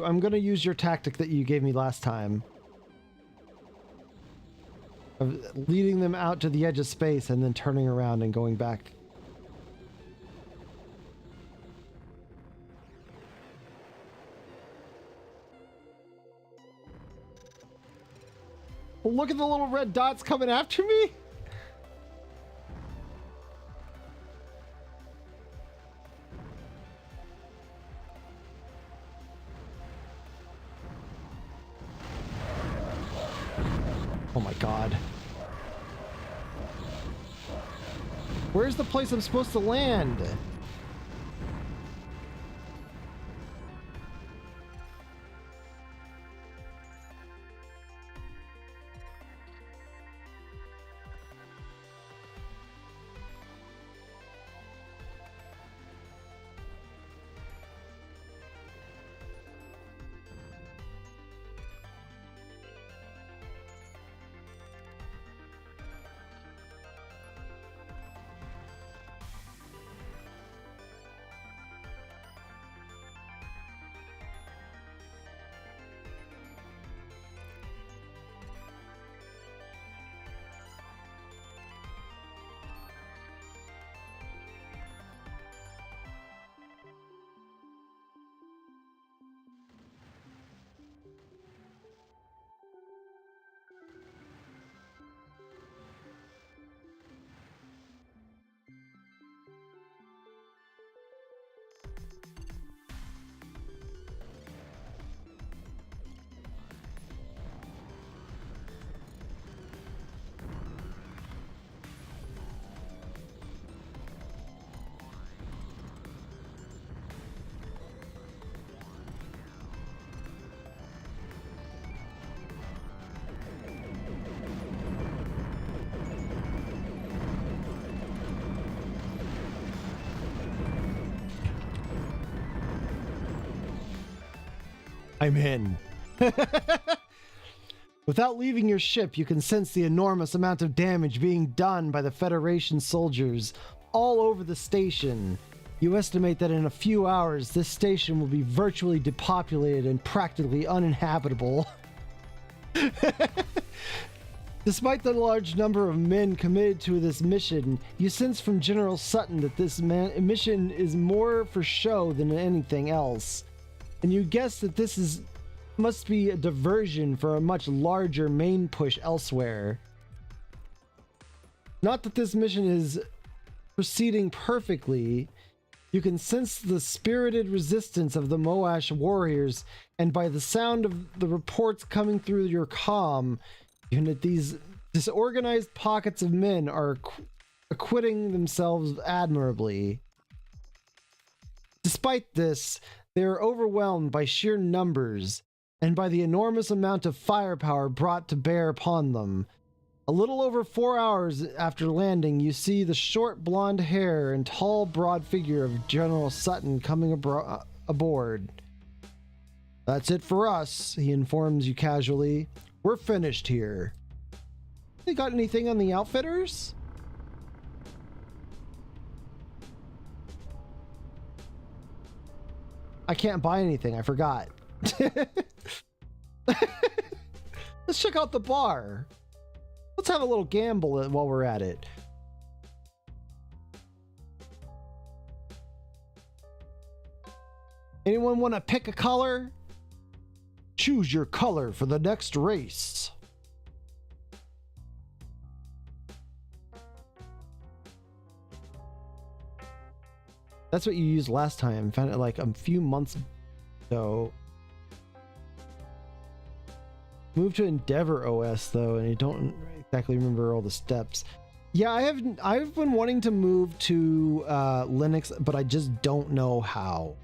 I'm gonna use your tactic that you gave me last time. Of leading them out to the edge of space and then turning around and going back. Well, look at the little red dots coming after me! Oh my god. Where's the place I'm supposed to land? I'm in. Without leaving your ship, you can sense the enormous amount of damage being done by the Federation soldiers all over the station. You estimate that in a few hours, this station will be virtually depopulated and practically uninhabitable. Despite the large number of men committed to this mission, you sense from General Sutton that this mission is more for show than anything else. And you guess that this must be a diversion for a much larger main push elsewhere. Not that this mission is proceeding perfectly. You can sense the spirited resistance of the Moash warriors, and by the sound of the reports coming through your comm, even that these disorganized pockets of men are acquitting themselves admirably. Despite this, they are overwhelmed by sheer numbers and by the enormous amount of firepower brought to bear upon them. A little over 4 hours after landing, you see the short blonde hair and tall, broad figure of General Sutton coming aboard. That's it for us, he informs you casually. We're finished here. They got anything on the outfitters? I can't buy anything, I forgot. Let's check out the bar. Let's have a little gamble while we're at it. Anyone want to pick a color? Choose your color for the next race. That's what you used last time. Found it like a few months ago. Moved to Endeavor OS though, and I don't exactly remember all the steps. Yeah, I've been wanting to move to Linux, but I just don't know how.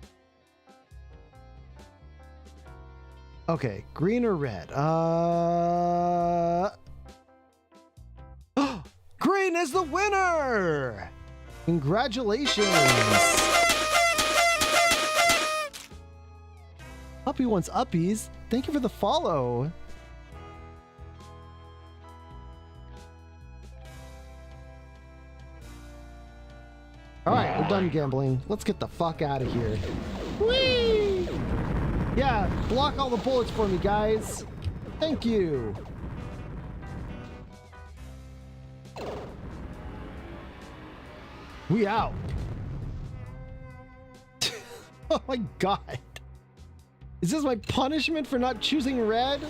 Okay, green or red? Green is the winner! Congratulations! Uppy wants uppies. Thank you for the follow. Alright, we're done gambling. Let's get the fuck out of here. Whee! Yeah, block all the bullets for me, guys. Thank you. We out. Oh my god. Is this my punishment for not choosing red?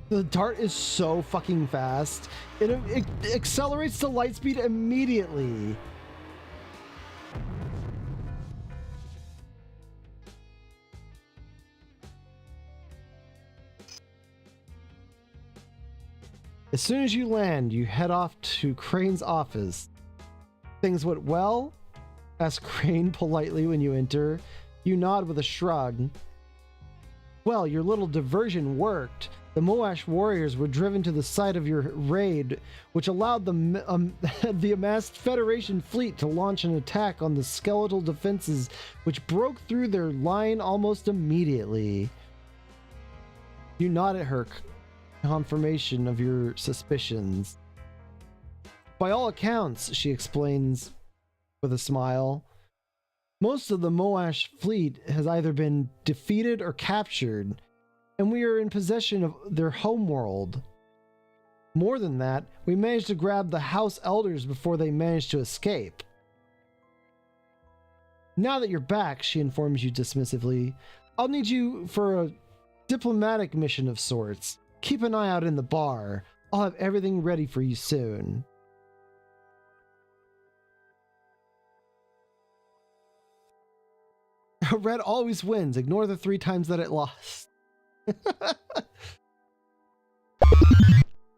The dart is so fucking fast. It accelerates to light speed immediately. As soon as you land, you head off to Crane's office. Things went well? Asked Crane politely when you enter. You nod with a shrug. Well, your little diversion worked. The Moash warriors were driven to the site of your raid, which allowed the amassed Federation fleet to launch an attack on the skeletal defenses, which broke through their line almost immediately. You nod at her, confirmation of your suspicions. By all accounts, she explains with a smile, most of the Moash fleet has either been defeated or captured, and we are in possession of their homeworld. More than that, we managed to grab the House Elders before they managed to escape. Now that you're back, she informs you dismissively, I'll need you for a diplomatic mission of sorts. Keep an eye out in the bar. I'll have everything ready for you soon. Red always wins. Ignore the 3 times that it lost.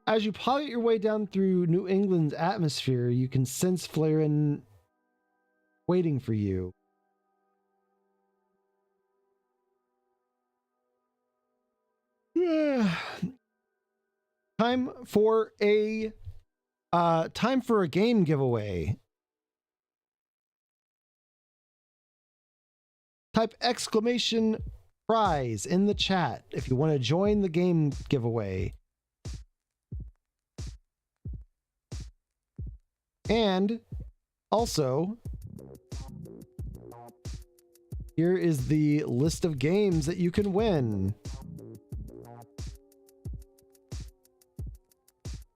As you pilot your way down through New England's atmosphere, you can sense Flareon waiting for you. Time for a game giveaway. Type exclamation prize in the chat if you want to join the game giveaway. And also, here is the list of games that you can win.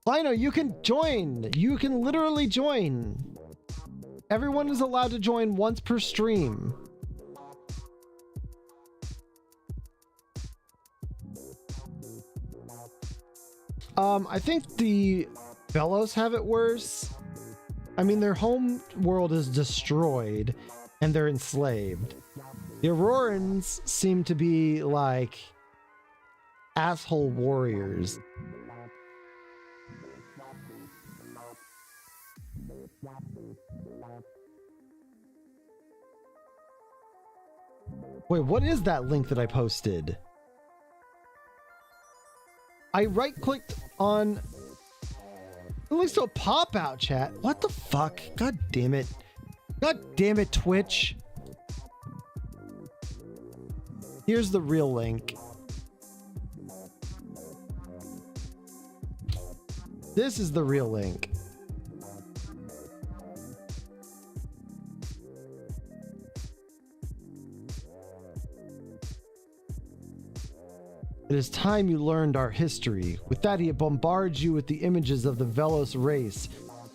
Lino, you can join. You can literally join. Everyone is allowed to join once per stream. I think the Velos have it worse. I mean, their home world is destroyed and they're enslaved. The Aurorans seem to be like asshole warriors. Wait, what is that link that I posted? I right-clicked on... It links to a pop-out chat. What the fuck? God damn it. God damn it, Twitch. Here's the real link. This is the real link. It is time you learned our history. With that, he bombards you with the images of the Velos race.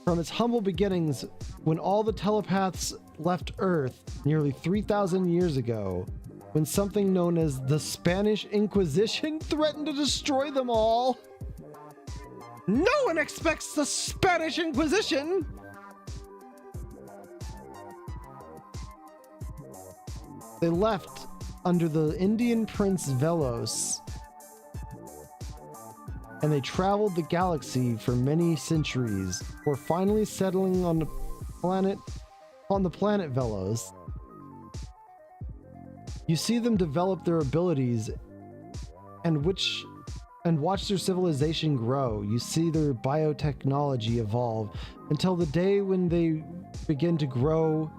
From its humble beginnings, when all the telepaths left Earth nearly 3,000 years ago, when something known as the Spanish Inquisition threatened to destroy them all. No one expects the Spanish Inquisition! They left under the Indian Prince Velos, and they traveled the galaxy for many centuries before finally settling on the planet Velos. You see them develop their abilities and watch their civilization grow. You see their biotechnology evolve until the day when they begin to grow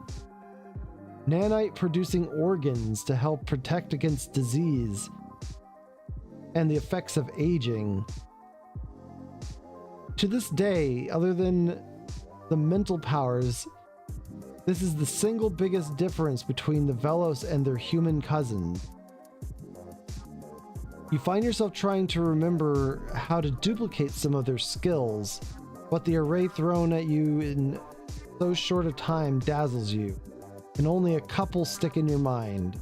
nanite producing organs to help protect against disease and the effects of aging. To this day, other than the mental powers, this is the single biggest difference between the Velos and their human cousins. You find yourself trying to remember how to duplicate some of their skills, but the array thrown at you in so short a time dazzles you, and only a couple stick in your mind.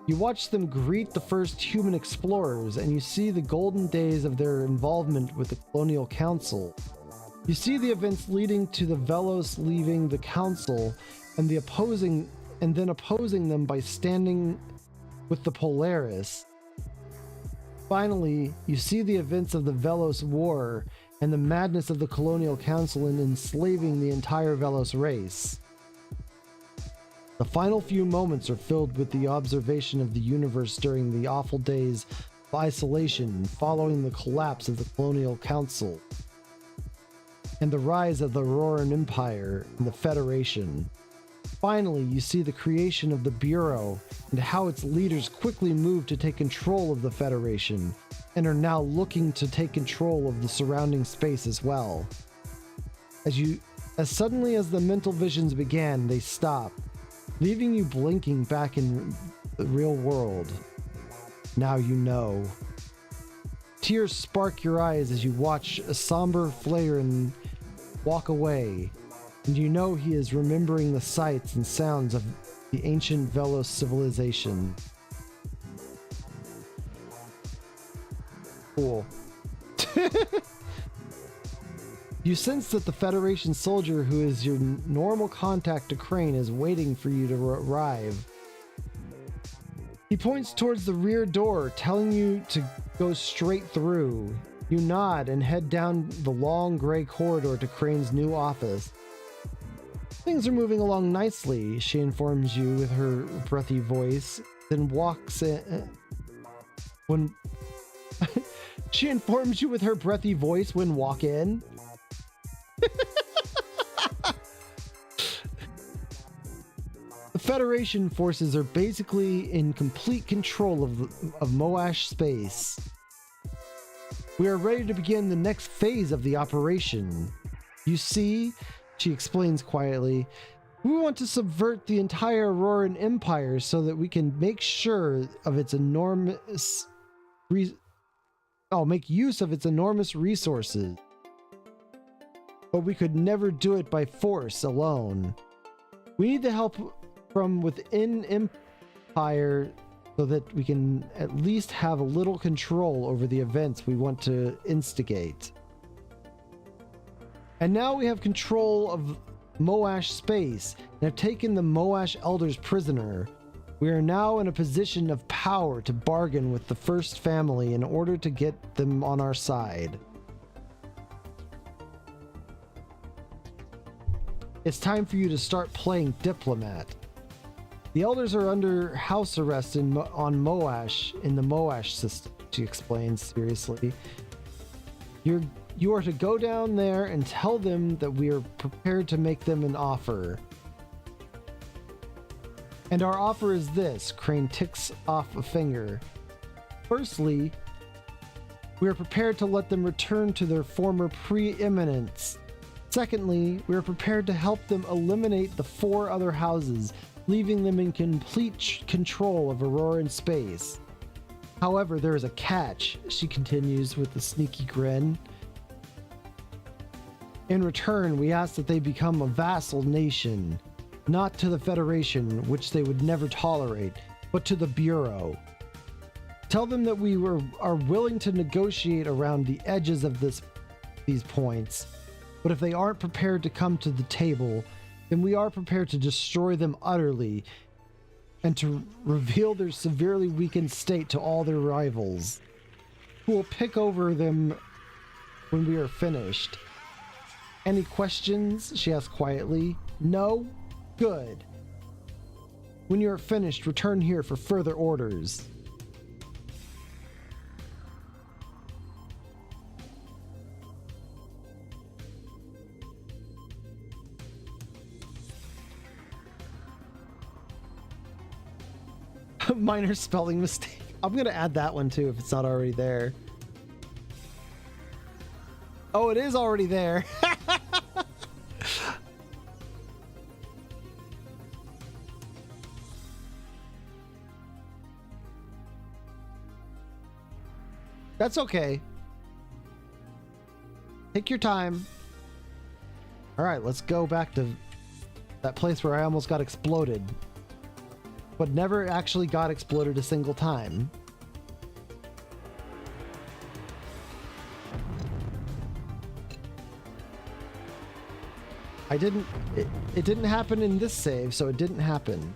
You watch them greet the first human explorers, and you see the golden days of their involvement with the Colonial Council. You see the events leading to the Velos leaving the Council and then opposing them by standing with the Polaris. Finally, you see the events of the Velos War and the madness of the Colonial Council in enslaving the entire Velos race. The final few moments are filled with the observation of the universe during the awful days of isolation following the collapse of the Colonial Council and the rise of the Auroran Empire and the Federation. Finally, you see the creation of the Bureau and how its leaders quickly moved to take control of the Federation and are now looking to take control of the surrounding space as well. As suddenly as the mental visions began, they stop, leaving you blinking back in the real world. Now you know. Tears spark your eyes as you watch a somber Flareon walk away, and you know he is remembering the sights and sounds of the ancient Velos civilization. Cool. You sense that the Federation soldier who is your normal contact to Crane is waiting for you to arrive. He points towards the rear door, telling you to go straight through. You nod and head down the long gray corridor to Crane's new office. Things are moving along nicely, she informs you with her breathy voice, then walks in. She informs you with her breathy voice when walk in. The Federation forces are basically in complete control of Moash space. We are ready to begin the next phase of the operation. You see, she explains quietly, we want to subvert the entire Auroran Empire so that we can make sure of its enormous make use of its enormous resources. But we could never do it by force alone. We need the help from within Empire so that we can at least have a little control over the events we want to instigate. And now we have control of Moash space and have taken the Moash elders prisoner. We are now in a position of power to bargain with the First Family in order to get them on our side. It's time for you to start playing diplomat. The elders are under house arrest on Moash in the Moash system, she explains seriously. You are to go down there and tell them that we are prepared to make them an offer. And our offer is this, Crane ticks off a finger. Firstly, we are prepared to let them return to their former preeminence. Secondly, we are prepared to help them eliminate the 4 other houses, leaving them in complete control of Auroran space. However, there is a catch, she continues with a sneaky grin. In return, we ask that they become a vassal nation, not to the Federation, which they would never tolerate, but to the Bureau. Tell them that we are willing to negotiate around the edges of these points, but if they aren't prepared to come to the table, then we are prepared to destroy them utterly and to reveal their severely weakened state to all their rivals, who will pick over them when we are finished. Any questions? She asked quietly. No? Good. When you are finished, return here for further orders. Minor spelling mistake. I'm gonna add that one too if it's not already there. Oh, it is already there. That's okay. Take your time. All right, let's go back to that place where I almost got exploded, but never actually got exploded a single time. It didn't happen in this save, so it didn't happen.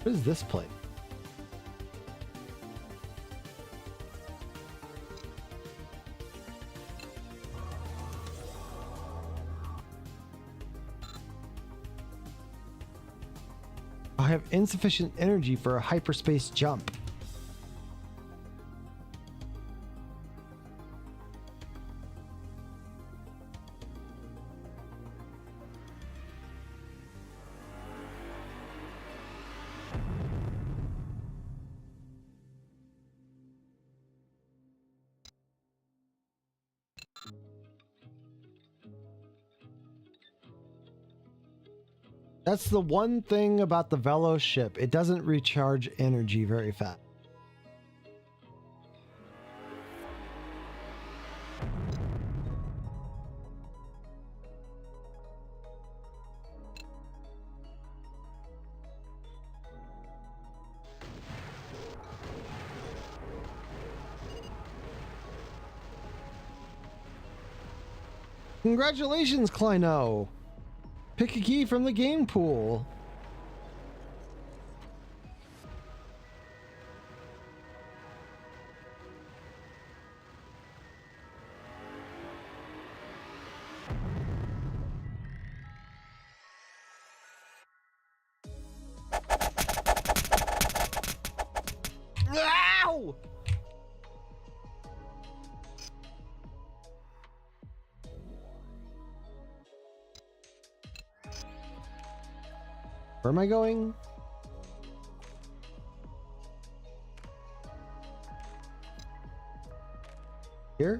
What is this place? I have insufficient energy for a hyperspace jump. That's the one thing about the Velo ship. It doesn't recharge energy very fast. Congratulations, Kleino! Pick a key from the game pool. Ow! Where am I going? Here?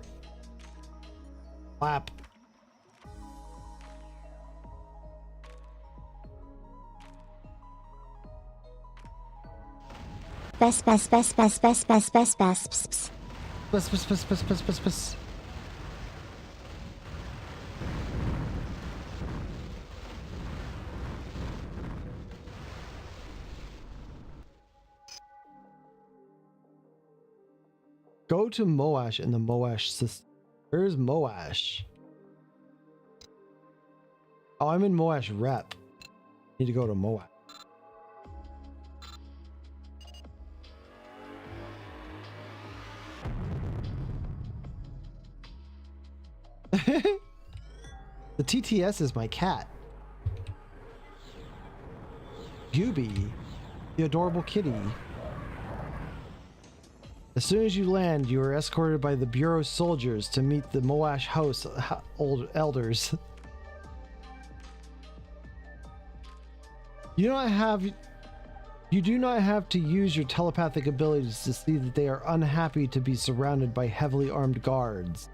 Flap. Best. Bus. Go to Moash in the Moash system. Where's Moash? Oh, I'm in Moash rep. Need to go to Moash. The TTS is my cat. Yubi, the adorable kitty. As soon as you land, you are escorted by the Bureau soldiers to meet the Moash house elders. You do not have to use your telepathic abilities to see that they are unhappy to be surrounded by heavily armed guards.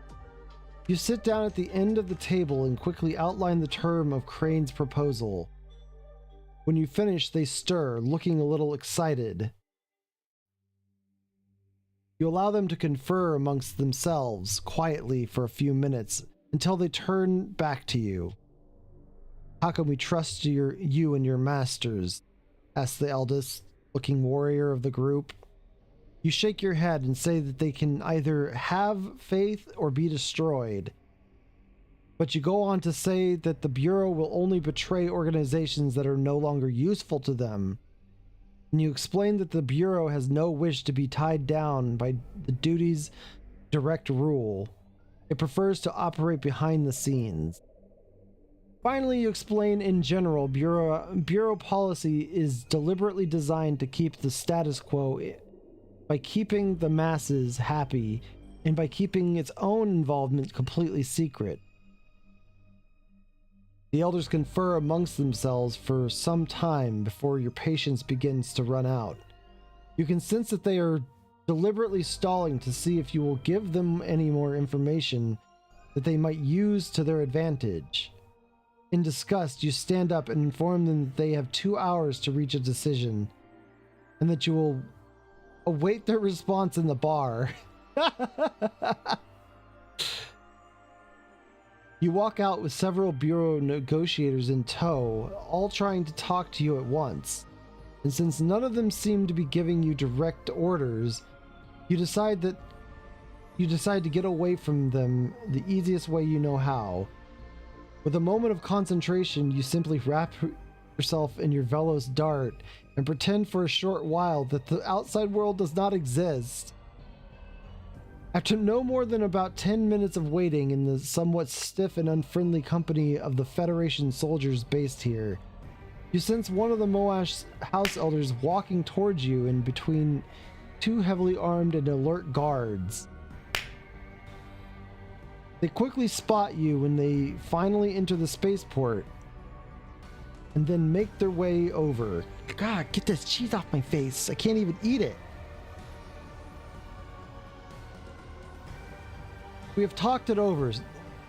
You sit down at the end of the table and quickly outline the term of Crane's proposal. When you finish, they stir, looking a little excited. You allow them to confer amongst themselves quietly for a few minutes until they turn back to you. How can we trust you and your masters? Asks the eldest looking warrior of the group. You shake your head and say that they can either have faith or be destroyed. But you go on to say that the Bureau will only betray organizations that are no longer useful to them. And you explain that the Bureau has no wish to be tied down by the duties direct rule. It prefers to operate behind the scenes. Finally, you explain in general, Bureau policy is deliberately designed to keep the status quo by keeping the masses happy and by keeping its own involvement completely secret. The elders confer amongst themselves for some time before your patience begins to run out. You can sense that they are deliberately stalling to see if you will give them any more information that they might use to their advantage. In disgust, you stand up and inform them that they have 2 hours to reach a decision, and that you will await their response in the bar. You walk out with several Bureau negotiators in tow, all trying to talk to you at once. And since none of them seem to be giving you direct orders, you decide to get away from them the easiest way you know how. With a moment of concentration, you simply wrap yourself in your Velos dart and pretend for a short while that the outside world does not exist. After no more than about 10 minutes of waiting in the somewhat stiff and unfriendly company of the Federation soldiers based here, you sense one of the Moash house elders walking towards you in between 2 heavily armed and alert guards. They quickly spot you when they finally enter the spaceport and then make their way over. God, get this cheese off my face. I can't even eat it. We have talked it over,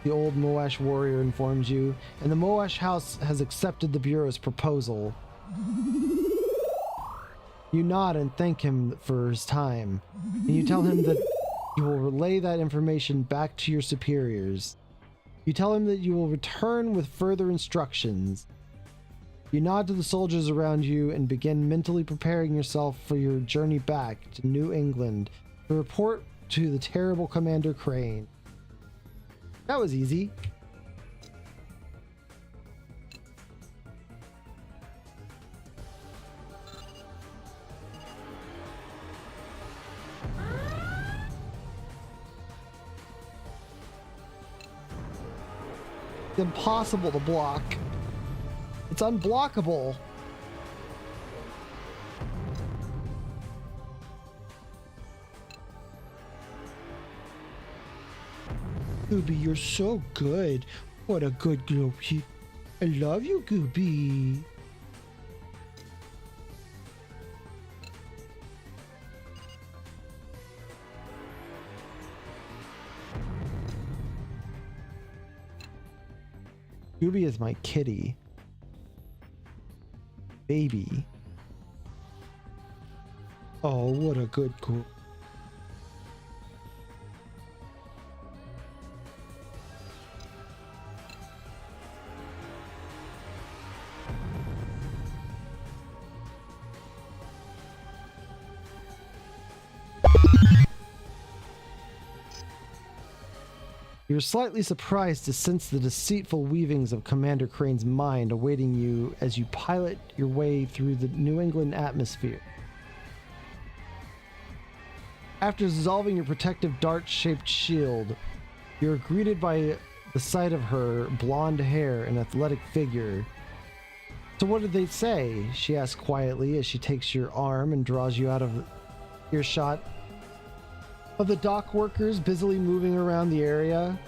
the old Moash warrior informs you, and the Moash house has accepted the Bureau's proposal. You nod and thank him for his time, and you tell him that you will relay that information back to your superiors. You tell him that you will return with further instructions. You nod to the soldiers around you and begin mentally preparing yourself for your journey back to New England to report to the terrible Commander Crane. That was easy. It's impossible to block. It's unblockable. Gooby, you're so good. What a good Gooby. I love you, Gooby. Gooby is my kitty. Baby. Oh, what a good girl. You're slightly surprised to sense the deceitful weavings of Commander Crane's mind awaiting you as you pilot your way through the New England atmosphere. After dissolving your protective dart-shaped shield, you're greeted by the sight of her blonde hair and athletic figure. So what did they say? She asks quietly as she takes your arm and draws you out of earshot of the dock workers busily moving around the area.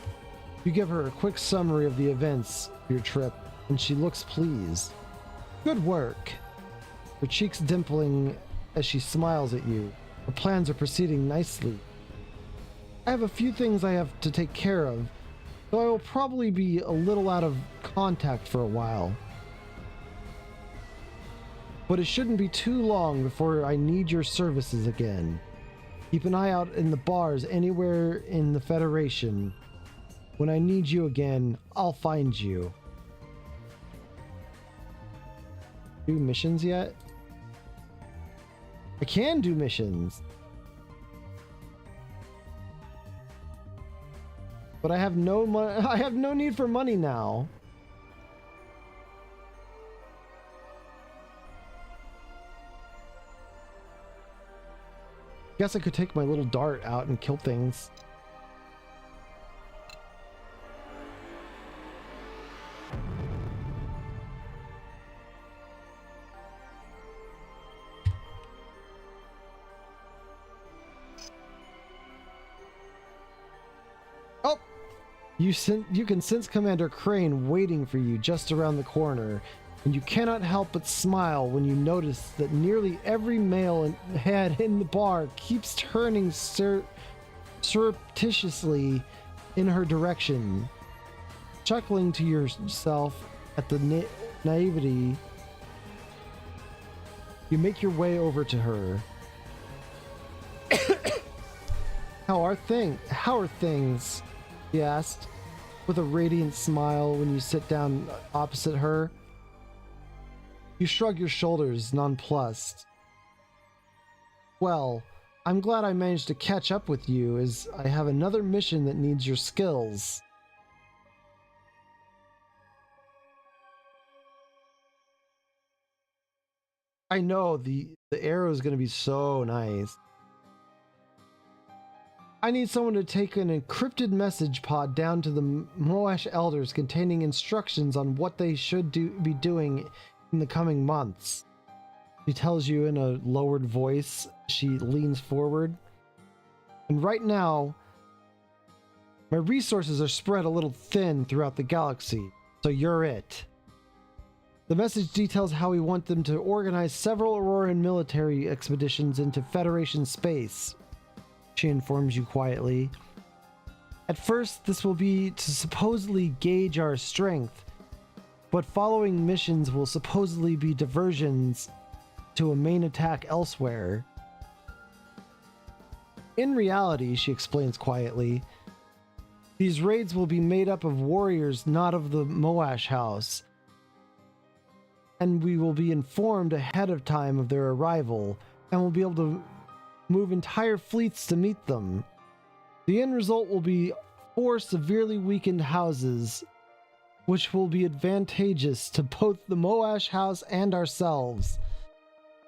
You give her a quick summary of the events of your trip, and she looks pleased. Good work. Her cheeks dimpling as she smiles at you. Her plans are proceeding nicely. I have a few things I have to take care of, so I will probably be a little out of contact for a while. But it shouldn't be too long before I need your services again. Keep an eye out in the bars anywhere in the Federation. When I need you again, I'll find you. Do missions yet? I can do missions. But I have no money. I have no need for money now. Guess I could take my little dart out and kill things. Oh! You can sense Commander Crane waiting for you just around the corner, and you cannot help but smile when you notice that nearly every male head in the bar keeps turning surreptitiously in her direction. Chuckling to yourself at the naivety, you make your way over to her. How are things? He asked, with a radiant smile when you sit down opposite her. You shrug your shoulders, nonplussed. Well, I'm glad I managed to catch up with you, as I have another mission that needs your skills. I know, the arrow is going to be so nice. I need someone to take an encrypted message pod down to the Moash Elders containing instructions on what they should be doing in the coming months. She tells you in a lowered voice. She leans forward. And right now, my resources are spread a little thin throughout the galaxy, so you're it. The message details how we want them to organize several Auroran military expeditions into Federation space. She informs you quietly. At first, this will be to supposedly gauge our strength, but following missions will supposedly be diversions to a main attack elsewhere. In reality, she explains quietly, these raids will be made up of warriors not of the Moash House, and we will be informed ahead of time of their arrival, and will be able to move entire fleets to meet them. The end result will be 4 severely weakened houses, which will be advantageous to both the Moash House and ourselves.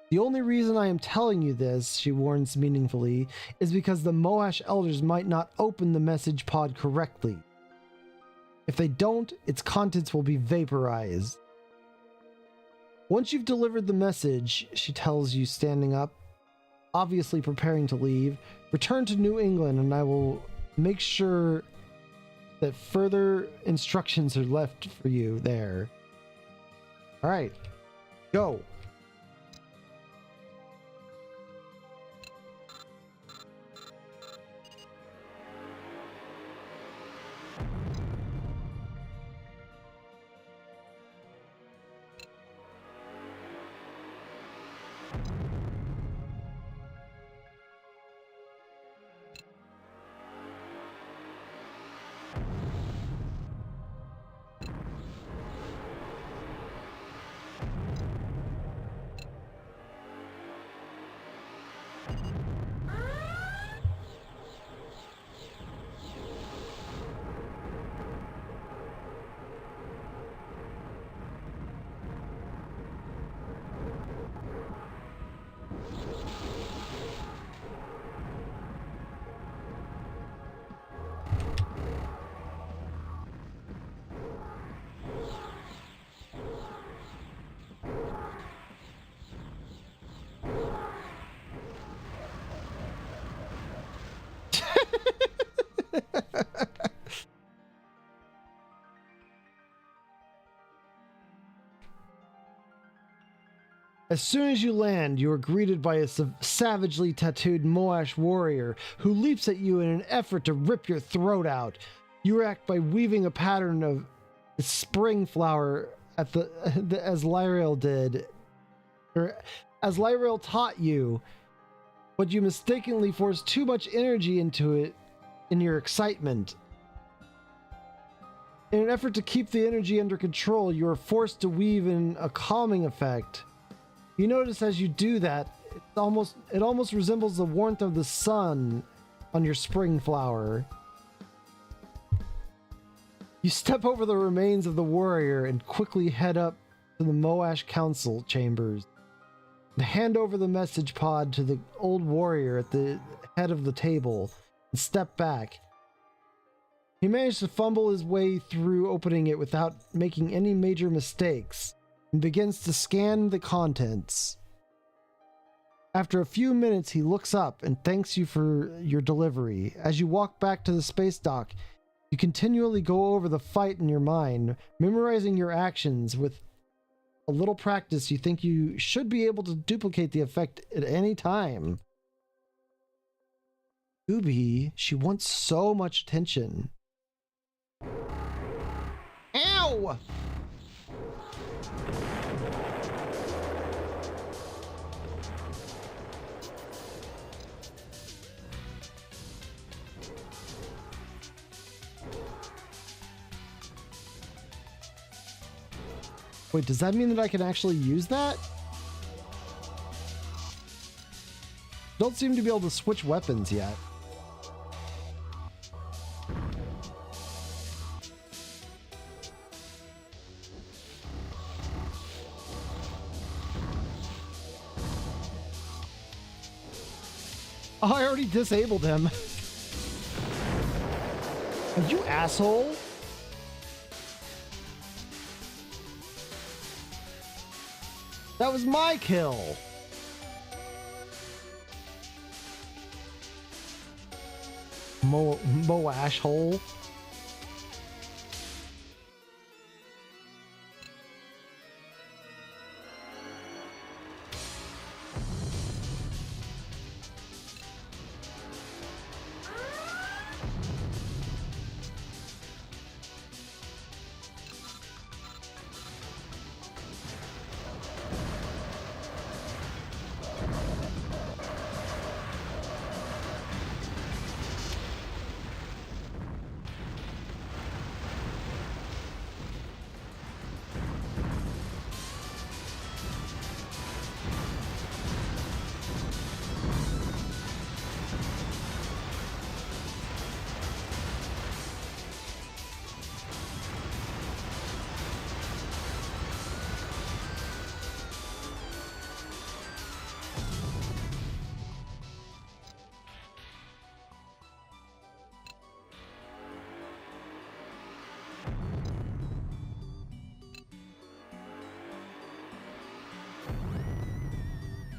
The only reason I am telling you this, she warns meaningfully, is because the Moash Elders might not open the message pod correctly. If they don't, its contents will be vaporized. Once you've delivered the message, she tells you, standing up, obviously preparing to leave, return to New England and I will make sure that further instructions are left for you there. All right, go. As soon as you land, you are greeted by a savagely tattooed Moash warrior who leaps at you in an effort to rip your throat out. You react by weaving a pattern of spring flower as Lyrael did, or as Lyrael taught you, but you mistakenly force too much energy into it in your excitement. In an effort to keep the energy under control, you are forced to weave in a calming effect. You notice as you do that, it almost resembles the warmth of the sun on your spring flower. You step over the remains of the warrior and quickly head up to the Moash Council chambers. Hand over the message pod to the old warrior at the head of the table and step back. He managed to fumble his way through opening it without making any major mistakes and begins to scan the contents. After a few minutes, he looks up and thanks you for your delivery. As you walk back to the space dock, you continually go over the fight in your mind, memorizing your actions. With a little practice, you think you should be able to duplicate the effect at any time. Gooby, she wants so much attention. Ow! Wait, does that mean that I can actually use that? Don't seem to be able to switch weapons yet. Oh, I already disabled him. Are you asshole? That was my kill. Moash hole.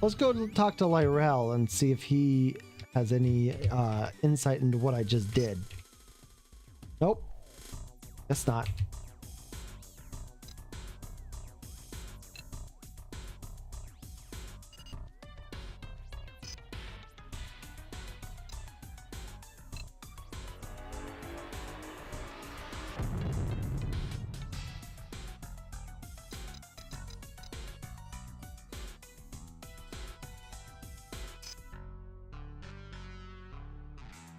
Let's go talk to Lyrel and see if he has any insight into what I just did. Nope. Guess not.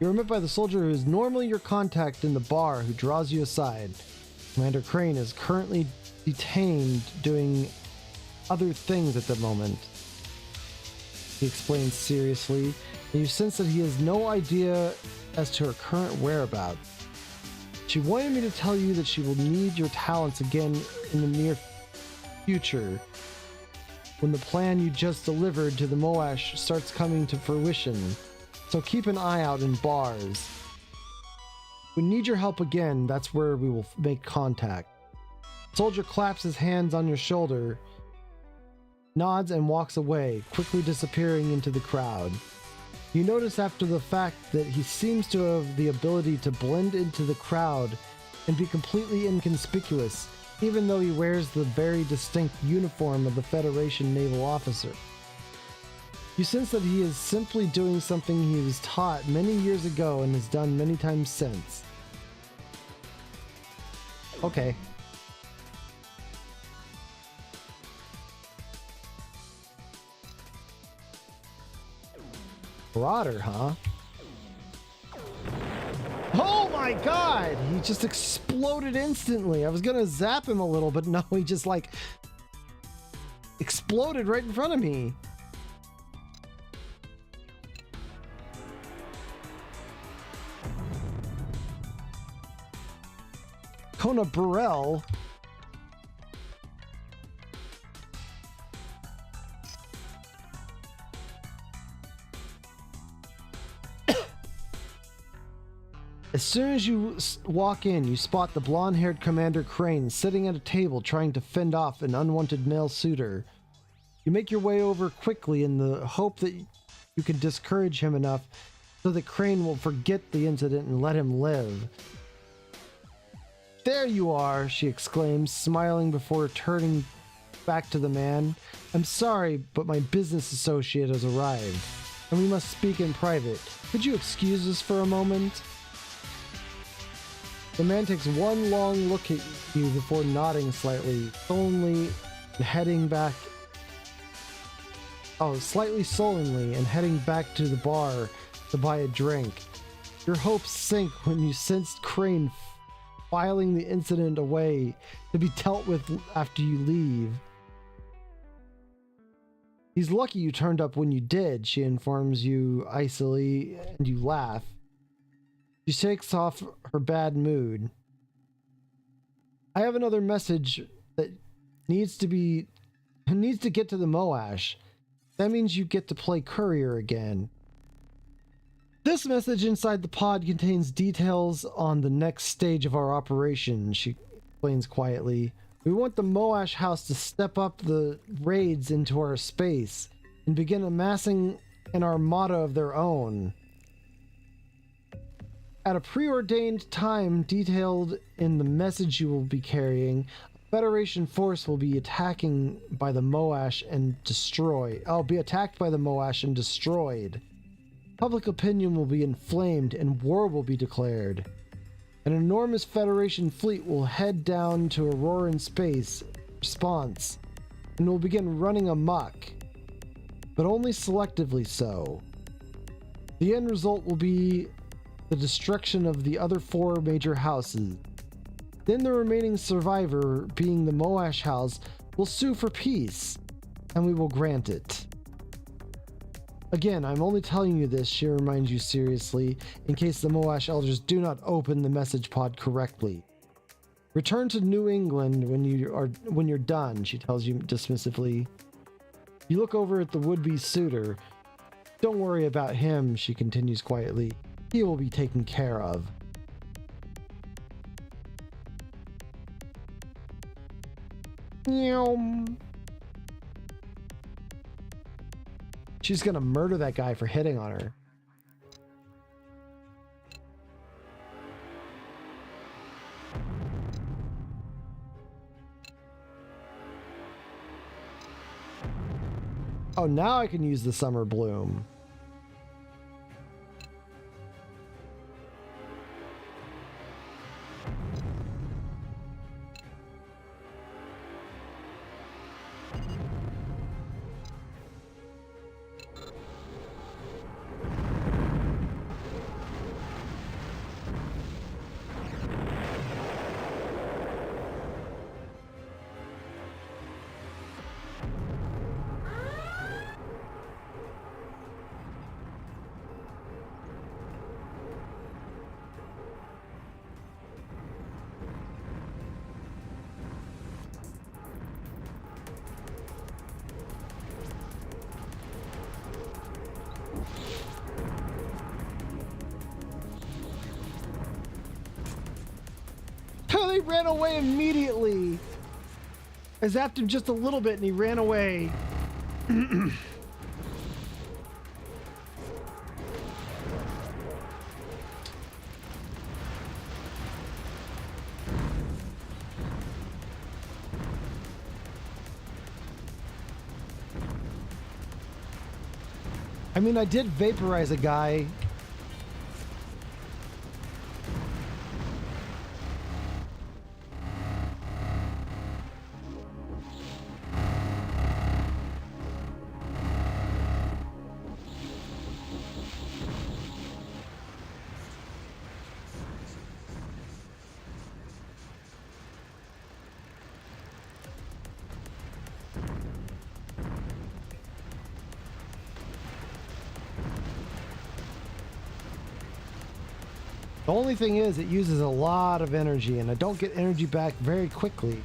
You're met by the soldier who is normally your contact in the bar, who draws you aside. Commander Crane is currently detained doing other things at the moment. He explains seriously, and you sense that he has no idea as to her current whereabouts. She wanted me to tell you that she will need your talents again in the near future, when the plan you just delivered to the Moash starts coming to fruition. So keep an eye out in bars. We need your help again. That's where we will make contact. Soldier claps his hands on your shoulder, nods and walks away, quickly disappearing into the crowd. You notice after the fact that he seems to have the ability to blend into the crowd and be completely inconspicuous, even though he wears the very distinct uniform of the Federation naval officer. You sense that he is simply doing something he was taught many years ago and has done many times since. Okay. Marauder, huh? Oh my god! He just exploded instantly. I was gonna zap him a little, but no, he just like exploded right in front of me. Kona Burrell. As soon as you walk in, you spot the blonde-haired Commander Crane sitting at a table trying to fend off an unwanted male suitor. You make your way over quickly in the hope that you can discourage him enough so that Crane will forget the incident and let him live. There you are, she exclaims, smiling before turning back to the man. I'm sorry, but my business associate has arrived, and we must speak in private. Could you excuse us for a moment? The man takes one long look at you before nodding slightly, sullenly, and heading back. Slightly sullenly, and heading back to the bar to buy a drink. Your hopes sink when you sensed Crane filing the incident away to be dealt with after you leave. He's lucky you turned up when you did, she informs you icily, and you laugh. She shakes off her bad mood. I have another message that needs to get to the Moash. That means you get to play courier again. This message inside the pod contains details on the next stage of our operation, she explains quietly. We want the Moash house to step up the raids into our space and begin amassing an armada of their own. At a preordained time detailed in the message you will be carrying, a Federation force will be attacking by the Moash and be attacked by the Moash and destroyed. Public opinion will be inflamed and war will be declared. An enormous Federation fleet will head down to Auroran space response and will begin running amok, but only selectively so. The end result will be the destruction of the other 4 major houses. Then the remaining survivor, being the Moash house, will sue for peace, and we will grant it. Again, I'm only telling you this, she reminds you seriously, in case the Moash elders do not open the message pod correctly. Return to New England when you're done, she tells you dismissively. You look over at the would-be suitor. Don't worry about him, she continues quietly. He will be taken care of. She's gonna murder that guy for hitting on her. Oh, now I can use the Summer Bloom. They ran away immediately. I zapped him just a little bit and he ran away. I mean, I did vaporize a guy. The only thing is it uses a lot of energy, and I don't get energy back very quickly.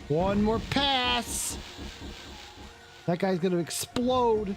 One more pass. That guy's gonna explode.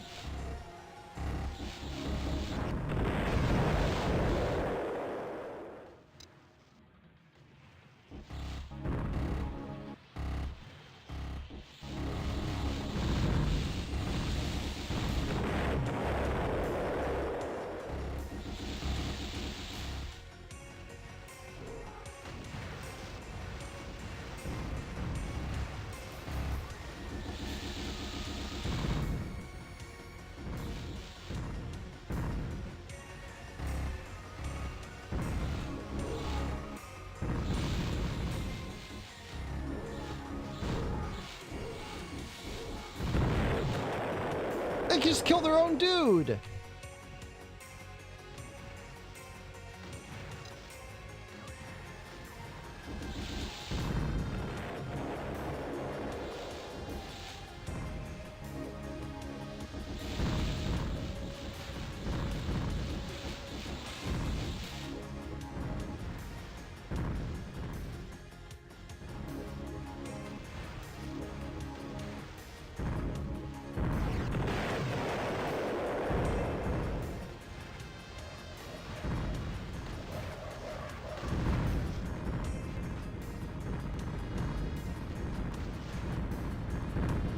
They just killed their own dude.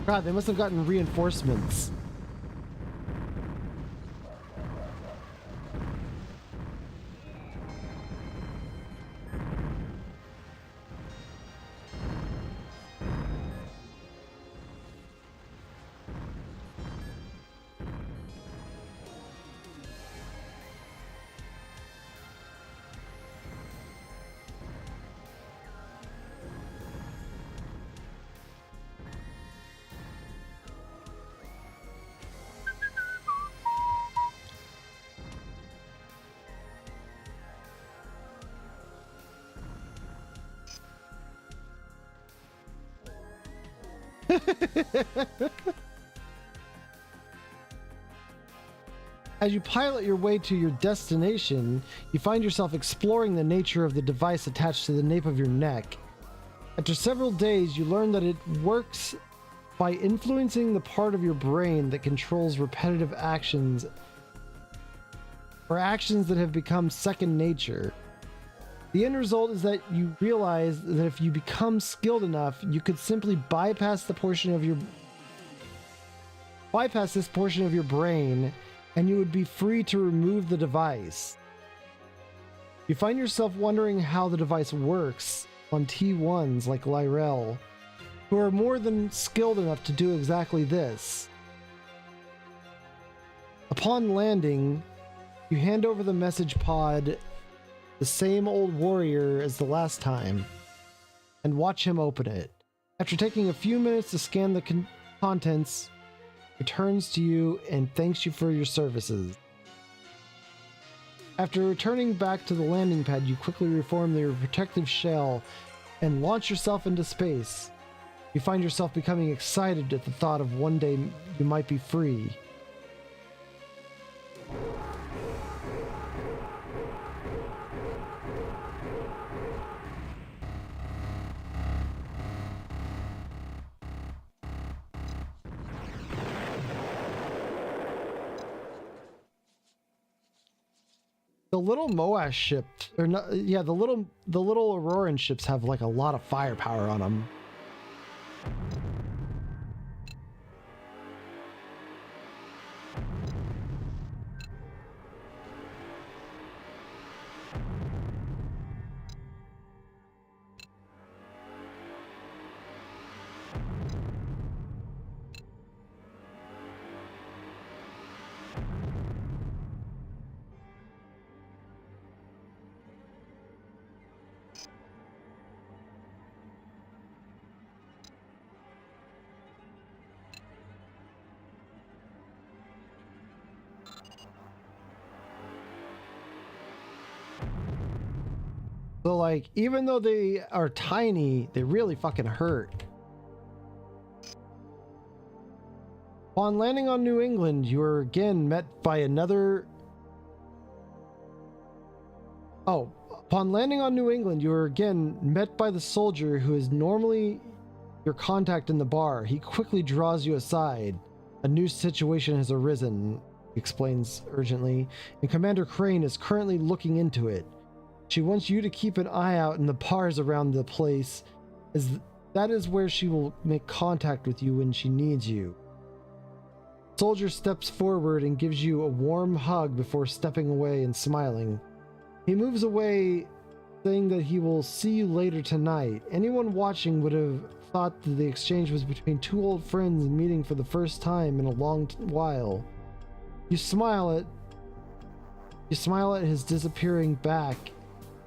God, they must have gotten reinforcements. As you pilot your way to your destination, you find yourself exploring the nature of the device attached to the nape of your neck. After several days, you learn that it works by influencing the part of your brain that controls repetitive actions or actions that have become second nature. The end result is that you realize that if you become skilled enough, you could simply bypass this portion of your brain, and you would be free to remove the device. You find yourself wondering how the device works, on T1s like Lyrel, who are more than skilled enough to do exactly this. Upon landing, you hand over the message pod, the same old warrior as the last time, and watch him open it. After taking a few minutes to scan the contents, returns to you and thanks you for your services. After returning back to the landing pad, you quickly reform your protective shell and launch yourself into space. You find yourself becoming excited at the thought of one day you might be free. The little Moash ship, or not, yeah, the little Auroran ships have like a lot of firepower on them. So like, even though they are tiny, they really fucking hurt. Upon landing on New England, you are again met by another... Oh, upon landing on New England, you are again met by the soldier who is normally your contact in the bar. He quickly draws you aside. A new situation has arisen, he explains urgently, and Commander Crane is currently looking into it. She wants you to keep an eye out in the bars around the place, as that is where she will make contact with you when she needs you. The soldier steps forward and gives you a warm hug before stepping away and smiling. He moves away, saying that he will see you later tonight. Anyone watching would have thought that the exchange was between two old friends meeting for the first time in a long while. You smile at his disappearing back,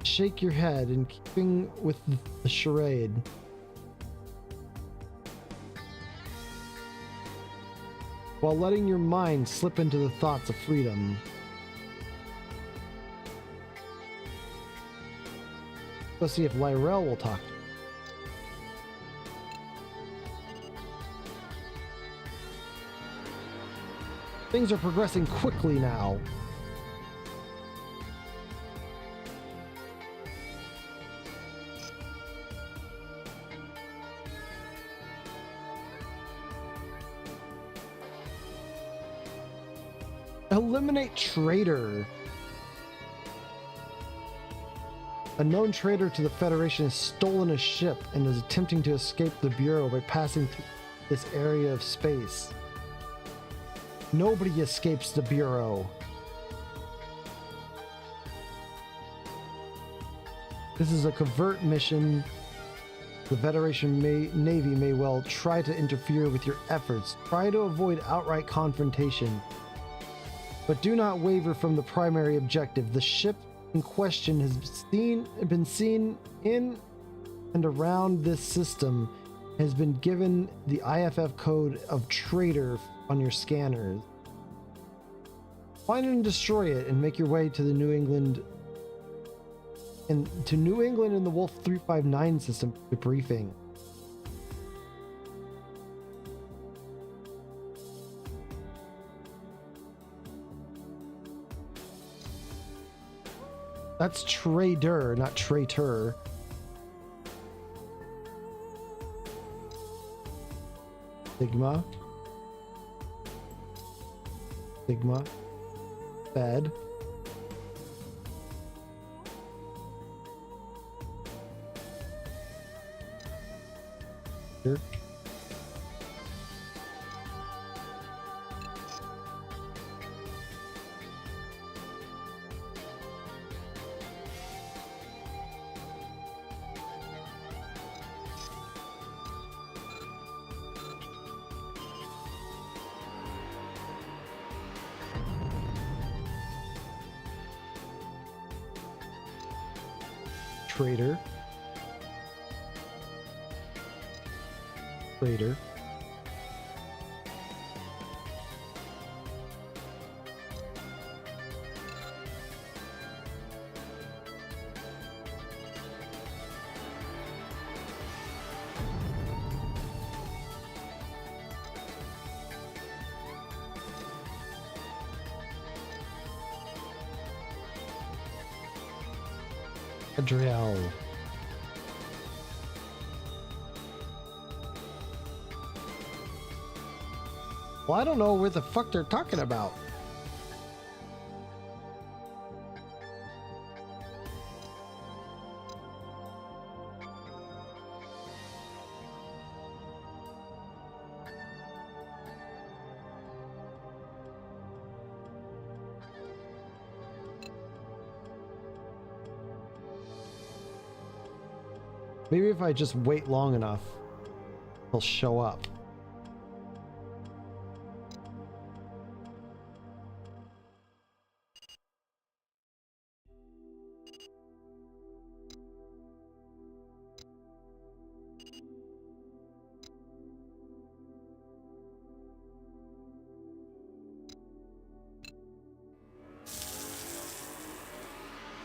shake your head in keeping with the charade. While letting your mind slip into the thoughts of freedom. Let's see if Lyrel will talk to you. Things are progressing quickly now. Eliminate traitor. A known traitor to the Federation has stolen a ship and is attempting to escape the Bureau by passing through this area of space. Nobody escapes the Bureau. This is a covert mission. The Federation Navy may well try to interfere with your efforts. Try to avoid outright confrontation. But do not waver from the primary objective. The ship in question has been seen in and around this system, has been given the IFF code of traitor on your scanners. Find and destroy it and make your way to the New England in the Wolf 359 system debriefing. That's trader, not traitor. Sigma. Fed. Here. traitor. Traitor. Adriel. Well, I don't know what the fuck they're talking about. Maybe if I just wait long enough, he'll show up.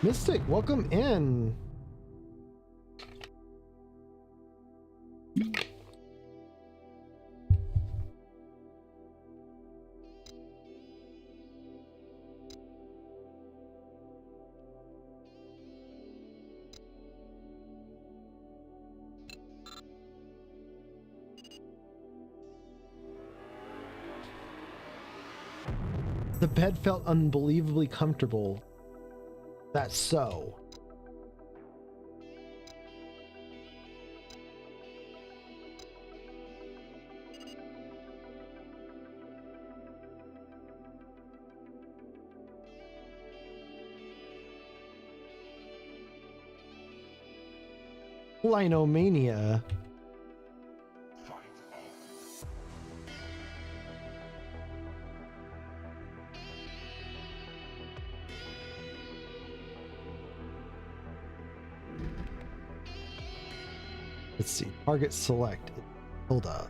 Mystic, welcome in. The bed felt unbelievably comfortable. That's so. Linomania. Let's see. Target select. Hilda.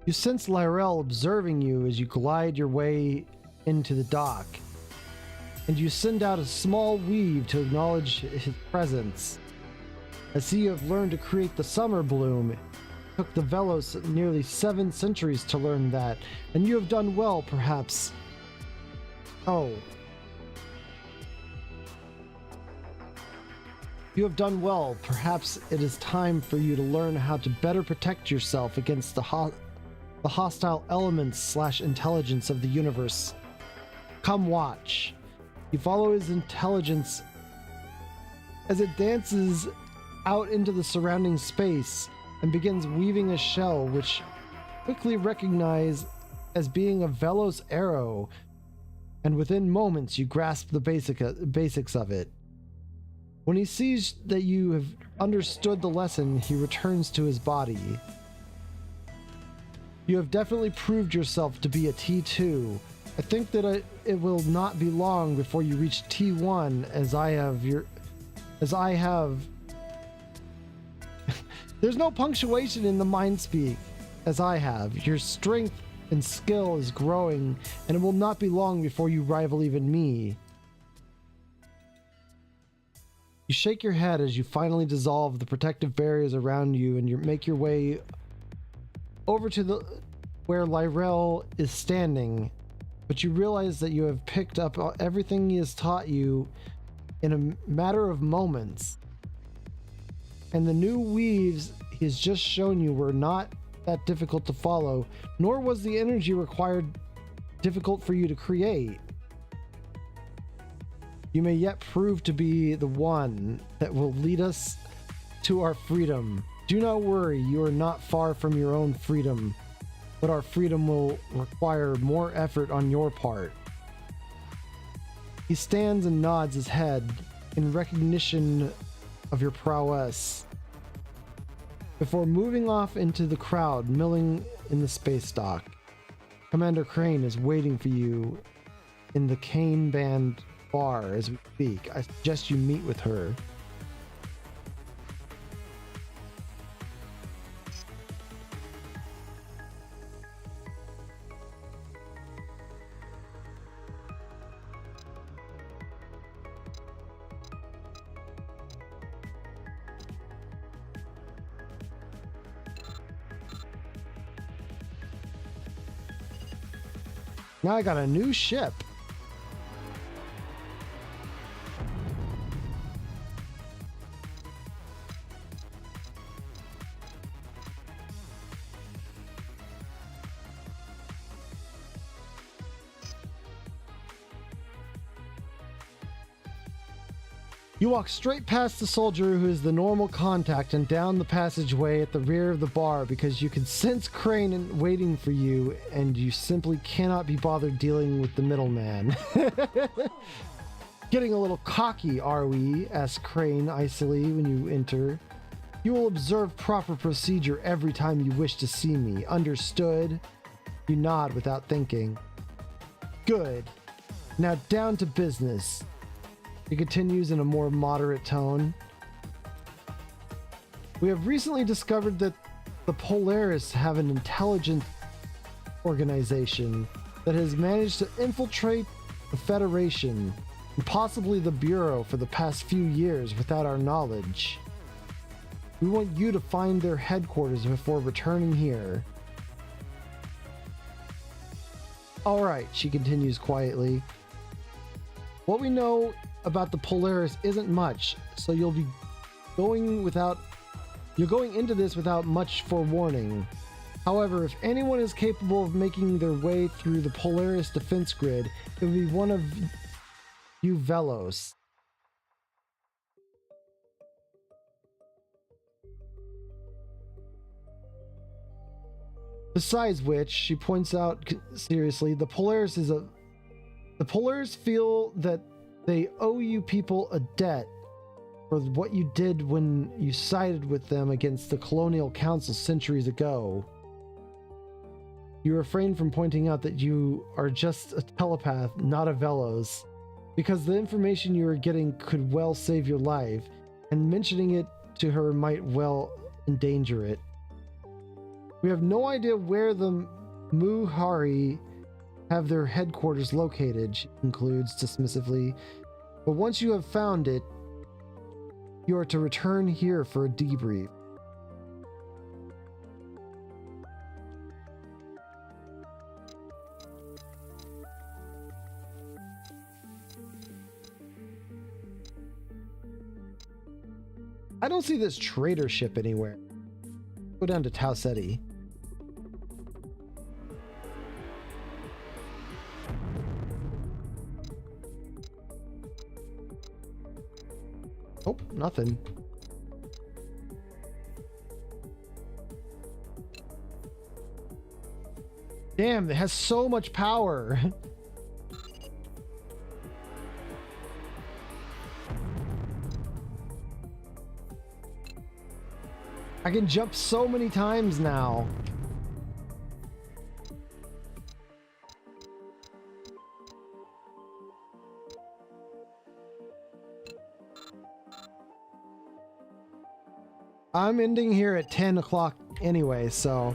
You sense Lyrell observing you as you glide your way into the dock, and you send out a small weave to acknowledge his presence. I see you have learned to create the summer bloom. It took the Velos nearly 7 centuries to learn that, and you have done well, perhaps. Oh. You have done well. Perhaps it is time for you to learn how to better protect yourself against the hostile elements / intelligence of the universe. Come watch. You follow his intelligence as it dances out into the surrounding space and begins weaving a shell which quickly recognize as being a Velos arrow, and within moments you grasp the basics of it. When he sees that you have understood the lesson, he returns to his body. You have definitely proved yourself to be a T2. I think that it will not be long before you reach T1 as I have. There's no punctuation in the mind speak. As I have. Your strength and skill is growing, and it will not be long before you rival even me. You shake your head as you finally dissolve the protective barriers around you, and you make your way over to where Lyrell is standing, but you realize that you have picked up everything he has taught you in a matter of moments. And the new weaves he has just shown you were not that difficult to follow, nor was the energy required difficult for you to create. You may yet prove to be the one that will lead us to our freedom. Do not worry, you are not far from your own freedom, but our freedom will require more effort on your part. He stands and nods his head in recognition of your prowess before moving off into the crowd milling in the space dock. Commander Crane is waiting for you in the Cane Band bar as we speak. I suggest you meet with her. Now I got a new ship. You walk straight past the soldier who is the normal contact and down the passageway at the rear of the bar because you can sense Crane waiting for you and you simply cannot be bothered dealing with the middleman. Getting a little cocky, are we? Asks Crane icily when you enter. You will observe proper procedure every time you wish to see me. Understood? You nod without thinking. Good. Now down to business. He continues in a more moderate tone. We have recently discovered that the Polaris have an intelligence organization that has managed to infiltrate the Federation and possibly the Bureau for the past few years without our knowledge. We want you to find their headquarters before returning here. All right, she continues quietly. What we know about the Polaris isn't much, so you're going into this without much forewarning. However, if anyone is capable of making their way through the Polaris defense grid, it will be one of you Velos. Besides which, she points out seriously, the Polaris feel that they owe you people a debt for what you did when you sided with them against the Colonial Council centuries ago. You refrain from pointing out that you are just a telepath, not a Velos, because the information you are getting could well save your life, and mentioning it to her might well endanger it. We have no idea where the Muhari have their headquarters located, she concludes dismissively, but once you have found it, you are to return here for a debrief. I don't see this trader ship anywhere. Go down to Tau Ceti. Oh, nothing. Damn, it has so much power. I can jump so many times now. I'm ending here at 10 o'clock anyway, so...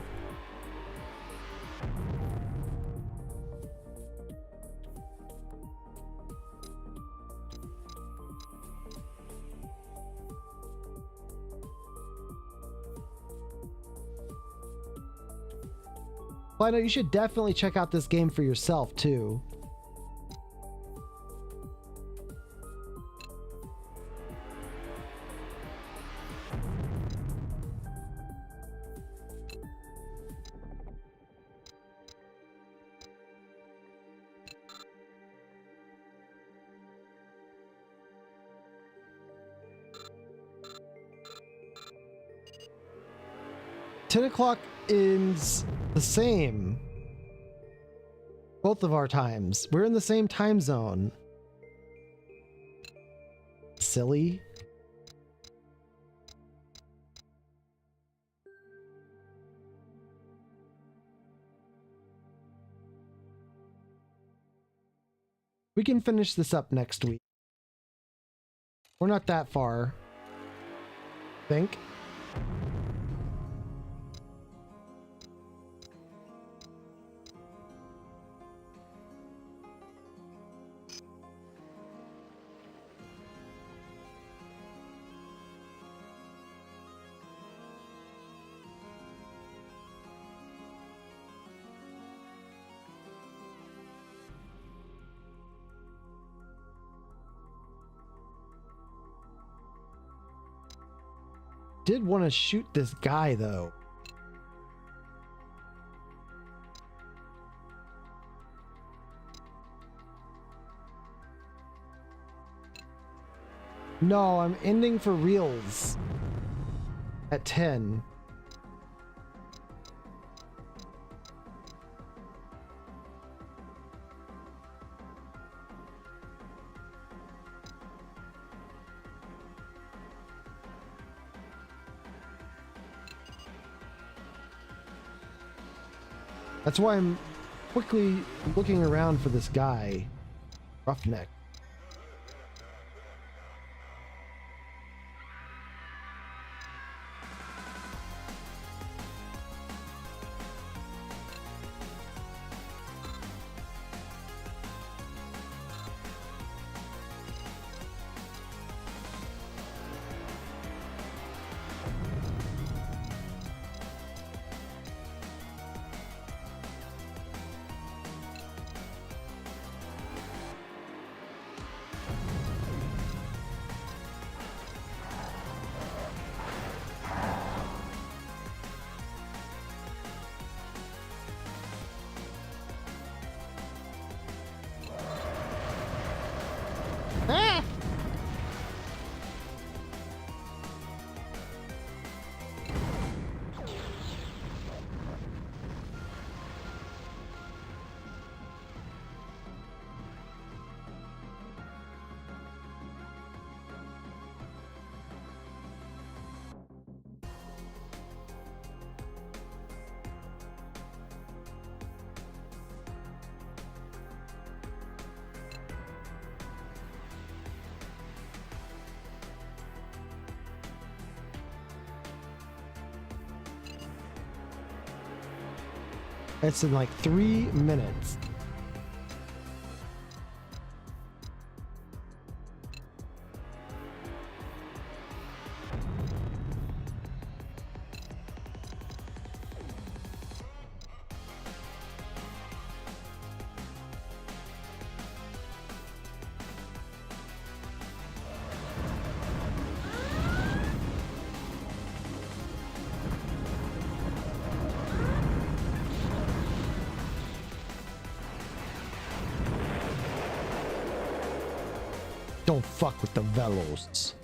Well, I know you should definitely check out this game for yourself, too. 10 o'clock is the same. Both of our times. We're in the same time zone. Silly. We can finish this up next week. We're not that far. Think. Did want to shoot this guy though. No, I'm ending for reals at 10. That's why I'm quickly looking around for this guy. Roughneck. It's in like 3 minutes. Don't fuck with the Velos.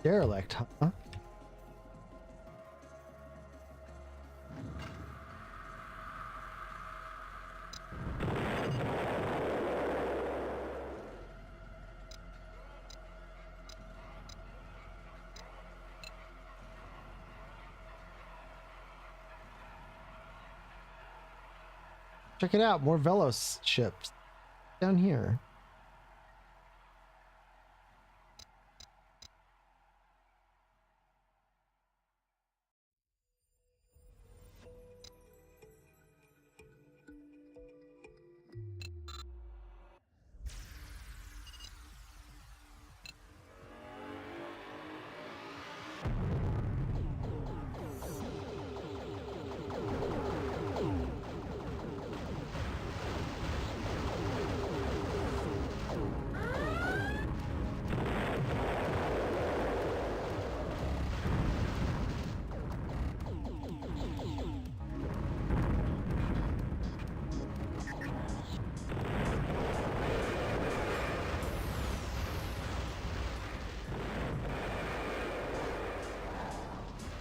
Derelict, huh? Check it out, more Velos ships down here.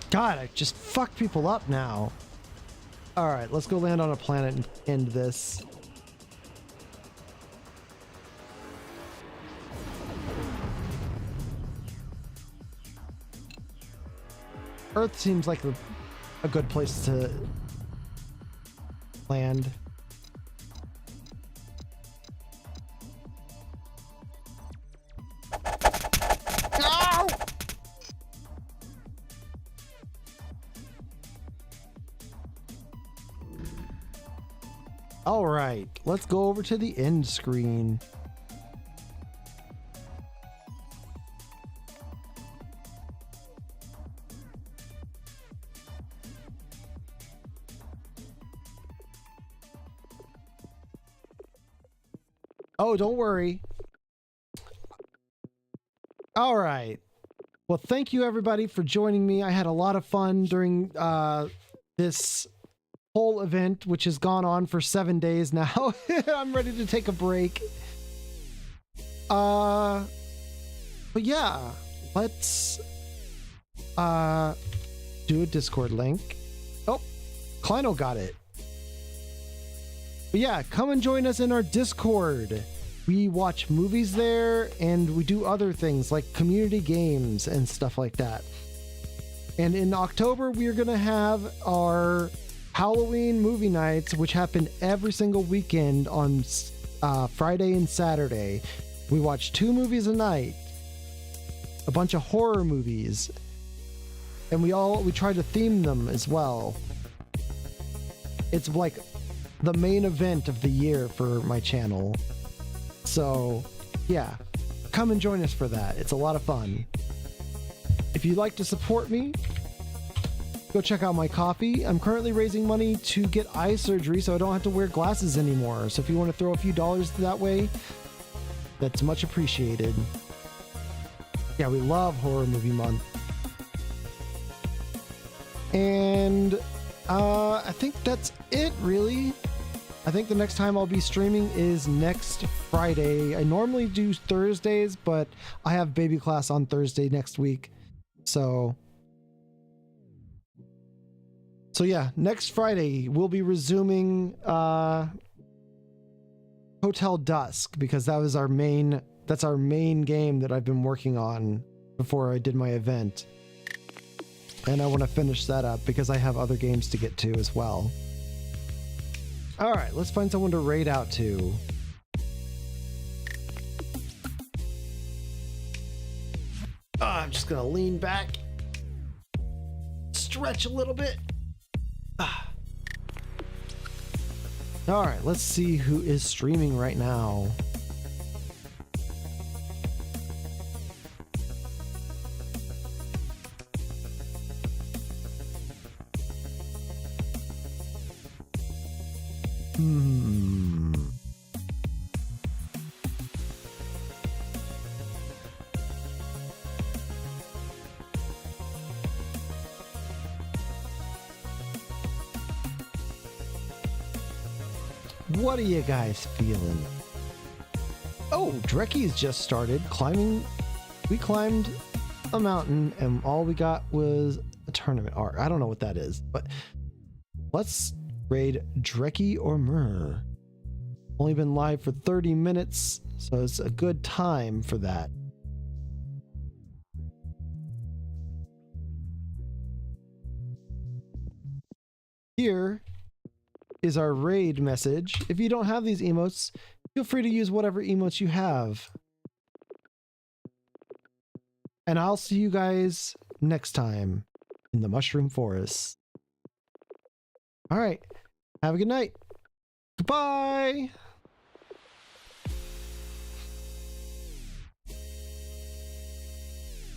God, I just fuck people up now. All right, let's go land on a planet and end this. Earth seems like a good place to land. No! All right, let's go over to the end screen. Oh, don't worry. All right. Well, thank you everybody for joining me. I had a lot of fun during this whole event, which has gone on for 7 days now. I'm ready to take a break. But yeah, let's do a Discord link. Oh, Kleino got it. But yeah, come and join us in our Discord. We watch movies there and we do other things like community games and stuff like that. And in October, we are going to have our Halloween movie nights, which happen every single weekend on Friday and Saturday. We watch 2 movies a night, a bunch of horror movies, and we try to theme them as well. It's like the main event of the year for my channel. So yeah, come and join us for that. It's a lot of fun. If you'd like to support me, go check out my Ko-fi. I'm currently raising money to get eye surgery so I don't have to wear glasses anymore. So if you want to throw a few dollars that way, that's much appreciated. Yeah, we love Horror Movie Month. And I think that's it, really. I think the next time I'll be streaming is next Friday. I normally do Thursdays, but I have baby class on Thursday next week. So yeah, next Friday we'll be resuming Hotel Dusk, because that's our main game that I've been working on before I did my event. And I want to finish that up because I have other games to get to as well. All right, let's find someone to raid out to. I'm just gonna lean back, stretch a little bit. All right, let's see who is streaming right now. What are you guys feeling? Oh, Drecky's just started climbing. We climbed a mountain and all we got was a tournament art. I don't know what that is, but let's raid Drecky or Myrrh. Only been live for 30 minutes, so it's a good time for that. Here is our raid message. If you don't have these emotes, feel free to use whatever emotes you have. And I'll see you guys next time in the Mushroom Forest. All right. Have a good night. Goodbye.